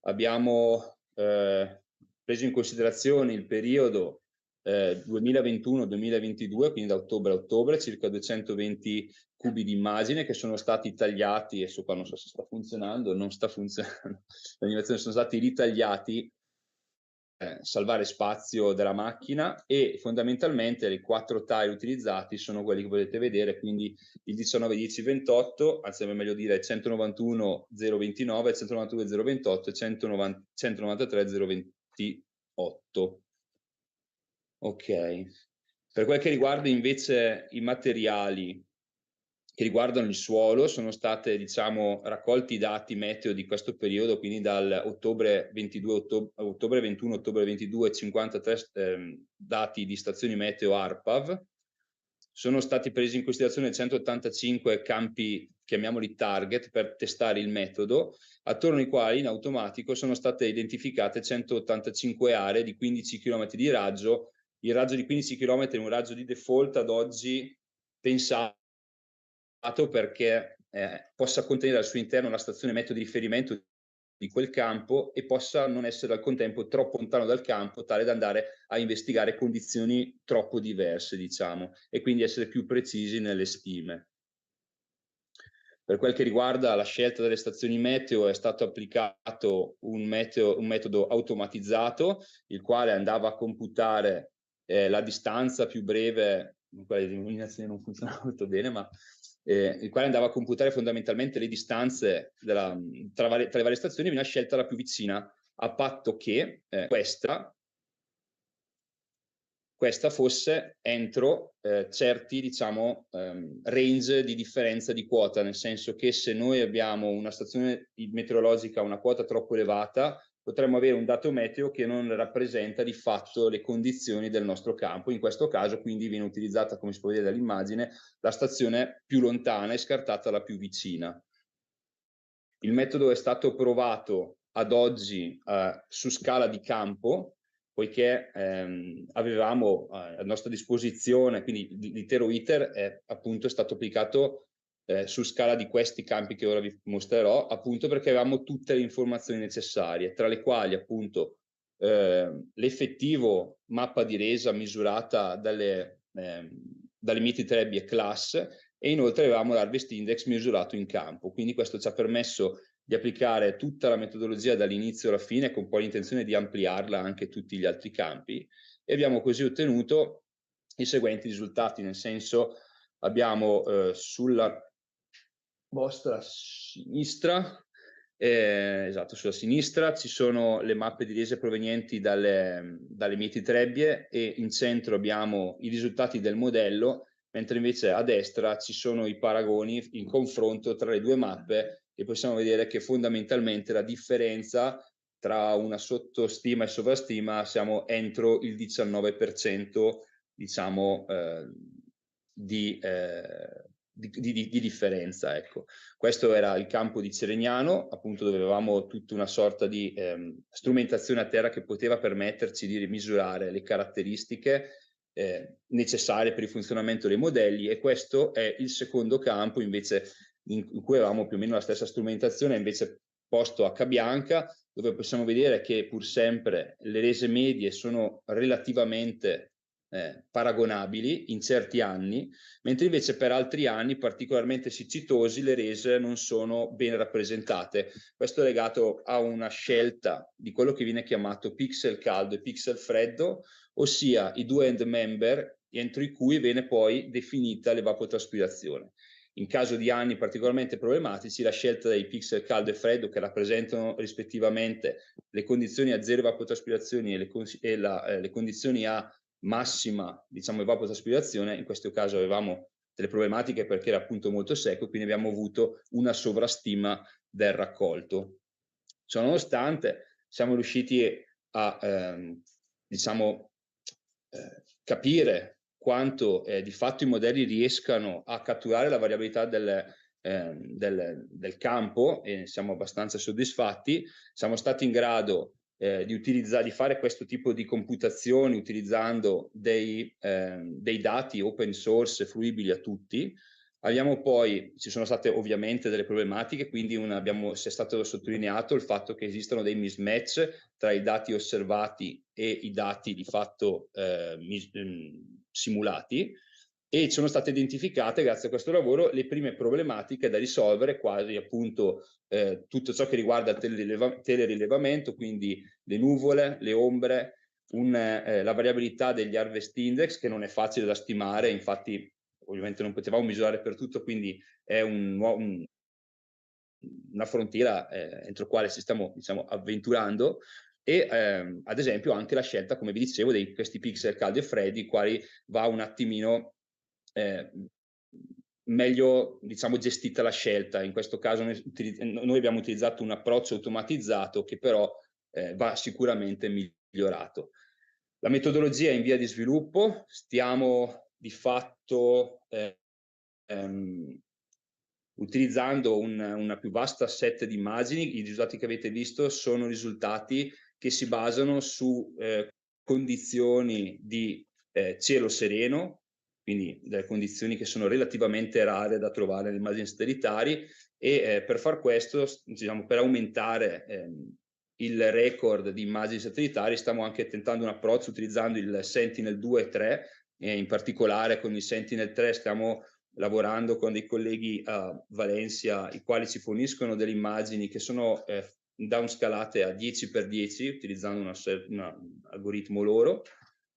abbiamo preso in considerazione il periodo 2021-2022, quindi da ottobre a ottobre, circa 220 cubi di immagine che sono stati tagliati, adesso qua non so se sta funzionando, non sta funzionando, l'animazione sono stati ritagliati salvare spazio della macchina e fondamentalmente i 4 tile utilizzati sono quelli che potete vedere, quindi il 19-10-28, anzi è meglio dire 191-029, 192-028 e 193-028. Ok, per quel che riguarda invece i materiali che riguardano il suolo. Sono state, diciamo, raccolti i dati meteo di questo periodo, quindi dal ottobre 22, ottobre 21, ottobre 22, 53 dati di stazioni meteo ARPAV. Sono stati presi in considerazione 185 campi, chiamiamoli target, per testare il metodo, attorno ai quali in automatico sono state identificate 185 aree di 15 km di raggio. Il raggio di 15 km è un raggio di default ad oggi pensato perché possa contenere al suo interno la stazione meteo di riferimento di quel campo e possa non essere al contempo troppo lontano dal campo, tale da andare a investigare condizioni troppo diverse, diciamo, e quindi essere più precisi nelle stime. Per quel che riguarda la scelta delle stazioni meteo, è stato applicato un metodo automatizzato, il quale andava a computare la distanza più breve, quella di denominazione non funziona molto bene, ma il quale andava a computare fondamentalmente le distanze tra le varie stazioni, e viene scelta la più vicina, a patto che questa fosse entro certi, diciamo, range di differenza di quota, nel senso che se noi abbiamo una stazione meteorologica a una quota troppo elevata, potremmo avere un dato meteo che non rappresenta di fatto le condizioni del nostro campo. In questo caso quindi viene utilizzata, come si può vedere dall'immagine, la stazione più lontana e scartata la più vicina. Il metodo è stato provato ad oggi su scala di campo, poiché avevamo a nostra disposizione, quindi l'intero iter è appunto stato applicato su scala di questi campi che ora vi mostrerò, appunto perché avevamo tutte le informazioni necessarie, tra le quali appunto l'effettivo mappa di resa misurata dalle miti trebbie class, e inoltre avevamo l'harvest index misurato in campo. Quindi questo ci ha permesso di applicare tutta la metodologia dall'inizio alla fine, con poi l'intenzione di ampliarla anche a tutti gli altri campi, e abbiamo così ottenuto i seguenti risultati, nel senso abbiamo sulla vostra sinistra, esatto, sulla sinistra ci sono le mappe di resa provenienti dalle miti trebbie, e in centro abbiamo i risultati del modello, mentre invece a destra ci sono i paragoni in confronto tra le due mappe, e possiamo vedere che fondamentalmente la differenza tra una sottostima e sovrastima siamo entro il 19%, diciamo, di differenza, ecco. Questo era il campo di Ceregnano, appunto, dove avevamo tutta una sorta di strumentazione a terra che poteva permetterci di misurare le caratteristiche necessarie per il funzionamento dei modelli, e questo è il secondo campo invece in cui avevamo più o meno la stessa strumentazione, invece posto H-bianca, dove possiamo vedere che pur sempre le rese medie sono relativamente paragonabili in certi anni, mentre invece per altri anni particolarmente siccitosi le rese non sono ben rappresentate. Questo è legato a una scelta di quello che viene chiamato pixel caldo e pixel freddo, ossia i due end member entro i cui viene poi definita l'evapotraspirazione. In caso di anni particolarmente problematici, la scelta dei pixel caldo e freddo, che rappresentano rispettivamente le condizioni a zero evapotraspirazione e le condizioni a massima, diciamo, evapotraspirazione, in questo caso avevamo delle problematiche perché era appunto molto secco, quindi abbiamo avuto una sovrastima del raccolto. Ciononostante siamo riusciti a diciamo capire quanto di fatto i modelli riescano a catturare la variabilità del campo, e siamo abbastanza soddisfatti. Siamo stati in grado di fare questo tipo di computazioni utilizzando dei dati open source fruibili a tutti. Ci sono state ovviamente delle problematiche, quindi si è stato sottolineato il fatto che esistono dei mismatch tra i dati osservati e i dati di fatto simulati, e sono state identificate grazie a questo lavoro le prime problematiche da risolvere, quasi appunto tutto ciò che riguarda il telerilevamento, quindi le nuvole, le ombre, la variabilità degli harvest index, che non è facile da stimare, infatti ovviamente non potevamo misurare per tutto, quindi è una frontiera entro la quale ci stiamo, diciamo, avventurando, e ad esempio anche la scelta, come vi dicevo, di questi pixel caldi e freddi, quali va un attimino meglio, diciamo, gestita la scelta. In questo caso noi abbiamo utilizzato un approccio automatizzato che però va sicuramente migliorato. La metodologia è in via di sviluppo, stiamo di fatto utilizzando una più vasta set di immagini. I risultati che avete visto sono risultati che si basano su condizioni di cielo sereno, quindi delle condizioni che sono relativamente rare da trovare nelle immagini satellitari, e per far questo, diciamo, per aumentare il record di immagini satellitari, stiamo anche tentando un approccio utilizzando il Sentinel 2 e 3, e in particolare con il Sentinel 3 stiamo lavorando con dei colleghi a Valencia, i quali ci forniscono delle immagini che sono downscalate a 10x10 utilizzando un algoritmo loro,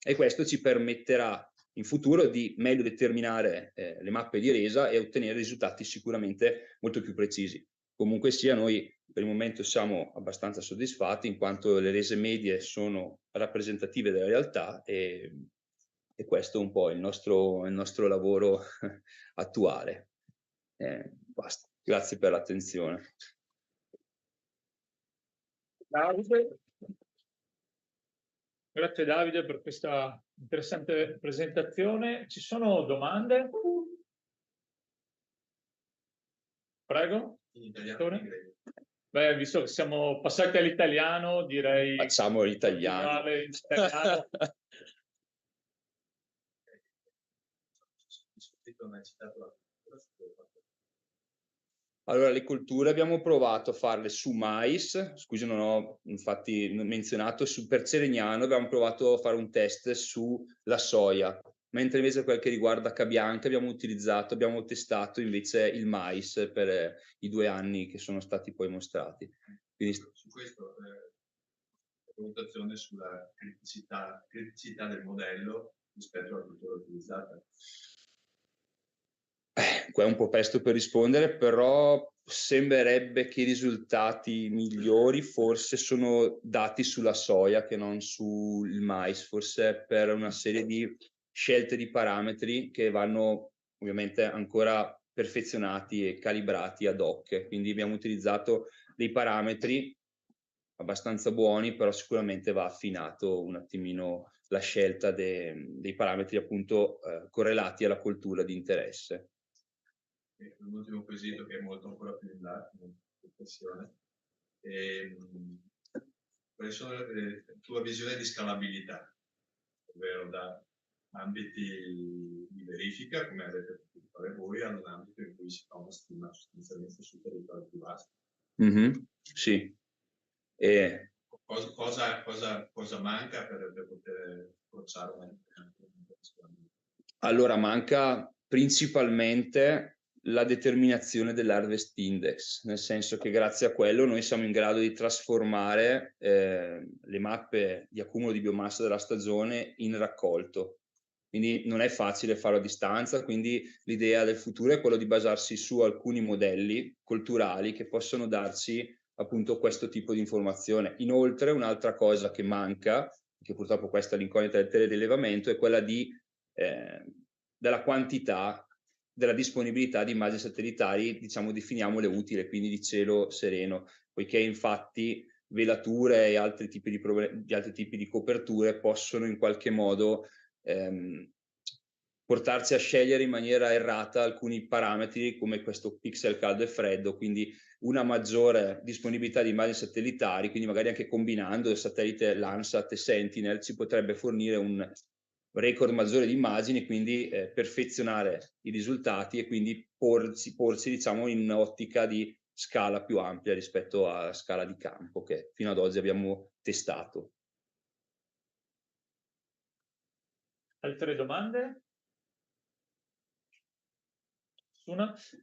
e questo ci permetterà in futuro di meglio determinare le mappe di resa e ottenere risultati sicuramente molto più precisi. Comunque sia, noi per il momento siamo abbastanza soddisfatti in quanto le rese medie sono rappresentative della realtà, e questo è un po' il nostro lavoro attuale. Basta. Grazie per l'attenzione. Davide. Grazie Davide per questa interessante presentazione. Ci sono domande? Prego. In italiano. Beh, visto che siamo passati all'italiano, direi... Facciamo l'italiano. Allora, le culture abbiamo provato a farle su mais, scusi non ho infatti menzionato, per Legnaro abbiamo provato a fare un test sulla soia, mentre invece quel che riguarda Cabianca abbiamo testato invece il mais per i 2 anni che sono stati poi mostrati. Quindi... Su questo, valutazione sulla criticità del modello rispetto alla cultura utilizzata. Qua è un po' presto per rispondere, però sembrerebbe che i risultati migliori forse sono dati sulla soia che non sul mais, forse per una serie di scelte di parametri che vanno ovviamente ancora perfezionati e calibrati ad hoc. Quindi abbiamo utilizzato dei parametri abbastanza buoni, però sicuramente va affinato un attimino la scelta dei parametri appunto correlati alla cultura di interesse. Un ultimo quesito che è molto ancora più in là, quale sono la tua visione di scalabilità, ovvero da ambiti di verifica, come avete potuto fare voi, ad un ambito in cui si fa una stima sostanzialmente sul territorio più vasto? Sì. Cosa manca per poter approcciare una scalabilità? Allora, manca principalmente la determinazione dell'harvest index, nel senso che grazie a quello noi siamo in grado di trasformare le mappe di accumulo di biomassa della stagione in raccolto. Quindi non è facile farlo a distanza, quindi l'idea del futuro è quello di basarsi su alcuni modelli culturali che possono darci appunto questo tipo di informazione. Inoltre un'altra cosa che manca, che purtroppo questa è l'incognita del telerilevamento, è quella della quantità, della disponibilità di immagini satellitari, diciamo, definiamole utili, quindi di cielo sereno, poiché infatti velature e altri tipi di coperture possono in qualche modo portarci a scegliere in maniera errata alcuni parametri come questo pixel caldo e freddo, quindi una maggiore disponibilità di immagini satellitari, quindi magari anche combinando il satellite Landsat e Sentinel ci potrebbe fornire un record maggiore di immagini, quindi perfezionare i risultati e quindi porsi diciamo in un'ottica di scala più ampia rispetto alla scala di campo che fino ad oggi abbiamo testato. Altre domande?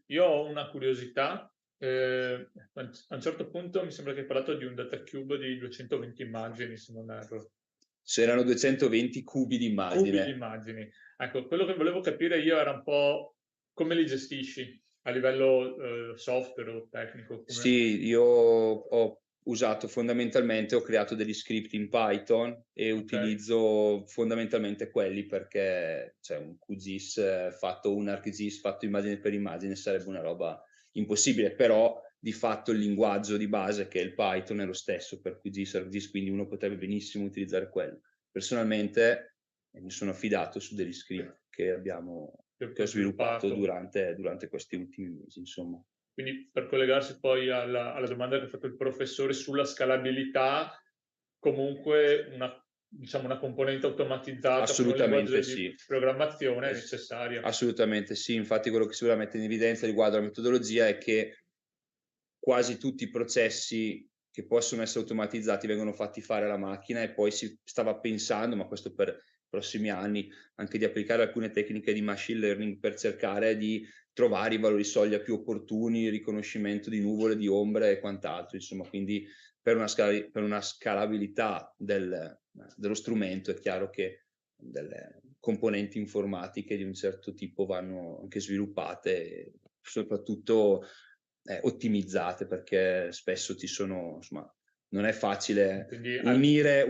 Io ho una curiosità. A un certo punto mi sembra che hai parlato di un data cube di 220 immagini, se non erro. C'erano 220 cubi di immagini. Cubi di immagini. Ecco, quello che volevo capire io era un po' come li gestisci a livello software o tecnico. Sì, io ho usato fondamentalmente, ho creato degli script in Python e utilizzo fondamentalmente quelli, perché cioè, un QGIS fatto, un ArcGIS fatto immagine per immagine sarebbe una roba impossibile, però di fatto il linguaggio di base, che è il Python, è lo stesso per QGIS e ArcGIS, quindi uno potrebbe benissimo utilizzare quello. Personalmente mi sono affidato su degli script che ho sviluppato durante questi ultimi mesi, insomma. Quindi per collegarsi poi alla domanda che ha fatto il professore sulla scalabilità, comunque diciamo una componente automatizzata, assolutamente di programmazione è necessaria. Assolutamente sì, infatti quello che si vuole mettere in evidenza riguardo alla metodologia è che quasi tutti i processi che possono essere automatizzati vengono fatti fare alla macchina, e poi si stava pensando, ma questo per i prossimi anni, anche di applicare alcune tecniche di machine learning per cercare di trovare i valori soglia più opportuni, il riconoscimento di nuvole, di ombre e quant'altro, insomma, quindi per una scalabilità dello strumento è chiaro che delle componenti informatiche di un certo tipo vanno anche sviluppate e soprattutto ottimizzate, perché spesso insomma, non è facile unire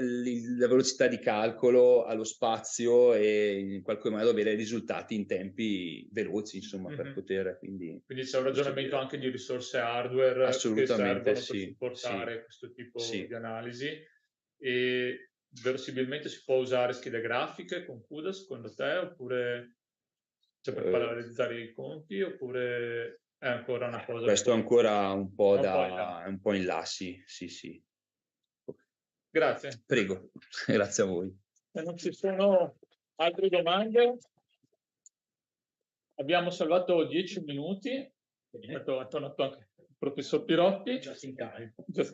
la velocità di calcolo allo spazio e in qualche modo avere risultati in tempi veloci, insomma, per poter quindi c'è un ragionamento anche di risorse hardware che servono per supportare questo tipo di analisi, e verosimilmente si può usare schede grafiche con CUDA secondo te, oppure per parallelizzare i conti, oppure è ancora una cosa? Questo è ancora un po' in là, sì. Grazie. Prego, grazie a voi. Se non ci sono altre domande, abbiamo salvato 10 minuti. Ha tornato anche il professor Pirotti. Just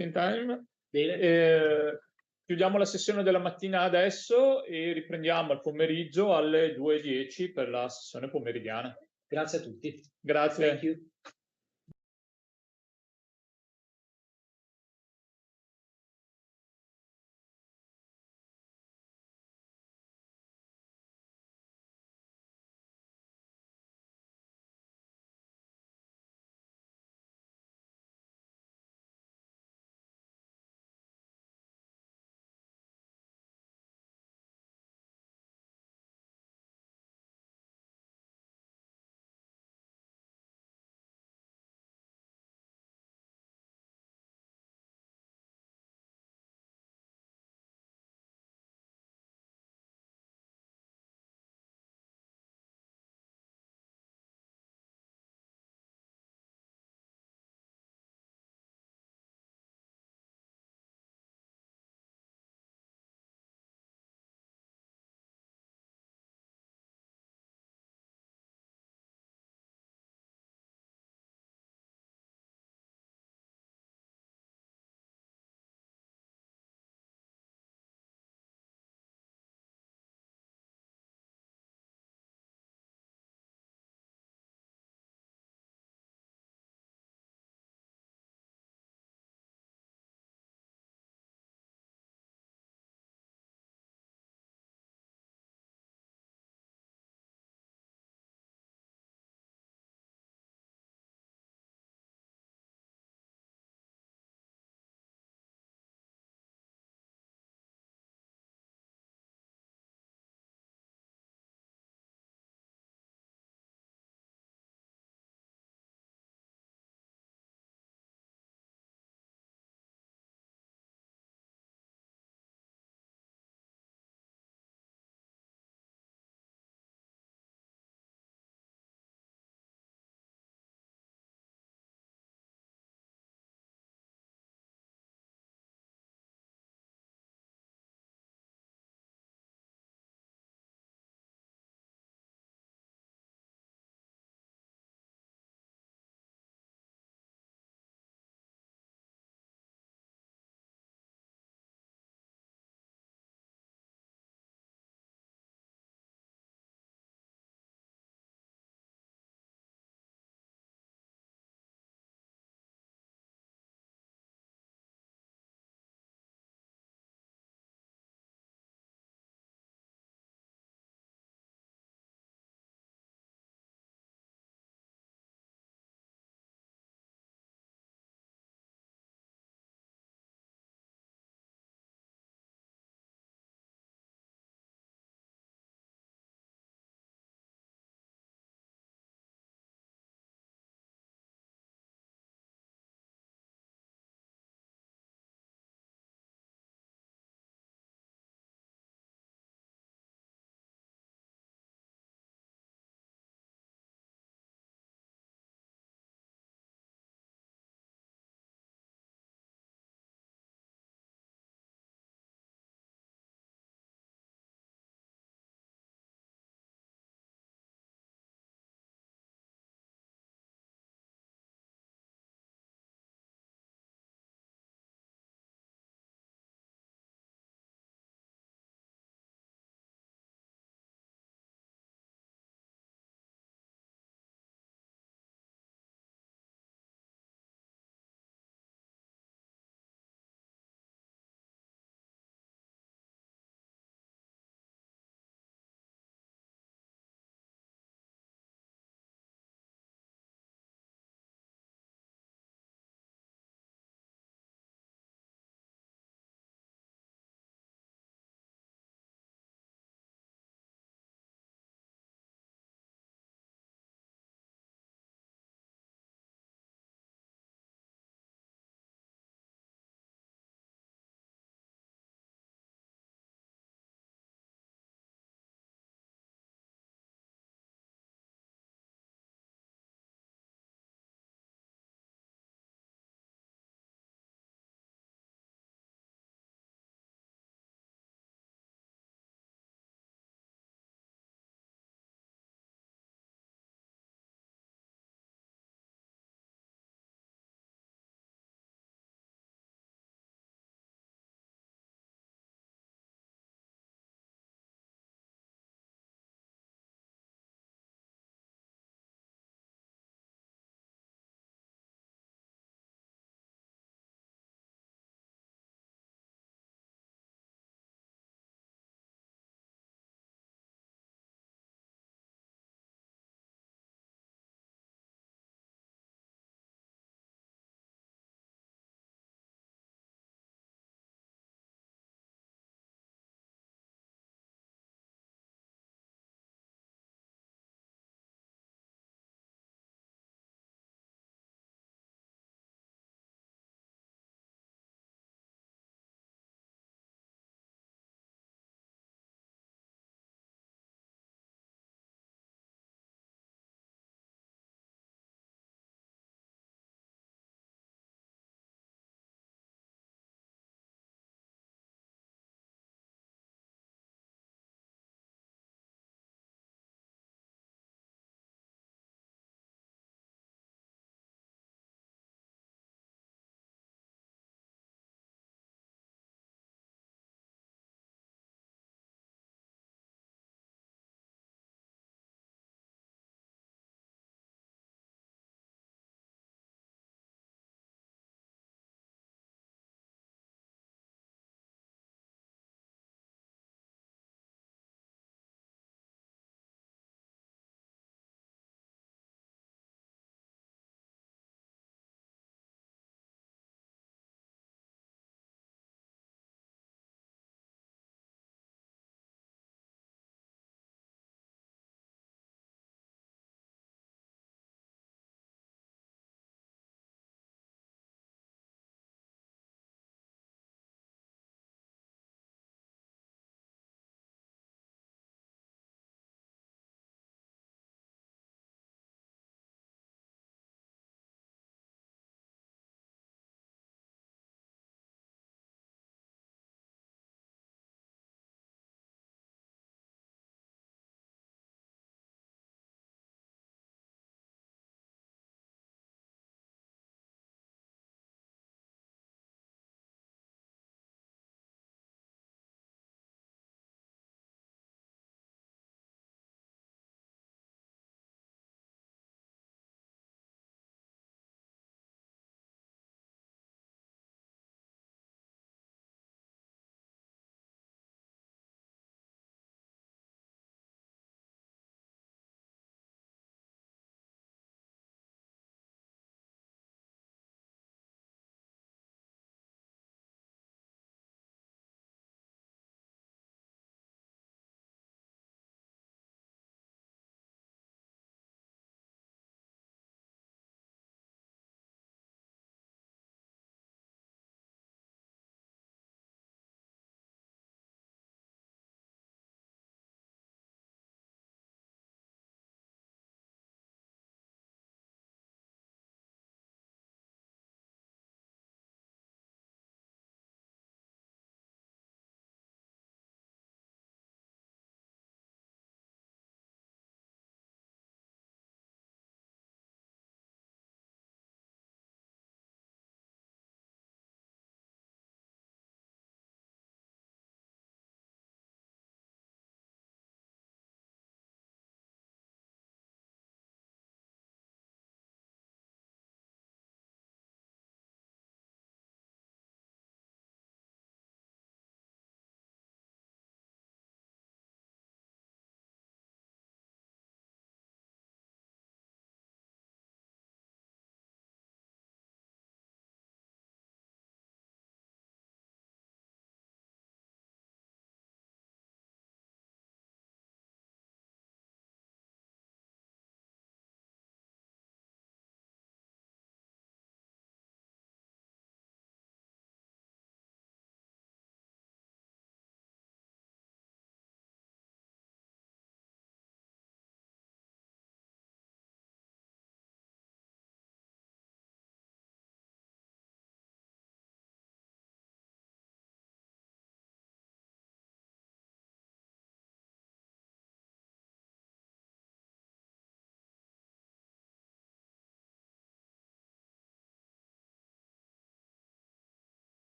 in time. Bene. Chiudiamo la sessione della mattina adesso e riprendiamo al pomeriggio alle 2:10 per la sessione pomeridiana. Grazie a tutti. Grazie. Thank you.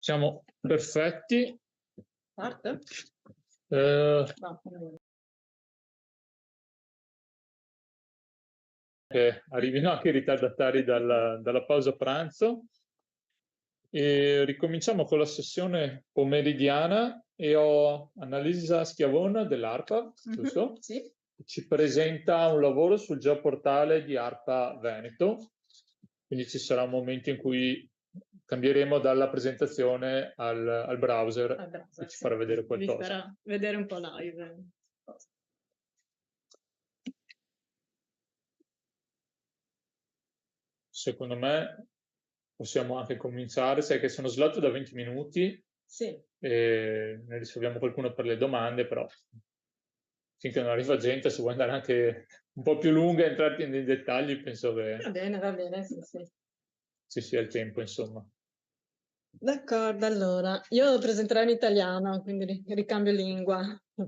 Siamo perfetti. Parte? Che arrivino anche i ritardatari dalla pausa pranzo. E ricominciamo con la sessione pomeridiana e ho Annalisa Schiavona dell'ARPA, giusto? Sì. Ci presenta un lavoro sul geoportale di ARPA Veneto, quindi ci sarà un momento in cui cambieremo dalla presentazione al browser e ci farà vedere qualcosa. Vi farà vedere un po' live. Secondo me possiamo anche cominciare, sai che sono slot da 20 minuti sì. E ne risolviamo qualcuno per le domande, però finché non arriva gente, se vuoi andare anche un po' più lunga e entrarti nei dettagli, penso che va bene, sì. Ci sia il tempo, insomma. D'accordo, allora, io presenterò in italiano, quindi ricambio lingua,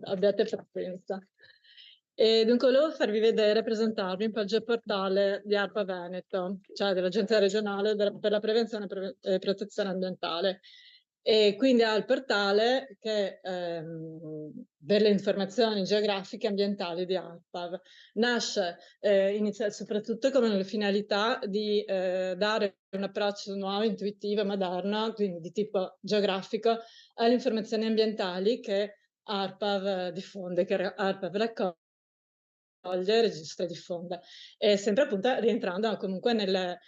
abbiate pazienza. E dunque volevo farvi vedere, presentarvi un po' il geoportale di ARPA Veneto, cioè dell'Agenzia regionale per la prevenzione e protezione ambientale. E quindi ha il portale che per le informazioni geografiche e ambientali di ARPA. Nasce soprattutto con la finalità di dare un approccio nuovo, intuitivo, moderno, quindi di tipo geografico, alle informazioni ambientali che ARPA diffonde, che ARPA raccoglie, registra e diffonde. E sempre appunto rientrando comunque nella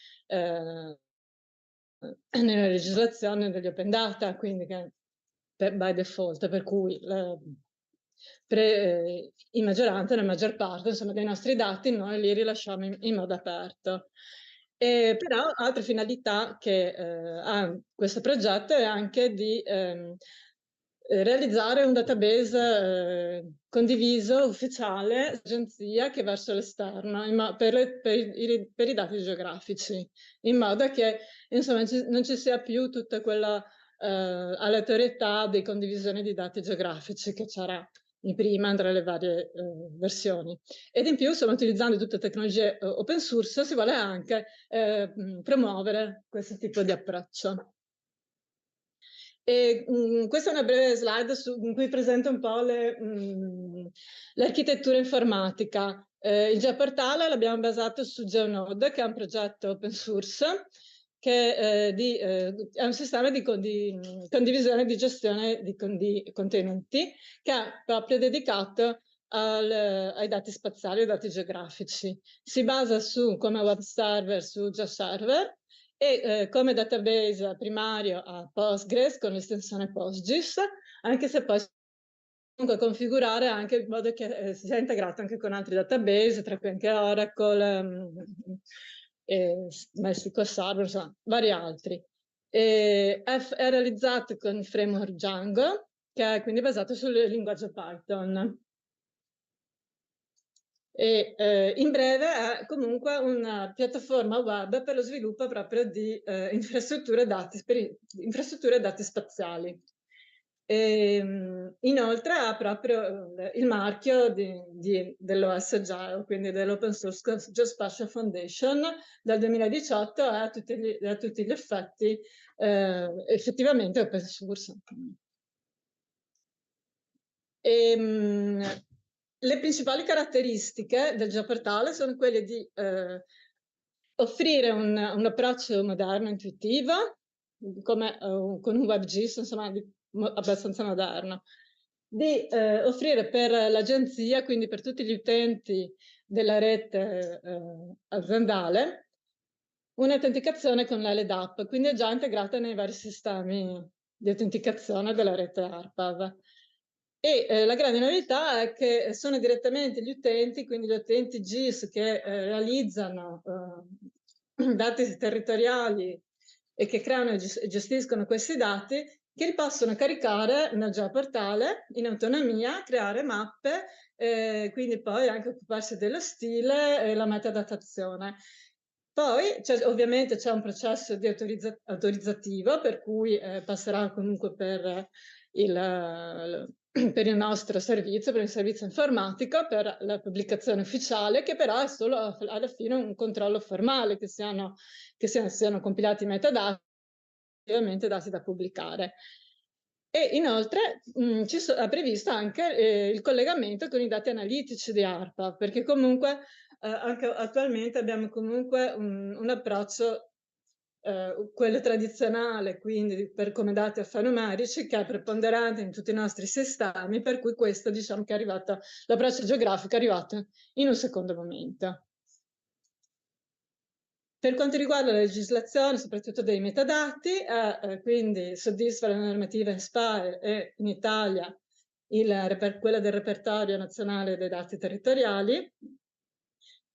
legislazione degli open data, quindi che by default, per cui in maggioranza, nella maggior parte insomma, dei nostri dati noi li rilasciamo in modo aperto. Però altre finalità che ha questo progetto è anche di realizzare un database condiviso, ufficiale, agenzia che verso l'esterno per i dati geografici, in modo che insomma non ci sia più tutta quella aleatorietà di condivisione di dati geografici che c'era prima tra le varie versioni. Ed in più, insomma, utilizzando tutte le tecnologie open source, si vuole anche promuovere questo tipo di approccio. E, questa è una breve slide in cui presento un po' l'architettura informatica. Il geoportale l'abbiamo basato su GeoNode, che è un progetto open source, che è un sistema di condivisione e di gestione di contenuti, che è proprio dedicato ai dati spaziali, ai dati geografici. Si basa come web server su GeoServer, e come database primario a Postgres con l'estensione PostGIS, anche se poi comunque configurare anche in modo che sia integrato anche con altri database, tra cui anche Oracle, MySQL Server, insomma, vari altri. È realizzato con il framework Django, che è quindi basato sul linguaggio Python. E in breve è comunque una piattaforma web per lo sviluppo proprio di infrastrutture dati spaziali. Inoltre ha proprio il marchio dell'OS Geo, quindi dell'Open Source Geospatial Foundation dal 2018 è a tutti gli effetti effettivamente open source. Le principali caratteristiche del geoportale sono quelle di offrire un approccio moderno, intuitivo, come con un WebGIS, insomma, abbastanza moderno, di offrire per l'agenzia, quindi per tutti gli utenti della rete aziendale, un'autenticazione con l'LDAP, quindi è già integrata nei vari sistemi di autenticazione della rete ARPAV. E la grande novità è che sono direttamente gli utenti, quindi gli utenti GIS che realizzano dati territoriali e che creano e gestiscono questi dati, che li possono caricare nel geoportale in autonomia, creare mappe, quindi poi anche occuparsi dello stile e la metadatazione. Poi ovviamente c'è un processo di autorizzativo, per cui passerà comunque per il nostro servizio, per il servizio informatico, per la pubblicazione ufficiale, che però è solo alla fine un controllo formale, che siano compilati i metadati ovviamente dati da pubblicare. E inoltre ha previsto anche il collegamento con i dati analitici di ARPA, perché comunque anche attualmente abbiamo comunque un approccio, quello tradizionale, quindi come dati alfanumerici, che è preponderante in tutti i nostri sistemi, per cui questo diciamo che è arrivato, l'approccio geografico è arrivato in un secondo momento. Per quanto riguarda la legislazione, soprattutto dei metadati, quindi soddisfa la normativa SPAE e in Italia quella del repertorio nazionale dei dati territoriali,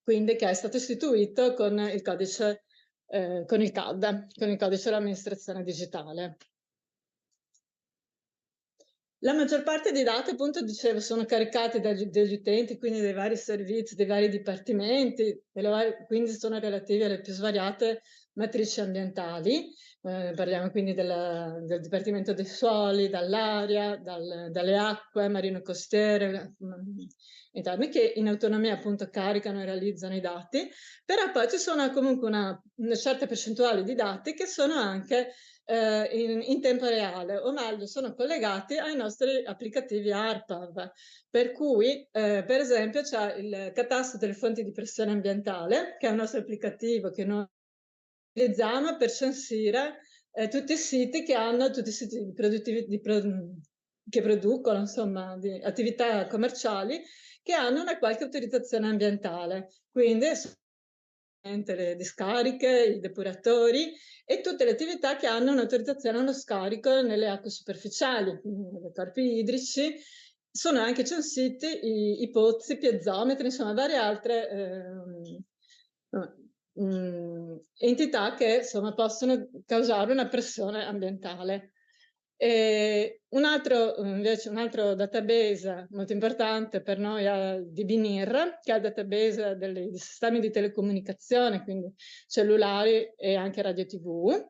quindi che è stato istituito con il codice, con il CAD, con il codice dell'amministrazione digitale. La maggior parte dei dati, appunto, dicevo, sono caricati dagli utenti, quindi dai vari servizi, dei vari dipartimenti, quindi sono relativi alle più svariate matrici ambientali. Parliamo quindi del Dipartimento dei Suoli, dall'aria, dalle acque marino-costiere, che in autonomia appunto caricano e realizzano i dati, però poi ci sono comunque una certa percentuale di dati che sono anche in tempo reale, o meglio sono collegati ai nostri applicativi ARPAV, per cui per esempio c'è il catasto delle fonti di pressione ambientale, che è un nostro applicativo che noi utilizziamo per censire tutti i siti che hanno, tutti i siti che producono insomma di attività commerciali che hanno una qualche autorizzazione ambientale, quindi le discariche, i depuratori e tutte le attività che hanno un'autorizzazione allo scarico nelle acque superficiali, nei corpi idrici. Sono anche censiti i pozzi, piezometri, insomma varie altre entità che insomma possono causare una pressione ambientale. E un altro database molto importante per noi è DBNIR, che è il database dei sistemi di telecomunicazione, quindi cellulari e anche radio TV.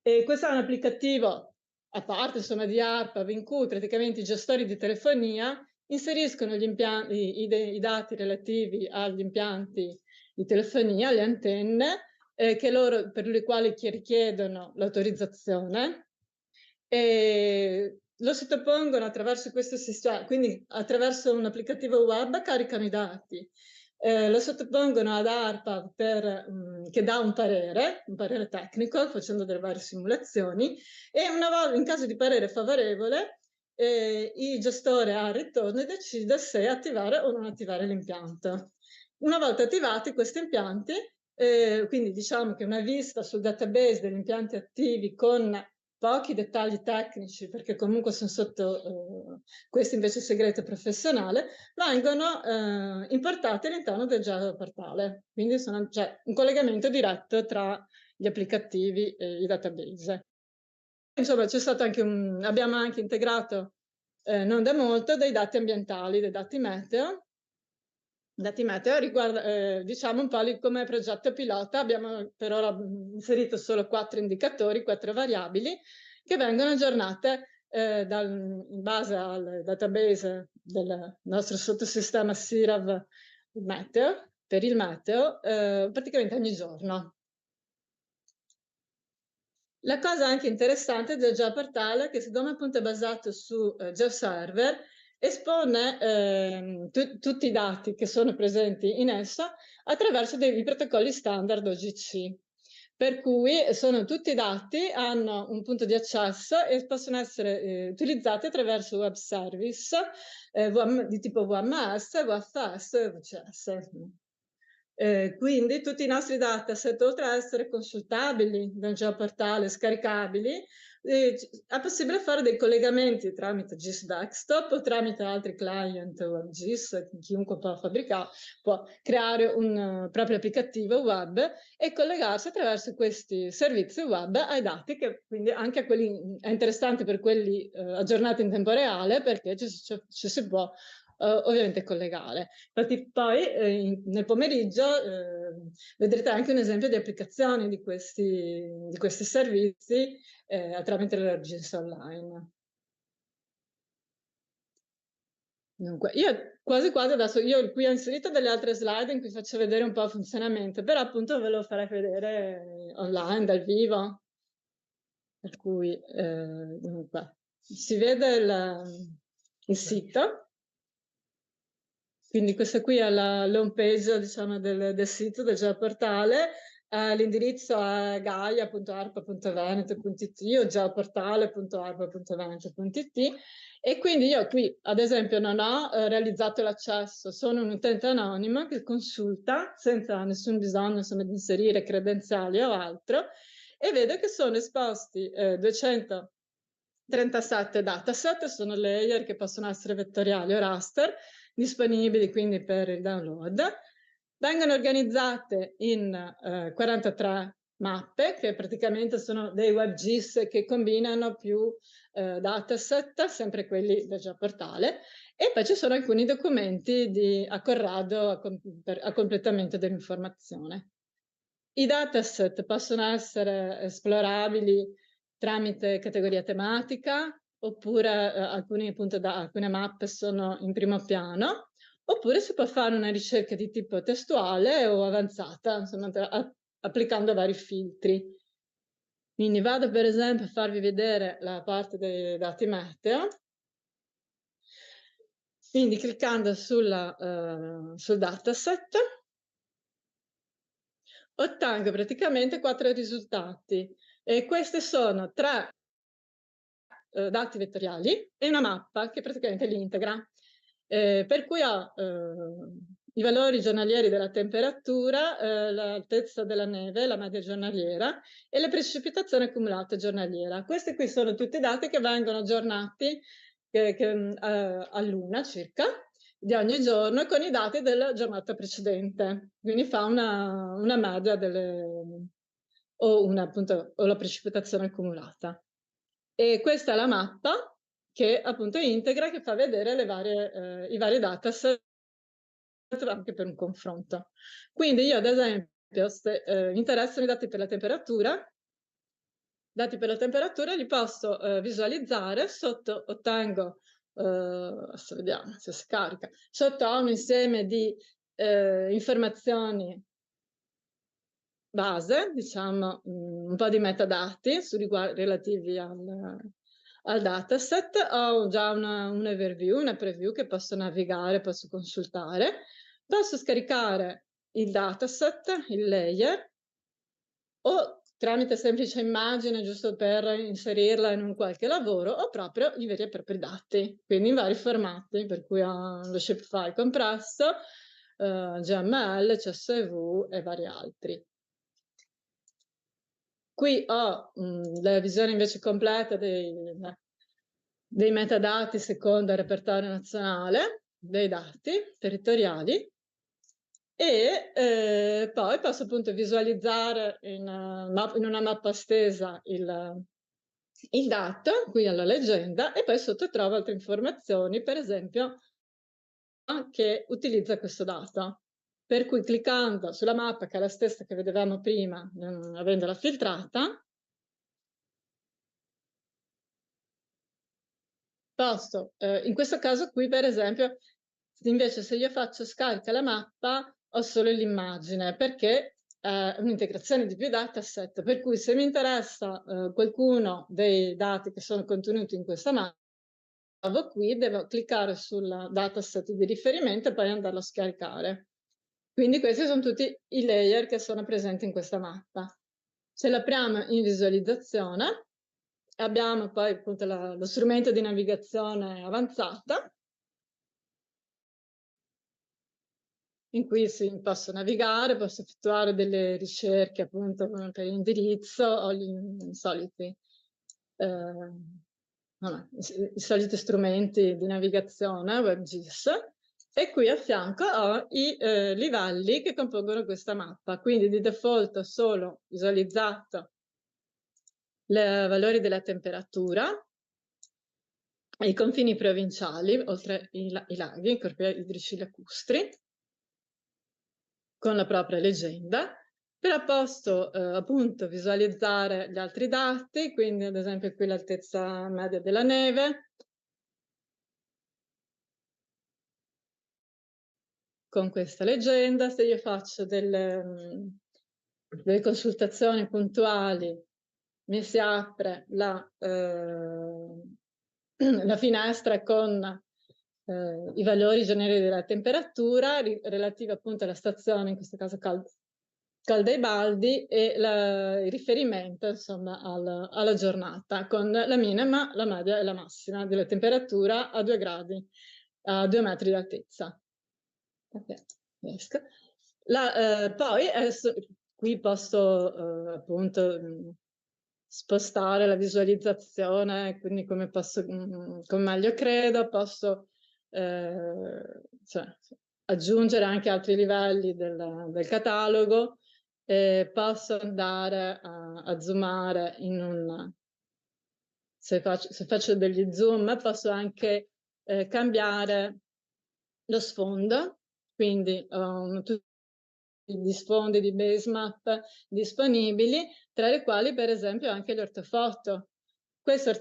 E questo è un applicativo a parte insomma di ARPA, in cui praticamente i gestori di telefonia inseriscono i dati relativi agli impianti di telefonia, alle antenne, per le quali richiedono l'autorizzazione, e lo sottopongono attraverso questo sistema, quindi attraverso un applicativo web caricano i dati, lo sottopongono ad ARPA che dà un parere tecnico facendo delle varie simulazioni, e in caso di parere favorevole il gestore al ritorno decide se attivare o non attivare l'impianto. Una volta attivati questi impianti, quindi diciamo che una vista sul database degli impianti attivi con pochi dettagli tecnici, perché comunque sono sotto questo invece segreto professionale, vengono importati all'interno del geoportale. Quindi c'è un collegamento diretto tra gli applicativi e i database. Insomma, c'è stato anche abbiamo anche integrato non da molto dei dati ambientali, dei dati meteo. Dati meteo riguarda, diciamo un po' come progetto pilota, abbiamo per ora inserito solo 4 indicatori, 4 variabili, che vengono aggiornate in base al database del nostro sottosistema SIRAV meteo, per il meteo, praticamente ogni giorno. La cosa anche interessante del geoportale è che siccome appunto è basato su GeoServer, espone tutti i dati che sono presenti in esso attraverso dei protocolli standard OGC, per cui tutti i dati hanno un punto di accesso e possono essere utilizzati attraverso web service di tipo WMS, WFS e VCS. Quindi tutti i nostri dataset, oltre a essere consultabili dal geoportale, scaricabili, è possibile fare dei collegamenti tramite GIS desktop o tramite altri client web GIS, chiunque può creare un proprio applicativo web e collegarsi attraverso questi servizi web ai dati, che quindi anche a quelli è interessante per quelli aggiornati in tempo reale, perché ci si può ovviamente collegare. Infatti poi nel pomeriggio vedrete anche un esempio di applicazione di questi servizi tramite la GIS online. Dunque, io quasi adesso, io qui ho inserito delle altre slide in cui faccio vedere un po' il funzionamento, però appunto ve lo farei vedere online, dal vivo. per cui dunque, si vede il sito. Quindi questa qui è la home page, diciamo, del sito, del geoportale. L'indirizzo è gaia.arpa.veneto.it o geoportale.arpa.veneto.it, e quindi io qui, ad esempio, non ho realizzato l'accesso, sono un utente anonimo che consulta senza nessun bisogno, insomma, di inserire credenziali o altro, e vedo che sono esposti 237 dataset, sono layer che possono essere vettoriali o raster, disponibili quindi per il download. Vengono organizzate in 43 mappe, che praticamente sono dei web GIS che combinano più dataset, sempre quelli del geoportale, e poi ci sono alcuni documenti a corrado a completamento dell'informazione. I dataset possono essere esplorabili tramite categoria tematica, oppure alcune mappe sono in primo piano, oppure si può fare una ricerca di tipo testuale o avanzata, insomma, applicando vari filtri. Quindi vado per esempio a farvi vedere la parte dei dati meteo. Quindi cliccando sul dataset ottengo praticamente 4 risultati, e questi sono 3 dati vettoriali e una mappa che praticamente li integra, per cui ho i valori giornalieri della temperatura, l'altezza della neve, la media giornaliera, e le precipitazioni accumulate giornaliera. Questi qui sono tutti i dati che vengono aggiornati a luna circa di ogni giorno con i dati della giornata precedente, quindi fa una media o la precipitazione accumulata. E questa è la mappa che appunto integra, che fa vedere i vari dataset anche per un confronto. Quindi io ad esempio, se mi interessano i dati per la temperatura, li posso visualizzare, sotto ottengo, adesso vediamo se si carica, sotto ho un insieme di informazioni base, diciamo un po' di metadati relativi al dataset. Ho già un overview, una preview che posso navigare, posso consultare, posso scaricare il dataset, il layer, o tramite semplice immagine giusto per inserirla in un qualche lavoro, o proprio i veri e propri dati, quindi in vari formati, per cui ho lo shapefile compresso, GML, CSV e vari altri. Qui ho la visione invece completa dei metadati secondo il repertorio nazionale, dei dati territoriali, e poi posso appunto visualizzare in una mappa stesa il dato, qui alla leggenda, e poi sotto trovo altre informazioni, per esempio, che utilizza questo dato. Per cui cliccando sulla mappa, che è la stessa che vedevamo prima, avendola filtrata, posso, in questo caso qui per esempio, invece se io faccio scarica la mappa, ho solo l'immagine, perché è un'integrazione di più dataset, per cui se mi interessa qualcuno dei dati che sono contenuti in questa mappa, qui devo cliccare sul dataset di riferimento e poi andarlo a scaricare. Quindi questi sono tutti i layer che sono presenti in questa mappa. Se l'apriamo in visualizzazione, abbiamo poi appunto lo strumento di navigazione avanzata, in cui posso navigare, posso effettuare delle ricerche appunto per indirizzo o i soliti strumenti di navigazione, WebGIS, e qui a fianco ho i livelli che compongono questa mappa. Quindi di default ho solo visualizzato i valori della temperatura, i confini provinciali, oltre i laghi, i corpi idrici lacustri, con la propria leggenda. Però posso appunto visualizzare gli altri dati, quindi ad esempio qui l'altezza media della neve, con questa leggenda. Se io faccio delle consultazioni puntuali mi si apre la finestra con i valori generici della temperatura relativi appunto alla stazione, in questo caso Caldaibaldi, e il riferimento insomma alla giornata con la minima, la media e la massima della temperatura a 2 gradi, a 2 metri di altezza. Okay. Poi qui posso appunto spostare la visualizzazione, quindi come meglio credo, posso aggiungere anche altri livelli del catalogo, posso andare a zoomare se faccio degli zoom, posso anche cambiare lo sfondo, quindi ho tutti gli sfondi di basemap disponibili, tra le quali per esempio anche gli ortofoto. Queste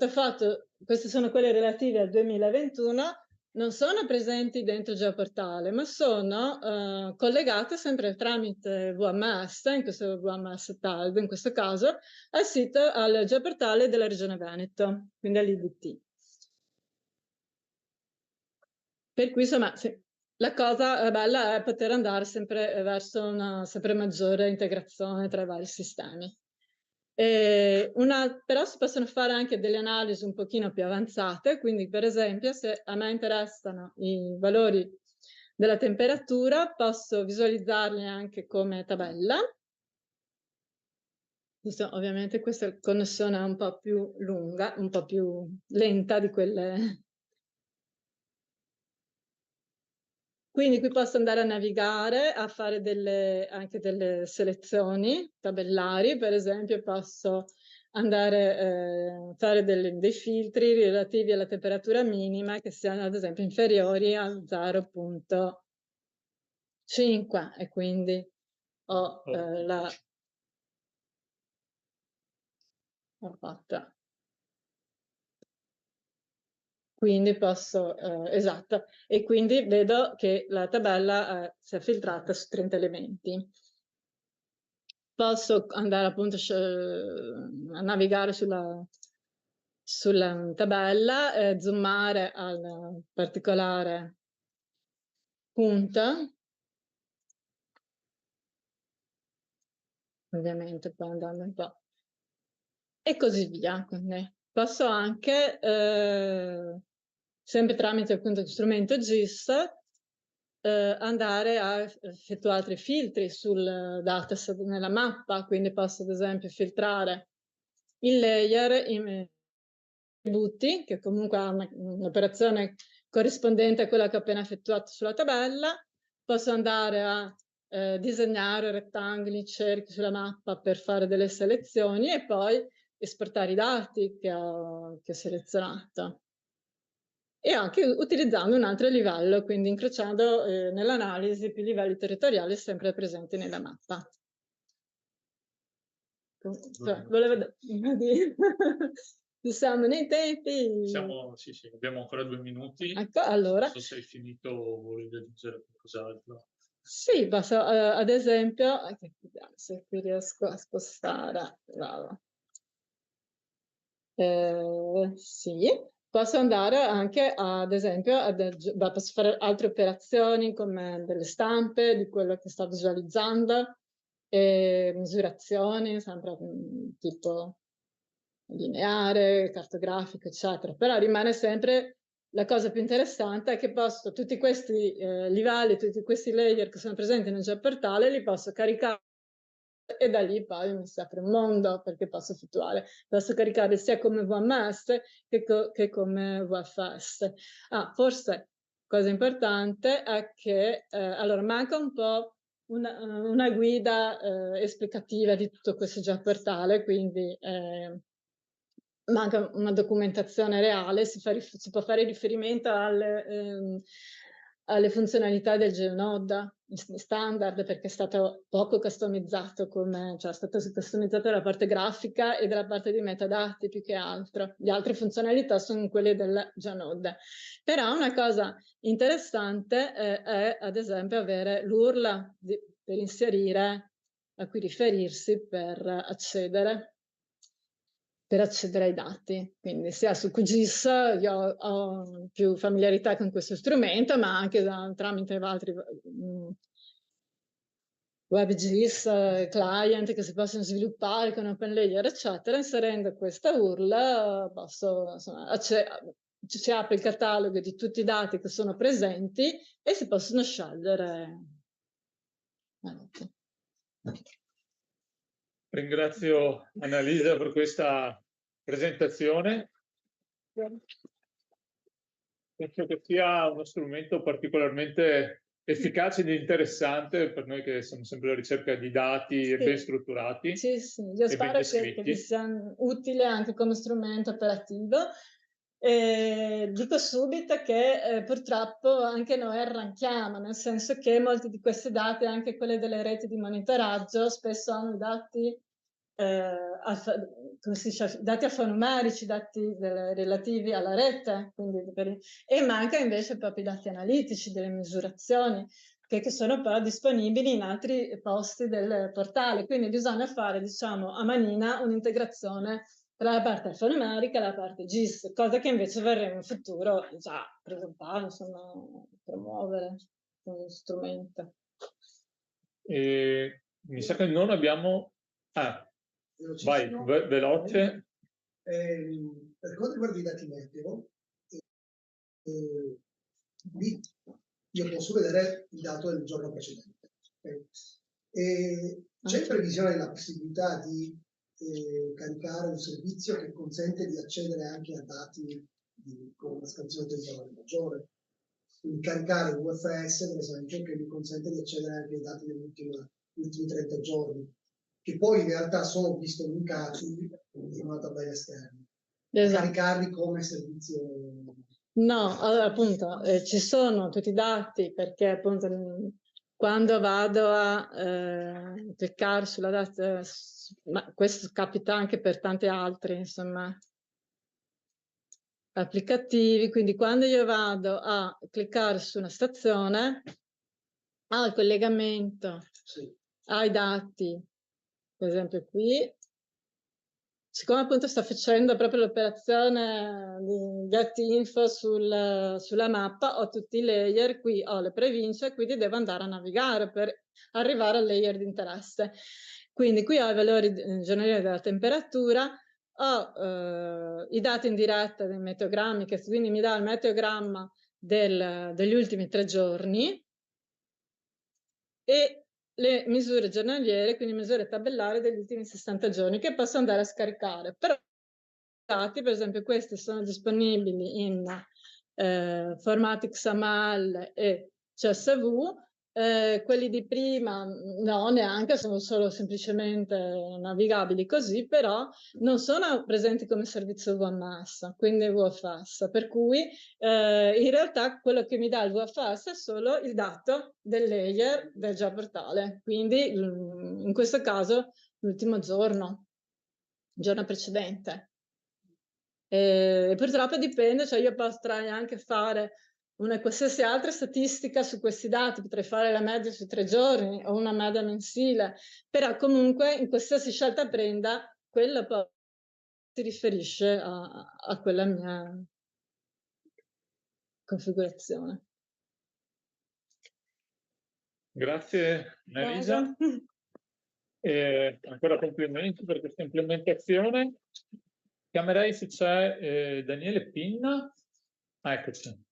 sono quelle relative al 2021, non sono presenti dentro Geoportale, ma sono collegate sempre tramite VMS, in questo VMS TALB, in questo caso, al Geoportale della Regione Veneto, quindi all'IDT. Per cui insomma, sì, la cosa bella è poter andare sempre verso una sempre maggiore integrazione tra i vari sistemi. Però si possono fare anche delle analisi un pochino più avanzate, quindi per esempio se a me interessano i valori della temperatura, posso visualizzarli anche come tabella. Ovviamente questa connessione è un po' più lunga, un po' più lenta di quelle. Quindi qui posso andare a navigare, a fare anche delle selezioni tabellari, per esempio posso andare a fare dei filtri relativi alla temperatura minima che siano ad esempio inferiori a 0,5 e quindi ho l'ho fatta. Quindi posso, esatto, e quindi vedo che la tabella si è filtrata su 30 elementi. Posso andare appunto a navigare sulla tabella, zoomare al particolare punto, ovviamente poi andando un po', e così via. Quindi posso anche sempre tramite appunto lo strumento GIS, andare a effettuare altri filtri sul dataset nella mappa, quindi posso ad esempio filtrare il layer, i attributi, che comunque ha un'operazione corrispondente a quella che ho appena effettuato sulla tabella, posso andare a disegnare rettangoli, cerchi sulla mappa per fare delle selezioni e poi esportare i dati che ho selezionato. E anche utilizzando un altro livello, quindi incrociando nell'analisi più livelli territoriali sempre presenti nella mappa. Volevo dire, ci siamo nei tempi. Sì, abbiamo ancora 2 minuti. Ecco, allora. Non so se hai finito o volevi aggiungere qualcos'altro. Sì, posso, ad esempio, se qui riesco a spostare, bravo. Sì, posso andare anche ad esempio, posso fare altre operazioni come delle stampe di quello che sto visualizzando, misurazioni, sempre tipo lineare, cartografico, eccetera. Però rimane sempre la cosa più interessante è che posso tutti questi livelli, tutti questi layer che sono presenti nel Geoportale, li posso caricare e da lì poi mi si apre un mondo perché posso effettuare, posso caricare sia come VMS che come VFS. Forse cosa importante è che allora manca un po' una guida esplicativa di tutto questo Geoportale, quindi manca una documentazione reale, si può fare riferimento alle funzionalità del GeoNode standard perché è stato poco customizzato, cioè è stata customizzata la parte grafica e della parte di metadati più che altro. Le altre funzionalità sono quelle del GeoNode. Però una cosa interessante è ad esempio avere l'URL per inserire, a cui riferirsi per accedere. per accedere ai dati. Quindi sia su QGIS io ho più familiarità con questo strumento, ma anche tramite altri WebGIS, client che si possono sviluppare con OpenLayer, eccetera. Inserendo questa URL posso, insomma, si apre il catalogo di tutti i dati che sono presenti e si possono scegliere. Ringrazio Annalisa per questa presentazione. Penso che sia uno strumento particolarmente efficace ed interessante per noi che siamo sempre alla ricerca di dati ben strutturati. Sì, io spero che vi sia utile anche come strumento operativo. Dico subito che purtroppo anche noi arranchiamo, nel senso che molti di questi dati, anche quelli delle reti di monitoraggio, spesso hanno dati, come si dice, dati alfanumerici, dati relativi alla rete, quindi e manca invece proprio i dati analitici delle misurazioni, che sono poi disponibili in altri posti del portale. Quindi bisogna fare, diciamo, a manina un'integrazione tra la parte alfanumerica e la parte GIS, cosa che invece vorremmo in futuro già presentare, insomma, promuovere uno strumento. Mi sa che non abbiamo... vai, veloce. Per quanto riguarda i dati meteo, lì io posso vedere il dato del giorno precedente. Okay? C'è in previsione la possibilità di caricare un servizio che consente di accedere anche a dati con una scansione temporale maggiore? Quindi caricare un UFS, per esempio, che mi consente di accedere anche ai dati degli ultimi 30 giorni, che poi in realtà sono linkati in una tabella esterna. Esatto. Caricarli come servizio... No, allora, appunto, ci sono tutti i dati, perché appunto quando vado a cliccare sulla data, ma questo capita anche per tanti altri, insomma, applicativi, quindi quando io vado a cliccare su una stazione, ho il collegamento ai dati, per esempio qui, siccome appunto sto facendo proprio l'operazione di get info sulla mappa, ho tutti i layer, qui ho le province, quindi devo andare a navigare per arrivare al layer di interesse. Quindi qui ho i valori giornalieri della temperatura, ho i dati in diretta dei meteogrammi, che quindi mi dà il meteogramma degli ultimi 3 giorni, e le misure giornaliere, quindi misure tabellari degli ultimi 60 giorni, che posso andare a scaricare. Però i dati, per esempio, questi sono disponibili in formati XML e CSV, quelli di prima no, neanche, sono solo semplicemente navigabili così, però non sono presenti come servizio VMS, quindi VFS, per cui in realtà quello che mi dà il VFS è solo il dato del layer del già portale, quindi in questo caso l'ultimo giorno, il giorno precedente. Purtroppo dipende, cioè io potrei anche fare una qualsiasi altra statistica su questi dati, potrei fare la media su 3 giorni o una media mensile, però comunque in qualsiasi scelta prenda, quello poi si riferisce a quella mia configurazione. Grazie Annalisa. Ancora complimenti per questa implementazione. Chiamerei se c'è Daniele Pinna. Eccoci.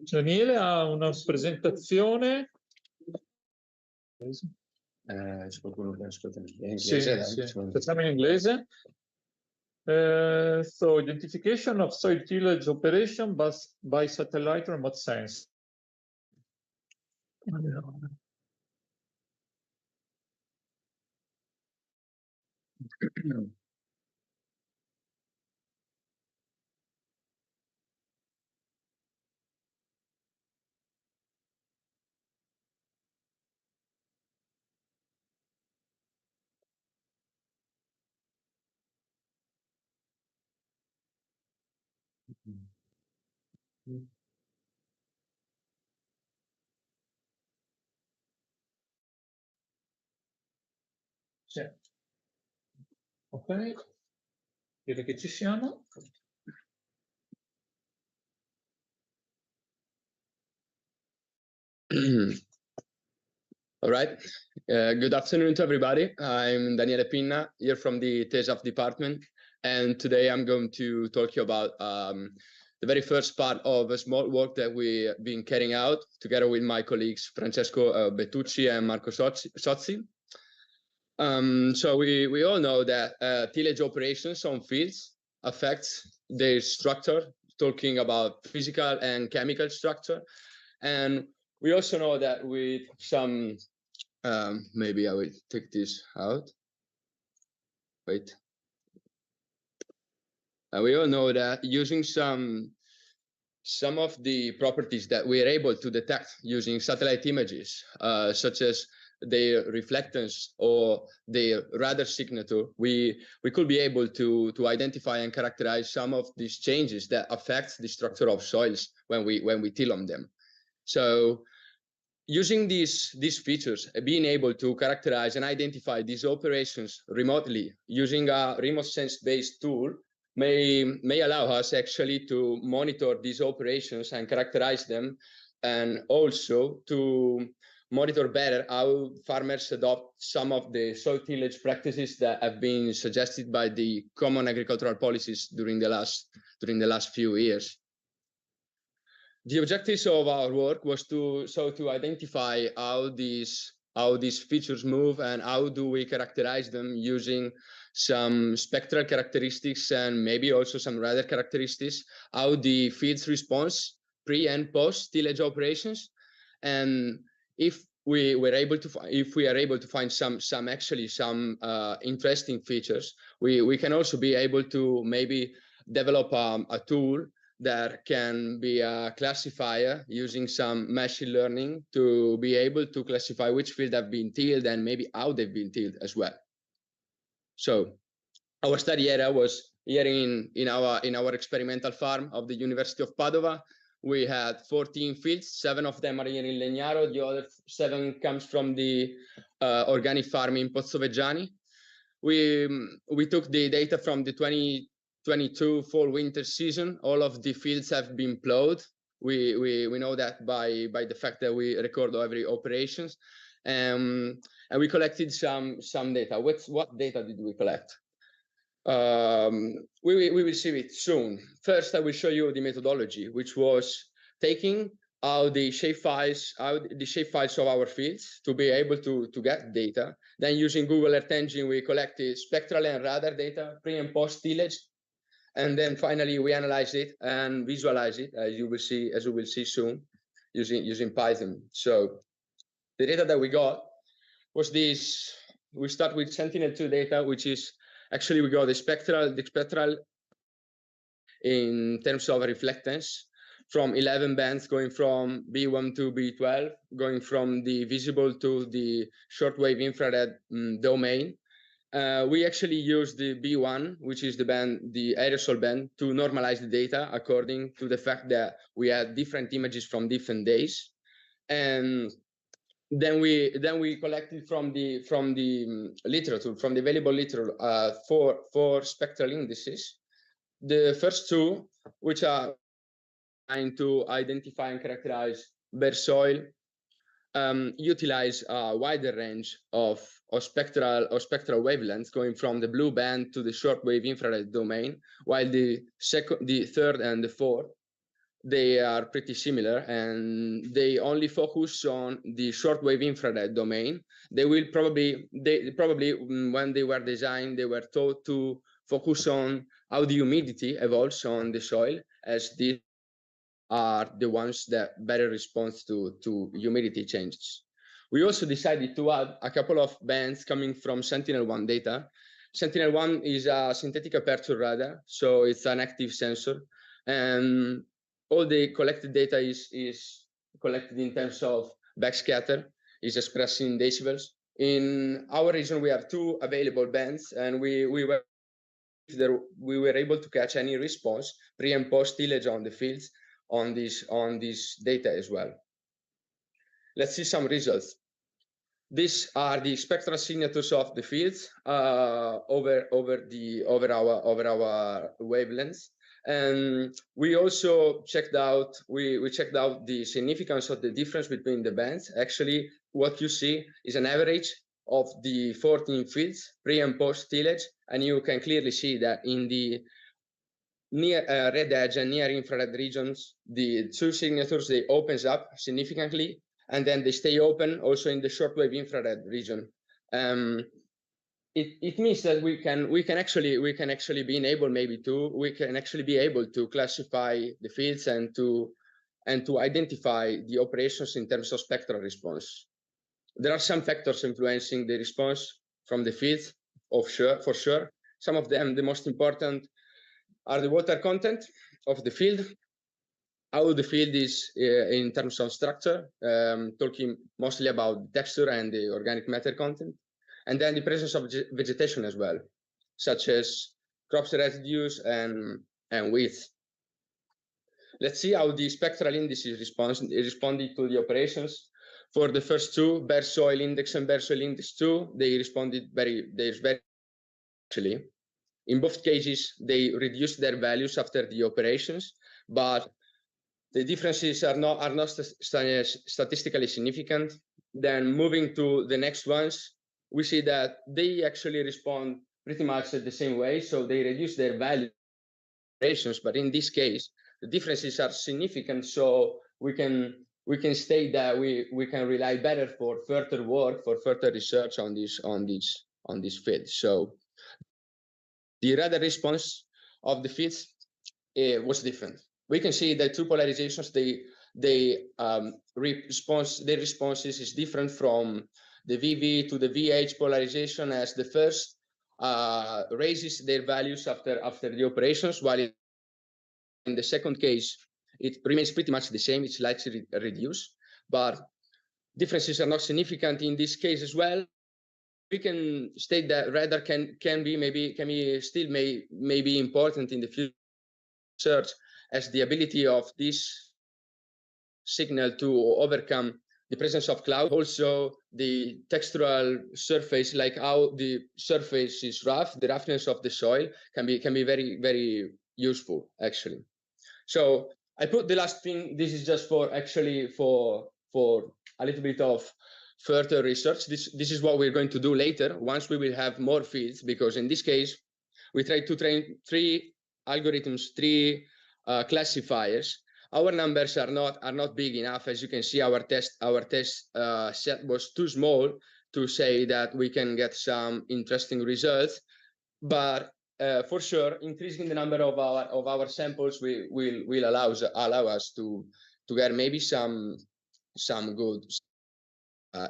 Daniele ha una presentazione. C'è qualcuno che ascolta in inglese? Sì. Facciamo in inglese. So, identification of soil tillage operation by satellite remote sense. Sì. Ok, direi che ci siamo. All right. Good afternoon to everybody. I'm Daniele Pinna, here from the TESAF department, and today I'm going to talk to you about the very first part of a small work that we've been carrying out together with my colleagues Francesco Bettucci and Marco Sozzi. So we all know that tillage operations on fields affects their structure, talking about physical and chemical structure, and we also know that with some maybe I will take this out. Wait. We all know that using some of the properties that we are able to detect using satellite images, such as their reflectance or their radar signature, we could be able to identify and characterize some of these changes that affect the structure of soils when we till on them. So using these features, being able to characterize and identify these operations remotely using a remote sense-based tool may allow us actually to monitor these operations and characterize them, and also to monitor better how farmers adopt some of the soil tillage practices that have been suggested by the common agricultural policies during the last few years. The objectives of our work was to identify how these features move and how do we characterize them using some spectral characteristics and maybe also some radar characteristics, how the fields response pre and post tillage operations, and if we are able to find some interesting features, we can also be able to maybe develop a tool that can be a classifier using some machine learning to be able to classify which fields have been tilled and maybe how they've been tilled as well. So our study area was here in our experimental farm of the University of Padova. We had 14 fields, 7 of them are here in Legnaro, the other 7 comes from the organic farm in Pozzoveggiani. We took the data from the 2022 fall-winter season. All of the fields have been plowed. We know that by the fact that we record every operations, and we collected some data. What data did we collect? We will see it soon. First, I will show you the methodology, which was taking out the shapefiles of our fields to be able to get data. Then using Google Earth Engine, we collected spectral and radar data, pre and post tillage. And then finally, we analyze it and visualize it, as you will see soon, using Python. So the data that we got was this. We start with Sentinel-2 data, which is actually we got the spectral in terms of reflectance from 11 bands going from B1 to B12, going from the visible to the shortwave infrared domain. We actually use the B1, which is the aerosol band, to normalize the data according to the fact that we had different images from different days, and then we collected from the literature, from the available literature, four spectral indices. The first 2, which are trying to identify and characterize bare soil, utilize a wider range of spectral wavelengths going from the blue band to the shortwave infrared domain, while the third and the fourth, they are pretty similar and they only focus on the shortwave infrared domain. They probably when they were designed, they were taught to focus on how the humidity evolves on the soil, as these are the ones that better respond to humidity changes. We also decided to add a couple of bands coming from Sentinel-1 data. Sentinel-1 is a synthetic aperture radar, so it's an active sensor, and all the collected data is collected in terms of backscatter, is expressed in decibels. In our region, we have 2 available bands, and we were able to catch any response pre and post tillage on the fields on this data as well. Let's see some results. these are the spectral signatures of the fields over our wavelengths. And we also checked out the significance of the difference between the bands. Actually, what you see is an average of the 14 fields, pre and post tillage, and you can clearly see that in the near red edge and near infrared regions, the two signatures, they opens up significantly, and then they stay open also in the shortwave infrared region. It means that we can actually be able to classify the fields and to identify the operations in terms of spectral response. There are some factors influencing the response from the fields, for sure. Some of them, the most important, are the water content of the field, how the field is in terms of structure, talking mostly about texture and the organic matter content, and then the presence of vegetation as well, such as crops residues and width. Let's see how the spectral indices responded to the operations. For the first two, bare soil index and bare soil index 2, they responded very actually. In both cases, they reduced their values after the operations, but the differences are not statistically significant. Then moving to the next ones, we see that they actually respond pretty much the same way. So they reduce their values, but in this case, the differences are significant. So we can state that we can rely better for further work, for further research on this field. So the radar response of the fields was different. We can see that two polarizations, their responses is different from the VV to the VH polarization, as the first raises their values after the operations, while in the second case, it remains pretty much the same. It's slightly reduced, but differences are not significant in this case as well. We can state that radar can still be important in the future research, as the ability of this signal to overcome the presence of cloud, also the textural surface, like how the surface is rough, the roughness of the soil can be very, very useful actually. So I put the last thing. This is just for a little bit of further research. This is what we're going to do later once we will have more fields, because in this case we try to train 3 algorithms, 3 classifiers. Our numbers are not big enough. As you can see, our test set was too small to say that we can get some interesting results. But for sure, increasing the number of our samples will allow us to get maybe some good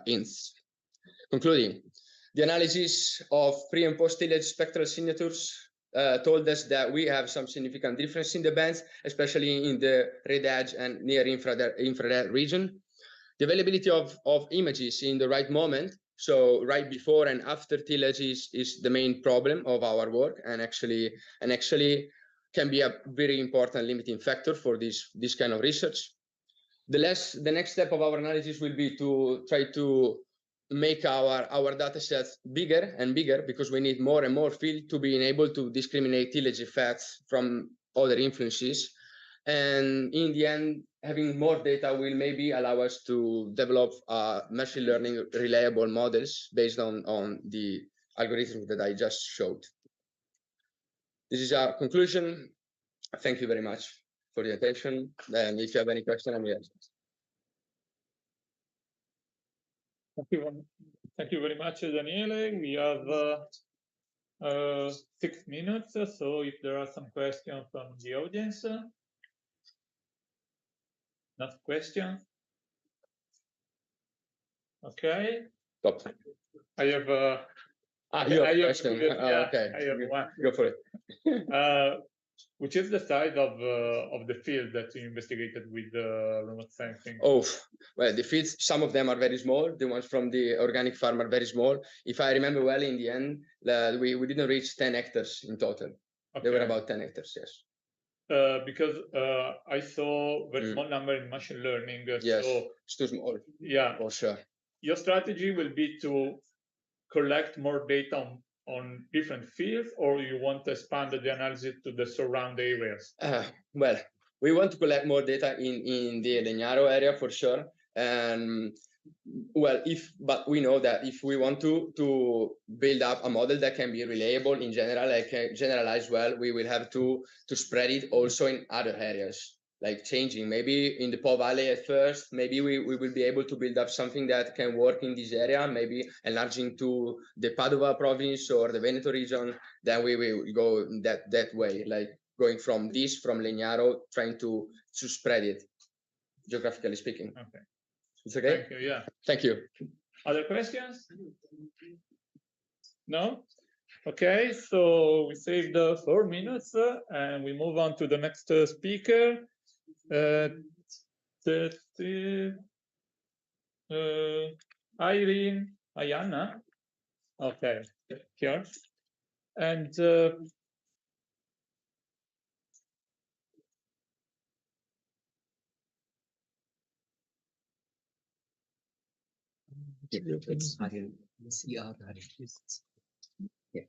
hints. Concluding, the analysis of pre and post tillage spectral signatures told us that we have some significant difference in the bands, especially in the red edge and near infrared region. The availability of images in the right moment, so right before and after tillage, is the main problem of our work, and actually can be a very important limiting factor for this kind of research. The next step of our analysis will be to try to make our data sets bigger and bigger, because we need more and more field to be able to discriminate tillage effects from other influences. And in the end, having more data will maybe allow us to develop machine learning reliable models based on the algorithms that I just showed. This is our conclusion. Thank you very much for the attention. And if you have any question, I'm here. Thank you very much, Daniele. We have 6 minutes, so if there are some questions from the audience. Not question. Okay. Stop. I have you have a question. Okay. I have one. Go for it. Which is the size of the field that you investigated with remote sensing? Oh, well, the fields, some of them are very small. The ones from the organic farm are very small. If I remember well, in the end, we didn't reach 10 hectares in total. Okay. They were about 10 hectares, yes. Because I saw very small number in machine learning. Yes, so it's too small. Yeah, for sure. your strategy will be to collect more data on different fields, or you want to expand the analysis to the surrounding areas? Well, we want to collect more data in the Legnaro area for sure. And well, but we know that if we want to build up a model that can be reliable in general, like generalize well, we will have to spread it also in other areas, like changing. Maybe in the Po Valley at first, maybe we will be able to build up something that can work in this area, maybe enlarging to the Padova province or the Veneto region. Then we will go that way, like going from Legnaro, trying to spread it, geographically speaking. Okay. It's okay? Thank you, yeah. Thank you. Other questions? No? Okay, so we saved 4 minutes and we move on to the next speaker. Ayana. Okay, here. And it's CR. Yeah.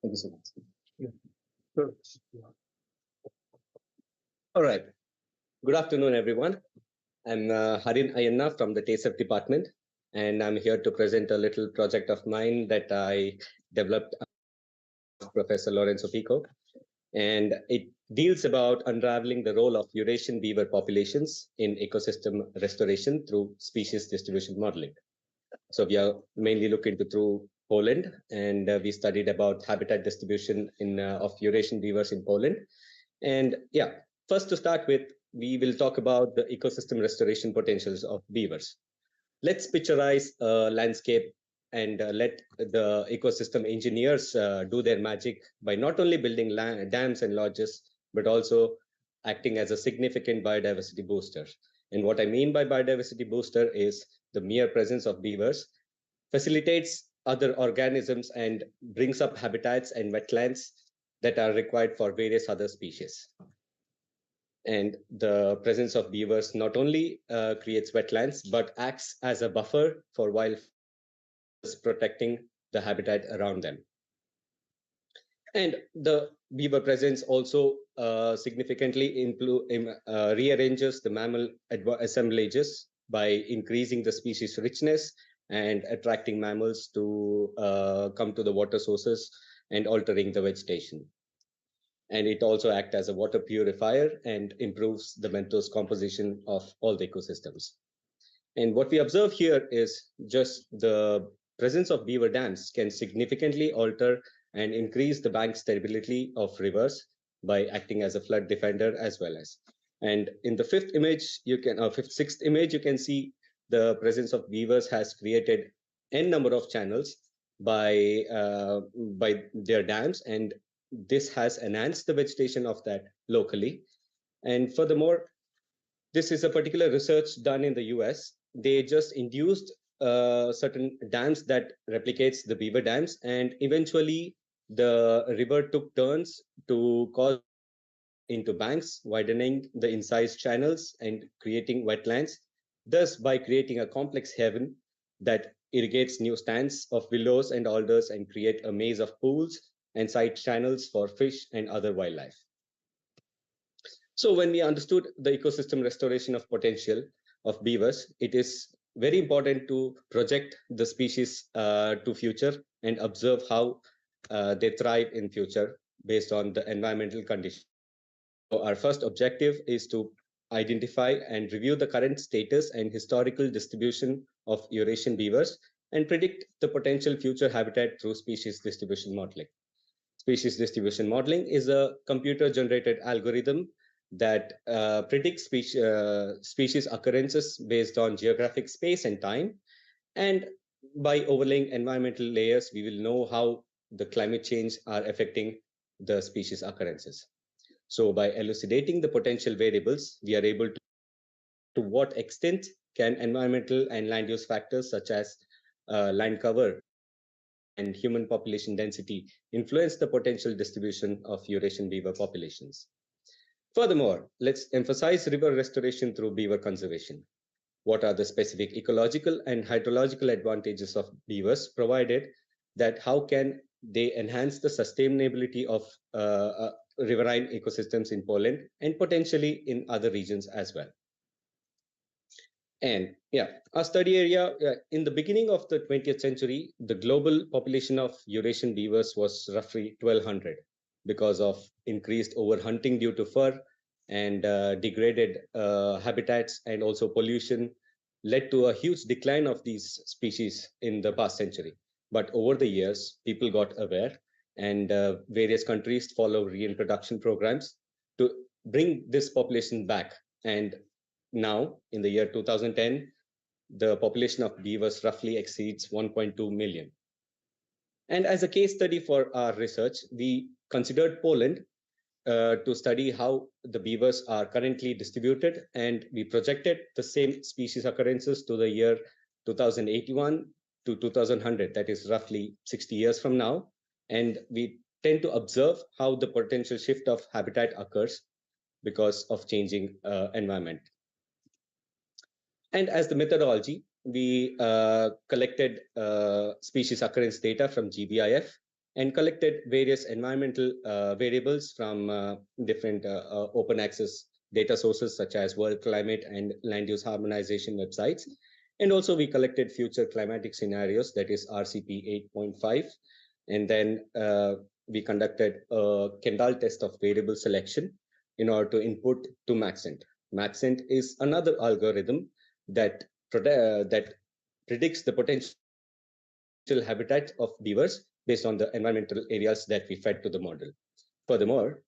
Thank you so much. Yeah. Sure. All right. Good afternoon, everyone. I'm Harin Ayanna from the TASEF department, and I'm here to present a little project of mine that I developed with Professor Lorenzo Pico. And it deals about unraveling the role of Eurasian beaver populations in ecosystem restoration through species distribution modeling. So we are mainly looking through Poland, and we studied about habitat distribution of Eurasian beavers in Poland. And yeah, first to start with, we will talk about the ecosystem restoration potentials of beavers. Let's picturize a landscape and let the ecosystem engineers do their magic by not only building dams and lodges, but also acting as a significant biodiversity booster. And what I mean by biodiversity booster is the mere presence of beavers facilitates other organisms and brings up habitats and wetlands that are required for various other species. And the presence of beavers not only creates wetlands, but acts as a buffer for wildlife, protecting the habitat around them. And the beaver presence also significantly rearranges the mammal assemblages by increasing the species richness and attracting mammals to come to the water sources and altering the vegetation. And it also acts as a water purifier and improves the benthos composition of all the ecosystems. And what we observe here is just the presence of beaver dams can significantly alter and increase the bank stability of rivers by acting as a flood defender as well as. And in the sixth image, you can see the presence of beavers has created n number of channels by their dams, and this has enhanced the vegetation of that locally. And furthermore, this is a particular research done in the US. They just induced certain dams that replicates the beaver dams, and eventually the river took turns to cause into banks, widening the incised channels and creating wetlands, thus by creating a complex haven that irrigates new stands of willows and alders and create a maze of pools and side channels for fish and other wildlife. So when we understood the ecosystem restoration of potential of beavers, it is very important to project the species to future and observe how they thrive in future based on the environmental conditions. So our first objective is to identify and review the current status and historical distribution of Eurasian beavers and predict the potential future habitat through species distribution modeling. Species distribution modeling is a computer-generated algorithm that predicts species occurrences based on geographic space and time. And by overlaying environmental layers, we will know how the climate change are affecting the species occurrences. So by elucidating the potential variables, we are able to what extent can environmental and land use factors such as land cover and human population density influence the potential distribution of Eurasian beaver populations? Furthermore, let's emphasize river restoration through beaver conservation. What are the specific ecological and hydrological advantages of beavers, provided that how can they enhance the sustainability of riverine ecosystems in Poland and potentially in other regions as well? And yeah, our study area, in the beginning of the 20th century, the global population of Eurasian beavers was roughly 1,200 because of increased overhunting due to fur and degraded habitats, and also pollution led to a huge decline of these species in the past century. But over the years, people got aware, and various countries follow reintroduction programs to bring this population back. And now, in the year 2010, the population of beavers roughly exceeds 1.2 million. And as a case study for our research, we considered Poland to study how the beavers are currently distributed, and we projected the same species occurrences to the year 2081 to 2100, that is roughly 60 years from now. And we tend to observe how the potential shift of habitat occurs because of changing environment. And as the methodology, we collected species occurrence data from GBIF and collected various environmental variables from different open access data sources such as World Climate and Land Use Harmonization websites. And also we collected future climatic scenarios, that is RCP 8.5. And then we conducted a Kendall test of variable selection in order to input to Maxent. Maxent is another algorithm that predicts the potential habitat of beavers based on the environmental areas that we fed to the model. Furthermore,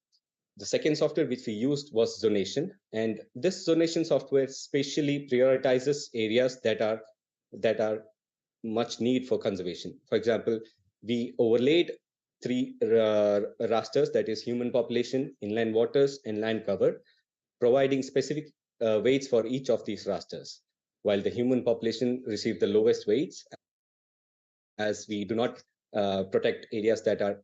the second software which we used was zonation, and this zonation software spatially prioritizes areas that are much need for conservation. For example, we overlaid 3 rasters, that is human population, inland waters, and land cover, providing specific weights for each of these rasters, while the human population received the lowest weights, as we do not protect areas that are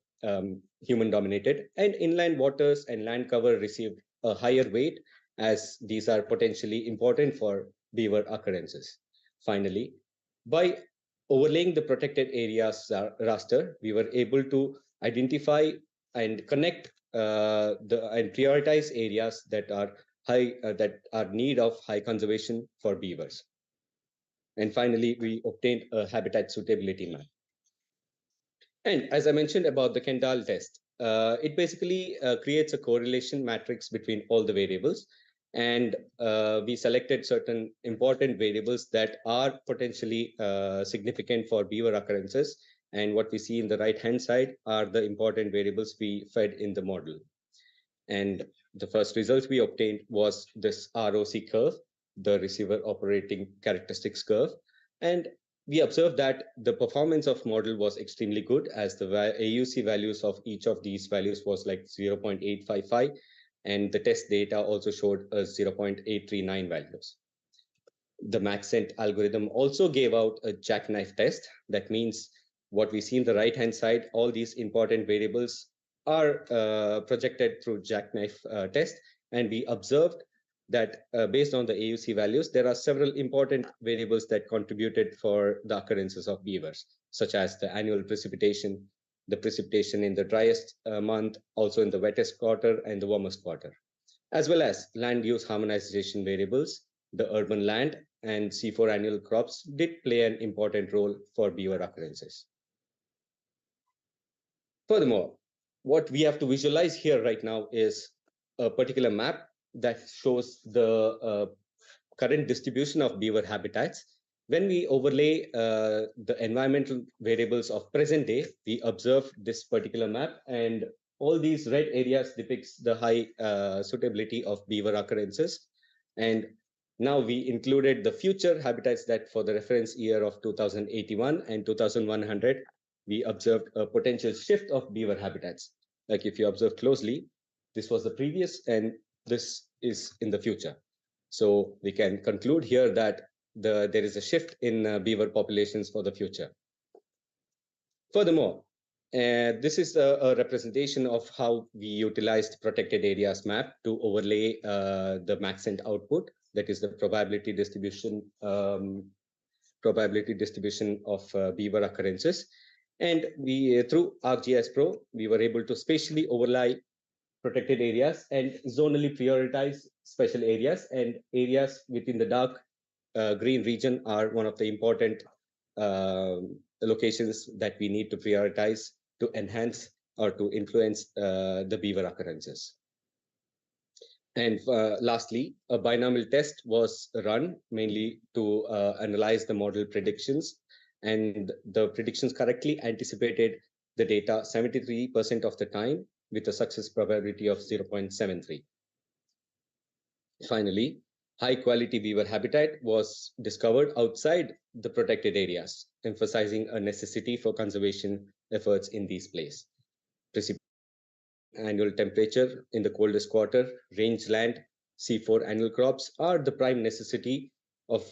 human dominated, and inland waters and land cover received a higher weight, as these are potentially important for beaver occurrences. Finally, by overlaying the protected areas raster, we were able to identify and connect and prioritize areas that are need of high conservation for beavers. And finally, we obtained a habitat suitability map. And as I mentioned about the Kendall test, it basically creates a correlation matrix between all the variables. And we selected certain important variables that are potentially significant for beaver occurrences. And what we see in the right-hand side are the important variables we fed in the model. And the first result we obtained was this ROC curve, the receiver operating characteristics curve. And we observed that the performance of model was extremely good, as the AUC values of each of these values was like 0.855, and the test data also showed a 0.839 values. The Maxent algorithm also gave out a jackknife test. That means what we see in the right-hand side, all these important variables are projected through jackknife test, and we observed that based on the AUC values, there are several important variables that contributed for the occurrences of beavers, such as the annual precipitation, the precipitation in the driest month, also in the wettest quarter and the warmest quarter, as well as land use harmonization variables. The urban land and C4 annual crops did play an important role for beaver occurrences. Furthermore, what we have to visualize here right now is a particular map that shows the current distribution of beaver habitats. When we overlay the environmental variables of present day, we observe this particular map, and all these red areas depicts the high suitability of beaver occurrences. And now we included the future habitats that for the reference year of 2081 and 2100, we observed a potential shift of beaver habitats. Like if you observe closely, this was the previous and this is in the future. So we can conclude here that there is a shift in beaver populations for the future. Furthermore, this is a representation of how we utilized protected areas map to overlay the maxent output, that is the probability distribution of beaver occurrences. And we, through ArcGIS Pro, we were able to spatially overlay protected areas and zonally prioritize special areas, and areas within the dark green region are one of the important locations that we need to prioritize to enhance or to influence the beaver occurrences. And lastly, a binomial test was run mainly to analyze the model predictions, and the predictions correctly anticipated the data 73% of the time with a success probability of 0.73. Finally, high quality beaver habitat was discovered outside the protected areas, emphasizing a necessity for conservation efforts in these places. Annual temperature in the coldest quarter, rangeland, C4 annual crops are the prime necessity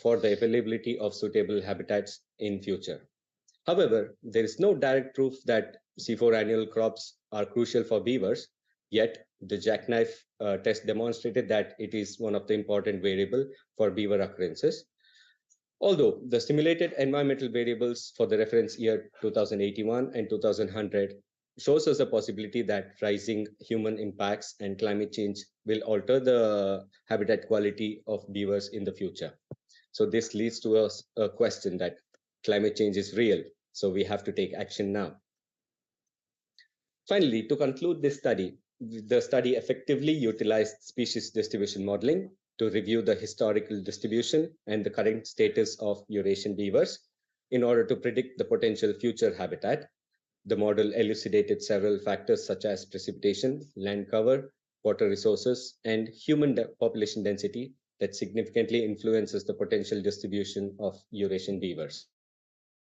for the availability of suitable habitats in future. However, there is no direct proof that C4 annual crops are crucial for beavers, yet the jackknife test demonstrated that it is one of the important variables for beaver occurrences. Although the simulated environmental variables for the reference year 2081 and 2100 shows us a possibility that rising human impacts and climate change will alter the habitat quality of beavers in the future. So this leads to a question that climate change is real, so we have to take action now. Finally, to conclude this study, the study effectively utilized species distribution modeling to review the historical distribution and the current status of Eurasian beavers in order to predict the potential future habitat. The model elucidated several factors such as precipitation, land cover, water resources, and human population density that significantly influences the potential distribution of Eurasian beavers.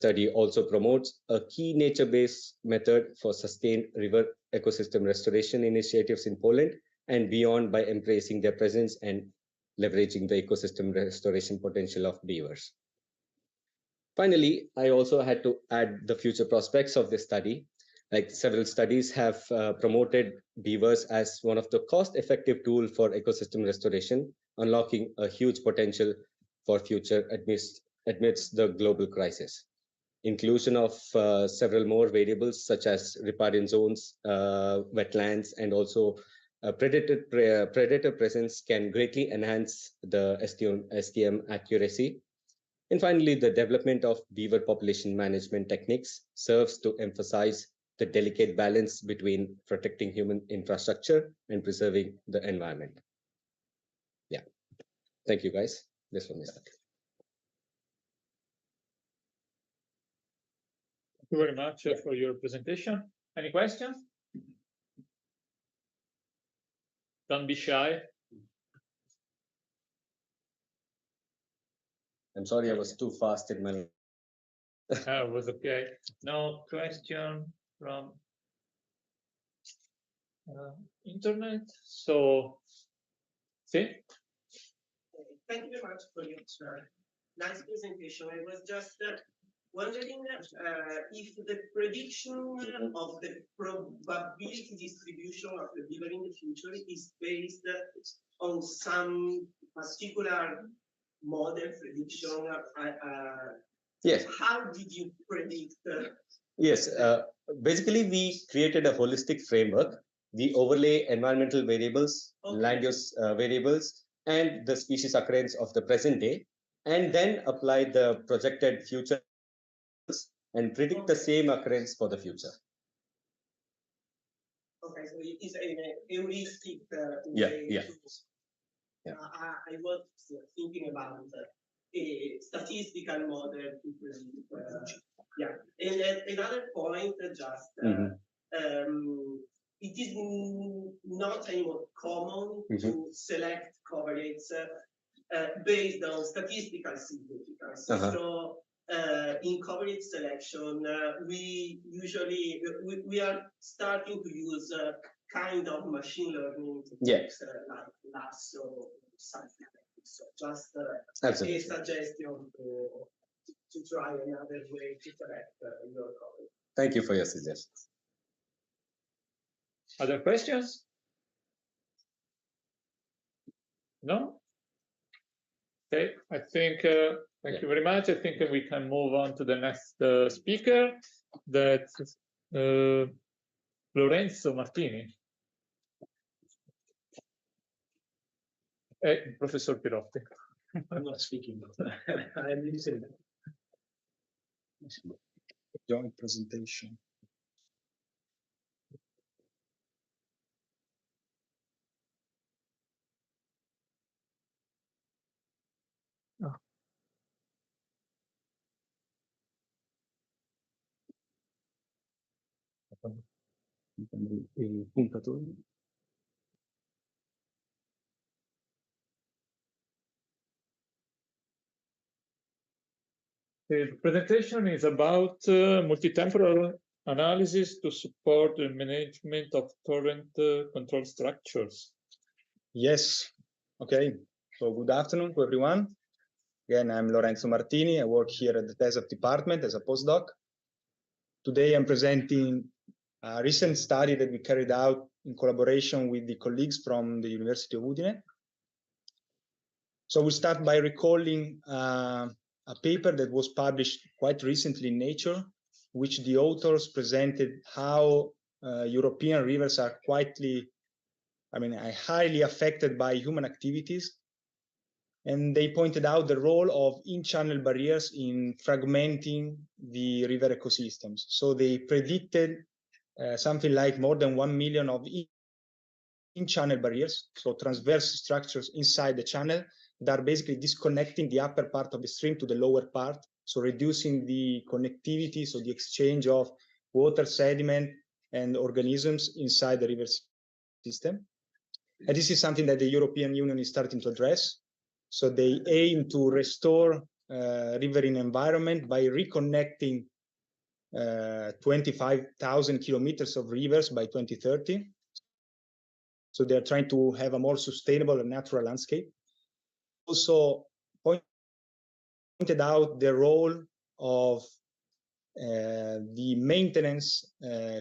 The study also promotes a key nature-based method for sustained river ecosystem restoration initiatives in Poland and beyond by embracing their presence and leveraging the ecosystem restoration potential of beavers. Finally, I also had to add the future prospects of this study. Like several studies have promoted beavers as one of the cost-effective tools for ecosystem restoration, unlocking a huge potential for future amidst the global crisis. Inclusion of several more variables such as riparian zones, wetlands, and also predator presence can greatly enhance the STM accuracy. And finally, the development of beaver population management techniques serves to emphasize the delicate balance between protecting human infrastructure and preserving the environment. Yeah, thank you guys. This one is that. Thank you very much for your presentation. Any questions? Don't be shy. I'm sorry, I was too fast in my. It was okay. No question from internet. So, see. Thank you very much for your nice presentation. I was just wondering if the prediction of the probability distribution of the beaver in the future is based on some particular model prediction. Yes. How did you predict? Yes, basically we created a holistic framework. We overlay environmental variables, land use variables, and the species occurrence of the present day, and then apply the projected future and predict the same occurrence for the future. Okay, so it is a heuristic Yeah. I was thinking about a statistical model to predict. Yeah, and another point, just it is not anymore common to select coverage based on statistical significance. So in coverage selection, we usually we are starting to use kind of machine learning techniques like lasso or something. So just a Absolutely. suggestion to try another way to correct your comment. Thank you for your suggestions. Other questions? No? Okay, I think, thank you very much. I think we can move on to the next speaker, that's Lorenzo Martini. Professor Pirotti. I'm not speaking, but I'm listening. Joint presentation. Il puntatore. The presentation is about multi-temporal analysis to support the management of torrent control structures. Yes. Okay. So good afternoon to everyone. Again, I'm Lorenzo Martini. I work here at the TESAP department as a postdoc. Today, I'm presenting a recent study that we carried out in collaboration with the colleagues from the University of Udine. So we'll start by recalling a paper that was published quite recently in Nature, which the authors presented how European rivers are highly affected by human activities. And they pointed out the role of in-channel barriers in fragmenting the river ecosystems. So they predicted something like more than 1 million of in-channel barriers, so transverse structures inside the channel that are basically disconnecting the upper part of the stream to the lower part, so reducing the connectivity, so the exchange of water, sediment, and organisms inside the river system. And this is something that the European Union is starting to address. So they aim to restore riverine environment by reconnecting 25,000 kilometers of rivers by 2030. So they're trying to have a more sustainable and natural landscape. Also pointed out the role of the maintenance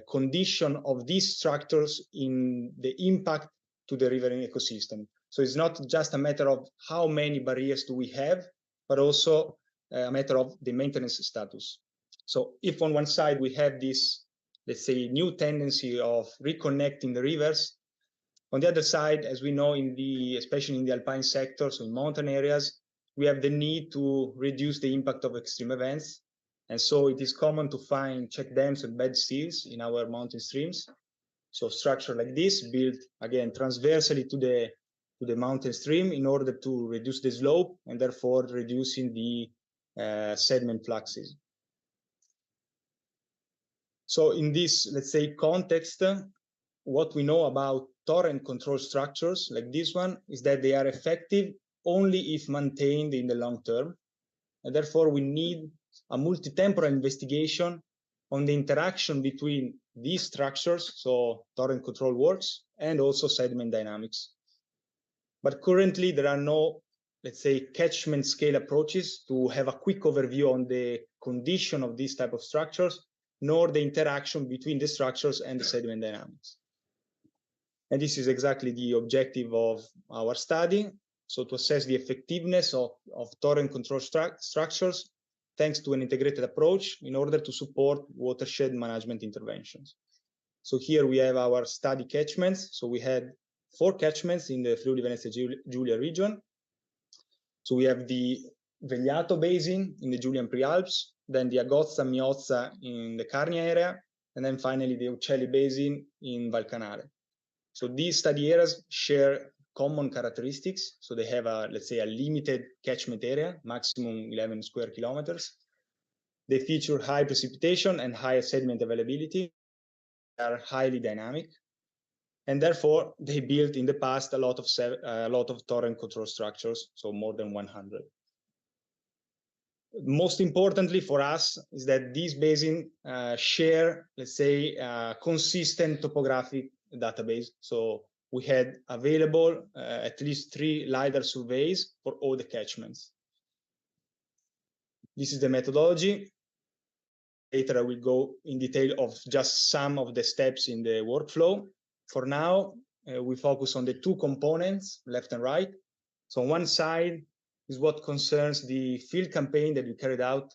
condition of these structures in the impact to the riverine ecosystem. So it's not just a matter of how many barriers do we have, but also a matter of the maintenance status. So if on one side we have this, let's say, new tendency of reconnecting the rivers, on the other side, as we know, especially in the alpine sector, so in mountain areas, we have the need to reduce the impact of extreme events. And so it is common to find check dams and bed seals in our mountain streams. So structure like this built, again, transversally to the mountain stream in order to reduce the slope and therefore reducing the sediment fluxes. So in this, let's say, context, what we know about torrent control structures like this one is that they are effective only if maintained in the long term. And therefore, we need a multi-temporal investigation on the interaction between these structures, so torrent control works, and also sediment dynamics. But currently, there are no, let's say, catchment scale approaches to have a quick overview on the condition of these type of structures, nor the interaction between the structures and the sediment dynamics. And this is exactly the objective of our study. So to assess the effectiveness of torrent control structures, thanks to an integrated approach in order to support watershed management interventions. So here we have our study catchments. So we had 4 catchments in the Friuli Venezia Giulia region. So we have the Vegliato Basin in the Julian Prealps, then the Agozza Miozza in the Carnia area, and then finally the Uccelli Basin in Valcanare. So these study areas share common characteristics. So they have let's say, a limited catchment area, maximum 11 square kilometers. They feature high precipitation and high sediment availability. They are highly dynamic. And therefore, they built in the past a lot of torrent control structures, so more than 100. Most importantly for us is that these basins share, let's say, a consistent topographic database. So we had available at least 3 LiDAR surveys for all the catchments. This is the methodology. Later I will go in detail of just some of the steps in the workflow. For now, we focus on the 2 components, left and right. So on one side is what concerns the field campaign that we carried out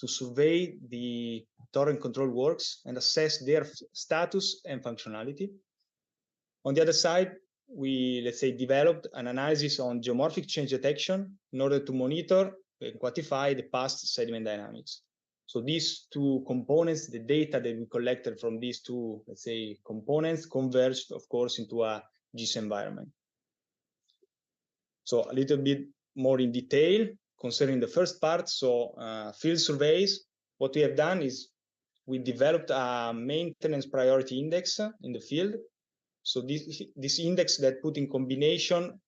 to survey the torrent control works and assess their status and functionality. On the other side, we, let's say, developed an analysis on geomorphic change detection in order to monitor and quantify the past sediment dynamics. So these 2 components, the data that we collected from these 2, let's say, components converged, of course, into a GIS environment. So a little bit more in detail concerning the first part. So field surveys, what we have done is we developed a maintenance priority index in the field. So this index that put in combination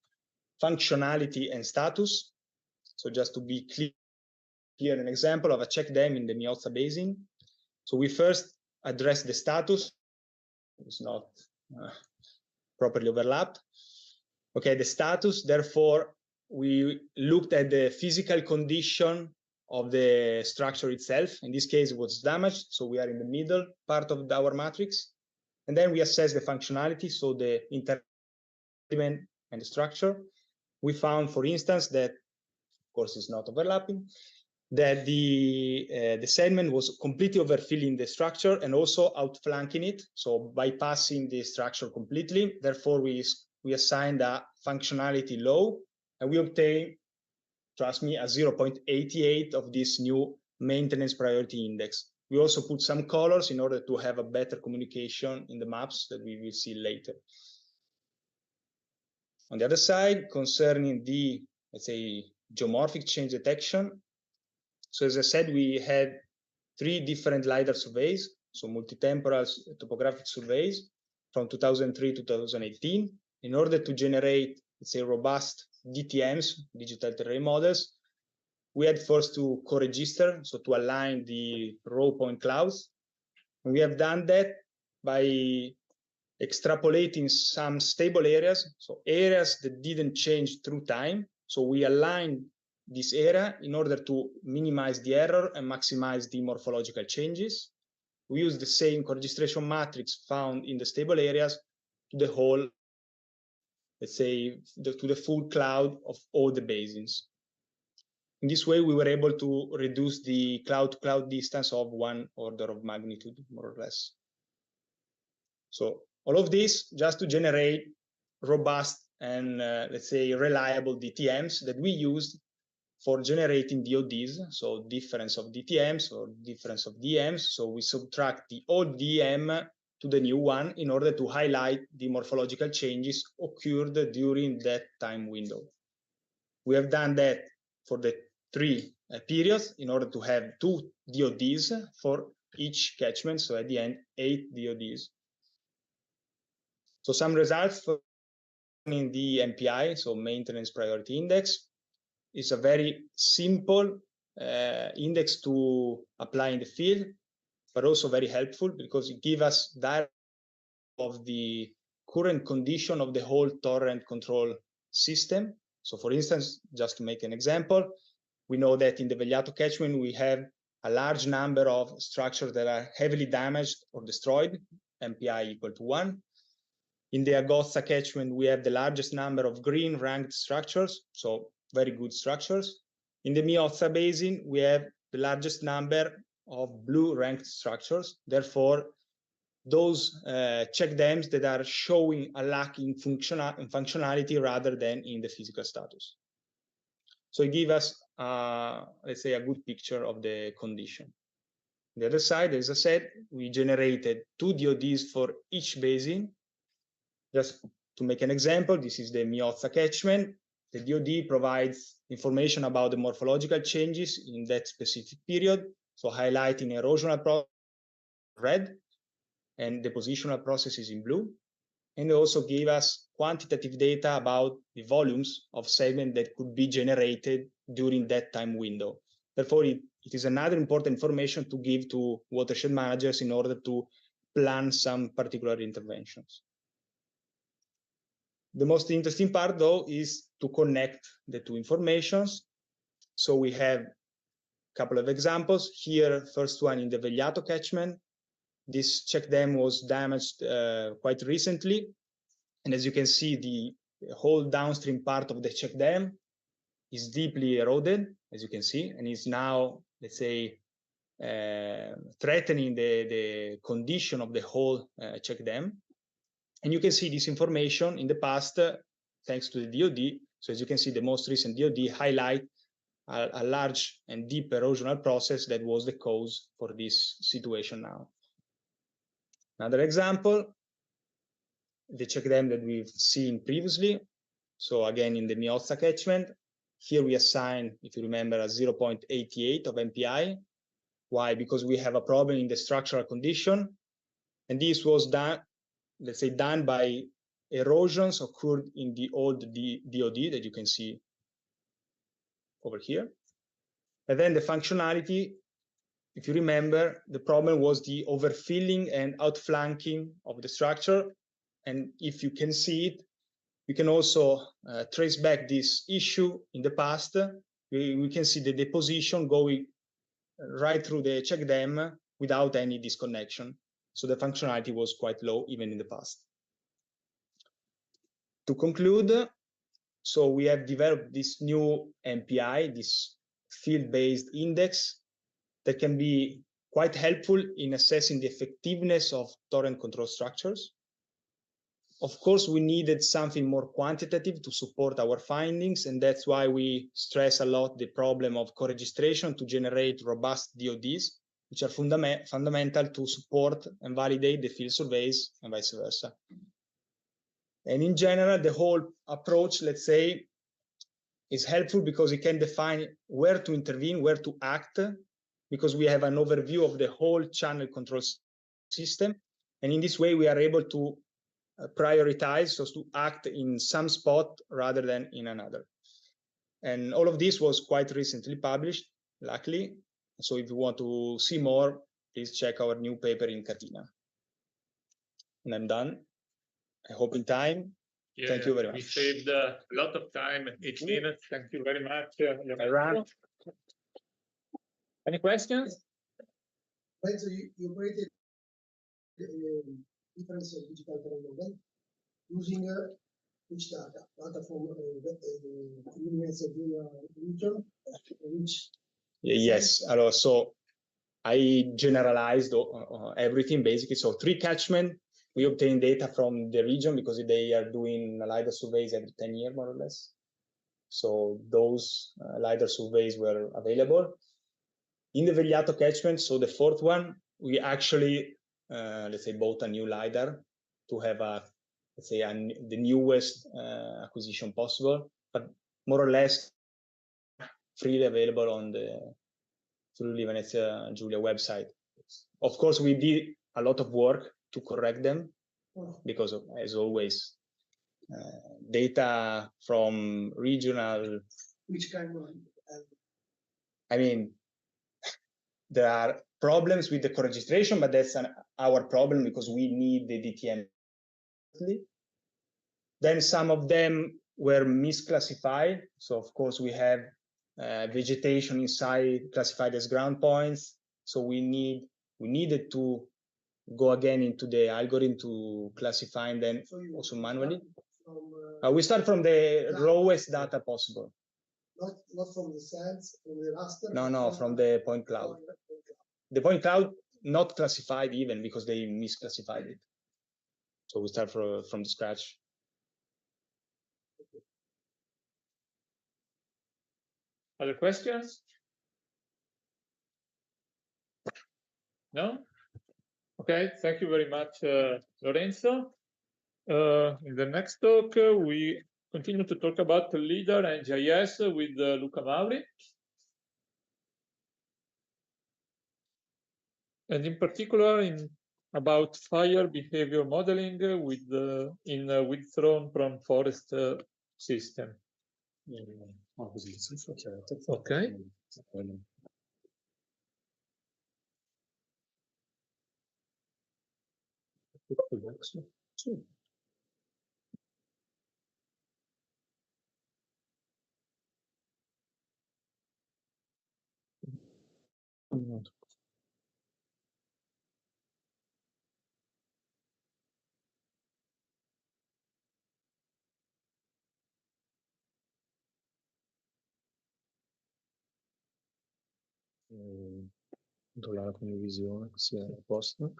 functionality and status. So just to be clear, here an example of a check dam in the Miozza Basin. So we first address the status. It's not properly overlapped. Okay, the status, therefore, we looked at the physical condition of the structure itself. In this case, it was damaged, so we are in the middle part of our matrix. And then we assess the functionality, so the inter-element and the structure. We found, for instance, that, of course, it's not overlapping, that the sediment was completely overfilling the structure and also outflanking it, so bypassing the structure completely. Therefore, we assigned a functionality low, and we obtained, trust me, a 0.88 of this new maintenance priority index. We also put some colors in order to have a better communication in the maps that we will see later. On the other side, concerning the, let's say, geomorphic change detection. So as I said, we had 3 different LiDAR surveys, so multi-temporal topographic surveys from 2003 to 2018, in order to generate, let's say, robust DTMs, digital terrain models. We had first to co-register, so to align the raw point clouds. And we have done that by extrapolating some stable areas, so areas that didn't change through time. So we aligned this area in order to minimize the error and maximize the morphological changes. We use the same co-registration matrix found in the stable areas to the whole, let's say, to the full cloud of all the basins. In this way, we were able to reduce the cloud-to-cloud distance of 1 order of magnitude, more or less. So all of this just to generate robust and, let's say, reliable DTMs that we used for generating DODs, so difference of DTMs or difference of DMs. So we subtract the old DM to the new one in order to highlight the morphological changes occurred during that time window. We have done that for the 3 periods in order to have 2 DODs for each catchment. So at the end, 8 DODs. So some results for in the MPI, so maintenance priority index, is a very simple index to apply in the field, but also very helpful because it gives us direct of the current condition of the whole torrent control system. So for instance, just to make an example, we know that in the Vegliato catchment, we have a large number of structures that are heavily damaged or destroyed, MPI equal to 1. In the Agozza catchment, we have the largest number of green ranked structures, so very good structures. In the Miozza Basin, we have the largest number of blue ranked structures. Therefore, those check dams that are showing a lack in functionality rather than in the physical status. So it gives us, let's say, a good picture of the condition. On the other side, as I said, we generated 2 DODs for each basin. Just to make an example, this is the Miozza catchment. The DOD provides information about the morphological changes in that specific period, so highlighting erosional process red and depositional processes in blue. And they also give us quantitative data about the volumes of sediment that could be generated during that time window. Therefore, it is another important information to give to watershed managers in order to plan some particular interventions. The most interesting part, though, is to connect the two informations. So we have a couple of examples here. First one in the Vegliato catchment. This check dam was damaged quite recently. And as you can see, the whole downstream part of the check dam is deeply eroded, as you can see, and is now, let's say, threatening the condition of the whole check dam. And you can see this information in the past, thanks to the DOD. So as you can see, the most recent DOD highlight a large and deep erosional process that was the cause for this situation now. Another example, the check dam that we've seen previously. So again, in the Miozza catchment, here we assign, if you remember, a 0.88 of MPI. Why? Because we have a problem in the structural condition. And this was done, let's say, done by erosions occurred in the old DOD that you can see over here. And then the functionality, if you remember, the problem was the overfilling and outflanking of the structure. And if you can see it, you can also trace back this issue in the past. We can see the deposition going right through the check dam without any disconnection. So the functionality was quite low even in the past. To conclude, so we have developed this new MPI, this field-based index that can be quite helpful in assessing the effectiveness of torrent control structures. Of course, we needed something more quantitative to support our findings, and that's why we stress a lot the problem of co-registration to generate robust DODs, which are fundamental to support and validate the field surveys and vice versa. And in general, the whole approach, let's say, is helpful because it can define where to intervene, where to act, because we have an overview of the whole channel control system. And in this way, we are able to prioritize, so to act in some spot rather than in another. And all of this was quite recently published, luckily. So if you want to see more, please check our new paper in Catena. And I'm done. I hope in time. Yeah, thank you very much. We saved a lot of time, 8 minutes. Thank you very much. Any questions? Right, so you created different digital terrain model using which data from region, which yes. So I generalized everything basically. So 3 catchment, we obtain data from the region because they are doing LiDAR surveys every 10 years, more or less. So those LiDAR surveys were available. In the Vegliato catchment, so the 4th one, we actually, let's say, bought a new LiDAR to have a, let's say, the newest acquisition possible, but more or less freely available on the Friuli Venezia Giulia website. Of course, we did a lot of work to correct them because of, as always, data from regional. Which kind of? I mean, there are problems with the co-registration, but that's our problem because we need the DTM. Then some of them were misclassified. So of course we have vegetation inside classified as ground points. So we needed to go again into the algorithm to classify them also manually. We start from the rawest data possible. Not from the sense, from the raster? No, from the point cloud. The point cloud not classified even because they misclassified it. So we start from the scratch. Other questions? No? Okay, thank you very much, Lorenzo. In the next talk, we continue to talk about LiDAR and GIS with Luca Mauri. And in particular, about fire behavior modeling in withdrawn from forest system. Okay. Controllare la condivisione, sia a posto.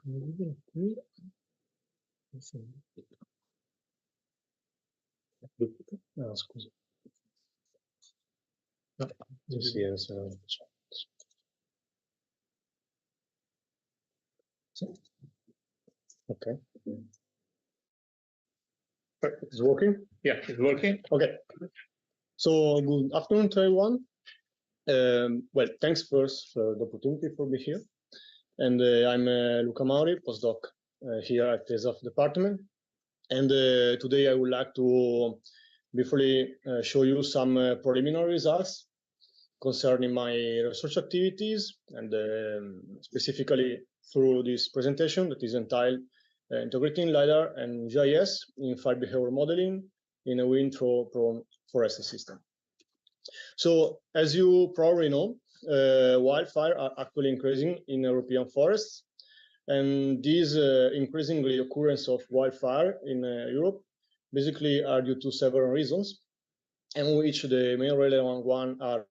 No, scusa. No, sì, adesso lo facciamo. Sì. Okay. It's working? Yeah, it's working. Okay. So good afternoon to everyone. Well, thanks first for the opportunity for being here. And I'm Luca Mauri, postdoc here at TESAF department. And today I would like to briefly show you some preliminary results concerning my research activities, and specifically through this presentation that is entitled Integrating LiDAR and GIS in Fire Behavior Modeling in a wind-throw-prone forest system. So, as you probably know, wildfire are actually increasing in European forests, and these increasingly occurrence of wildfire in Europe basically are due to several reasons, and which the main relevant one are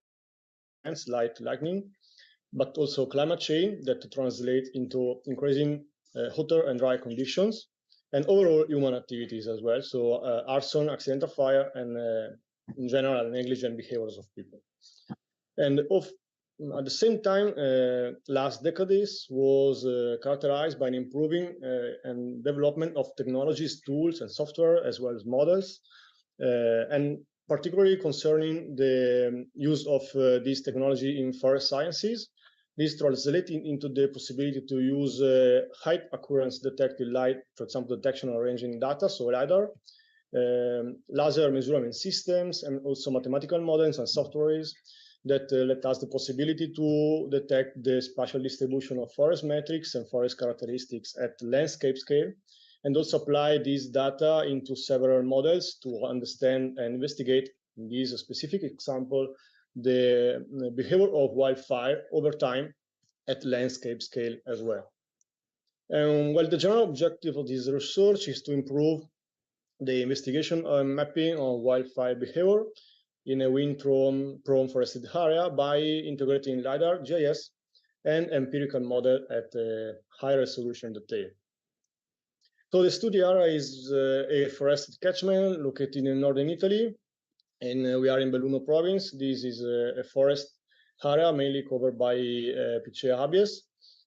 like lightning, but also climate change that translate into increasing hotter and dry conditions, and overall human activities as well. So arson, accidental fire, and in general negligent behaviors of people. And at the same time, last decades was characterized by an improving and development of technologies, tools, and software, as well as models, and particularly concerning the use of this technology in forest sciences. This translating into the possibility to use high occurrence detected light, for example, detection and ranging data, so LiDAR, laser measurement systems, and also mathematical models and softwares that let us the possibility to detect the spatial distribution of forest metrics and forest characteristics at landscape scale, and also apply this data into several models to understand and investigate, in this specific example, the behavior of wildfire over time at landscape scale as well. And well, the general objective of this research is to improve the investigation and mapping of wildfire behavior in a wind-prone forested area by integrating LiDAR, GIS, and empirical model at a high resolution detail. So the study area is a forested catchment located in northern Italy, and we are in Belluno province. This is a forest area mainly covered by Picea habeas.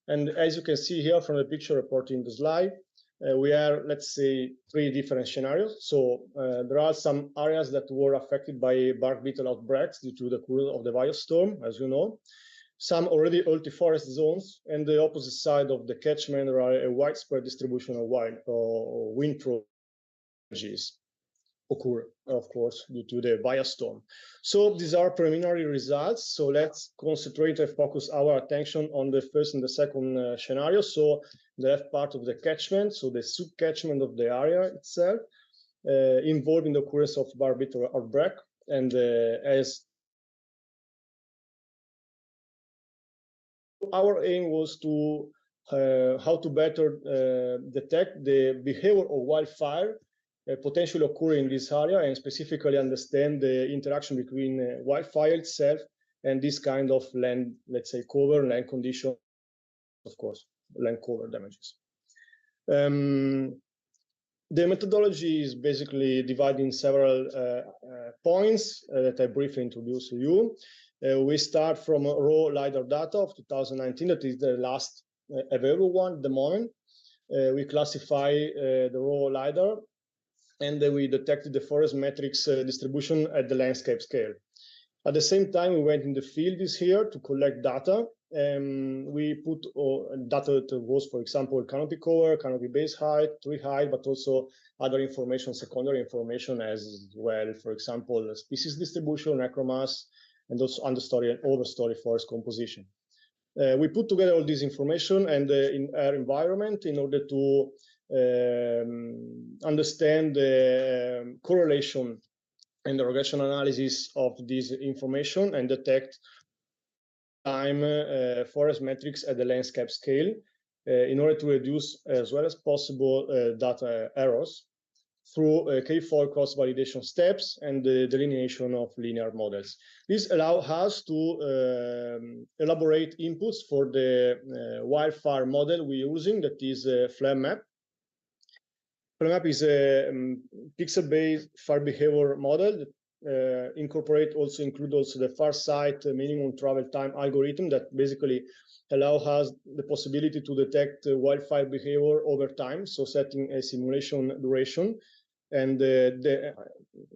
And as you can see here from the picture reported in the slide, we are, let's say, three different scenarios. So there are some areas that were affected by bark beetle outbreaks due to the occurrence of the biostorm, as you know. Some already multi-forest zones, and the opposite side of the catchment, there are a widespread distribution of wind or wind-throw energies occur, of course, due to the biostorm. So these are preliminary results. So let's concentrate and focus our attention on the first and the second scenario. So the left part of the catchment, so the sub-catchment of the area itself, involving the occurrence of bark beetle outbreak, and as our aim was to how to better detect the behavior of wildfire potentially occurring in this area, and specifically understand the interaction between wildfire itself and this kind of land, let's say, cover, land condition, of course, land cover damages. The methodology is basically divided in several points that I briefly introduce to you. We start from raw LiDAR data of 2019, that is the last available one at the moment. We classify the raw LiDAR, and then we detected the forest metrics distribution at the landscape scale. At the same time, we went in the field this year to collect data. We put data that was, for example, canopy cover, canopy base height, tree height, but also other information, secondary information as well, for example, species distribution, necromass, and also understory and overstory forest composition. We put together all this information and in our environment in order to understand the correlation and the regression analysis of this information and detect time forest metrics at the landscape scale in order to reduce as well as possible data errors through K4 cross-validation steps and the delineation of linear models. This allows us to elaborate inputs for the wildfire model we're using, that is Flame Map. Flame Map is a pixel-based fire behavior model that include also the far sight minimum travel time algorithm that basically allow us the possibility to detect wildfire behavior over time, so setting a simulation duration and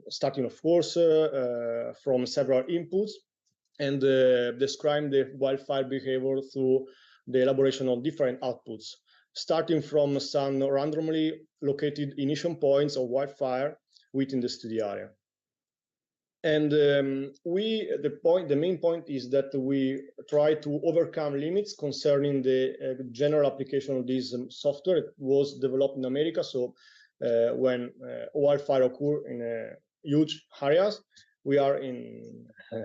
starting, of course, from several inputs and describe the wildfire behavior through the elaboration of different outputs, starting from some randomly located initial points of wildfire within the study area. And the main point is that we try to overcome limits concerning the general application of this software. It was developed in America, so when wildfire occur in huge areas, we are in,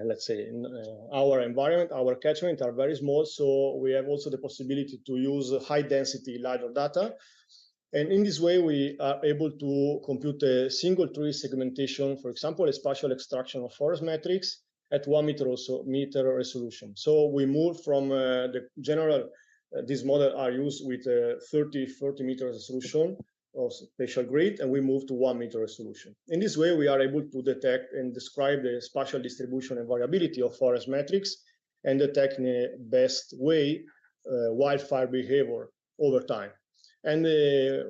let's say, in our environment, our catchment are very small, so we have also the possibility to use high density LiDAR data. And in this way, we are able to compute a single tree segmentation, for example, a spatial extraction of forest metrics at 1 meter resolution. So we move from the general, this model are used with 40 meter resolution of spatial grid, and we move to 1 meter resolution. In this way, we are able to detect and describe the spatial distribution and variability of forest metrics and detect in a best way wildfire behavior over time. And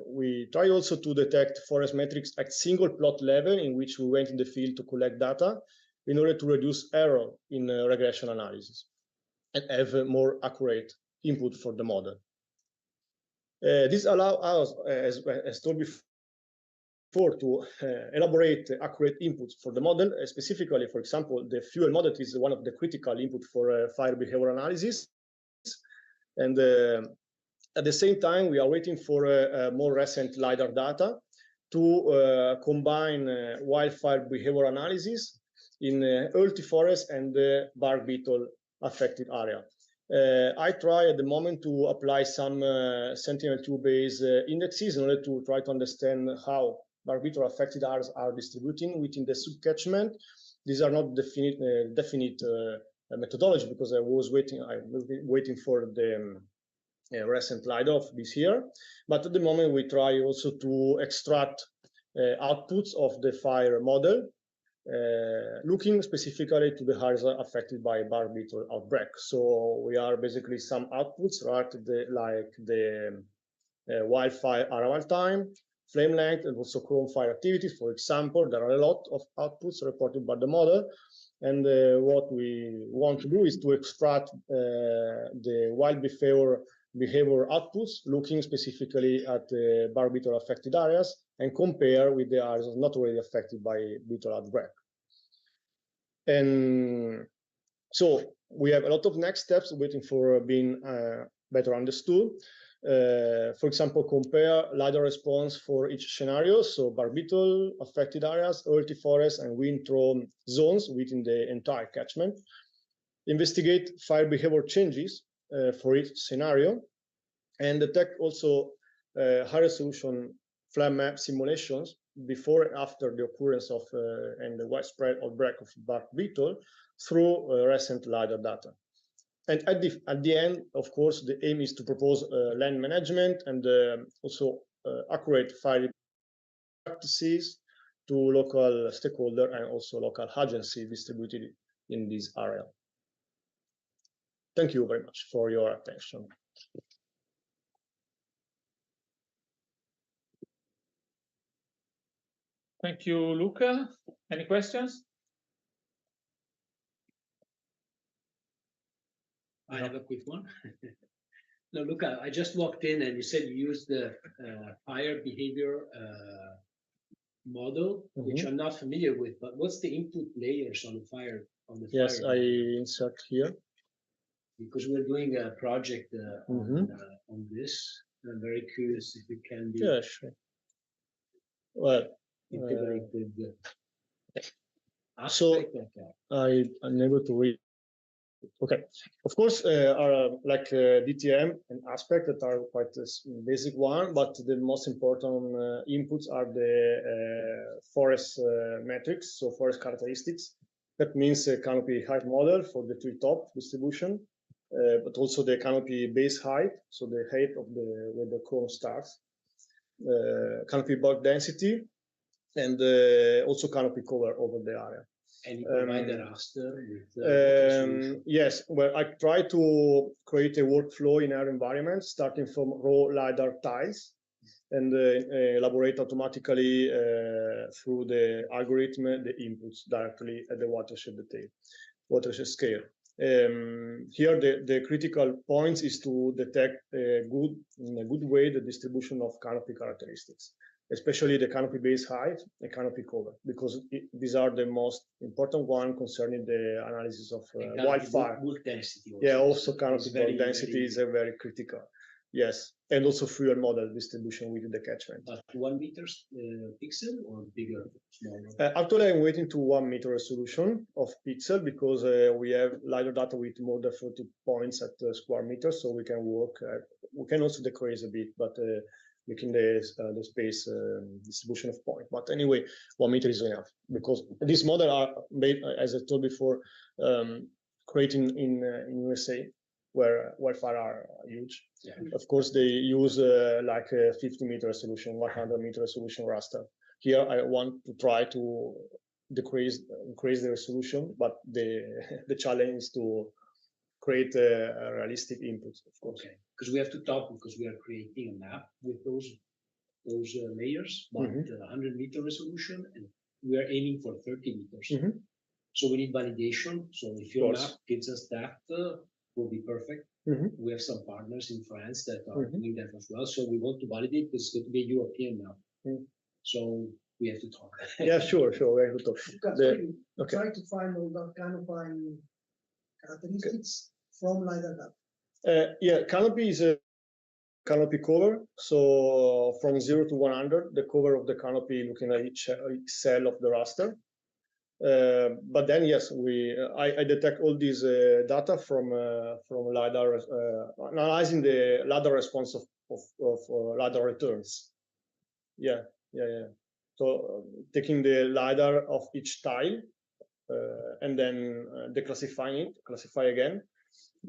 we try also to detect forest metrics at single plot level, in which we went in the field to collect data in order to reduce error in regression analysis and have a more accurate input for the model. This allows us, as told before, to elaborate accurate inputs for the model. Specifically, for example, the fuel model is one of the critical input for fire behavior analysis. And at the same time, we are waiting for more recent LiDAR data to combine wildfire behavior analysis in earthy forest and the bark beetle affected area. I try at the moment to apply some Sentinel-2 based indexes in order to try to understand how bark beetle affected areas are distributing within the subcatchment. These are not definite methodology, because I was waiting for the recent LiDAR of this year. But at the moment, we try also to extract outputs of the fire model, looking specifically to the areas affected by bark beetle outbreak. So we are basically some outputs, right, like the wildfire arrival time, flame length, and also chrome fire activity. For example, there are a lot of outputs reported by the model. And what we want to do is to extract the wild behavior outputs, looking specifically at the bark beetle affected areas and compare with the areas not already affected by beetle outbreak. And so we have a lot of next steps waiting for being better understood. For example, compare LiDAR response for each scenario. So bark beetle affected areas, earthy forest, and wind-thrown zones within the entire catchment. Investigate fire behavior changes for each scenario, and detect also high resolution flame map simulations before and after the occurrence of and the widespread outbreak of bark beetle through recent LiDAR data. And at the end, of course, the aim is to propose land management and also accurate fire practices to local stakeholder and also local agency distributed in this area. Thank you very much for your attention. Thank you, Luca. Any questions? I have a quick one. No, Luca, I just walked in and you said you used the fire behavior model, which I'm not familiar with, but what's the input layers on the fire? Yes, I insert here. Because we're doing a project on this. I'm very curious if it can be sure. Well, integrated. So I'm able to read Okay, of course, are like DTM and aspect that are quite a basic one, but the most important inputs are the forest metrics, so forest characteristics. That means a canopy height model for the treetop distribution, but also the canopy base height, so the height of where the cone starts, canopy bulk density, and also canopy cover over the area. And you provide the raster with yes, well, I try to create a workflow in our environment, starting from raw LiDAR tiles, and elaborate automatically through the algorithm the inputs directly at the watershed scale. Here, the critical points is to detect in a good way the distribution of canopy characteristics, especially the canopy base height and canopy cover, because these are the most important one concerning the analysis of wildfire. Bulk density. Yeah, also canopy bulk density is very critical. Yes, and also fuel model distribution within the catchment. 1 meter pixel or bigger, smaller? Actually, I'm waiting to 1 meter resolution of pixel because we have LiDAR data with more than 30 points at square meter, so we can work. We can also decrease a bit, but making the space distribution of point. But anyway, 1 meter is enough because these models are made, as I told before, creating in USA, where wildfire are huge. Yeah. Of course, they use like a 50 meter resolution, 100 meter resolution raster. Here, I want to try to increase the resolution, but the challenge is to create a realistic input, of course. Okay, because we have to talk, because we are creating a map with those layers, but 100 meter resolution, and we are aiming for 30 meters. So we need validation. So if your map gives us that, will be perfect. We have some partners in France that are doing that as well. So we want to validate this. It's going to be a European map. So we have to talk. Yeah, sure, we have to talk. Try to find all that canopy characteristics from LiDAR data. Yeah, canopy is a canopy cover. So from 0 to 100, the cover of the canopy looking at each cell of the raster. But then, yes, I detect all these data from LiDAR, analyzing the LiDAR response of LiDAR returns. Yeah. So taking the LiDAR of each tile and then classify again,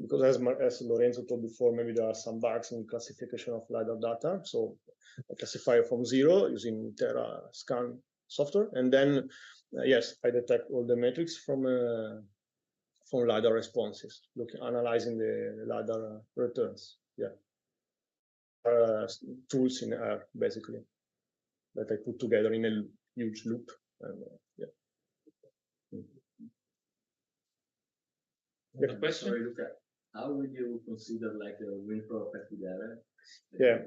because as Lorenzo told before, maybe there are some bugs in classification of LiDAR data. So I classify from 0 using Terra scan software, and then yes, I detect all the metrics from LiDAR responses, analyzing the LiDAR returns. Yeah, tools in R basically that I put together in a huge loop. And, yeah. The question? Sorry, Luca. How would you consider like a wind property there? Yeah,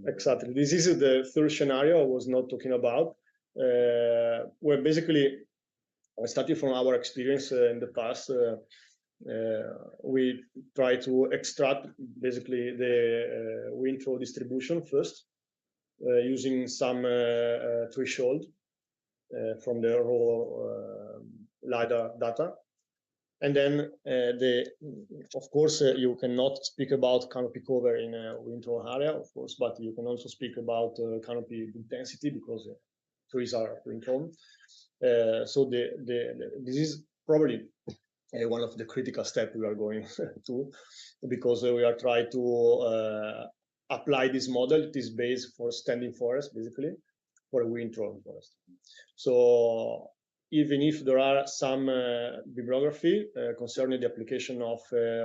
exactly. This is the third scenario I was not talking about. Where basically, starting from our experience in the past, we try to extract basically the wind throw distribution first, using some threshold from the raw LiDAR data. And then, of course, you cannot speak about canopy cover in a wind throw area, of course, but you can also speak about canopy density because trees are wind thrown. So this is probably one of the critical steps we are going to, because we are trying to apply this model. It is based for standing forest, basically, for a wind thrown forest. So even if there are some bibliography concerning the application of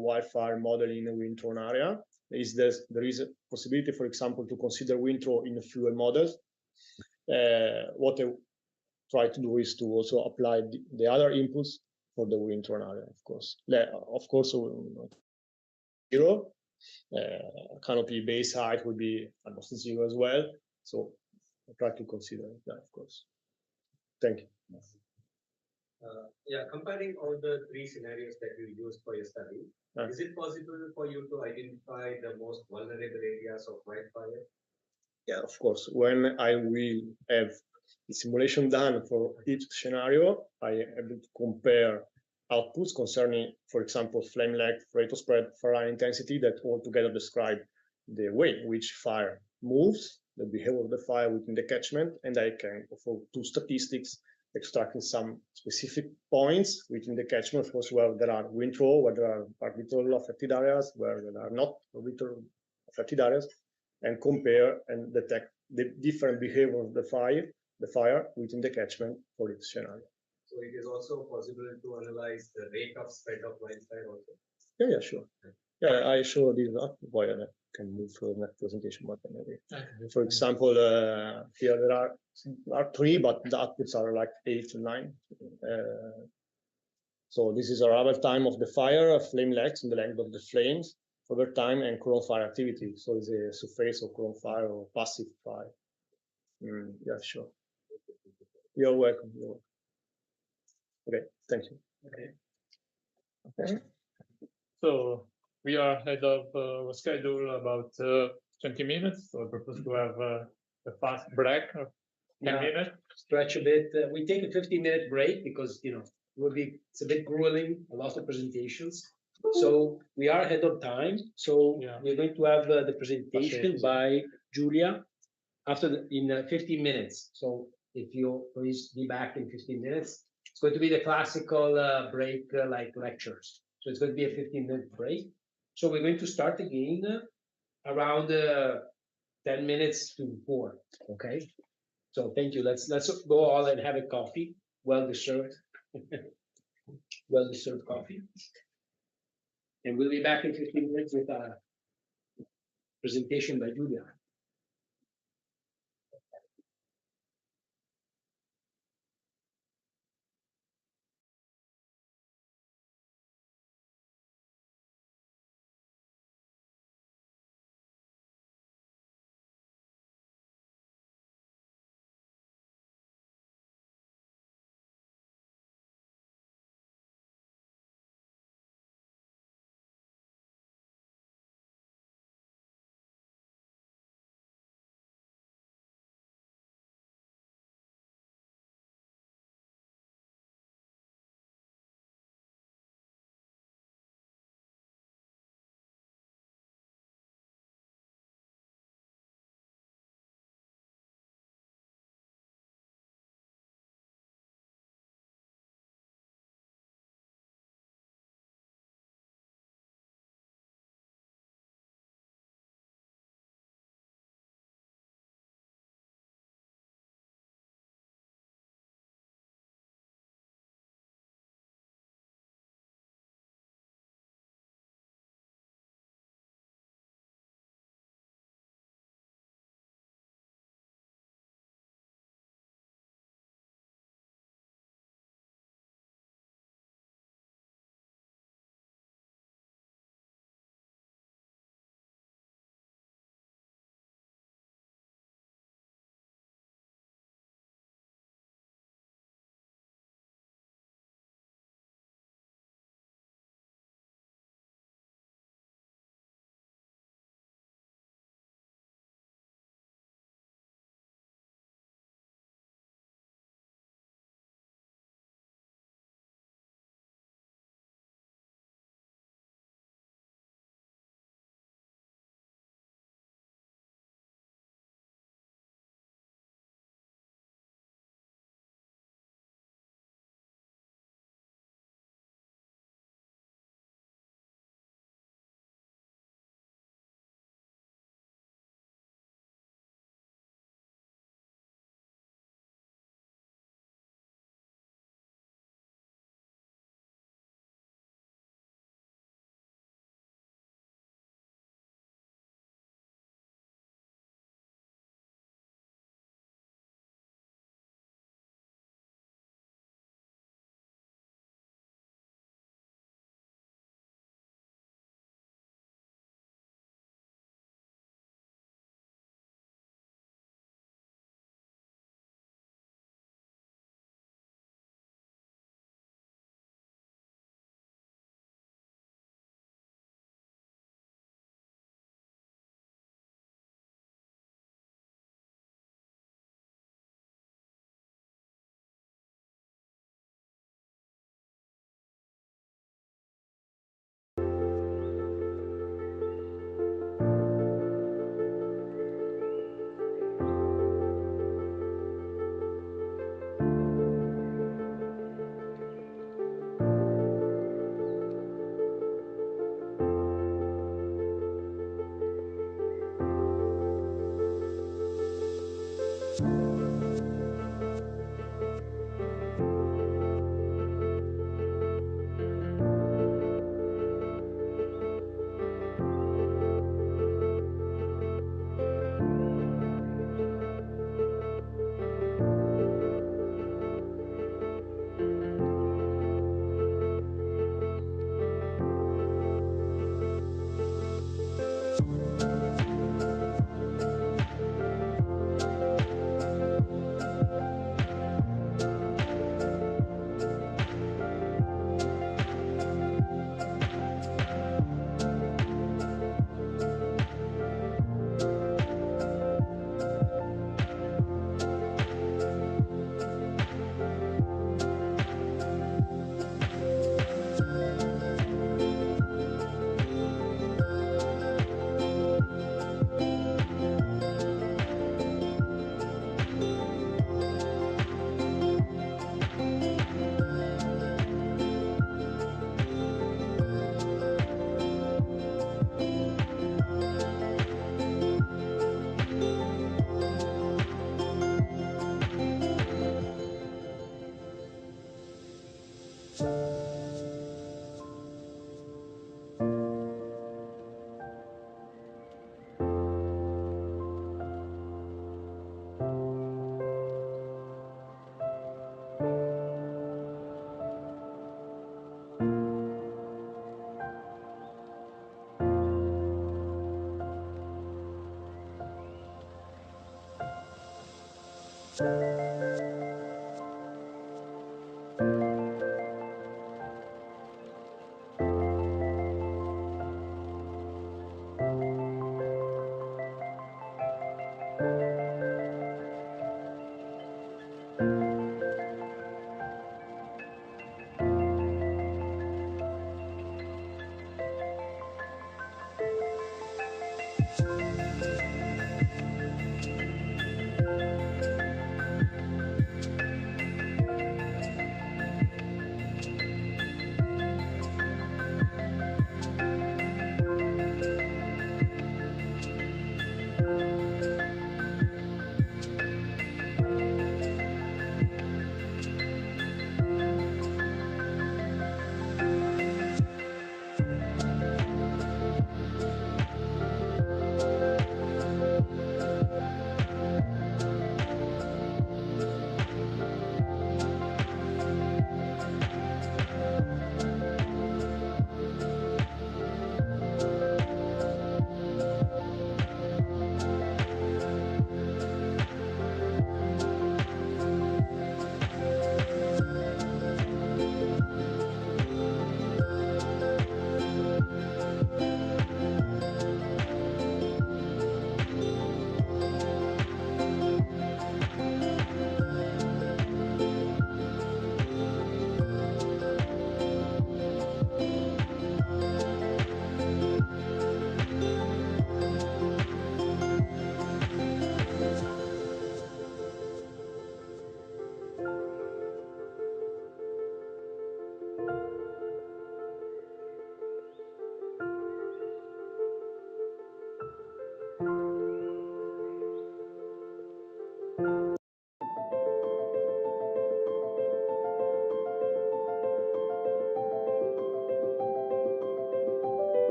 wildfire model in a wind thrown area, there is a possibility, for example, to consider wind throw in fuel models. What I try to do is to also apply the other inputs for the wind thrown area, of course. Of course, 0. Canopy base height would be almost 0 as well. So I try to consider that, of course. Thank you. Yeah, comparing all the 3 scenarios that you used for your study, is it possible for you to identify the most vulnerable areas of wildfire? Yeah, of course. When I will have the simulation done for each scenario, I am able to compare outputs concerning, for example, flame length, rate of spread, fire intensity, that all together describe the way in which fire moves, the behavior of the fire within the catchment, and I can offer two statistics extracting some specific points within the catchment, of course, where there are wind throw, where there are little affected areas, where there are not little affected areas, and compare and detect the different behavior of the fire within the catchment for each scenario. So it is also possible to analyze the rate of spread of wildfire also? Yeah, sure. Yeah, I show this up why I can move to the next presentation. But maybe. For example, here there are 3, but the outputs are like 8 to 9. So this is arrival time of the fire, flame length, and the length of the flames over time, and chrome fire activity. So it's a surface of chrome fire or passive fire. Yeah, sure. You're welcome. Okay, thank you. Okay. So we are ahead of schedule about 20 minutes. So I propose to have a fast break of 10 minutes. Stretch a bit. We take a 15-minute break because it's a bit grueling, a lot of presentations. So we are ahead of time. So we're going to have the presentation by Julia in 15 minutes. So if you please be back in 15 minutes. It's going to be the classical break like lectures. So it's going to be a 15-minute break. So we're going to start again around 10 minutes to 4. Okay. So thank you. Let's go all and have a coffee. Well deserved. Well deserved coffee. And we'll be back in 15 minutes with a presentation by Julia.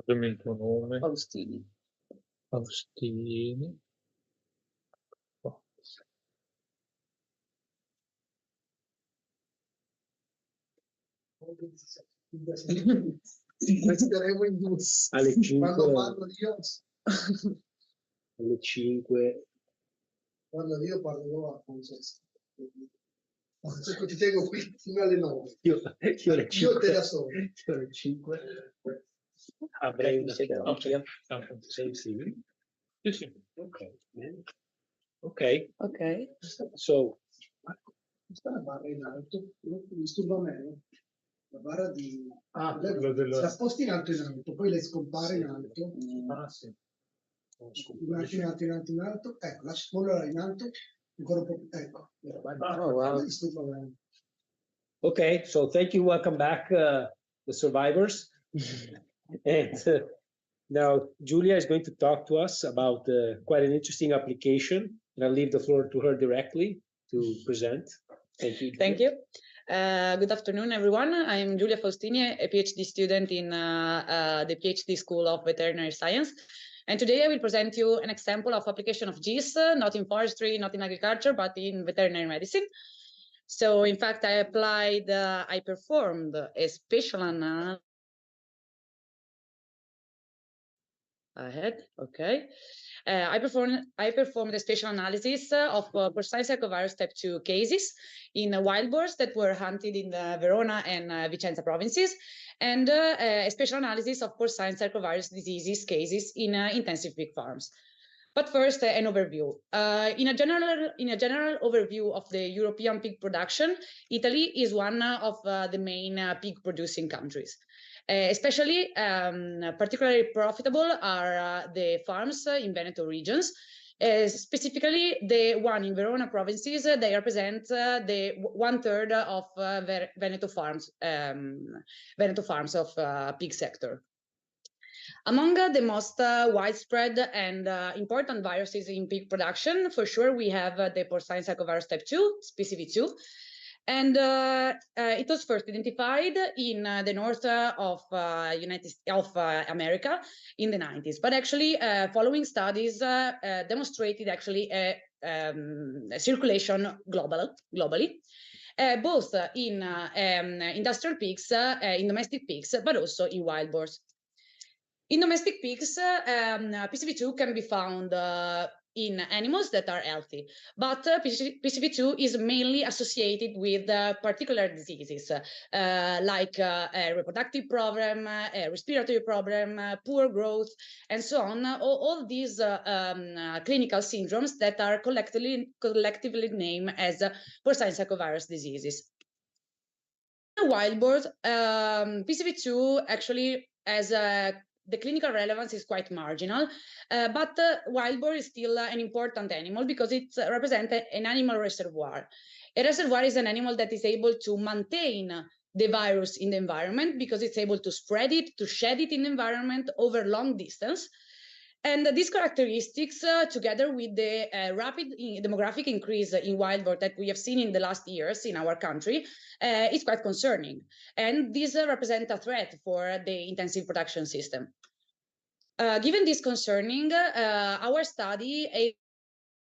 Datemi il tuo nome. Faustini. Faustini. Resteremo in bus. Alle 5. Quando parlo io, Alle 5. quando io parlo a Francesco. Francesco, ti tengo qui fino alle 9. Io alle 5. Io te la so. Io alle 5. Avrei una chiamata. Okay. Sì, sì. Sì, sì. Ok. Okay. So, Questa è la barra in alto, non ti disturba me. La barra di... quello la sposti in alto, poi le scompare in alto. Sì. In alto. Ecco, lascia spollare in alto, ancora un po'. Ecco. oh, wow. Disturba me. Okay, so thank you. Welcome back, the survivors. And now Julia is going to talk to us about quite an interesting application. And I'll leave the floor to her directly to present. Thank you. Thank you. Good afternoon, everyone. I'm Giulia Faustini, a PhD student in the PhD School of Veterinary Science. And today I will present you an example of application of GIS, not in forestry, not in agriculture, but in veterinary medicine. So in fact, I performed a spatial analysis. I performed a spatial analysis of precise ecovirus type 2 cases in wild boars that were hunted in the Verona and Vicenza provinces, and a spatial analysis of porcine circovirus diseases cases in intensive pig farms. But first, an overview. In a general overview of the European pig production, Italy is one of the main pig producing countries. Especially particularly profitable are the farms in Veneto regions, specifically the one in Verona provinces. They represent the 1/3 of Veneto farms of pig sector. Among the most widespread and important viruses in pig production, for sure, we have the porcine circovirus type 2, species 2. And it was first identified in the north of America in the 90s. But actually, following studies demonstrated actually a circulation globally, both in industrial pigs, in domestic pigs, but also in wild boars. In domestic pigs, PCV2 can be found in animals that are healthy, but PCV2 is mainly associated with particular diseases like a reproductive problem, a respiratory problem, poor growth, and so on. All these clinical syndromes that are collectively named as porcine circovirus diseases. In wild boars, PCV2 actually has the clinical relevance is quite marginal, but wild boar is still an important animal because it represents an animal reservoir. A reservoir is an animal that is able to maintain the virus in the environment because it's able to spread it, to shed it in the environment over long distance. And these characteristics, together with the rapid demographic increase in wild boar that we have seen in the last years in our country, is quite concerning. And these represent a threat for the intensive production system. Given this concerning, our study aims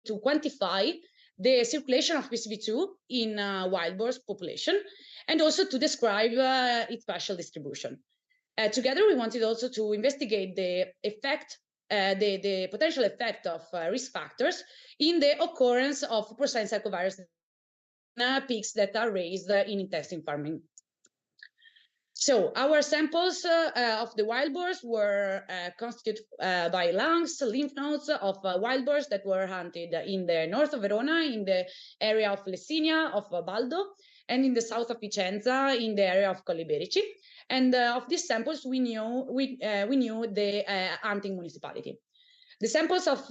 to quantify the circulation of PCV2 in wild boars population, and also to describe its spatial distribution. Together, we wanted also to investigate the effect, the potential effect of risk factors in the occurrence of porcine circovirus pigs that are raised in intensive farming. So our samples of the wild boars were constituted by lungs, lymph nodes of wild boars that were hunted in the north of Verona, in the area of Lessinia, of Baldo, and in the south of Vicenza, in the area of Colli Berici. And of these samples, we knew the hunting municipality. The samples of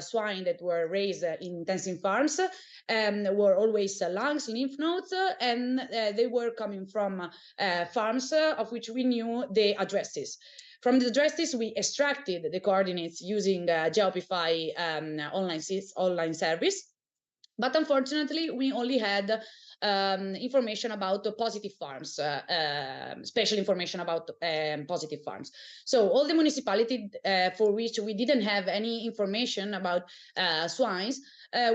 swine that were raised in intensive farms were always lungs, lymph nodes, and they were coming from farms of which we knew the addresses. From the addresses, we extracted the coordinates using Geopify online service. But unfortunately, we only had information about positive farms, special information about positive farms. So all the municipalities for which we didn't have any information about swines,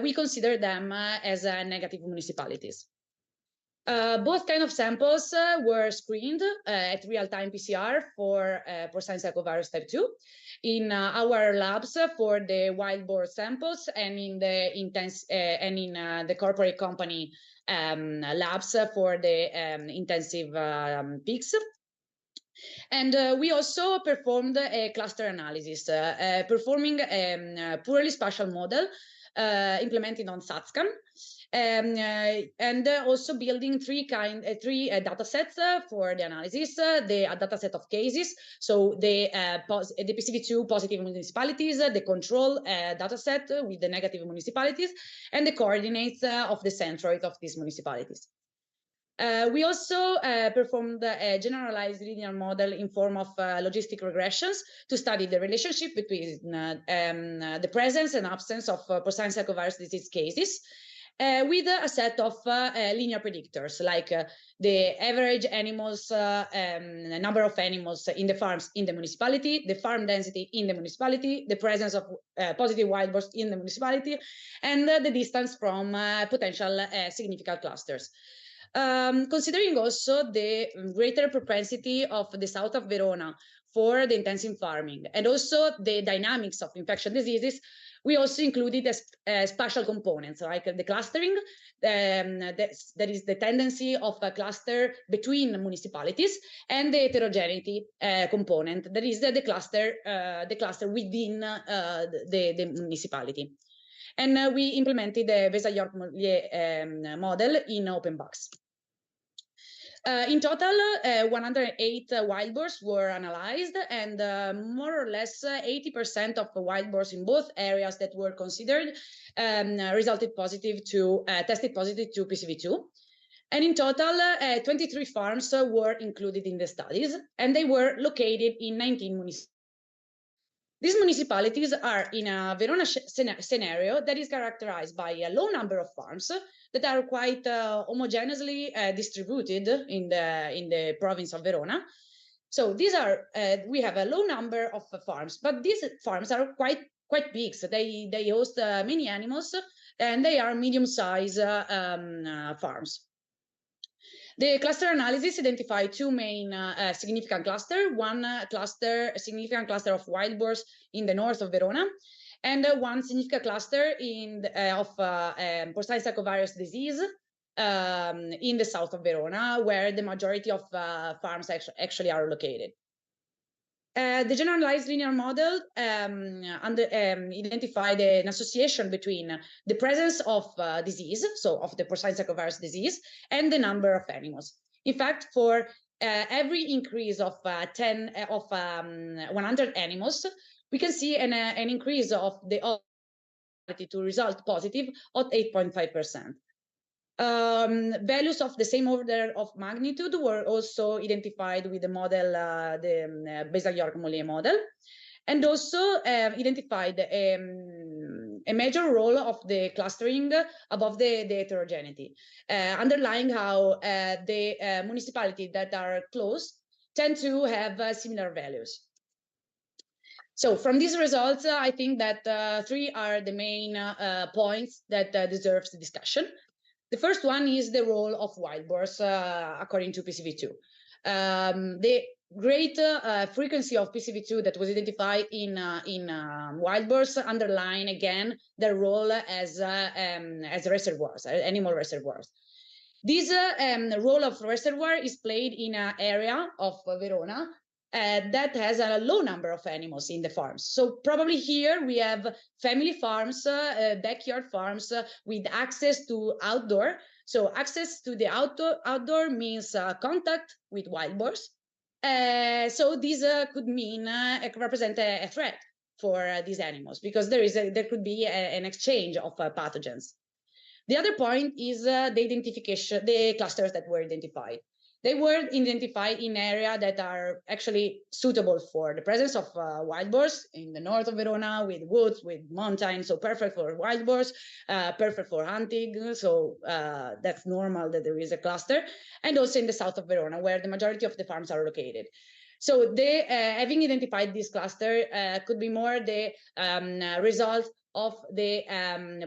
we consider them as negative municipalities. Both kind of samples were screened at real-time PCR for porcine circovirus type 2 in our labs for the wild boar samples and in the the corporate company labs for the intensive pigs. And we also performed a cluster analysis, performing a purely spatial model implemented on SATSCAN. And also building three data sets for the analysis, the data set of cases, so the PCV2 positive municipalities, the control data set with the negative municipalities, and the coordinates of the centroid of these municipalities. We also performed a generalized linear model in form of logistic regressions to study the relationship between the presence and absence of porcine circovirus disease cases, with a set of linear predictors, like the average animals, number of animals in the farms in the municipality, the farm density in the municipality, the presence of positive wild boars in the municipality, and the distance from potential significant clusters. Considering also the greater propensity of the south of Verona for the intensive farming, and also the dynamics of infection diseases, we also included spatial components, like the clustering, that is the tendency of a cluster between municipalities, and the heterogeneity component, that is the cluster within the municipality. And we implemented the Vézas-York-Mollier model in OpenBox. In total, 108 wild boars were analyzed, and more or less 80% of the wild boars in both areas that were considered tested positive to PCV2. And in total, 23 farms were included in the studies, and they were located in 19 municipalities. These municipalities are in a Verona scenario that is characterized by a low number of farms that are quite homogeneously distributed in the province of Verona. So these are we have a low number of farms, but these farms are quite big. So they host many animals, and they are medium-sized farms. The cluster analysis identified two main significant clusters. One significant cluster of wild boars in the north of Verona, and one significant cluster of porcine circovirus disease in the south of Verona, where the majority of farms actually are located. The generalized linear model identified an association between the presence of disease, so of the porcine circovirus disease, and the number of animals. In fact, for every increase of 100 animals, we can see an increase of the to result positive of 8.5%. Values of the same order of magnitude were also identified with the model, the Vézas-York-Mollier model, and also identified a major role of the clustering above the heterogeneity, underlying how the municipalities that are close tend to have similar values. So from these results, I think that three are the main points that deserves the discussion. The first one is the role of wild boars according to PCV2. The great frequency of PCV2 that was identified in wild boars underline again their role as reservoirs, animal reservoirs. This role of reservoir is played in an area of Verona that has a low number of animals in the farms. So probably here we have family farms, backyard farms with access to outdoor. So access to the outdoor means contact with wild boars. So this could mean represent a threat for these animals, because there could be an exchange of pathogens. The other point is the identification, the clusters that were identified. They were identified in areas that are actually suitable for the presence of wild boars in the north of Verona, with woods, with mountains, so perfect for wild boars, perfect for hunting, so that's normal that there is a cluster, and also in the south of Verona, where the majority of the farms are located. So they, having identified this cluster, could be more the result of the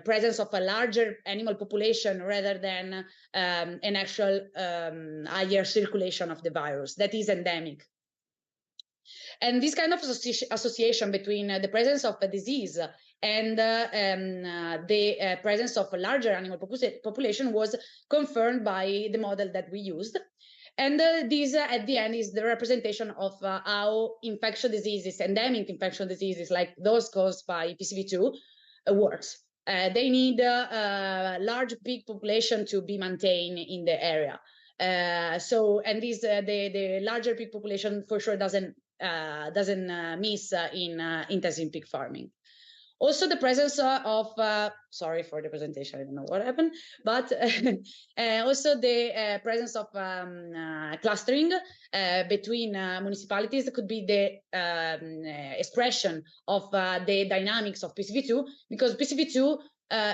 presence of a larger animal population rather than an actual higher circulation of the virus that is endemic. And this kind of association between the presence of a disease and the presence of a larger animal population was confirmed by the model that we used. And this, at the end, is the representation of how infectious diseases, endemic infectious diseases like those caused by PCV2, works. They need a large peak population to be maintained in the area. And this the larger peak population for sure doesn't miss in intensive pig farming. Also, the presence of, sorry for the presentation, I don't know what happened, but also the presence of clustering between municipalities could be the expression of the dynamics of PCV2, because PCV2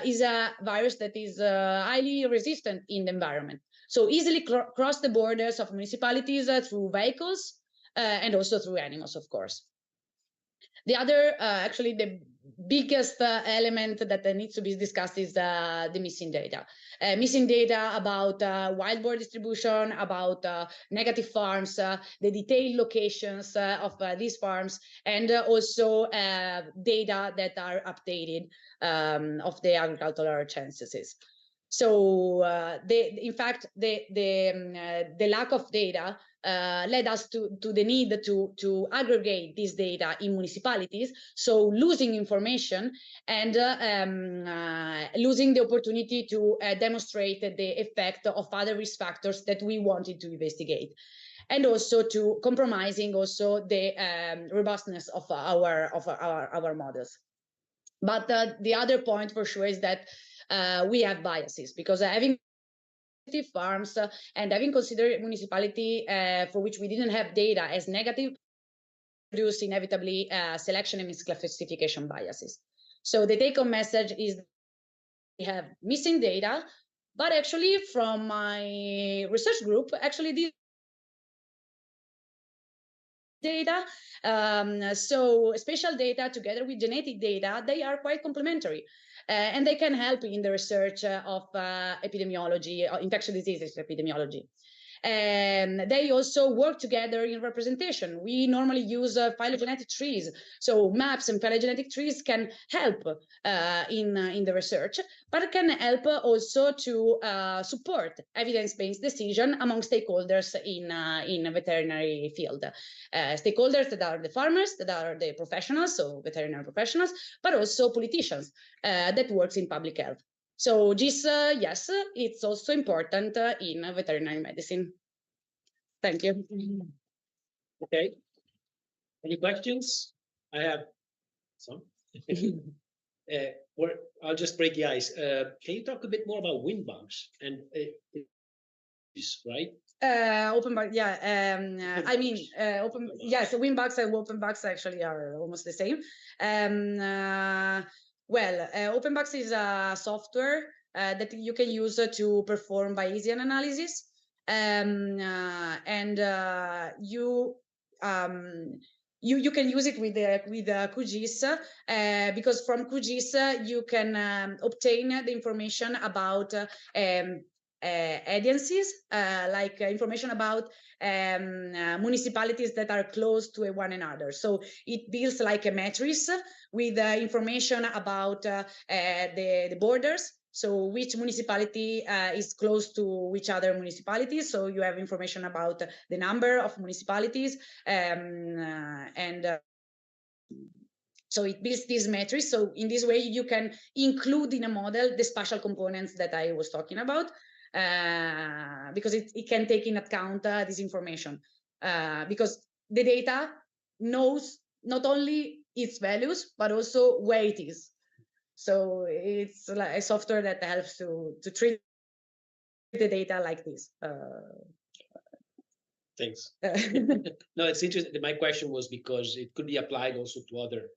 is a virus that is highly resistant in the environment. So easily cross the borders of municipalities through vehicles and also through animals, of course. The other, actually, the biggest element that needs to be discussed is the missing data. Missing data about wild boar distribution, about negative farms, the detailed locations of these farms, and also data that are updated of the agricultural censuses. So, in fact, the lack of data led us to the need to aggregate this data in municipalities, so losing information and losing the opportunity to demonstrate the effect of other risk factors that we wanted to investigate, and also to compromising also the robustness of our models. But the other point for sure is that we have biases, because having farms and having considered municipality for which we didn't have data as negative, produce inevitably selection and misclassification biases. So the take-home message is we have missing data, but actually from my research group, actually these data, so spatial data together with genetic data, they are quite complementary. And they can help in the research of epidemiology, infectious diseases epidemiology. And they also work together in representation. We normally use phylogenetic trees. So maps and phylogenetic trees can help in the research, but it can help also to support evidence-based decision among stakeholders in a veterinary field. Stakeholders that are the farmers, that are the professionals, so veterinary professionals, but also politicians that works in public health. So GIS, yes, it's also important in veterinary medicine. Thank you. Okay. Any questions? I have some. I'll just break the ice. Can you talk a bit more about wind bumps and right? Open box, yeah. I mean, yes, wind bugs and open bugs actually are almost the same. Open bugs is a software that you can use to perform Bayesian analysis, and you can use it with QGIS because from QGIS you can obtain the information about agencies, like information about municipalities that are close to one another. So it builds like a matrix with information about the borders. So which municipality is close to which other municipalities. So you have information about the number of municipalities so it builds this matrix. So in this way, you can include in a model the spatial components that I was talking about, because it can take in account this information, because the data knows not only its values, but also where it is. So it's like a software that helps to treat the data like this. Thanks. No, it's interesting. My question was because it could be applied also to other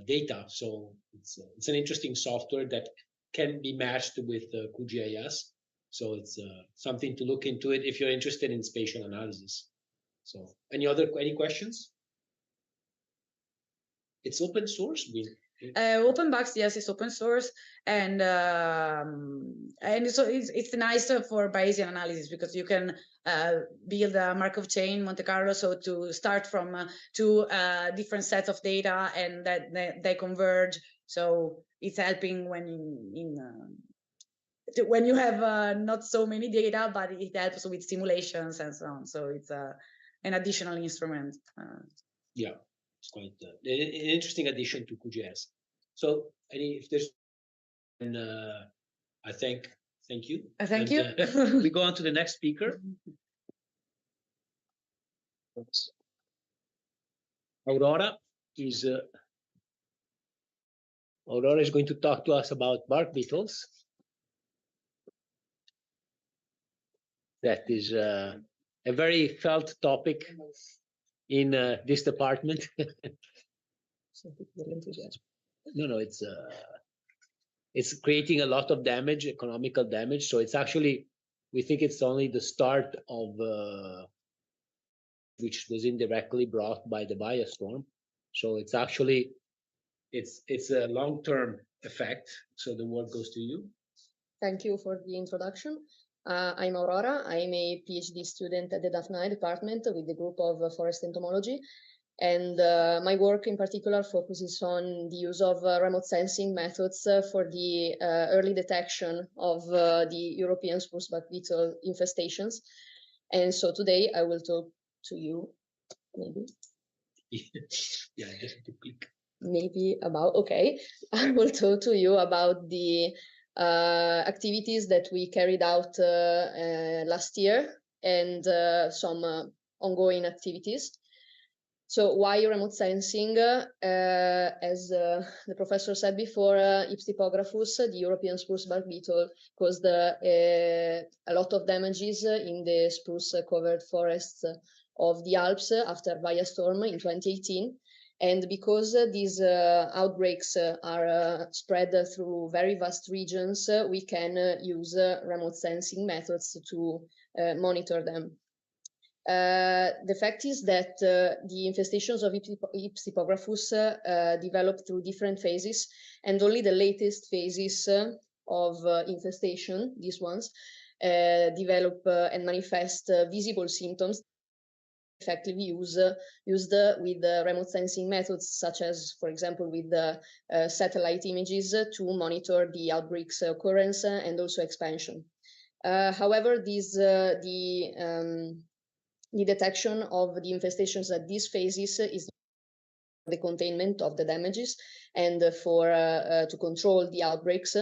data. So it's an interesting software that can be matched with QGIS. So it's something to look into it if you're interested in spatial analysis. So any questions? It's open source. OpenBox, yes, it's open source, and so it's nice for Bayesian analysis because you can build a Markov chain, Monte Carlo, so to start from two different sets of data and that they converge. So it's helping when you have not so many data, but it helps with simulations and so on. So it's an additional instrument. Yeah. It's quite an interesting addition to QGIS. So, if there's, I thank you. Thank you. We go on to the next speaker. Aurora is going to talk to us about bark beetles. That is a very felt topic in this department. No, it's creating a lot of damage, economical damage. So it's actually, we think it's only the start of which was indirectly brought by the biostorm. So it's actually, it's a long-term effect. So the word goes to you. Thank you for the introduction. I'm Aurora. I'm a PhD student at the DAFNI department with the group of forest entomology. And my work in particular focuses on the use of remote sensing methods for the early detection of the European spruce bark beetle infestations. And so today I will talk to you, maybe. Yeah, just to click. Maybe about, okay. I will talk to you about the activities that we carried out last year and some ongoing activities. So why remote sensing? As the professor said before, Ips typographus, the European spruce bark beetle, caused a lot of damages in the spruce covered forests of the Alps after biostorm in 2018. And because these outbreaks are spread through very vast regions, we can use remote sensing methods to monitor them. The fact is that the infestations of Ips typographus develop through different phases, and only the latest phases of infestation, these ones, develop and manifest visible symptoms effectively used with remote sensing methods, such as, for example, with satellite images to monitor the outbreak's occurrence and also expansion. However, the detection of the infestations at these phases is the containment of the damages and for to control the outbreaks.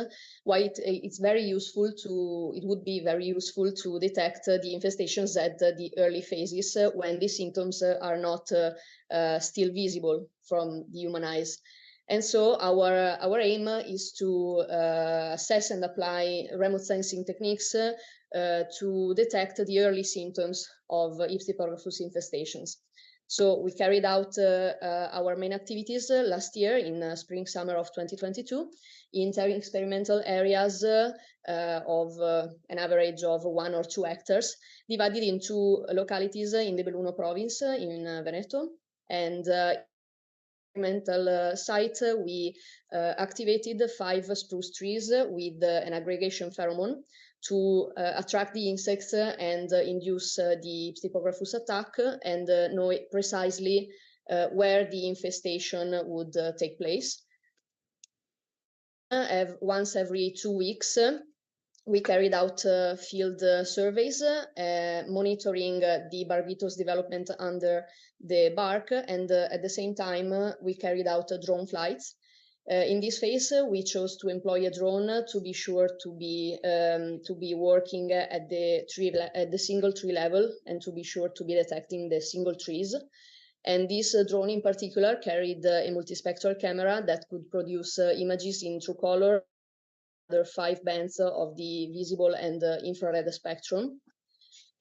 Why it's very useful to, it would be very useful to detect the infestations at the early phases when the symptoms are not still visible from the human eyes. And so our aim is to assess and apply remote sensing techniques to detect the early symptoms of Ips typographus infestations. So we carried out our main activities last year in spring, summer of 2022 in 10 experimental areas of an average of 1 or 2 hectares, divided into localities in the Belluno province in Veneto. And experimental site, we activated 5 spruce trees with an aggregation pheromone to attract the insects and induce the Ips typographus attack and know precisely where the infestation would take place. Once every 2 weeks, we carried out field surveys, monitoring the bark beetles development under the bark, and at the same time, we carried out drone flights. In this phase, we chose to employ a drone to be sure to be working at the single tree level and to be sure to be detecting the single trees. And this drone in particular carried a multispectral camera that could produce images in true color 5 bands of the visible and infrared spectrum.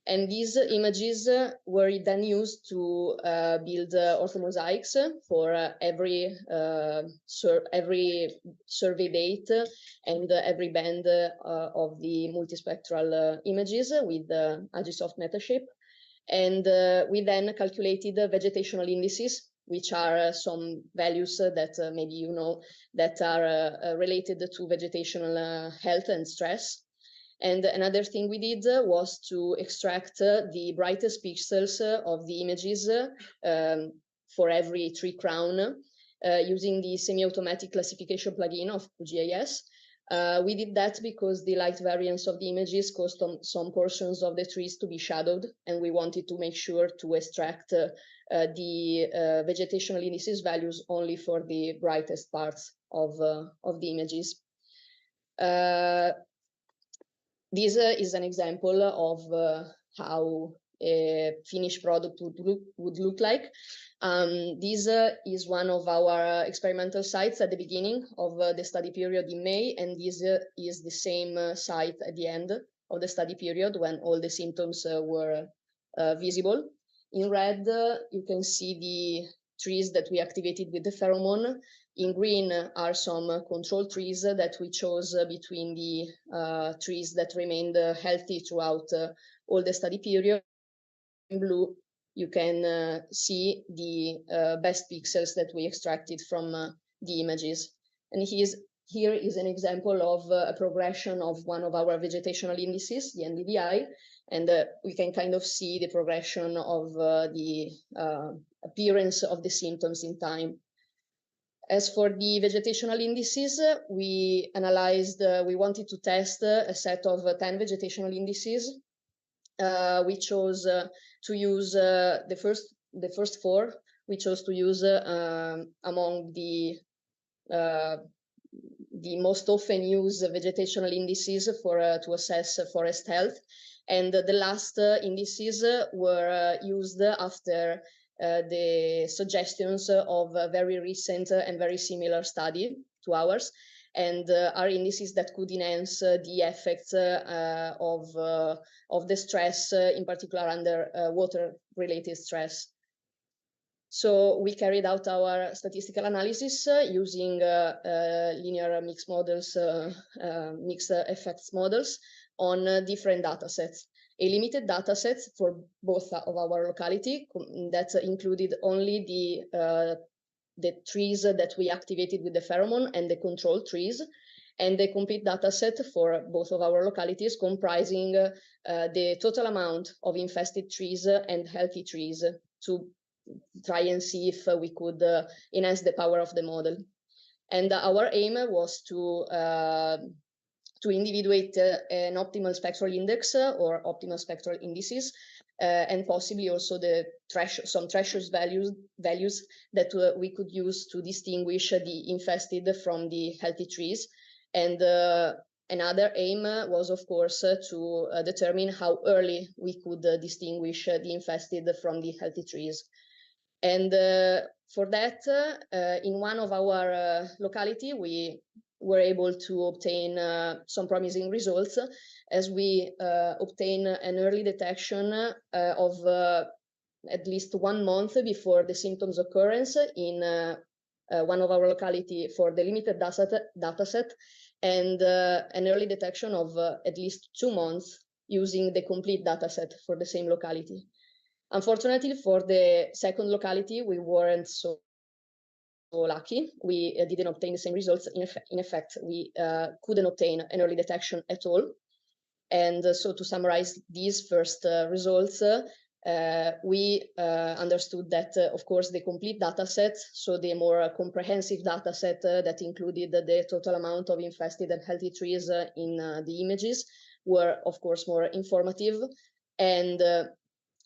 And these images were then used to build orthomosaics for every survey date and every band of the multispectral images with Agisoft Metashape. And we then calculated vegetational indices, which are some values that maybe you know that are related to vegetational health and stress. And another thing we did was to extract the brightest pixels of the images for every tree crown using the semi-automatic classification plugin of GIS. We did that because the light variance of the images caused some portions of the trees to be shadowed, and we wanted to make sure to extract the vegetational indices values only for the brightest parts of the images. This is an example of how a finished product would look like. This is one of our experimental sites at the beginning of the study period in May, and this is the same site at the end of the study period when all the symptoms were visible. In red, you can see the trees that we activated with the pheromone. In green are some control trees that we chose between the trees that remained healthy throughout all the study period. In blue, you can see the best pixels that we extracted from the images. And here is an example of a progression of one of our vegetational indices, the NDVI, and we can kind of see the progression of the appearance of the symptoms in time. As for the vegetational indices, we analyzed, we wanted to test a set of 10 vegetational indices. We chose to use the first 4. We chose to use among the most often used vegetational indices to assess forest health, and the last indices were used after the suggestions of a very recent and very similar study to ours, and are indices that could enhance the effects of the stress, in particular under water-related stress. So we carried out our statistical analysis using linear mixed models, mixed effects models on different data sets. A limited data set for both of our locality that included only the trees that we activated with the pheromone and the control trees, and the complete data set for both of our localities comprising the total amount of infested trees and healthy trees to try and see if we could enhance the power of the model. And our aim was to individuate an optimal spectral index or optimal spectral indices, and possibly also some threshold values that we could use to distinguish the infested from the healthy trees. And another aim was, of course, to determine how early we could distinguish the infested from the healthy trees. And for that, in one of our locality, we were able to obtain some promising results, as we obtain an early detection of at least 1 month before the symptoms occurrence in one of our locality for the limited data set, and an early detection of at least 2 months using the complete data set for the same locality. Unfortunately, for the second locality, we weren't so lucky. We didn't obtain the same results. In effect, we couldn't obtain an early detection at all. And so to summarize these first results, we understood that, of course, the complete data set, so the more comprehensive data set that included the total amount of infested and healthy trees in the images, were, of course, more informative and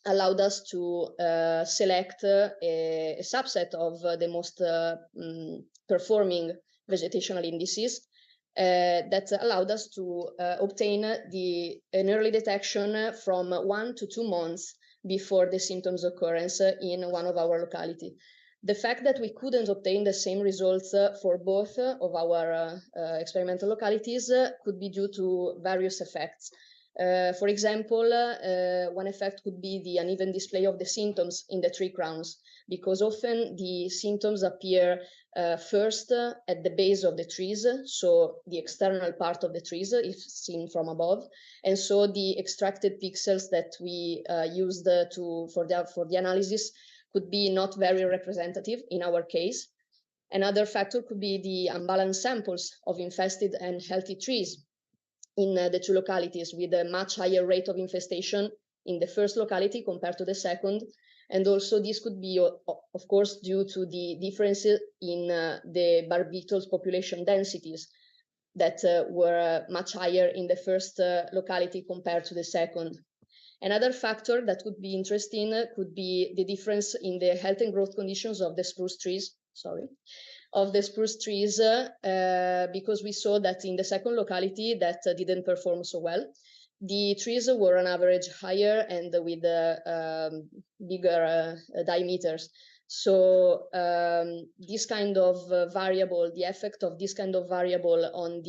allowed us to select a subset of the most performing vegetational indices that allowed us to obtain an early detection from 1 to 2 months before the symptoms occurrence in one of our locality. The fact that we couldn't obtain the same results for both of our experimental localities could be due to various effects. For example, one effect could be the uneven display of the symptoms in the tree crowns, because often the symptoms appear first at the base of the trees, so the external part of the trees if seen from above, and so the extracted pixels that we used for the analysis could be not very representative in our case. Another factor could be the unbalanced samples of infested and healthy trees in the two localities, with a much higher rate of infestation in the first locality compared to the second. And also this could be, of course, due to the differences in the bark beetles population densities that were much higher in the first locality compared to the second. Another factor that could be interesting could be the difference in the health and growth conditions of the spruce trees, because we saw that in the second locality that didn't perform so well. The trees were on average higher and with bigger diameters. So this kind of variable, the effect of this kind of variable on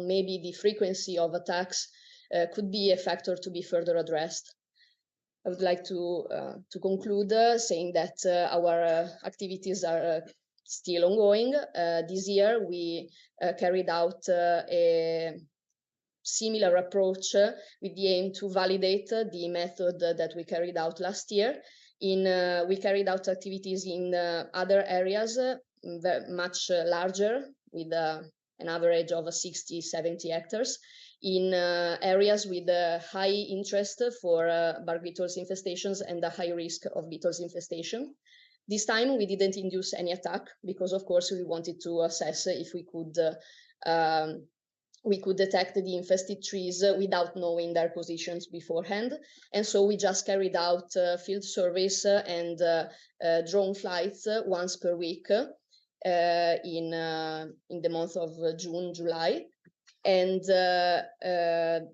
maybe the frequency of attacks could be a factor to be further addressed. I would like to conclude saying that our activities are still ongoing. This year we carried out a similar approach with the aim to validate the method that we carried out last year. We carried out activities in other areas much larger, with an average of 60-70 hectares, in areas with a high interest for bark beetles infestations and a high risk of beetles infestation. This time we didn't induce any attack because, of course, we wanted to assess if we could detect the infested trees without knowing their positions beforehand. And so we just carried out field surveys and drone flights once per week in the month of June, July. And the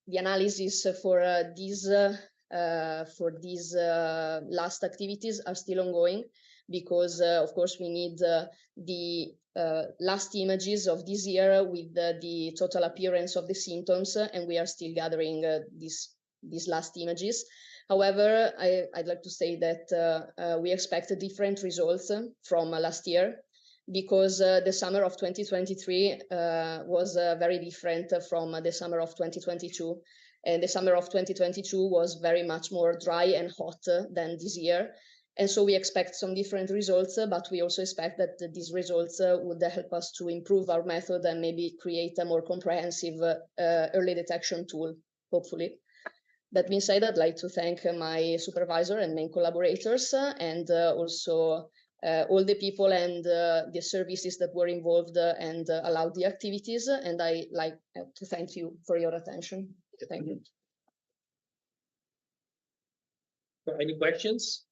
analysis for these last activities are still ongoing, because of course we need the last images of this year with the total appearance of the symptoms, and we are still gathering these last images. However, I'd like to say that we expect different results from last year, because the summer of 2023 was very different from the summer of 2022. And the summer of 2022 was very much more dry and hot than this year. And so we expect some different results, but we also expect that these results would help us to improve our method and maybe create a more comprehensive early detection tool, hopefully. That being said, I'd like to thank my supervisor and main collaborators, and also all the people and the services that were involved and allowed the activities. And I like to thank you for your attention. Thank you. Any questions?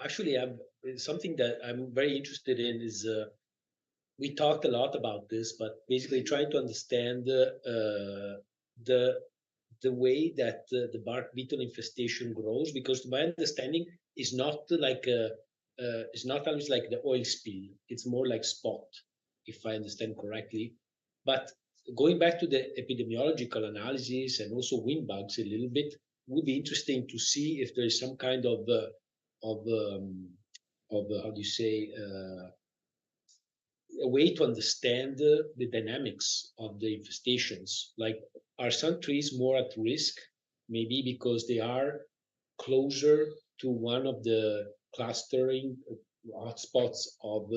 Actually, something that I'm very interested in is, we talked a lot about this, but basically trying to understand the way that the bark beetle infestation grows, because to my understanding is not like it's not always like the oil spill. It's more like spot, if I understand correctly. But going back to the epidemiological analysis and also wind bugs a little bit, would be interesting to see if there is some kind of how do you say, a way to understand the dynamics of the infestations. Like, are some trees more at risk, maybe because they are closer to one of the clustering hotspots of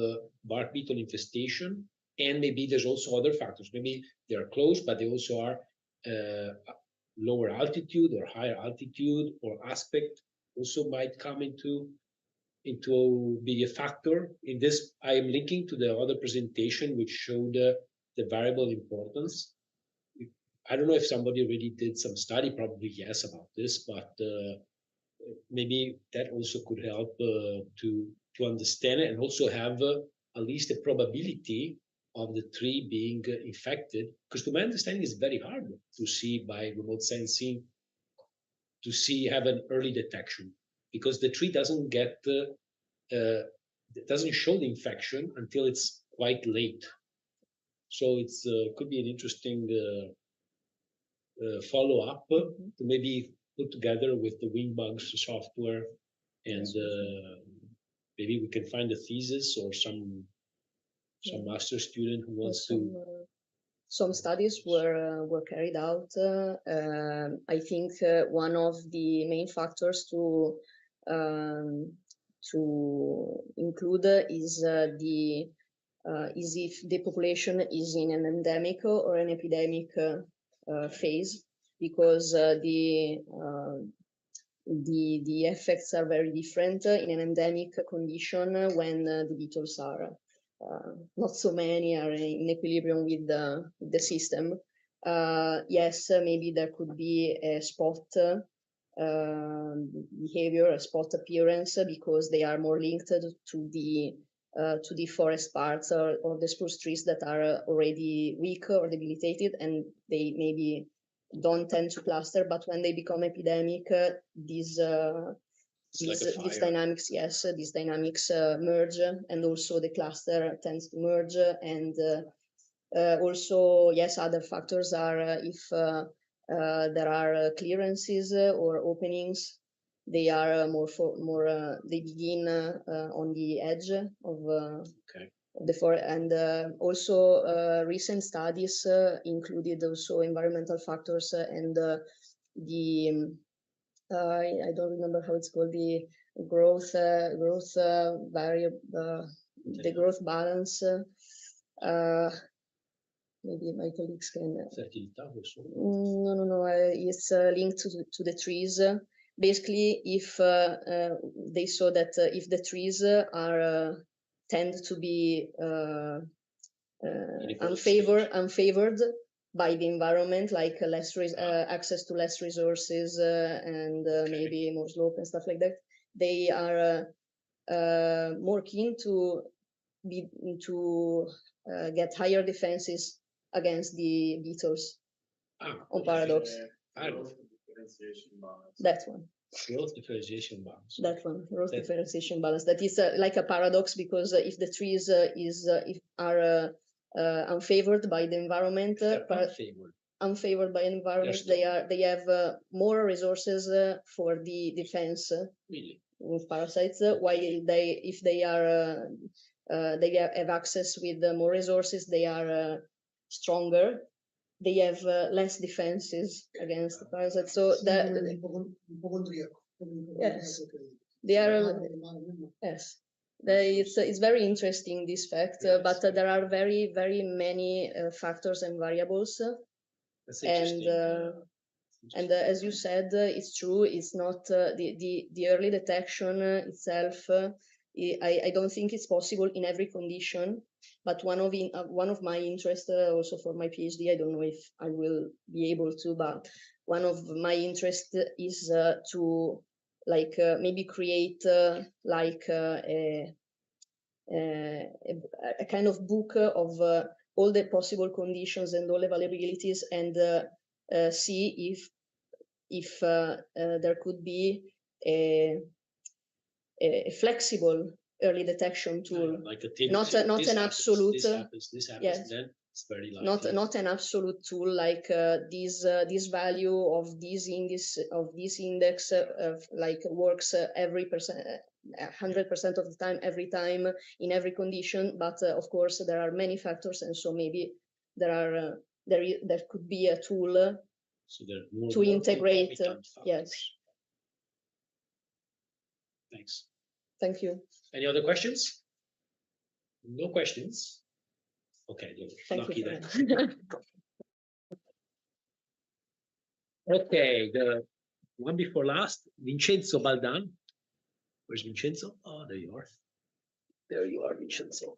bark beetle infestation? And maybe there's also other factors. Maybe they are close, but they also are lower altitude or higher altitude, or aspect also might come into be a factor. In this, I am linking to the other presentation which showed the variable importance. I don't know if somebody already did some study, probably yes, about this, but maybe that also could help to understand it, and also have at least a probability of the tree being infected, because to my understanding it's very hard to see by remote sensing, to have an early detection. because the tree doesn't get it doesn't show the infection until it's quite late. So it's could be an interesting follow-up to maybe put together with the Wingbugs software, and maybe we can find a thesis or some master student who wants to. Some studies were carried out. I think one of the main factors to include is if the population is in an endemic or an epidemic phase, because the effects are very different in an endemic condition when the beetles are not so many, are in equilibrium with the system. Yes, maybe there could be a spot behavior, a spot appearance, because they are more linked to the forest parts or the spruce trees that are already weak or debilitated, and they maybe don't tend to cluster. But when they become epidemic, these dynamics, yes, these dynamics merge, and also the cluster tends to merge. And also, yes, other factors are if there are clearances or openings, they are they begin on the edge of the forest. And also recent studies included also environmental factors and I don't remember how it's called, the growth variable, the growth balance. Maybe my colleagues can. No. It's linked to the trees. Basically, if they saw that if the trees are tend to be unfavored by the environment, like less access to less resources and maybe more slope and stuff like that, they are more keen to get higher defenses against the beetles. On paradox. That one. Growth differentiation balance. That one, growth differentiation balance. That is like a paradox, because if the trees are unfavored by the environment, unfavored by environment, they have more resources for the defense of parasites. While if they have access with more resources, they are stronger. They have less defenses against the parasites. So that yes, they are yes. It's very interesting, this fact, but there are very, very many factors and variables. And as you said, it's true. It's not the early detection itself. I don't think it's possible in every condition. But one of my interests also for my PhD, I don't know if I will be able to, but one of my interests is to maybe create like a kind of book of all the possible conditions and all availabilities, and see if there could be a flexible early detection tool, like not an absolute. This happens, yes. Then it's very likely. Not an absolute tool like this value of this index like works every 100% of the time, every time, in every condition. But of course there are many factors, and so maybe there could be a tool to integrate. Yes. Thanks. Thank you. Any other questions? No questions. Okay, lucky then. Okay, the one before last, Vincenzo Baldan. Where's Vincenzo? Oh, there you are. There you are, Vincenzo.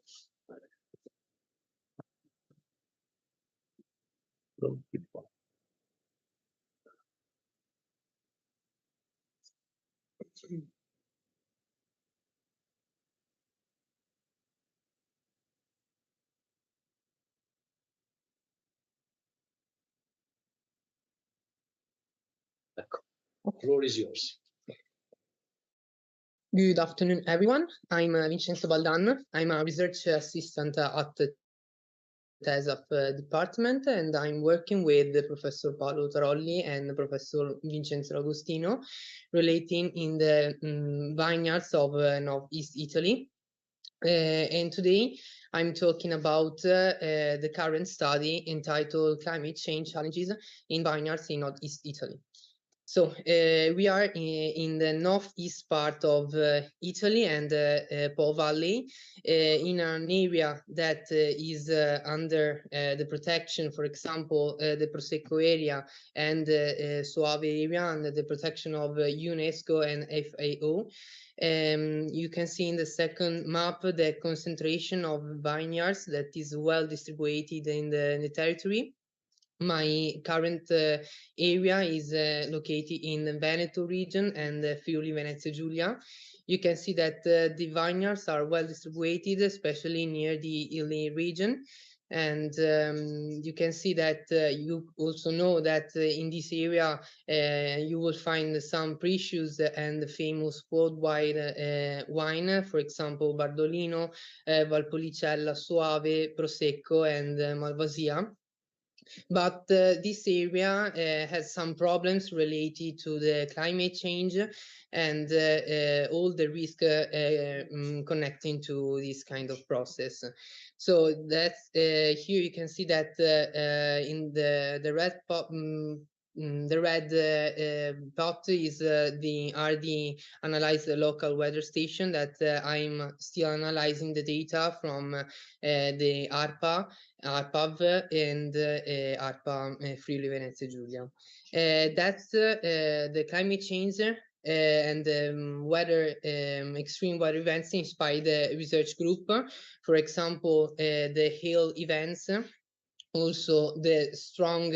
Ecco, floor is yours. Good afternoon, everyone. I'm Vincenzo Baldan. I'm a research assistant at the TESAP department, and I'm working with Professor Paolo Tarolli and Professor Vincenzo Agostino, relating in the vineyards of Northeast Italy. And today I'm talking about the current study entitled Climate Change Challenges in Vineyards in Northeast Italy. So we are in the northeast part of Italy and Po Valley, in an area that is under the protection, for example, the Prosecco area and Soave area under the protection of UNESCO and FAO. You can see in the second map the concentration of vineyards that is well distributed in the territory. My current area is located in the Veneto region and Friuli Venezia Giulia. You can see that the vineyards are well distributed, especially near the Ili region. And you can see that you also know that in this area you will find some precious and famous worldwide wine, for example, Bardolino, Valpolicella, Soave, Prosecco, and Malvasia. But this area has some problems related to the climate change and all the risk connecting to this kind of process. So that's here you can see that in the red pot. The red dot is the analyze the local weather station that I'm still analyzing the data from the ARPAV and ARPA Friuli Venezia Giulia. That's the climate change and weather extreme weather events inspired the research group. For example, the hail events, also the strong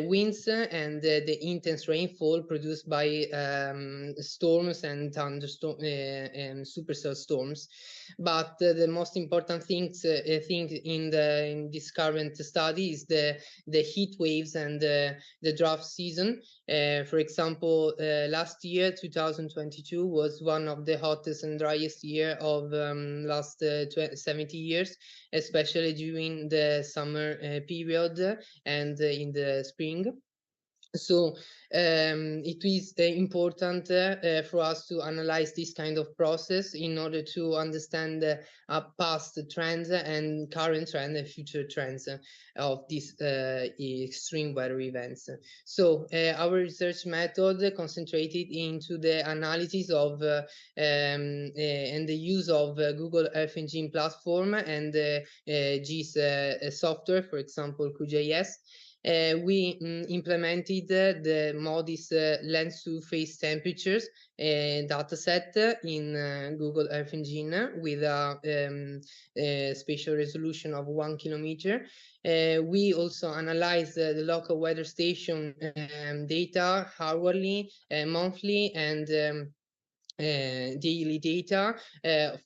winds and the intense rainfall produced by storms and thunderstorms and supercell storms. But the most important thing in this current study is the heat waves and the drought season. For example, last year, 2022, was one of the hottest and driest year of last 70 years, especially during the summer period and in the spring. So it is important for us to analyze this kind of process in order to understand past trends and current trends and future trends of these extreme weather events. So our research method concentrated into the analysis of and the use of Google Earth Engine platform and GIS software, for example, QGIS. We implemented the MODIS land surface temperatures dataset in Google Earth Engine with a spatial resolution of 1 kilometer. We also analyzed the local weather station data hourly, monthly, and daily data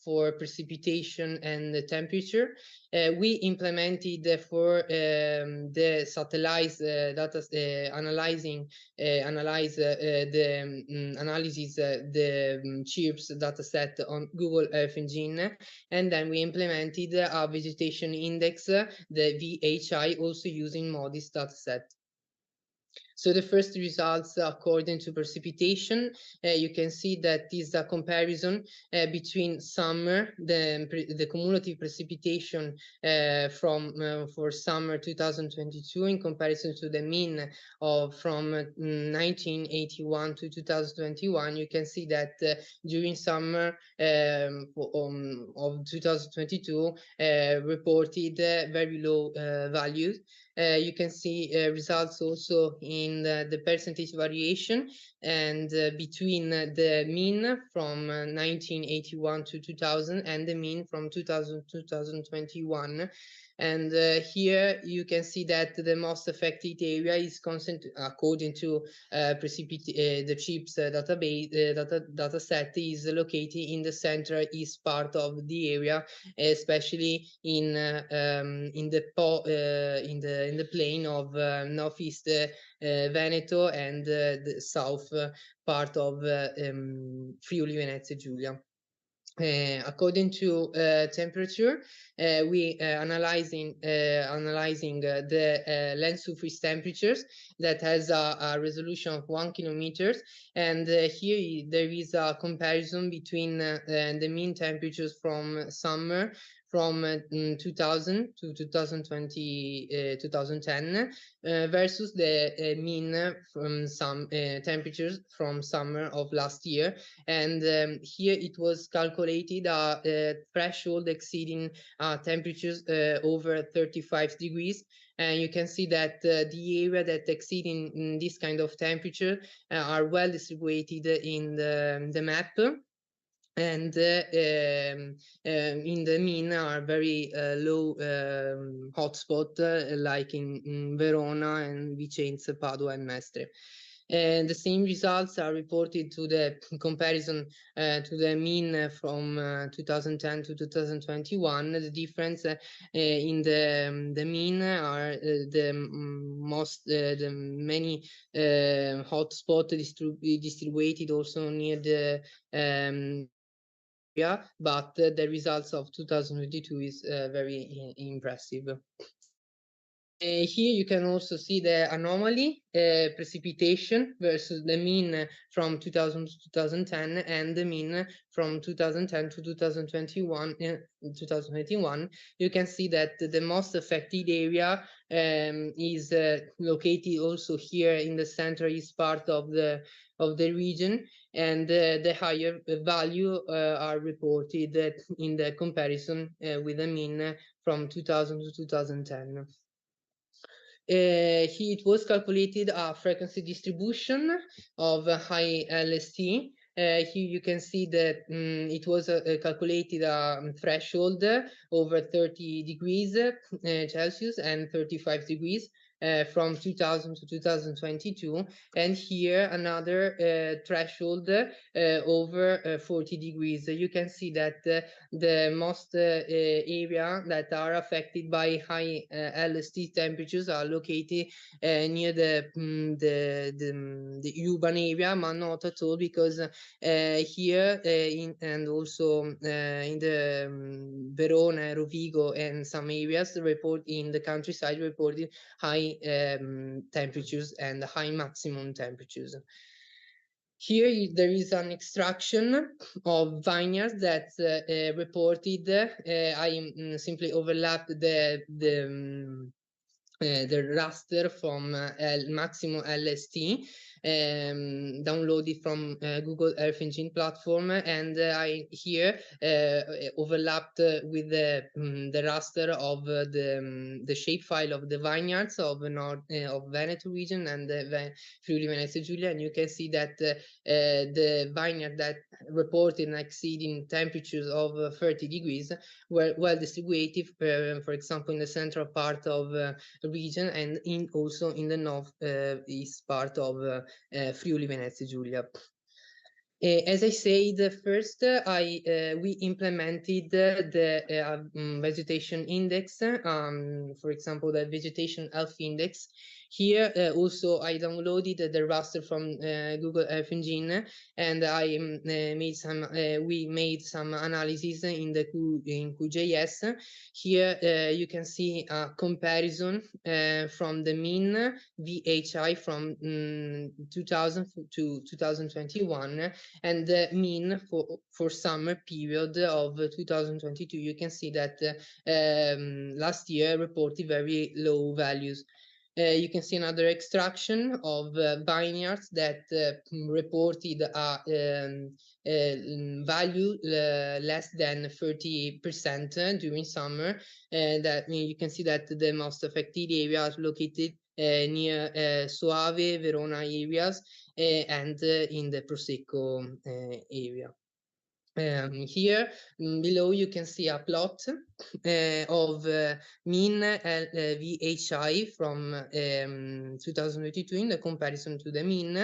for precipitation and the temperature. We implemented for the satellite data analysis the CHIRPS dataset on Google Earth Engine, and then we implemented a vegetation index, the VHI, also using MODIS dataset. So the first results according to precipitation, you can see that is a comparison between summer, the cumulative precipitation for summer 2022 in comparison to the mean of from 1981 to 2021. You can see that during summer of 2022 reported very low values. You can see results also in the percentage variation and between the mean from 1981 to 2000 and the mean from 2000 to 2021. And here you can see that the most affected area is according to the CHIPS data set is located in the central east part of the area, especially in the plain of northeast Veneto and the south part of Friuli Venezia Giulia. According to temperature, we analyzing the land surface temperatures that has a resolution of 1 kilometer, and here there is a comparison between the mean temperatures from summer from 2000 to 2010 versus the mean from some temperatures from summer of last year. And here it was calculated a threshold exceeding temperatures over 35 degrees. And you can see that the area that exceeding this kind of temperature are well distributed in the map. And in the mean are very low hotspot like in Verona and Vicenza, Padova and Mestre. And the same results are reported to the comparison to the mean from 2010 to 2021. The difference in the mean are the many hotspot distributed also near the but the results of 2022 is very impressive. Here you can also see the anomaly precipitation versus the mean from 2000 to 2010 and the mean from 2010 to 2021. You can see that the most affected area is located also here in the central east part of the region, and the higher value are reported in the comparison with the mean from 2000 to 2010. Here it was calculated a frequency distribution of high LST. Here you can see that it was calculated a threshold over 30 degrees Celsius and 35 degrees from 2000 to 2022, and here another threshold over 40 degrees. You can see that the most area that are affected by high LST temperatures are located near the urban area, but not at all, because here and also in the Verona, Rovigo and some areas report in the countryside reported high temperatures and high maximum temperatures. Here there is an extraction of vineyards that reported. I simply overlapped the raster from maximum LST downloaded from Google Earth Engine platform, and I here overlapped with the raster of the shapefile of the vineyards of Veneto region and the Friuli Venezia Giulia, and you can see that the vineyard that reported an exceeding temperatures of 30 degrees were well distributed, for example, in the central part of region and also in the north east part of Friuli Venezia Giulia. As I said, first we implemented the vegetation index, for example, the vegetation health index. Here also I downloaded the raster from Google Earth Engine, and I made some. We made some analysis in QGIS. Here you can see a comparison from the mean VHI from 2000 to 2021 and the mean for summer period of 2022. You can see that last year reported very low values. You can see another extraction of vineyards that reported a value less than 30% during summer. That you can see that the most affected areas located near Soave, Verona areas, and in the Prosecco area. Here below you can see a plot of mean VHI from 2022 in the comparison to the mean,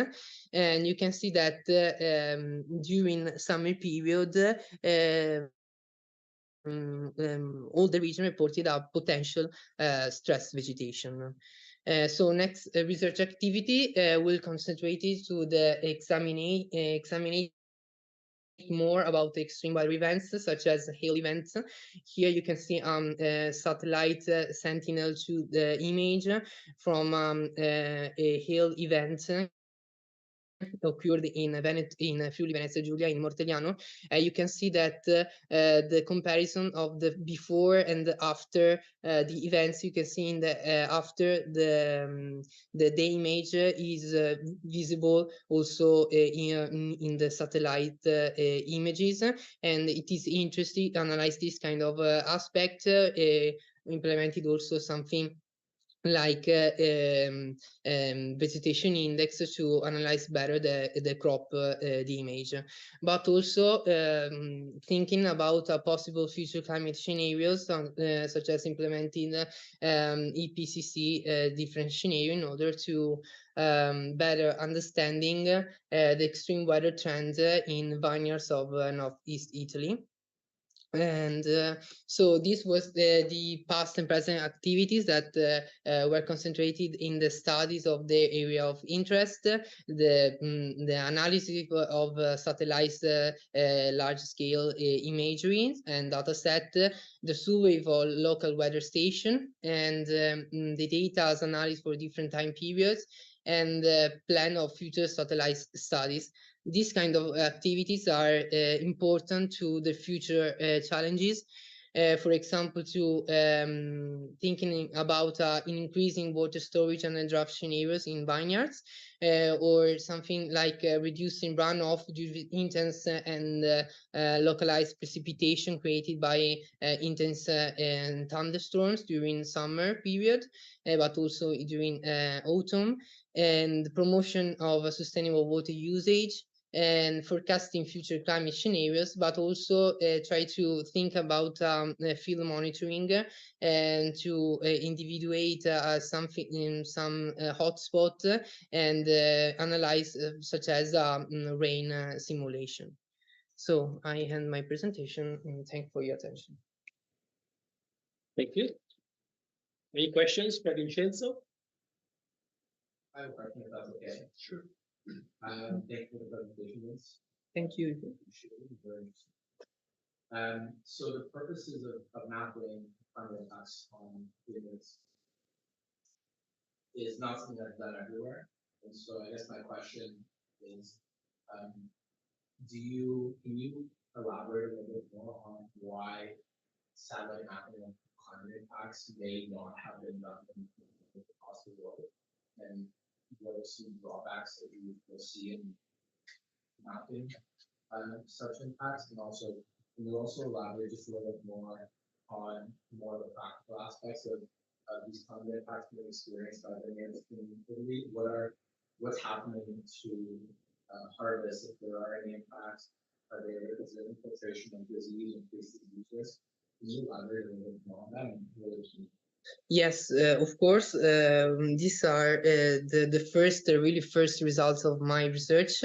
and you can see that during summer period all the region reported a potential stress vegetation. So next research activity will concentrate to the examining more about the extreme weather events such as hail events. Here you can see satellite Sentinel-2 image from a hail event occurred in Friuli Venezia Giulia in Mortegliano. You can see that the comparison of the before and after the events, you can see in the after the day image is visible also in the satellite images, and it is interesting to analyze this kind of aspect. Implemented also something like vegetation index to analyze better the crop, the image, but also thinking about possible future climate scenarios, such as implementing EPCC different scenario in order to better understanding the extreme weather trends in vineyards of Northeast Italy. And so this was the past and present activities that were concentrated in the studies of the area of interest, the analysis of satellite large-scale imagery and data set, the survey for local weather station, and the data as analysis for different time periods, and plan of future satellite studies. These kind of activities are important to the future challenges. For example, to thinking about increasing water storage and drought scenarios in vineyards, or something like reducing runoff due to intense and localized precipitation created by intense thunderstorms during summer period, but also during autumn, and promotion of a sustainable water usage, and forecasting future climate scenarios, but also try to think about field monitoring and to individuate something in some hotspot and analyze such as rain simulation. So I end my presentation and thank you for your attention. Thank you. Any questions for Vincenzo? I have a question if that's okay. Sure. Thank you for the presentation. Thank you. Very interesting. So the purposes of mapping climate impacts on humans is not something that's done everywhere. And so I guess my question is, can you elaborate a little bit more on why satellite mapping of climate impacts may not have been done across the world, and what are some drawbacks that you will see in mapping such impacts? And also, can you also elaborate just a little bit more on more of the practical aspects of these climate impacts being experienced by the community? What's happening to harvest, if there are any impacts? Is there infiltration of disease, increased disease risk? Can you elaborate a little bit more on that? And really Yes, of course. These are the really first results of my research,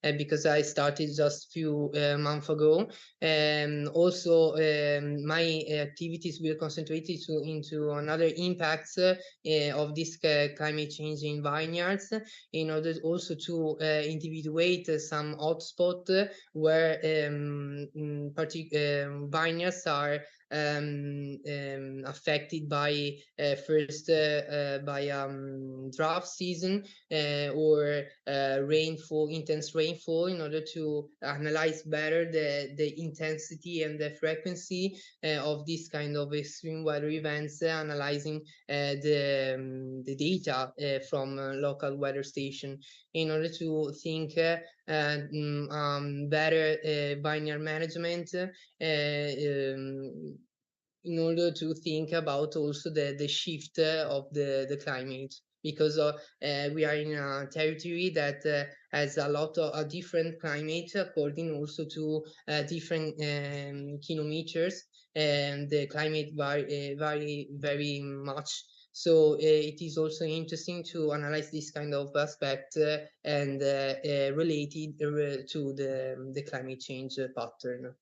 because I started just a few months ago. And also, my activities will concentrate into another impacts of this climate change in vineyards, in order also to individuate some hotspot where vineyards are affected by first by drought season or rainfall, intense rainfall, in order to analyze better the intensity and the frequency of this kind of extreme weather events, analyzing the data from local weather station, in order to think better vineyard management, in order to think about also the shift of the climate, because we are in a territory that has a lot of a different climate according also to different kilometers, and the climate vary very much. So it is also interesting to analyze this kind of aspect and related to the climate change pattern.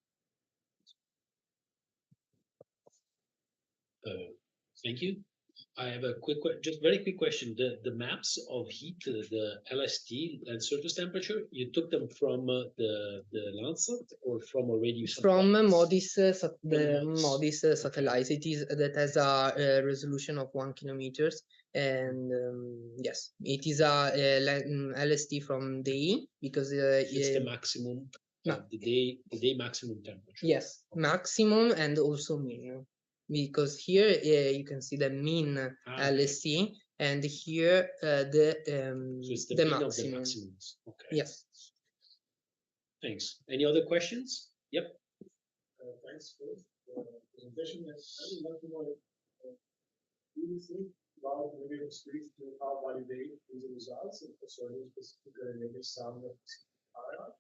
Thank you. I have a just very quick question. The maps of heat, the LST, land surface temperature, you took them from the Landsat or from already? From MODIS, the MODIS satellite. It is that has a resolution of 1 kilometers, and yes, it is a LST from degli because it's the maximum. The day maximum temperature. Yes, maximum and also minimum. Because here you can see the mean LST, and here the maximum. Of the maximums. Okay. Yes. Thanks. Any other questions? Yep. Thanks for the presentation. I would like to know, do you think about maybe speak to how validate these results and also specific maybe some area?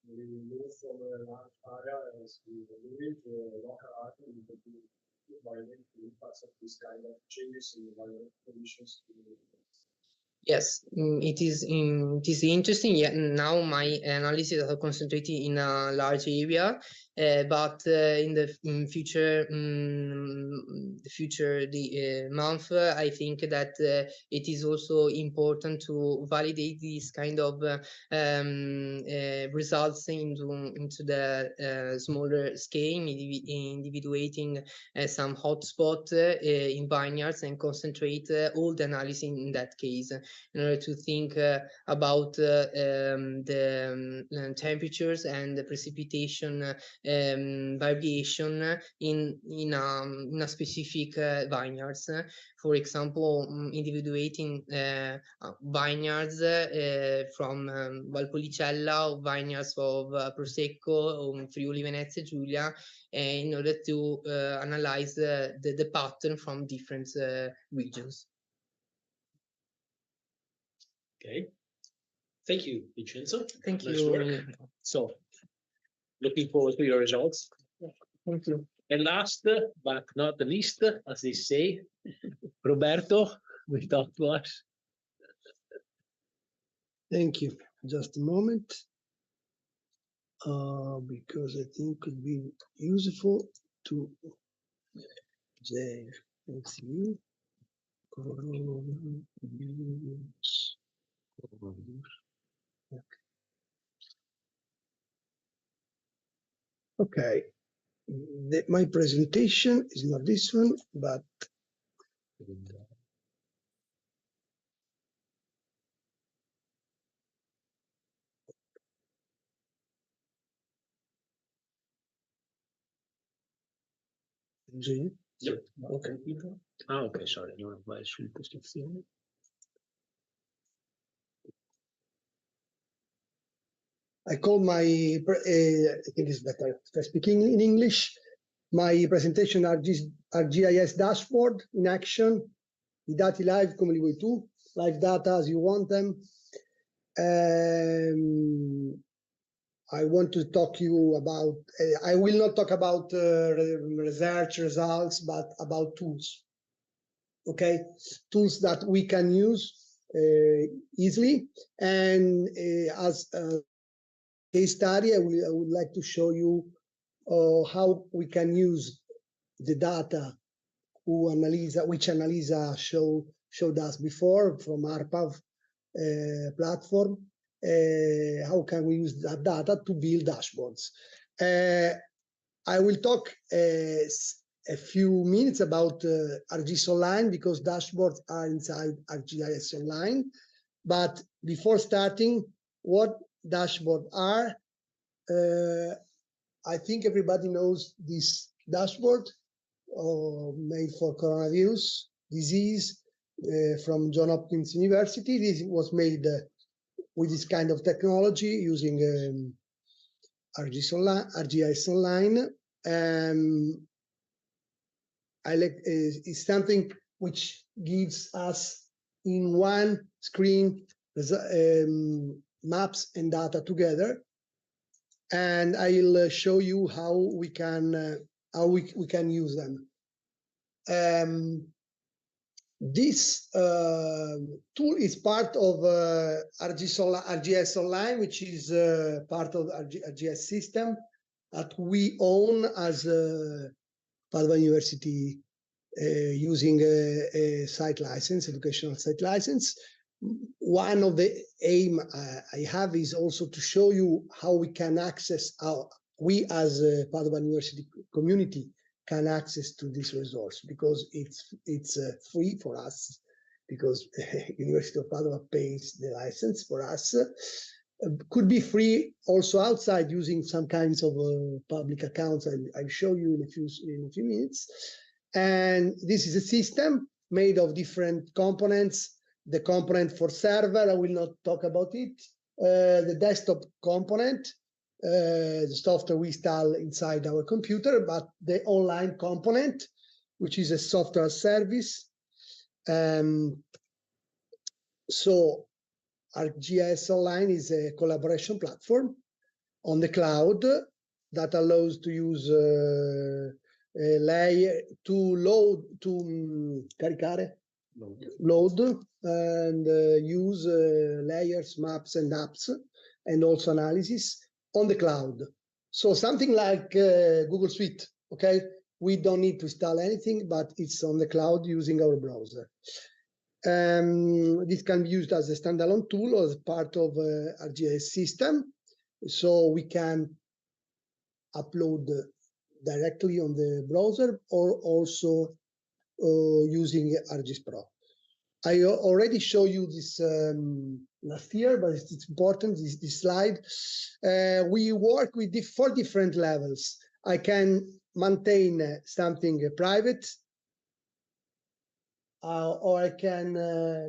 We move from a large area as we move to a local area, we can validate the impacts of this kind of changes in the environmental conditions. Yes, it is interesting. Yeah, now my analysis are concentrated in a large area, but in the future month, I think that it is also important to validate this kind of results into the smaller scale, individuating some hotspot in vineyards and concentrate all the analysis in that case, in order to think about the temperatures and the precipitation variation in a specific vineyards. For example, individuating vineyards from Valpolicella, or vineyards of Prosecco, or Friuli Venezia Giulia, in order to analyze the pattern from different regions. Okay. Thank you, Vincenzo. Thank nice you. Work. So, looking forward to your results. Thank you. And last but not the least, as they say, Roberto will talk to us. Thank you. Just a moment, because I think it could be useful to let's see. Okay. My presentation is not this one, but Yep. Okay. Okay, sorry, non vai sulle costruzioni. I call my, I think it's better if I speak in English. My presentation are GIS dashboard in action, I dati live come li vuoi tu, live data as you want them. I want to talk to you about, I will not talk about research results, but about tools. Okay, tools that we can use easily. And as a case study, I would like to show you how we can use the data which Annalisa showed us before from ARPAV platform. How can we use that data to build dashboards? I will talk a few minutes about ArcGIS Online, because dashboards are inside ArcGIS Online. But before starting, what dashboards are? I think everybody knows this dashboard made for coronavirus disease from Johns Hopkins University. This was made with this kind of technology using ArcGIS Online. It's something which gives us in one screen maps and data together, and I'll show you how we can use them. This tool is part of GIS Online, which is part of our GIS system that we own as Padova University, using a site license, educational site license. One of the aim I have is also to show you how we can access, we as a Padova University community can access to this resource, because it's free for us, because University of Padova pays the license for us. Could be free also outside using some kinds of public accounts. I'll show you in a few minutes. And this is a system made of different components. The component for server, I will not talk about it. The desktop component, the software we install inside our computer, but the online component, which is a software service. So our GIS Online is a collaboration platform on the cloud that allows to use a layer to load and use layers, maps, and apps, and also analysis on the cloud. So something like Google Suite, okay? We don't need to install anything, but it's on the cloud using our browser. This can be used as a standalone tool or as part of our GIS system. So we can upload directly on the browser, or also using ArcGIS Pro. I already showed you this last year, but it's important, this slide. We work with 4 different levels. I can maintain something private, or I can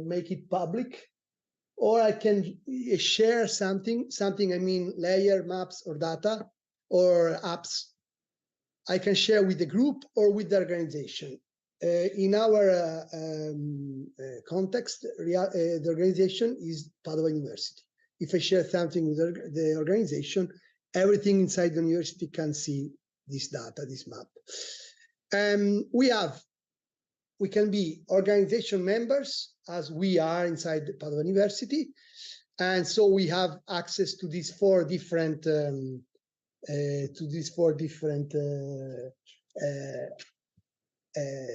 make it public, or I can share something, I mean layer, maps, or data, or apps. I can share with the group or with the organization. In our context, the organization is Padova University. If I share something with the organization, everything inside the university can see this data, this map. We can be organization members, as we are inside Padova University, and so we have access to these 4 different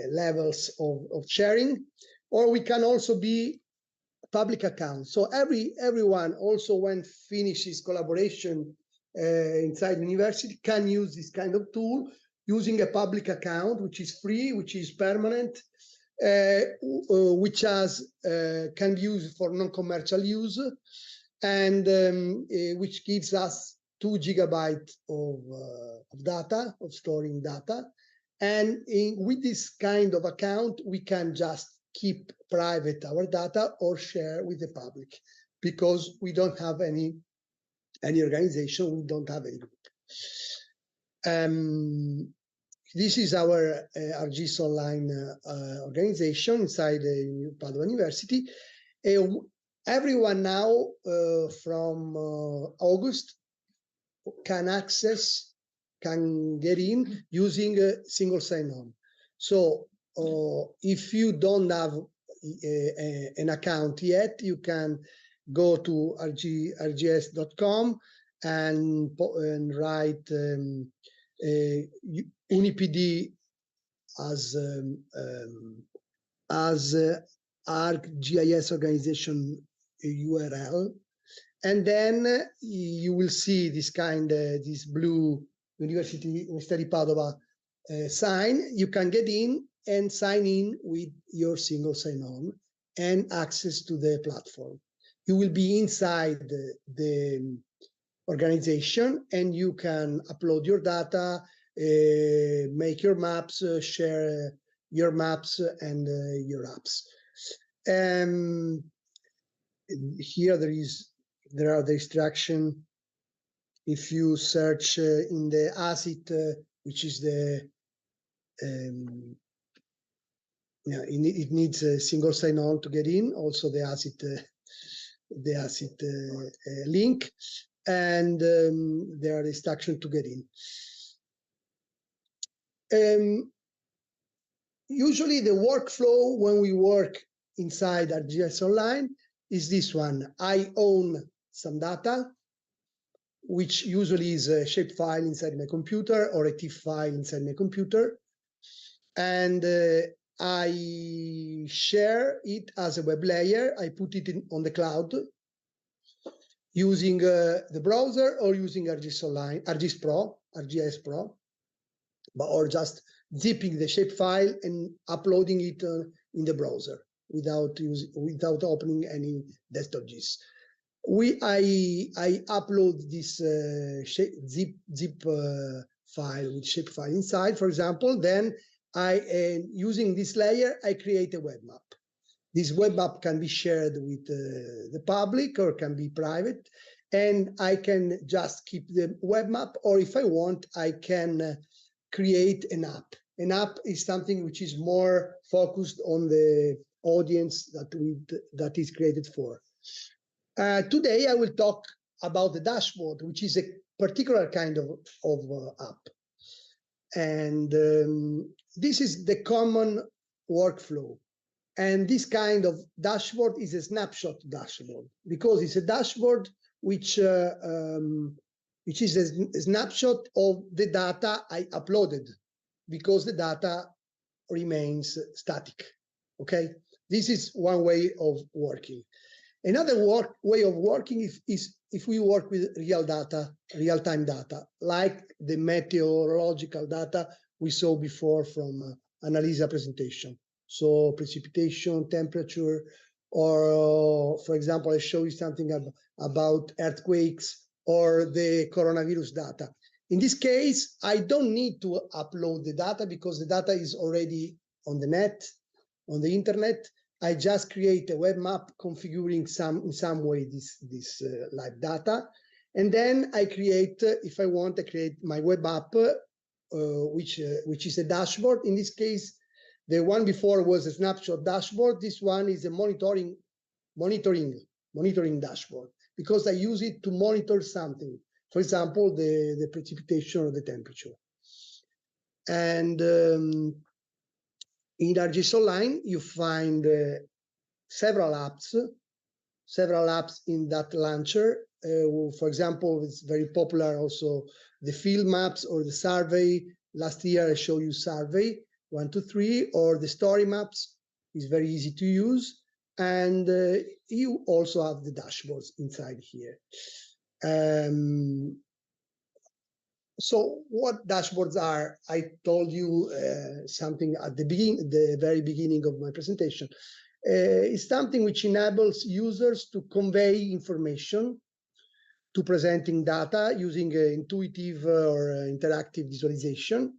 levels of sharing, or we can also be public accounts. So everyone, also when finishes collaboration inside the university, can use this kind of tool using a public account, which is free, which is permanent, which can be used for non-commercial use, and which gives us 2 GB of data, of storing data. And with this kind of account, we can just keep private our data or share with the public, because we don't have any organization, we don't have any group. This is our GIS Online organization inside the Padova University. Everyone now from August can get in using a single sign-on. So if you don't have an account yet, you can go to rgs.com and write Unipd as ArcGIS organization URL, and then you will see this this blue University di Padova sign. You can get in and sign in with your single sign-on and access to the platform. You will be inside the organization, and you can upload your data, make your maps, share your maps and your apps. Here there are the instructions. If you search in the ASIT, which is the it needs a single sign-on to get in. Also the ASIT the asset link, and there are instructions to get in. Usually the workflow when we work inside ArcGIS Online is this one. I own some data, which usually is a shapefile inside my computer or a TIFF file inside my computer. And I share it as a web layer. I put it on the cloud using the browser or using ArcGIS Online, ArcGIS Pro, or just zipping the shapefile and uploading it in the browser without opening any desktop GIS. I upload this zip file with shapefile inside, for example. Then using this layer, I create a web map. This web map can be shared with the public or can be private, and I can just keep the web map, or if I want, I can create an app. An app is something which is more focused on the audience that is created for. Today, I will talk about the dashboard, which is a particular kind of app. And this is the common workflow. And this kind of dashboard is a snapshot dashboard, because it's a dashboard which is a snapshot of the data I uploaded, because the data remains static. Okay, this is one way of working. Another way of working is if we work with real-time data, like the meteorological data we saw before from Annalisa's presentation. So precipitation, temperature, or for example, I show you something about earthquakes or the coronavirus data. In this case, I don't need to upload the data because the data is already on the net, on the internet. I just create a web map configuring in some way this live data. And then I create, if I want, I create my web app, which is a dashboard. In this case, the one before was a snapshot dashboard. This one is a monitoring dashboard, because I use it to monitor something. For example, the precipitation or the temperature. And in ArcGIS Online, you find several apps in that launcher. For example, it's very popular also the field maps or the survey. Last year, I showed you survey 1, 2, 3, or the story maps is very easy to use. And you also have the dashboards inside here. So what dashboards are? I told you something at the very beginning of my presentation. It's something which enables users to convey information to presenting data using intuitive or interactive visualization.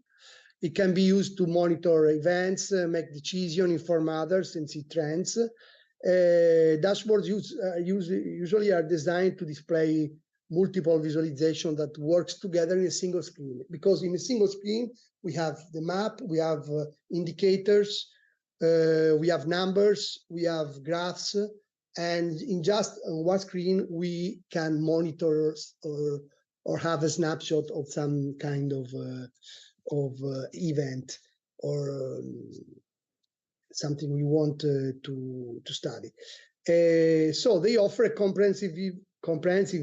It can be used to monitor events, make decisions, inform others, and see trends. Dashboards usually are designed to display multiple visualization that works together in a single screen, because in a single screen we have the map, we have indicators, we have numbers, we have graphs, and in just one screen we can monitor or have a snapshot of some kind of event or something we want to study. So they offer a comprehensive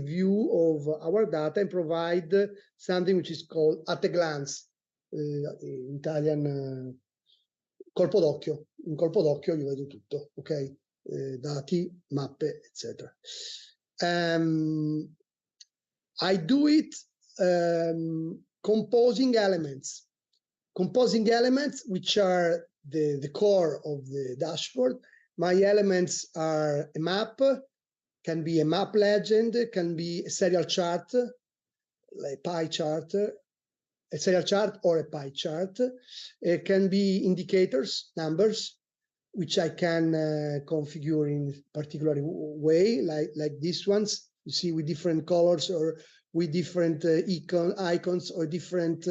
view of our data and provide something which is called at a glance, in Italian colpo d'occhio. In colpo d'occhio io vedo tutto, ok? Dati, mappe, etc. I do it composing elements. Composing elements, which are the core of the dashboard. My elements are a map, can be a map legend, can be a serial chart, a pie chart, a serial chart or a pie chart. It can be indicators, numbers, which I can configure in particular way, like these ones, you see, with different colors or with different icons or different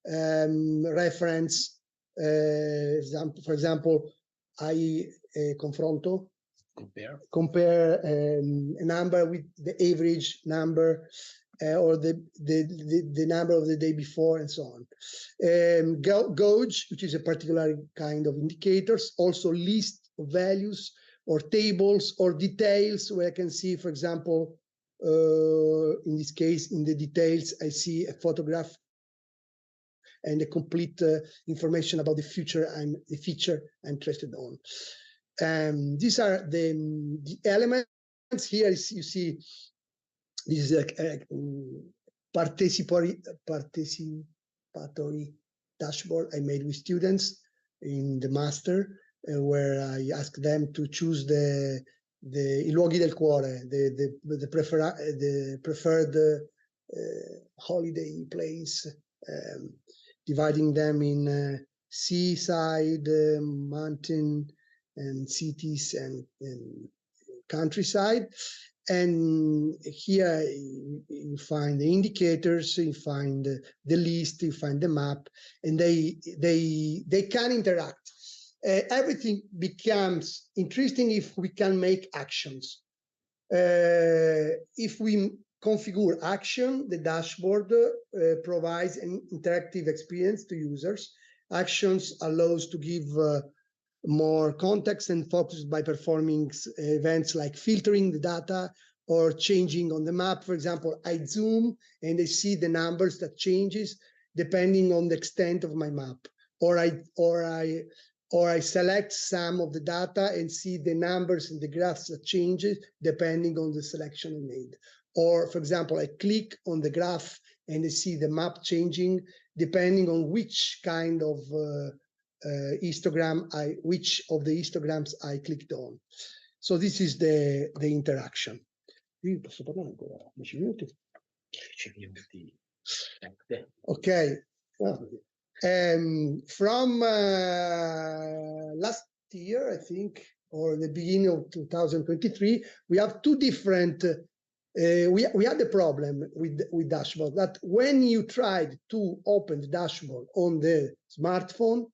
reference. For example, confronto, compare a number with the average number or the number of the day before, and so on. Gauge, which is a particular kind of indicators, also list of values or tables or details, where I can see, for example, in this case, in the details, I see a photograph and the complete information about the feature I'm interested on. These are the elements. Here you see this is a participatory dashboard I made with students in the master, where I asked them to choose i luoghi del cuore, the preferred holiday place, dividing them in seaside, mountain, and cities, and countryside. And here you find the indicators, you find the list, you find the map, and they can interact. Everything becomes interesting if we can make actions. If we configure action, the dashboard provides an interactive experience to users. Actions allows to give more context and focus by performing events like filtering the data or changing on the map. For example, I zoom and I see the numbers that changes depending on the extent of my map, or I select some of the data and see the numbers in the graphs that changes depending on the selection I made. Or, for example, I click on the graph and I see the map changing depending on which kind of histogram which of the histograms I clicked on. So this is the interaction. Io posso parlare ancora 10 minuti? 10 minuti. Okay. Well, from last year, I think, or the beginning of 2023, we have two different. We had the problem with dashboard that when you tried to open the dashboard on the smartphone,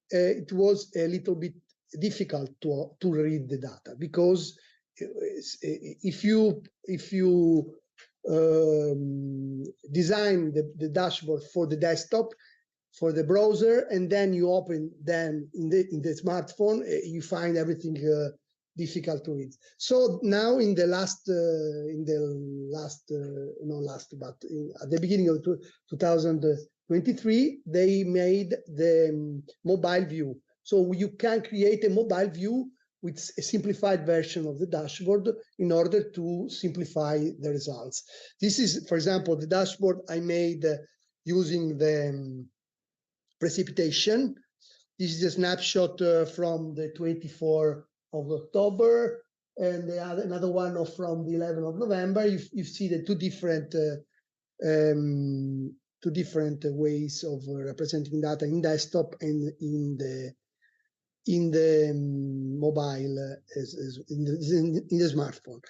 it was a little bit difficult to read the data, because if you design the dashboard for the desktop, for the browser, and then you open them in the smartphone, you find everything difficult to read. So now at the beginning of 2023, they made the mobile view. So you can create a mobile view with a simplified version of the dashboard in order to simplify the results. This is, for example, the dashboard I made using the precipitation. This is a snapshot from the 24th of October, and another one from the 11th of November. You see the two different ways of representing data in desktop and in the mobile, in the smartphone.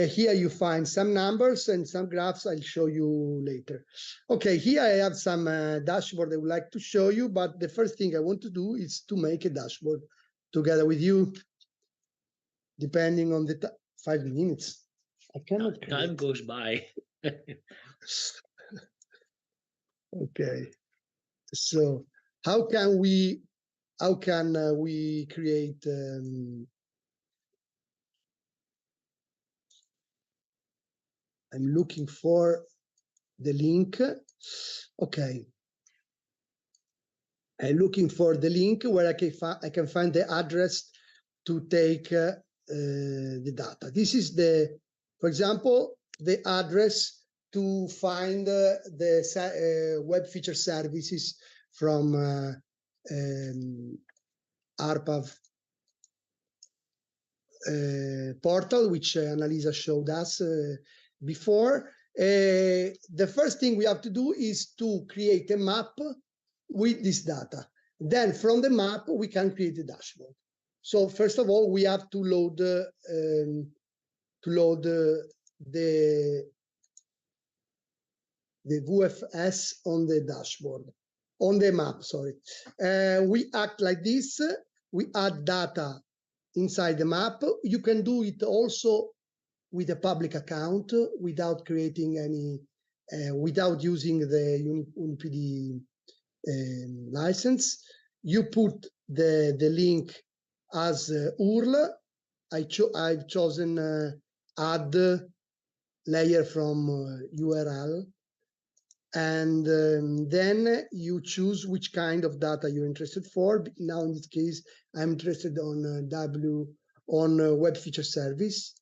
Here you find some numbers and some graphs I'll show you later. Okay, here I have some dashboard I would like to show you, but the first thing I want to do is to make a dashboard together with you, depending on the 5 minutes. I cannot. Time goes by. Okay, so how can we create I'm looking for the link. Okay, I'm looking for the link where I can find the address to take the data. This is for example, the address to find the web feature services from ARPAV portal, which Annalisa showed us before. The first thing we have to do is to create a map with this data. Then from the map, we can create a dashboard. So first of all, we have to load the VFS on the dashboard, on the map, sorry. We act like this. We add data inside the map. You can do it also with a public account without creating any, without using the Unipd license. You put the link as URL. I've chosen add layer from URL, and then you choose which kind of data you're interested for. Now in this case, I'm interested on web feature service,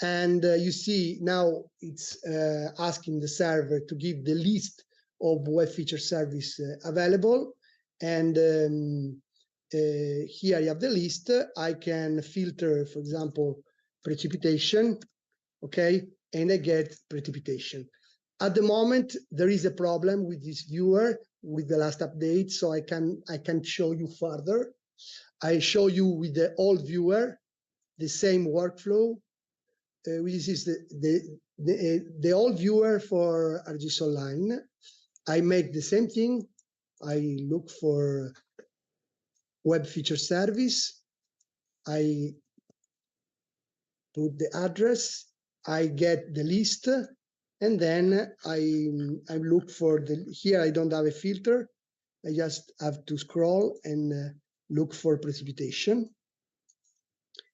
and you see now it's asking the server to give the list of web feature service available, and here you have the list. I can filter, for example, precipitation, okay, and I get precipitation. At the moment, there is a problem with this viewer with the last update, so I can show you further. I show you with the old viewer the same workflow. This is the old viewer for ArcGIS Online. I make the same thing. I look for web feature service. I put the address. I get the list, and then I look for the. Here I don't have a filter. I just have to scroll and look for precipitation,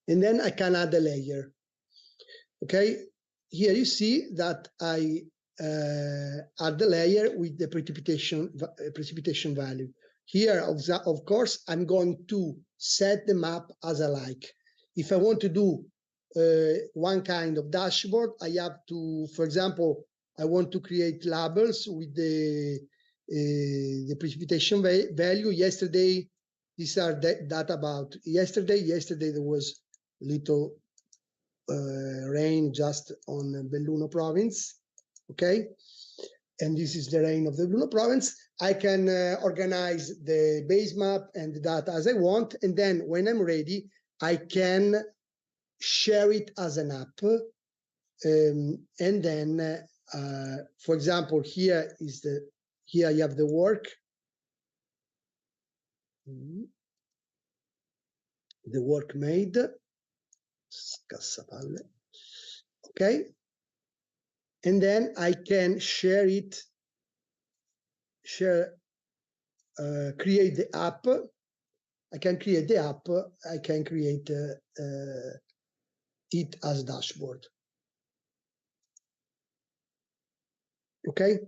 and then I can add a layer. Okay, here you see that I add the layer with the precipitation value. Here, of course, I'm going to set the map as I like. If I want to do one kind of dashboard, I have to, for example, I want to create labels with the precipitation value. Yesterday, these are data about yesterday. Yesterday there was little rain just on Belluno province, okay? And this is the rain of the Belluno province. I can organize the base map and the data as I want, and then when I'm ready, I can share it as an app. And then, for example, here you have the work. The work made. Scassapalle. Okay. And then I can share it, create the app. I can create the app. I can create it as dashboard. Okay.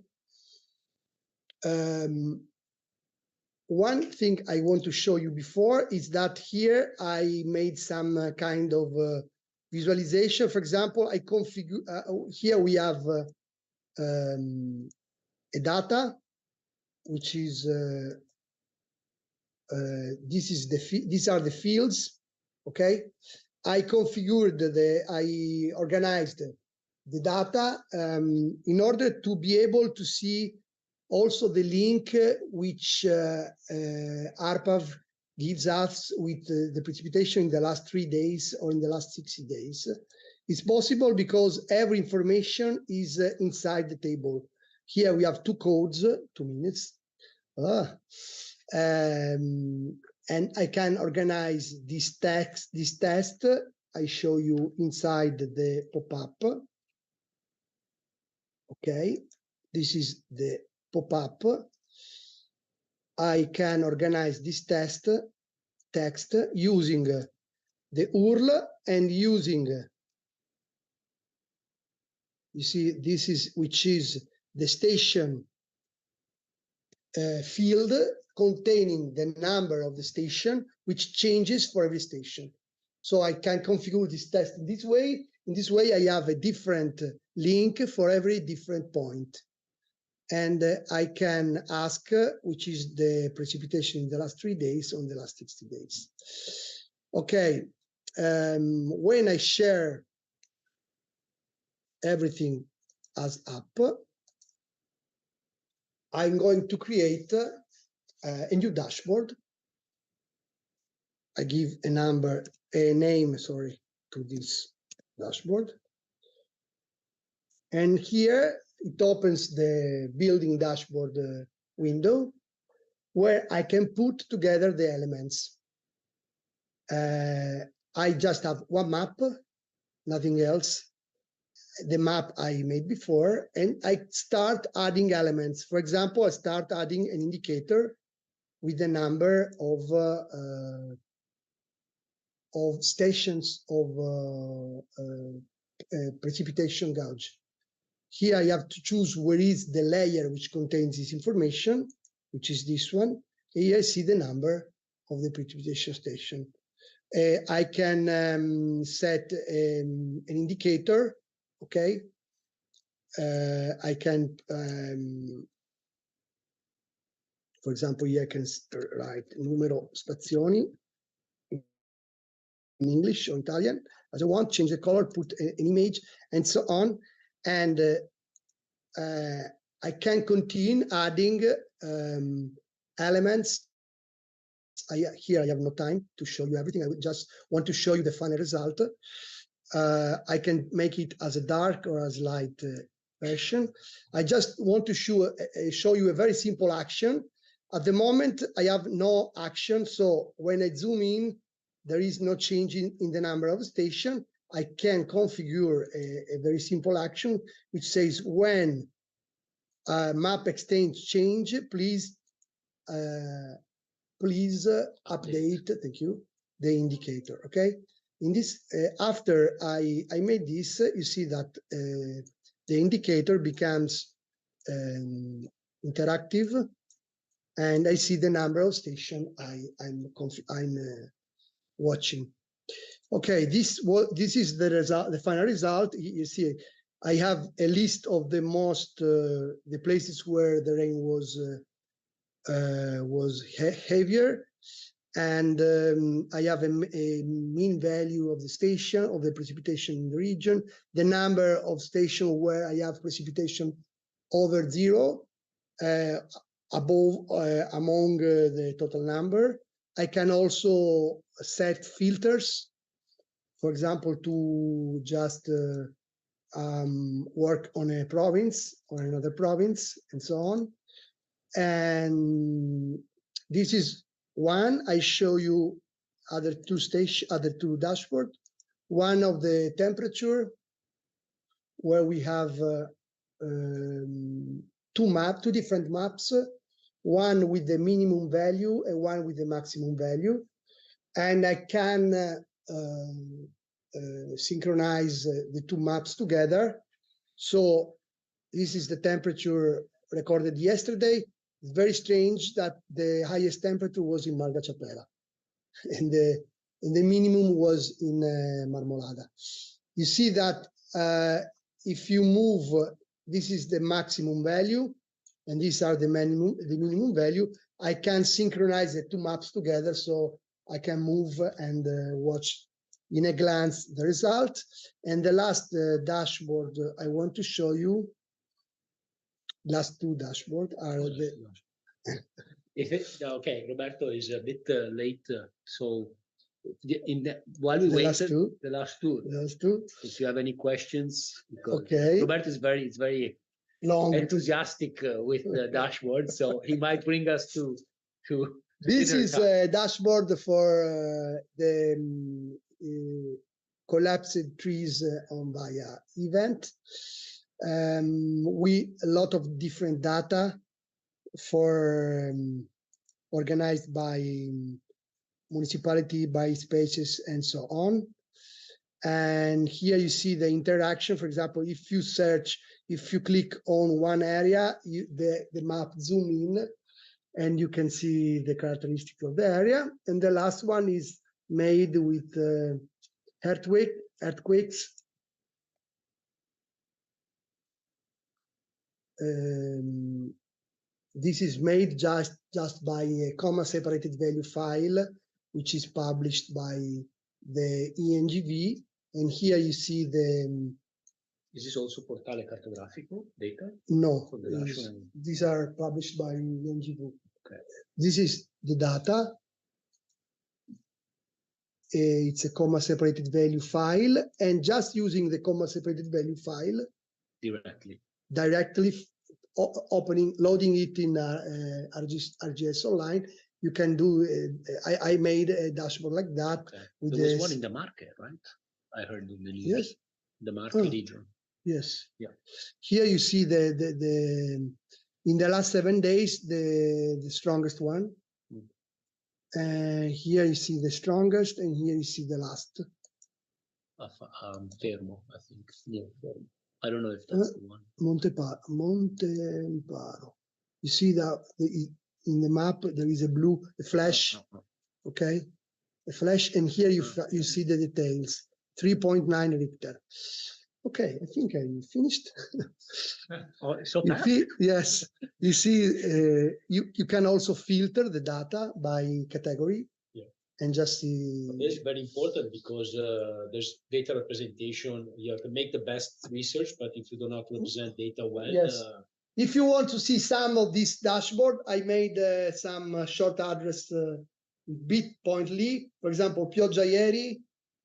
One thing I want to show you before is that here I made some kind of visualization. For example, I configure, here we have a data, which is, these are the fields, okay? I configured I organized the data in order to be able to see also the link which ARPAV gives us with the precipitation in the last 3 days or in the last 60 days. It's possible because every information is inside the table. Here we have 2 codes, 2 minutes. And I can organize this test. I show you inside the pop-up. Okay, this is the pop-up. I can organize this text using the URL and using, you see, this is, which is the station field containing the number of the station, which changes for every station. So I can configure this test in this way. In this way, I have a different link for every different point. And I can ask which is the precipitation in the last 3 days on the last 60 days. Okay, when I share everything as app, I'm going to create a new dashboard. I give a name, sorry, to this dashboard. And here it opens the building dashboard window where I can put together the elements. I just have one map, nothing else. The map I made before, and I start adding elements. For example, I start adding an indicator with the number of stations of precipitation gauge. Here I have to choose where is the layer which contains this information, which is this one. Here I see the number of the precipitation station. I can set an indicator, okay? I can, for example, here I can write numero stazioni in English or Italian, as I want, change the color, put an image, and so on. And I can continue adding elements. Here I have no time to show you everything. I would just want to show you the final result. I can make it as a dark or as light version. I just want to show you a very simple action. At the moment, I have no action. So when I zoom in, there is no change in the number of stations. I can configure a very simple action, which says when map exchange change, please update, thank you, the indicator, okay? In this, after I made this, you see that the indicator becomes interactive, and I see the number of stations I'm watching. Okay, this is the result, the final result. You see, I have a list of the most the places where the rain was heavier, and I have a mean value of the station of the precipitation in the region, the number of stations where I have precipitation over 0, above among the total number. I can also set filters, for example, to just work on a province or another province, and so on. And this is one. I show you other two dashboard. One of the temperature, where we have two different maps, one with the minimum value and one with the maximum value, and I can synchronize the two maps together. So this is the temperature recorded yesterday. It's very strange that the highest temperature was in Margacciapella, and the minimum was in Marmolada. You see that if you move, this is the maximum value, and these are the minimum value. I can synchronize the two maps together, so I can move and watch in a glance the result. And the last dashboard I want to show you, last two dashboards are the. Okay, Roberto is a bit late, so while we wait, the last two. If you have any questions, okay. Roberto is very long, enthusiastic with the dashboard, so he might bring us to. This is a dashboard for the collapsed trees on via event. A lot of different data for organized by municipality, by spaces, and so on. And here you see the interaction. For example, if you click on one area, the map zoom in, and you can see the characteristics of the area. And the last one is made with earthquakes. This is made just by a comma separated value file, which is published by the ENGV. And here you see the. Is this also Portale Cartografico data? No, these are published by ENGV. Okay. This is the data. It's a comma separated value file, and just using the comma separated value file directly loading it in ArcGIS Online, you can do. I made a dashboard like that. Okay. With There was this. one in the market, right? I heard in the news. Yes. The market region. Yes. Yeah. Here you see the in the last 7 days the strongest one. And here you see the strongest, and here you see the last. Fermo, I think. Yeah, Fermo. I don't know if that's the one. Monte Imparo. You see that in the map there is a blue, a flash. Okay, a flash, and here you see the details. 3.9 Richter. Okay, I think I finished. So that? Yes, you see, you can also filter the data by category. Yeah. And just see. It's very important because there's data representation. You have to make the best research, but if you do not represent data well, yes. If you want to see some of this dashboard, I made some short address bit.ly, for example, pioggia ieri,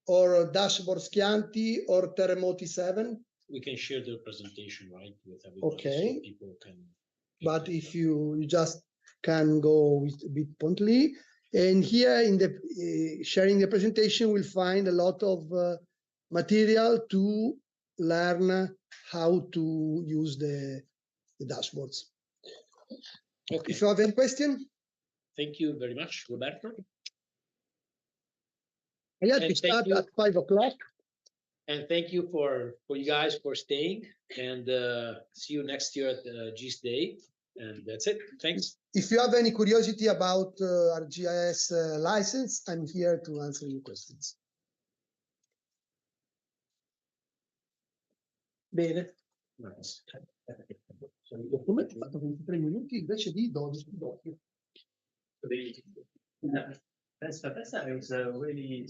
or dashboard Schianti, or terremoti 7. We can share the presentation, right, with everybody, okay. So people can. But if you just can go with bit.ly, and here in the sharing the presentation, we'll find a lot of material to learn how to use the dashboards. Okay. If you have any question? Thank you very much, Roberto. I had to start at 5 o'clock. And thank you for you guys for staying, and see you next year at GISday. And that's it. Thanks. If you have any curiosity about our GIS license, I'm here to answer your questions. Bene. Nice. Come hai fatto 23 minuti invece di 12 dopo? That's really